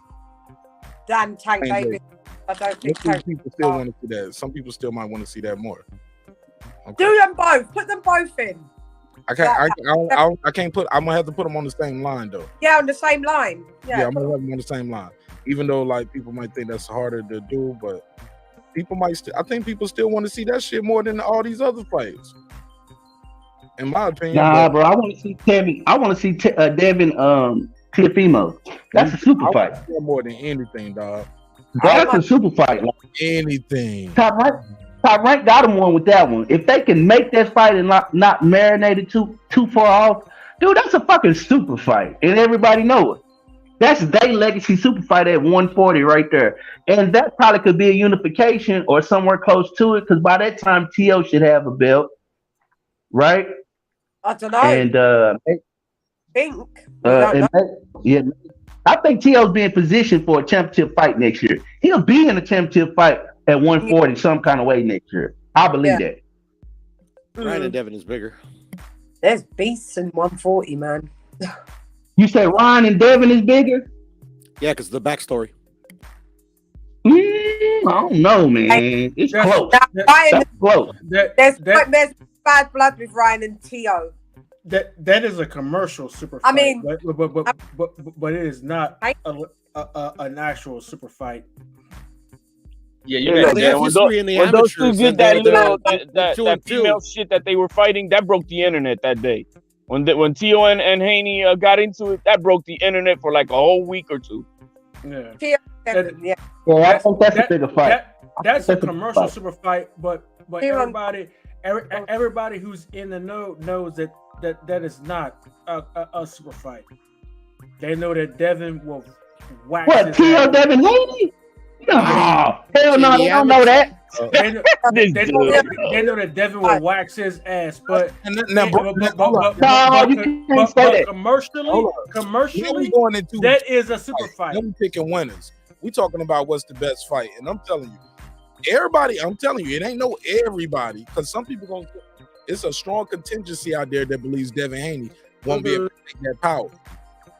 Dan Tank Davis. I don't think people still want to see that. Some people still might want to see that more. Okay. Do them both. Put them both in. I can't put. I'm gonna have to put them on the same line though. Yeah, on the same line. Yeah, I'm gonna have them on the same line. Even though like people might think that's harder to do, but people might. I think people still want to see that shit more than all these other fights. In my opinion. Nah, bro. I want to see Kevin. I want to see Devin Teofimo. That's a super fight. More than anything, dog. That's a super fight. Anything. Top right. Top Rank got him one with that one. If they can make that fight and not marinate it too far off, dude, that's a fucking super fight, and everybody know it. That's their legacy super fight at 140 right there, and that probably could be a unification or somewhere close to it, because by that time T.O. should have a belt, right? I don't know. And think. I think T.O.'s being positioned for a championship fight next year. He'll be in a championship fight at 140 some kind of way next year. I believe that. Ryan and Devin is bigger. There's beasts in 140, man. You say Ryan and Devin is bigger? Yeah, because the backstory. I don't know, man. It's close. That's close. There's bad blood with Ryan and T.O. That is a commercial super fight. I mean, but it is not an actual super fight. Yeah, when those two did that female shit that they were fighting, that broke the internet that day. When T.O. and Haney got into it, that broke the internet for like a whole week or two. Yeah. I think that's a bigger fight. That's a commercial super fight, but everybody who's in the know knows that is not a super fight. They know that Devin will wax. What, T.O. Devin Haney? No, hell no, they don't know that. They know that Devin will wax his ass, but commercially, that is a super fight. I'm picking winners. We talking about what's the best fight, and I'm telling you, everybody. I'm telling you, it ain't no everybody, because some people gonna. It's a strong contingency out there that believes Devin Haney won't be able to take that power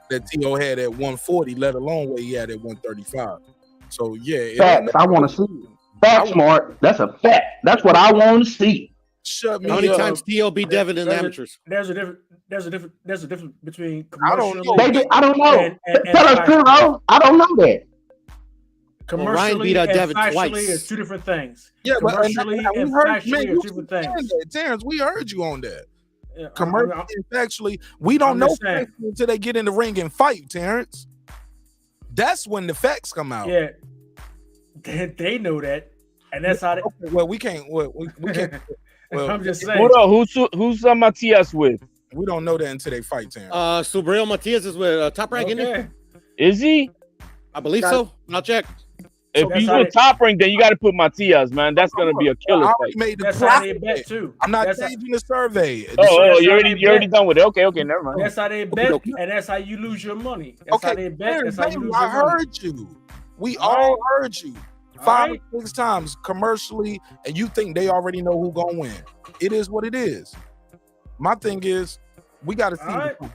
that T.O. had at 140, let alone what he had at 135. So yeah, facts. I want to see it. That's smart. That's a fact. That's what I want to see. Shut me How many up. times T.O. beat Devin in the amateurs? There's a difference between I don't know. and Tell us true, though. I don't know that. Commercially Ryan beat out Devin and factually twice. is two different things. Yeah, but Commercially and factually are two different things. Terrence, we heard you on that. Yeah, Commercially and factually, we don't know until they get in the ring and fight, Terrence. That's when the facts come out. Yeah, they know that, and that's how. Well, we can't. We can't. Well, I'm just saying. Hold on, who's Matias with? We don't know that until they fight, Terrence. Subriel Matias is with Top Rank, isn't he? Is he? I believe so. I'll check. If he's with Top Rank, then you got to put Matias, man. That's gonna be a killer fight. That's how they bet too. I'm not changing the survey. Oh, you already done with it. Okay, never mind. That's how they bet, and that's how you lose your money. That's how they bet. That's how you lose your money. I heard you. We all heard you 5 or 6 times commercially, and you think they already know who gonna win. It is what it is. My thing is, we got to see.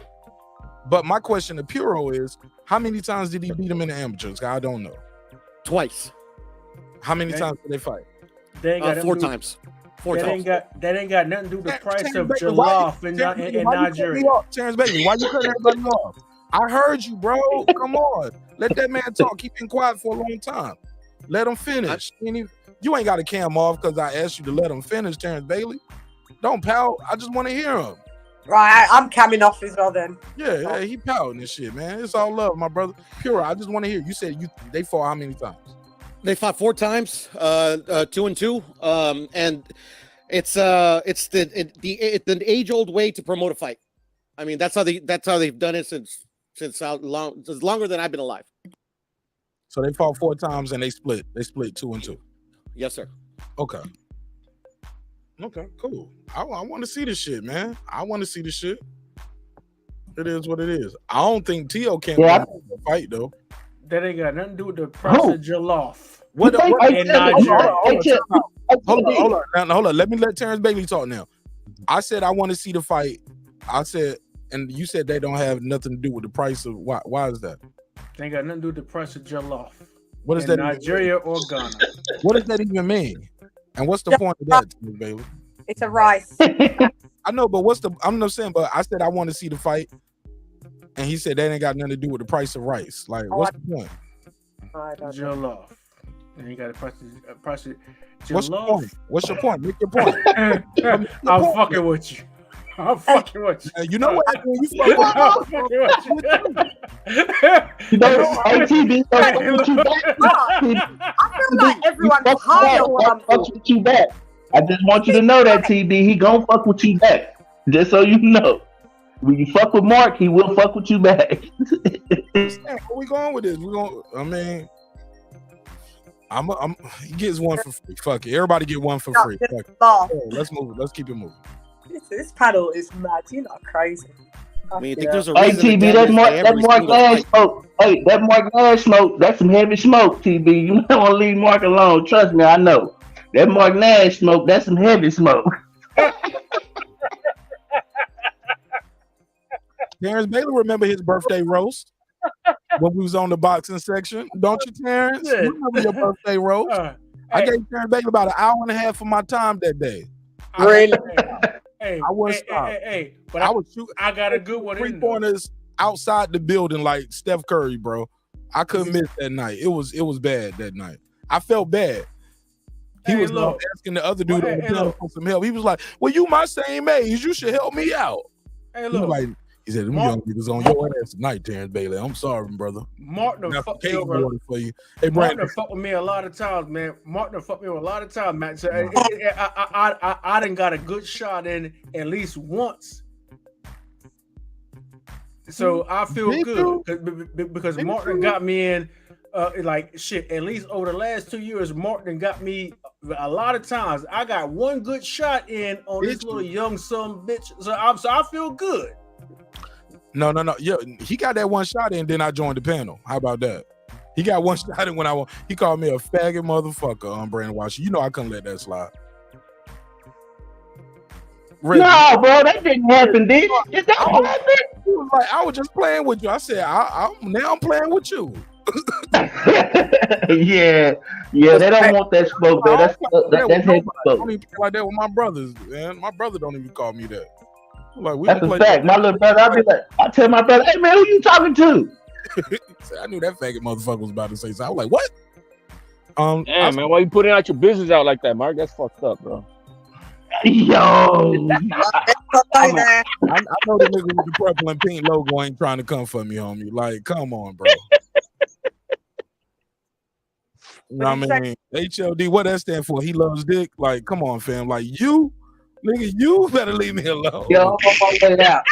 But my question to Puro is, how many times did he beat him in the amateurs? I don't know. Twice. How many times did they fight? They ain't got 4 times. 4 times. That ain't got nothing to do with the price of jollof in Nigeria. Terrence Bailey, why you cutting everybody off? I heard you, bro. Come on. Let that man talk. Keep him quiet for a long time. Let him finish. You ain't got to cam off because I asked you to let him finish, Terrence Bailey. Don't pout. I just want to hear him. Right, I'm coming off as well then. Yeah, he pouting and shit, man. It's all love, my brother. Pure, I just want to hear. You said they fought how many times? They fought 4 times, 2-2. And it's an age-old way to promote a fight. I mean, that's how they've done it since longer than I've been alive. So they fought 4 times and they split. They split 2-2. Yes, sir. Okay, cool. I want to see this shit, man. I want to see this shit. It is what it is. I don't think T.O. can fight though. That ain't got nothing to do with the price of jollof. What in Nigeria? Hold on. Let me let Terrence Bailey talk now. I said I want to see the fight. I said, and you said they don't have nothing to do with the price of why is that? They ain't got nothing to do with the price of jollof. What does that Nigeria or Ghana? What does that even mean? And what's the point of that, Terrence Bailey? It's a rice. I know, but I'm not saying, but I said I want to see the fight, and he said that ain't got nothing to do with the price of rice. Like, what's the point? Jollof. And you got to price it. What's your point? What's your point? Make your point. I'm fucking with you. I'm fucking with you. You know what? When you fuck I'm fucking with you. You know, ATB don't fuck with you back. I feel like everyone's high on what I'm Fuck with you back. I just want you to know that, TB. He gonna fuck with you back. Just so you know. When you fuck with Mark, he will fuck with you back. Where we going with this? He gets one for free. Fuck it. Everybody get one for free. Fuck it. Oh, let's move it. Let's keep it moving. This panel is mad. You're not crazy. I mean, you think there's a Hey, reason TB, that Mark Nash smoke. Hey, that Mark Nash smoke, that's some heavy smoke, TB. You don't want to leave Mark alone. Trust me, I know. That Mark Nash smoke, that's some heavy smoke. Terrence Bailey, remember his birthday roast when we was on the boxing section? Don't you, Terrence? Yeah. You remember your birthday roast? I gave Terrence Bailey about an hour and a half of my time that day. Really? Hey, I wouldn't stop. But I would shoot. I got a good one. Three pointers outside the building like Steph Curry, bro. I couldn't miss that night. It was bad that night. I felt bad. He was asking the other dude on the panel for some help. He was like, "Well, you my same age. You should help me out." Hey, look. He said, "Them young niggas on your ass tonight, Terrence Bailey. I'm sorry, brother." Mark done fucked me over. For you. Hey, Mark Brandon. done fucked with me a lot of times, man. Mark done fucked me with a lot of times, man. So I done got a good shot in at least once. So I feel good because Mark done got me in like shit. At least over the last 2 years, Mark done got me a lot of times. I got one good shot in on this little young son bitch. So I feel good. No. Yeah, he got that one shot in, then I joined the panel. How about that? He got one shot in when he called me a faggot motherfucker on Brandon Washington. You know I couldn't let that slide. No, bro, that didn't happen, did it? Did that happen? He was like, I was just playing with you. I said, I'm playing with you. yeah, they don't want that smoke, man. That's heavy smoke. I don't even play like that with my brothers, man. My brother don't even call me that. Like, that's a fact. My little brother, I tell my brother, "Hey man, who you talking to?" I knew that faggot motherfucker was about to say something. I was like, "What?" Damn, man, why you putting out your business out like that, Mark? That's fucked up, bro. Yo, I know the nigga with the purple and pink logo ain't trying to come for me, homie. Like, come on, bro. You know what I mean? HLD, what that stand for? He loves dick. Like, come on, fam. Like, nigga, you better leave me alone. Yo, I'm on my way out.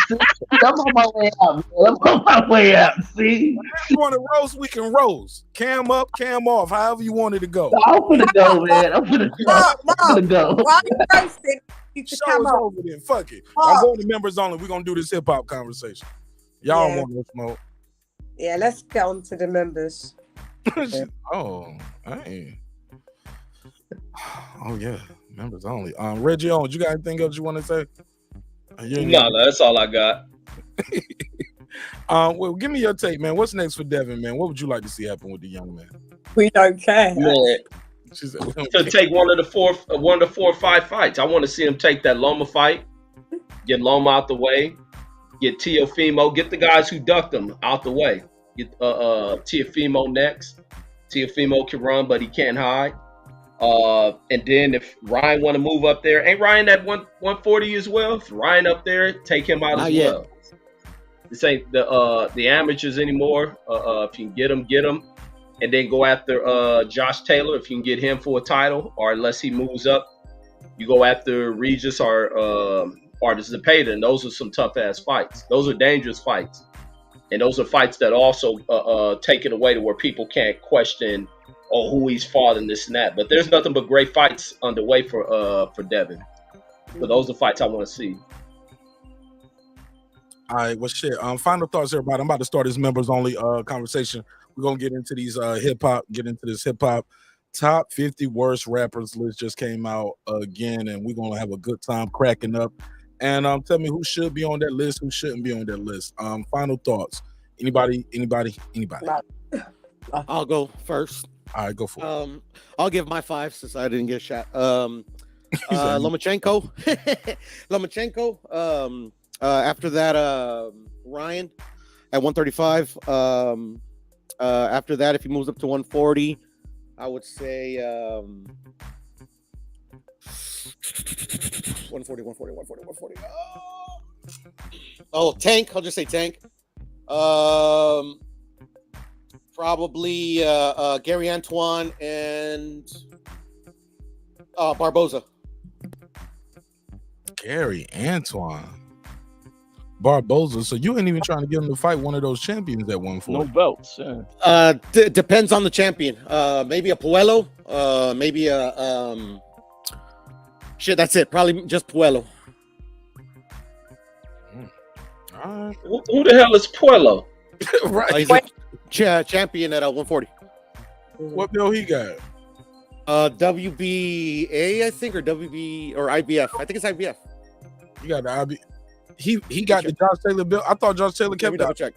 I'm on my way out, man. I'm on my way out. See? If you want to roast, we can roast. Cam up, cam off, however you want it to go. I'm gonna go, man. I'm gonna go. Why are you roasting? You should Show come is up. over then. Fuck it. I'm going to members only. We're going to do this hip-hop conversation. Y'all Yeah. want no smoke. Yeah, let's get on to the members. Oh, hey. Oh, yeah. Members only. Reggie Owens, you got anything else you want to say? No, that's all I got. Well, give me your take, man. What's next for Devin, man? What would you like to see happen with the young man? We don't care. Man, to take one of the four or five fights. I want to see him take that Loma fight, get Loma out the way, get Teofimo, get the guys who ducked him out the way. Get Teofimo next. Teofimo can run, but he can't hide. And then if Ryan want to move up there, ain't Ryan at 140 as well? If Ryan up there, take him out as well. This ain't the amateurs anymore. If you can get him. And then go after Josh Taylor if you can get him for a title, or unless he moves up, you go after Regis or Zepeda, and those are some tough ass fights. Those are dangerous fights, and those are fights that also take it away to where people can't question who he's fought and this and that. But there's nothing but great fights underway for Devin. So those are fights I want to see. All right, well, shit. Final thoughts, everybody. I'm about to start this members only conversation. We're gonna get into these this hip hop top 50 worst rappers list just came out again, and we're gonna have a good time cracking up. And tell me who should be on that list, who shouldn't be on that list. Final thoughts. Anybody? I'll go first. All right, go for it. I'll give my 5 since I didn't get a shot. Lomachenko. After that, Ryan at 135. After that, if he moves up to 140, I would say 140. Oh, Tank. I'll just say Tank. Probably Gary Antoine and Barboza. Gary Antoine. Barboza. So you ain't even trying to get him to fight one of those champions at 140. No belts. Yeah. Depends on the champion. Maybe a Puello. Maybe a shit. That's it. Probably just Puello. Who the hell is Puello? Right. He's a champion at 140. What bill he got? WBA, I think, or WB or IBF. I think it's IBF. You got the IB. He got the Josh Taylor bill. I thought Josh Taylor kept that. Check.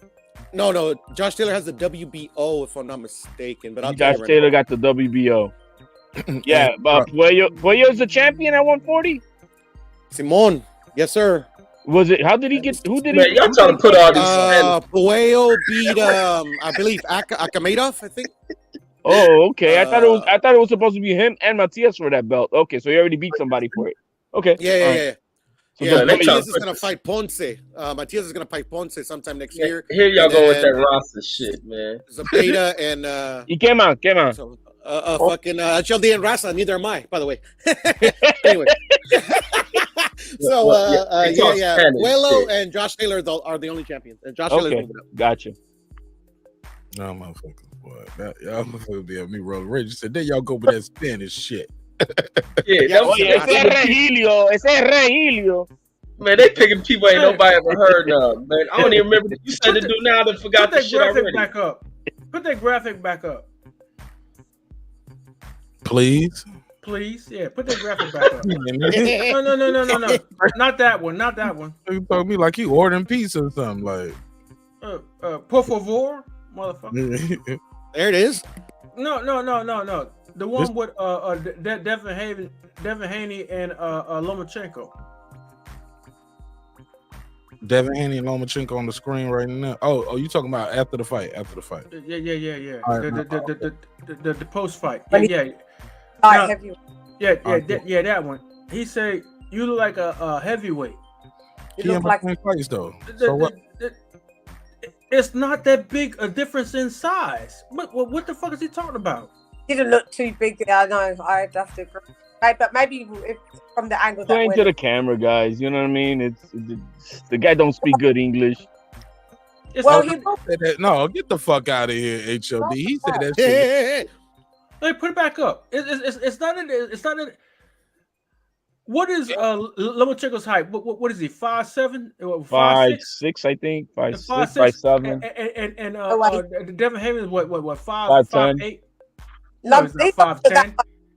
No. Josh Taylor has the WBO, if I'm not mistaken. But Josh Taylor got the WBO. Yeah, but Puello's the champion at 140. Simon, yes, sir. Was it? How did he get? Who did Man, he? y'all trying to put all these. Puello beat, I believe, Akhmedov, I think. Oh, okay. I thought it was supposed to be him and Matias for that belt. Okay, so he already beat somebody for it. Okay. Yeah. So Matias is gonna fight Ponce. Matias is gonna fight Ponce sometime next year. Here y'all go with that roster shit, man. Zapata and he came out. So, fucking Chaldean and Rasa. Neither am I, by the way. Anyway. So yeah. Puello and Josh Taylor are the only champions. And Josh Taylor's moving up. Gotcha. No, motherfuckers, boy. Y'all motherfuckers be at me rolling. Reggie said, there y'all go with that Spanish shit. Ese es Regilio. Man, they picking people ain't nobody ever heard of, man. I don't even remember what you said to do now that forgot the shit already. Back up. Put that graphic back up. Please, yeah. Put that graphic back up. No. Not that one. You talking to me like you ordering pizza or something, like. Por favor, motherfucker. There it is. No. The one with Devin Haney and Lomachenko. Devin Haney and Lomachenko on the screen right now. Oh, you talking about after the fight? Yeah. Right, The post fight. Yeah. That one. He said you look like a heavyweight. He look like fights though. So what? It's not that big a difference in size. What the fuck is he talking about? Didn't look too big. I know. I'd have to agree. But maybe if from the angle that Going to the camera, guys. You know what I mean? The guy don't speak good English. Well, no, get the fuck out of here, HOD. He said that shit. Hey, put it back up. It's not in. What is Lomachenko's height? What is he? 5'7"? 5'6", I think. 5'6", 5'7". And Devin Haney is what 5'10". No, he's not 5'10".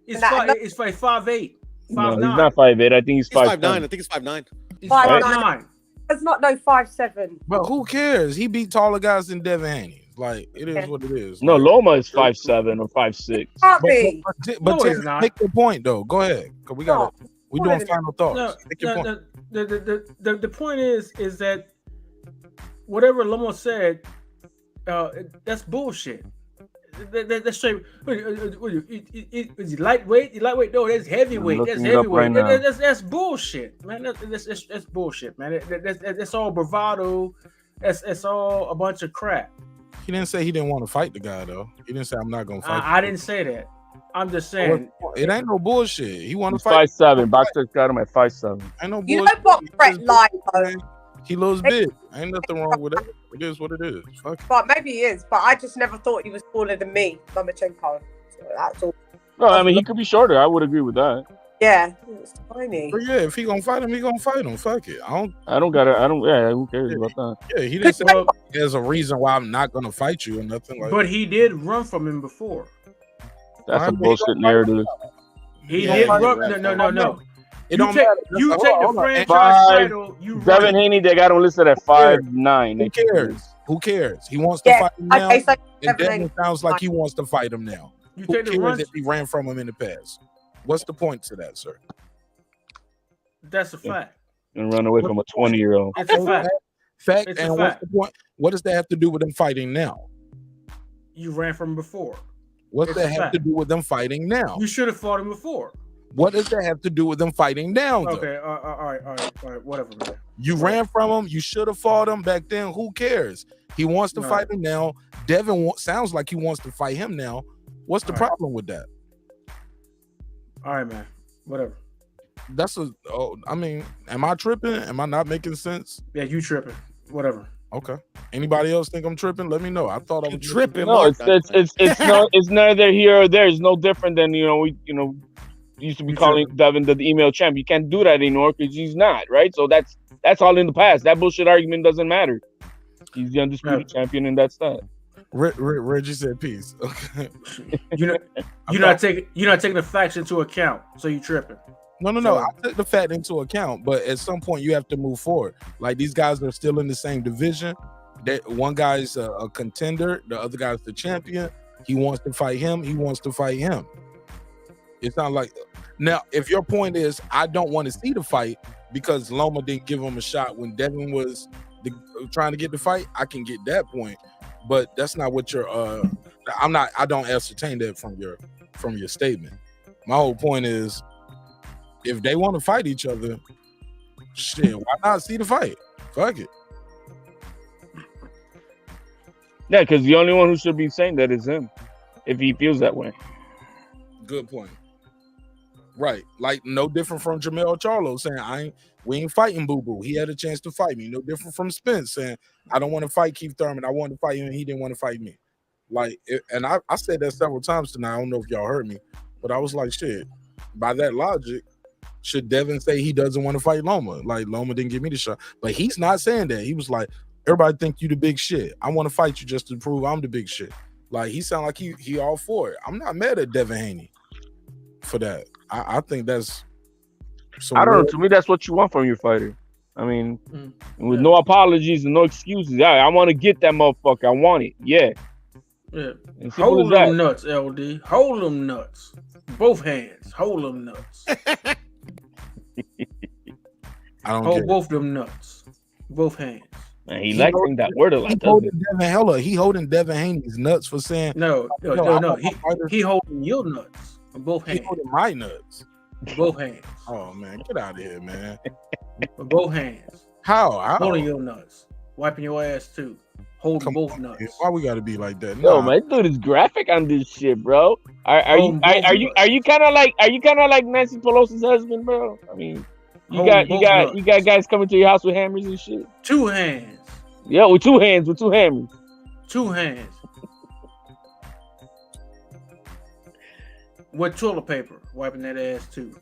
He's 5'8". No, he's not 5'8". I think he's 5'9". I think he's 5'9". He's 5'9". It's not no 5'7". But who cares? He beat taller guys than Devin Haney. Like, it is what it is. No, Loma is 5'7" or 5'6". But take the point though. Go ahead, cause we doing final thoughts. The point is that whatever Lomo said, that's bullshit. That's straight. Is he lightweight? Lightweight? No, that's heavyweight. That's heavyweight. That's bullshit, man. That's bullshit, man. That's all bravado. That's all a bunch of crap. He didn't say he didn't want to fight the guy though. He didn't say I'm not gonna fight. I didn't say that. I'm just saying it ain't no bullshit. He want to fight. 5'7". Boxer got him at 5'7". Ain't no bullshit. You know what Brett like though? He looks big. Ain't nothing wrong with it. It is what it is. Fuck. But maybe he is. But I just never thought he was taller than me, Lomachenko. So that's all. No, I mean he could be shorter. I would agree with that. Yeah, it's tiny. But yeah, if he gonna fight him, he gonna fight him. Fuck it. Yeah, who cares about that? Yeah, he didn't say there's a reason why I'm not gonna fight you or nothing like. But he did run from him before. That's a bullshit narrative. He did run. No. It don't matter. You take the franchise title. Devin Haney, they got him listed at 5'9". Who cares? Who cares? He wants to fight him now. Okay, so and Devin sounds like he wants to fight him now. You Who take the cares if he ran from him in the past? What's the point to that, sir? That's a fact. And run away from a 20-year-old. It's a fact. Fact. And what's the point? What does that have to do with them fighting now? You ran from him before. What's that have to do with them fighting now? You should have fought him before. What does that have to do with them fighting down? Though? Okay, all right, whatever, man. You ran from him. You should have fought him back then. Who cares? He wants to fight him now. Devin sounds like he wants to fight him now. What's the problem with that? All right, man. Whatever. I mean, am I tripping? Am I not making sense? Yeah, you tripping. Whatever. Okay. Anybody else think I'm tripping? Let me know. I thought I was tripping. No, it's neither here or there. It's no different than we used to be calling Devin the email champ. You can't do that anymore because he's not, right? So that's all in the past. That bullshit argument doesn't matter. He's the undisputed champion, and that's that. Reggie said peace. Okay. You're not taking the facts into account, so you tripping. No. I took the fact into account, but at some point you have to move forward. Like these guys are still in the same division. That one guy's a contender, the other guy's the champion. He wants to fight him. He wants to fight him. It's not like now. If your point is I don't want to see the fight because Loma didn't give him a shot when Devin was trying to get the fight, I can get that point. But that's not what you're. I don't ascertain that from your statement. My whole point is, if they want to fight each other, shit, why not see the fight? Fuck it. Yeah, because the only one who should be saying that is him, if he feels that way. Good point. Right, like no different from Jamel Charlo saying we ain't fighting Boo Boo. He had a chance to fight me. No different from Spence saying I don't want to fight Keith Thurman. I wanted to fight him, and he didn't want to fight me. Like, and I said that several times tonight. I don't know if y'all heard me, but I was like, shit. By that logic, should Devin say he doesn't want to fight Loma? Like Loma didn't give me the shot, but he's not saying that. He was like, everybody think you the big shit. I want to fight you just to prove I'm the big shit. Like he sound like he all for it. I'm not mad at Devin Haney for that. I think that's. I don't know. To me, that's what you want from your fighter. I mean, with no apologies and no excuses. Yeah, I want to get that motherfucker. I want it. Yeah. Yeah. Hold them nuts, LD. Hold them nuts. Both hands. Hold them nuts. I don't hold both them nuts. Both hands. Man, he likes saying that word a lot. He holding Devin Haney's nuts for saying no. He holding your nuts. Both hands. He holding my nuts. Both hands. Oh man, get out of here, man. Both hands. How? Holding your nuts. Wiping your ass too. Holding both nuts. Why we gotta be like that? No, man, dude is graphic on this shit, bro. Are you kind of like Nancy Pelosi's husband, bro? I mean, you got guys coming to your house with hammers and shit. Two hands. Yeah, with two hands, with two hammers. Two hands. With toilet paper, wiping that ass too.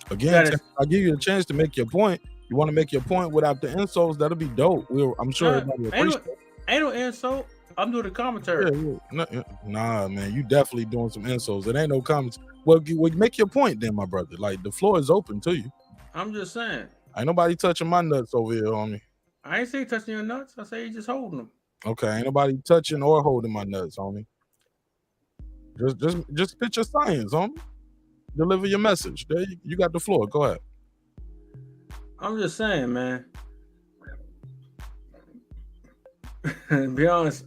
Again, I'll give you a chance to make your point. You want to make your point without the insults? That'll be dope. I'm sure everybody appreciate it. Ain't no insult. I'm doing the commentary. Nah, man, you definitely doing some insults. It ain't no comments. Well, make your point then, my brother. Like the floor is open to you. I'm just saying. Ain't nobody touching my nuts over here on me. I ain't say touching your nuts. I say you just holding them. Okay, ain't nobody touching or holding my nuts on me. Just spit your science, homie. Deliver your message. There you got the floor. Go ahead. I'm just saying, man. Be honest,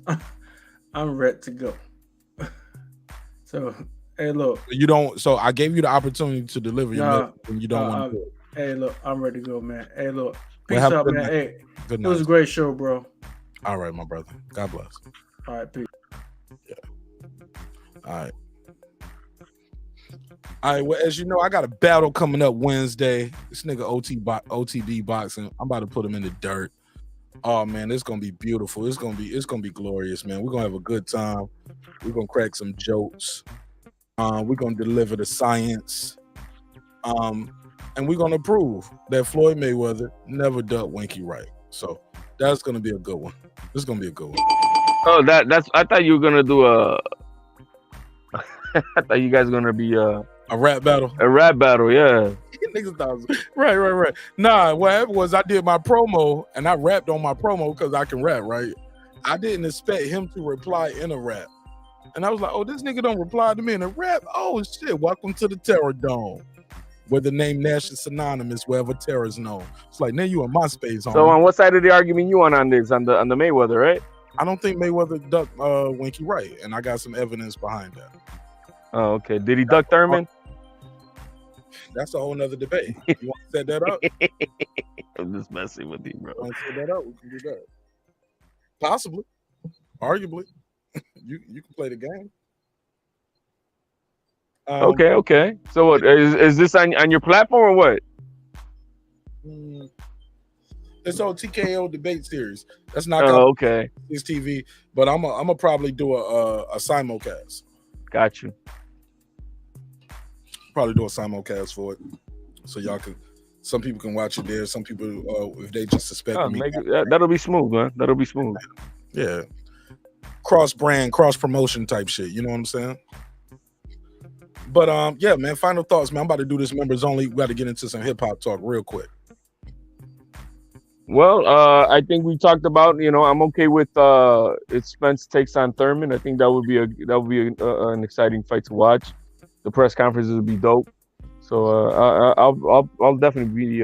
I'm ready to go. So, hey, look. You don't. So I gave you the opportunity to deliver your message, and you don't want to do it. Hey, look, I'm ready to go, man. Hey, look. Peace out, man. Hey, good night. It was a great show, bro. All right, my brother. God bless. All right, peace. Yeah. All right. All right. Well, as you know, I got a battle coming up Wednesday. This nigga OTB boxing. I'm about to put him in the dirt. Oh man, it's gonna be beautiful. It's gonna be glorious, man. We're gonna have a good time. We're gonna crack some jokes. We're gonna deliver the science. And we're gonna prove that Floyd Mayweather never ducked Winky Wright. So that's gonna be a good one. This is gonna be a good one. Oh, that's. I thought you were gonna do a. I thought you guys were gonna be a rap battle. A rap battle, yeah. Niggas thought it was, right. Nah, what happened was I did my promo and I rapped on my promo because I can rap, right? I didn't expect him to reply in a rap. And I was like, oh, this nigga don't reply to me in a rap? Oh, shit, welcome to the Terror Dome, where the name Nash is synonymous wherever terror is known. It's like, now you in my space, homie. So on what side of the argument you on this? On the Mayweather, right? I don't think Mayweather ducked Winky Wright, and I got some evidence behind that. Oh, okay. Did he duck Thurman? That's a whole nother debate. You want to set that up? I'm just messing with you, bro. You want to set that up? We can do that. Possibly, arguably, you can play the game. Okay. So what is this on your platform or what? It's on TKO debate series. That's not okay. It's TV, but I'm gonna probably do a simulcast. Got you. Probably do a simulcast for it, so y'all can. Some people can watch it there. Some people, if they just suspect me, that'll be smooth, man. That'll be smooth. Yeah, cross brand, cross promotion type shit. You know what I'm saying? But yeah, man. Final thoughts, man. I'm about to do this members only. We got to get into some hip hop talk real quick. Well, I think we talked about. I'm okay with if Spence takes on Thurman. I think that would be an exciting fight to watch. The press conferences would be dope. So I'll definitely be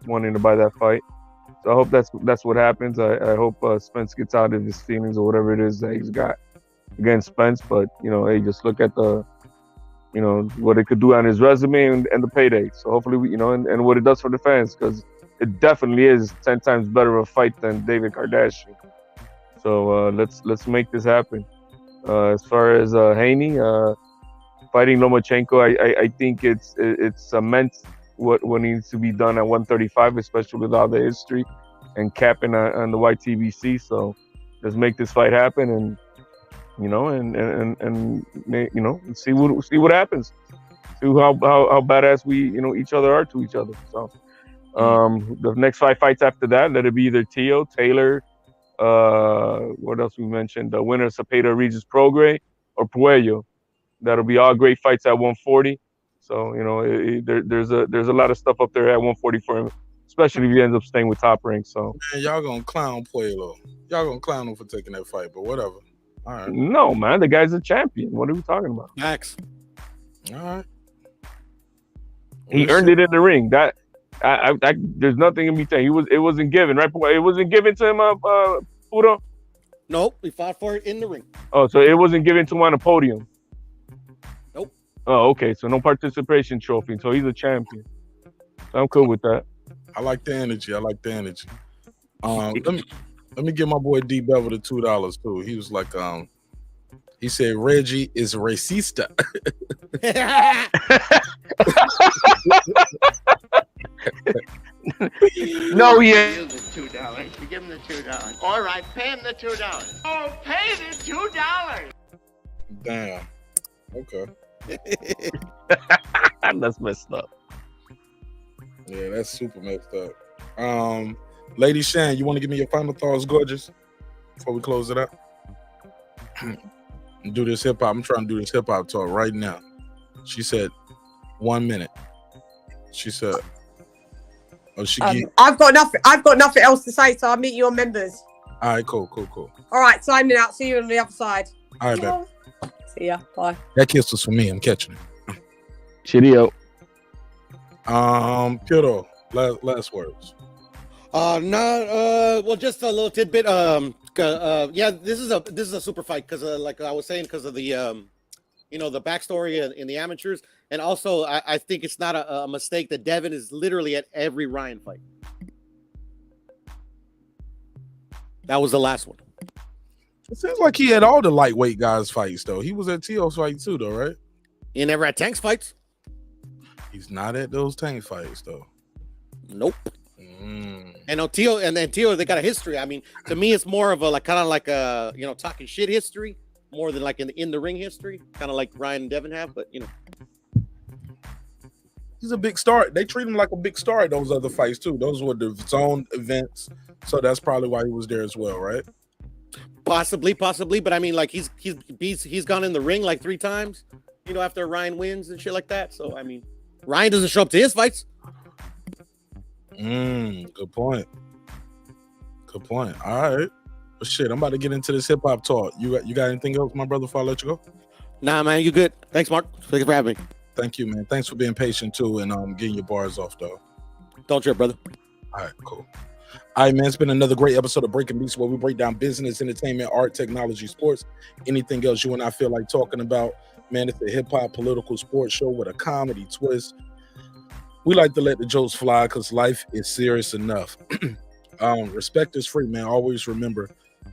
wanting to buy that fight. So I hope that's what happens. I hope Spence gets out of his feelings or whatever it is that he's got against Spence. But hey, just look at the what it could do on his resume and the payday. So hopefully and what it does for the fans, because it definitely is 10 times better of a fight than David Kardashian. So let's make this happen. As far as Haney fighting Lomachenko, I think it cements what needs to be done at 135, especially with all the history and capping on the YTBC. So let's make this fight happen, and see what happens. See how badass we each other are to each other. So the next 5 fights after that, let it be either Tio, Taylor, what else we mentioned, the winner of Cepeda Regis Prograis, or Puello. That'll be all great fights at 140. So there's a lot of stuff up there at 140 for him, especially if he ends up staying with Top Rank. So man, y'all gonna clown Puello. Y'all gonna clown him for taking that fight, but whatever. All right. No, man, the guy's a champion. What are we talking about? Max. All right. He earned it in the ring. That there's nothing in me saying it wasn't given, right? It wasn't given to him, Pudo? Nope, we fought for it in the ring. Oh, so it wasn't given to him on a podium. Nope. Oh, okay. So no participation trophy. So he's a champion. I'm cool with that. I like the energy. Let me give my boy D Bevel the $2 too. He was like, he said Reggie is racista. No, yeah. Give him the $2. You give him the $2. All right, pay him the $2. Oh, pay the $2. Damn. Okay. That's messed up. Yeah, that's super messed up. Lady Shan, you want to give me your final thoughts, gorgeous, before we close it up? Do this hip hop. I'm trying to do this hip hop talk right now. She said 1 minute. She said, I've got nothing else to say, so I'll meet you on members. All right, cool. All right, signing out. See you on the other side. All right, babe. See ya. Bye. That kiss was for me. I'm catching it. Cheerio. Kiddo, last words. Well, just a little tidbit. Yeah, this is a super fight because, like I was saying, because of the the backstory in the amateurs, and also I think it's not a mistake that Devin is literally at every Ryan fight. That was the last one. It seems like he had all the lightweight guys fights though. He was at Tio's fight too, though, right? He never had Tank's fights. He's not at those Tank fights though. Nope. And Tio, they got a history. I mean, to me, it's more of a kind of like a talking shit history, more than like in the ring history, kind of like Ryan and Devin have. But he's a big star. They treat him like a big star at those other fights too. Those were the zone events, so that's probably why he was there as well, right? Possibly. But I mean, like he's gone in the ring like 3 times, after Ryan wins and shit like that. So I mean, Ryan doesn't show up to his fights. Good point. All right. Well, shit, I'm about to get into this hip hop talk. You got anything else, my brother, before I let you go? Nah, man, you good. Thanks, Mark. Thanks for having me. Thank you, man. Thanks for being patient too, and getting your bars off, though. Don't trip, brother. All right, cool. All right, man. It's been another great episode of Breaking Beats, where we break down business, entertainment, art, technology, sports, anything else you and I feel like talking about. Man, it's a hip-hop political sports show with a comedy twist. We like to let the jokes fly because life is serious enough. Respect is free, man. Always remember,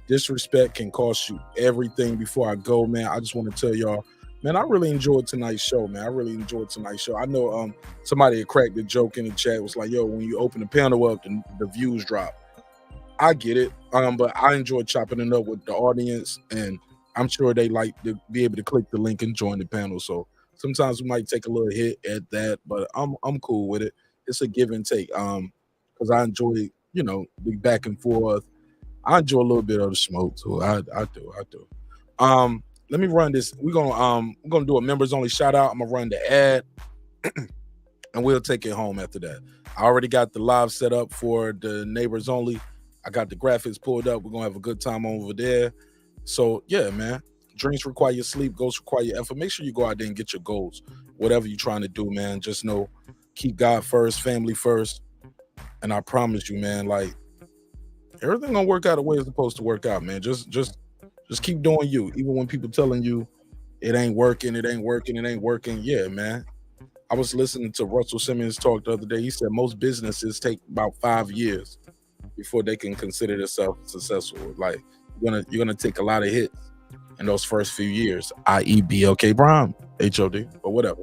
disrespect can cost you everything. Before I go, man, I just want to tell y'all, man, I really enjoyed tonight's show, man. I really enjoyed tonight's show. I know somebody had cracked the joke in the chat. It was like, yo, when you open the panel up, the views drop. I get it, but I enjoyed chopping it up with the audience, and I'm sure they like to be able to click the link and join the panel. So sometimes we might take a little hit at that, but I'm cool with it. It's a give and take. Because I enjoy, the back and forth. I enjoy a little bit of the smoke too. I do. Let me run this. We're gonna do a members only shout out. I'm gonna run the ad, and we'll take it home after that. I already got the live set up for the neighbors only. I got the graphics pulled up. We're gonna have a good time over there. So yeah, man. Dreams require your sleep, goals require your effort. Make sure you go out there and get your goals. Whatever you're trying to do, man. Just know, keep God first, family first. And I promise you, man, like everything gonna work out the way it's supposed to work out, man. Just keep doing you. Even when people telling you it ain't working. Yeah, man. I was listening to Russell Simmons talk the other day. He said most businesses take about 5 years before they can consider themselves successful. Like you're gonna take a lot of hits in those first few years, i.e. BLK Brown, HOD, or whatever.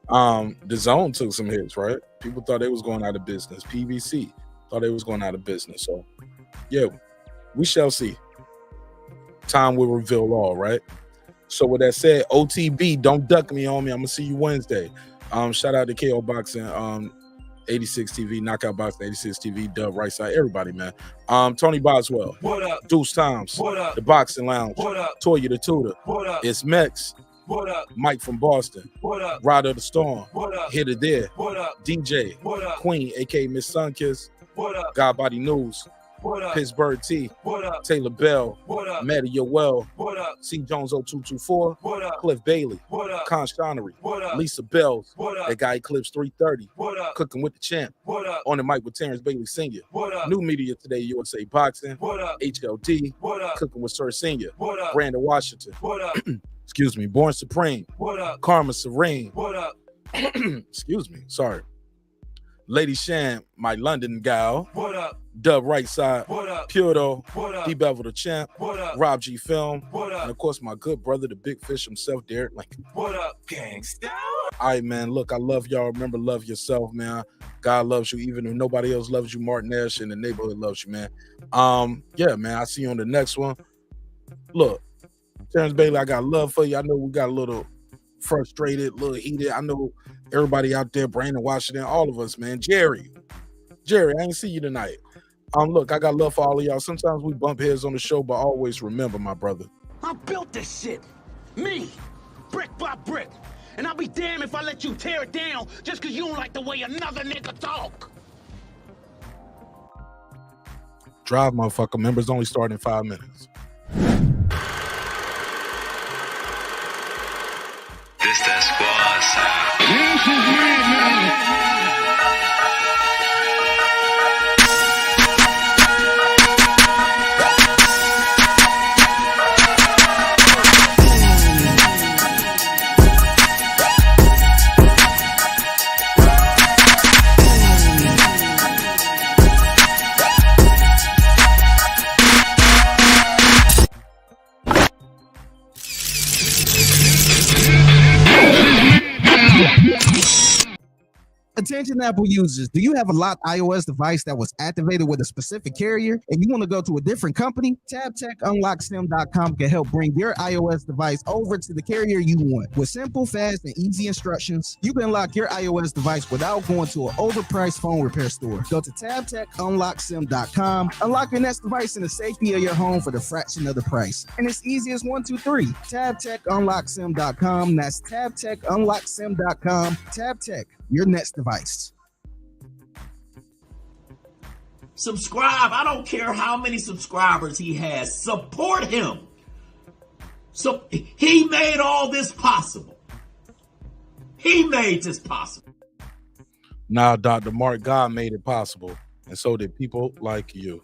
The Zone took some hits, right? People thought they was going out of business. PVC thought they was going out of business. So yeah, we shall see. Time will reveal all, right? So with that said, OTB, don't duck me, homie. I'm gonna see you Wednesday. Shout out to KO Boxing, 86 TV, Knockout Boxing, 86 TV, Dub, Right Side, everybody, man. Tony Boswell, What up? Deuce Times, What up? The Boxing Lounge, What up? Toya the Tutor, What up? It's Mex, What up? Mike from Boston, What up? Rider of the Storm, What up? Hit It There, What up? DJ, What up? Queen, aka Miss Sunkiss, What up? Godbody News, What up? Pittsburgh T, What up? Taylor Bell, What up? Maddie Yoel, What up? C. Jones 0224, What up? Cliff Bailey, What up? Con Shonery, What up? Lisa Bells, What up? that guy Eclipse 330, What up? Cooking with the Champ, What up? On the Mic with Terence Bailey Sr., What up? New Media Today, USA Boxing, What up? HLD, What up? Cooking with Sir Sr., What up? Brandon Washington, What up? excuse me, Born Supreme, What up? Karma Serene, What up? excuse me, sorry, Lady Shan, my London gal, What up? Dub Right Side, What up? Puredo, What up? D Bevel the Champ, What up? Rob G Film, What up? and of course my good brother, the Big Fish himself, Derek Lincoln. What up, gangsta? All right, man. Look, I love y'all. Remember, love yourself, man. God loves you, even if nobody else loves you. Martin Nash in the neighborhood loves you, man. Yeah, man. I see you on the next one. Look, Terrence Bailey, I got love for you. I know we got a little frustrated, a little heated. I know everybody out there, Brandon Washington, all of us, man. Jerry, I ain't see you tonight. Look, I got love for all of y'all. Sometimes we bump heads on the show, but always remember, my brother. I built this shit. Me. Brick by brick. And I'll be damned if I let you tear it down just because you don't like the way another nigga talk. Drive, motherfucker. Members only start in 5 minutes. This that squad sound. This is me, man. Attention Apple users, do you have a locked iOS device that was activated with a specific carrier and you want to go to a different company? TabTechUnlockSim.com can help bring your iOS device over to the carrier you want. With simple, fast, and easy instructions, you can unlock your iOS device without going to an overpriced phone repair store. Go to TabTechUnlockSim.com, unlock your next device in the safety of your home for the fraction of the price. And it's easy as 1, 2, 3. TabTechUnlockSim.com. That's TabTechUnlockSim.com. TabTech, your next device. Subscribe. I don't care how many subscribers he has. Support him. So he made all this possible. He made this possible. Now, Dr. Mark, God made it possible, and so did people like you.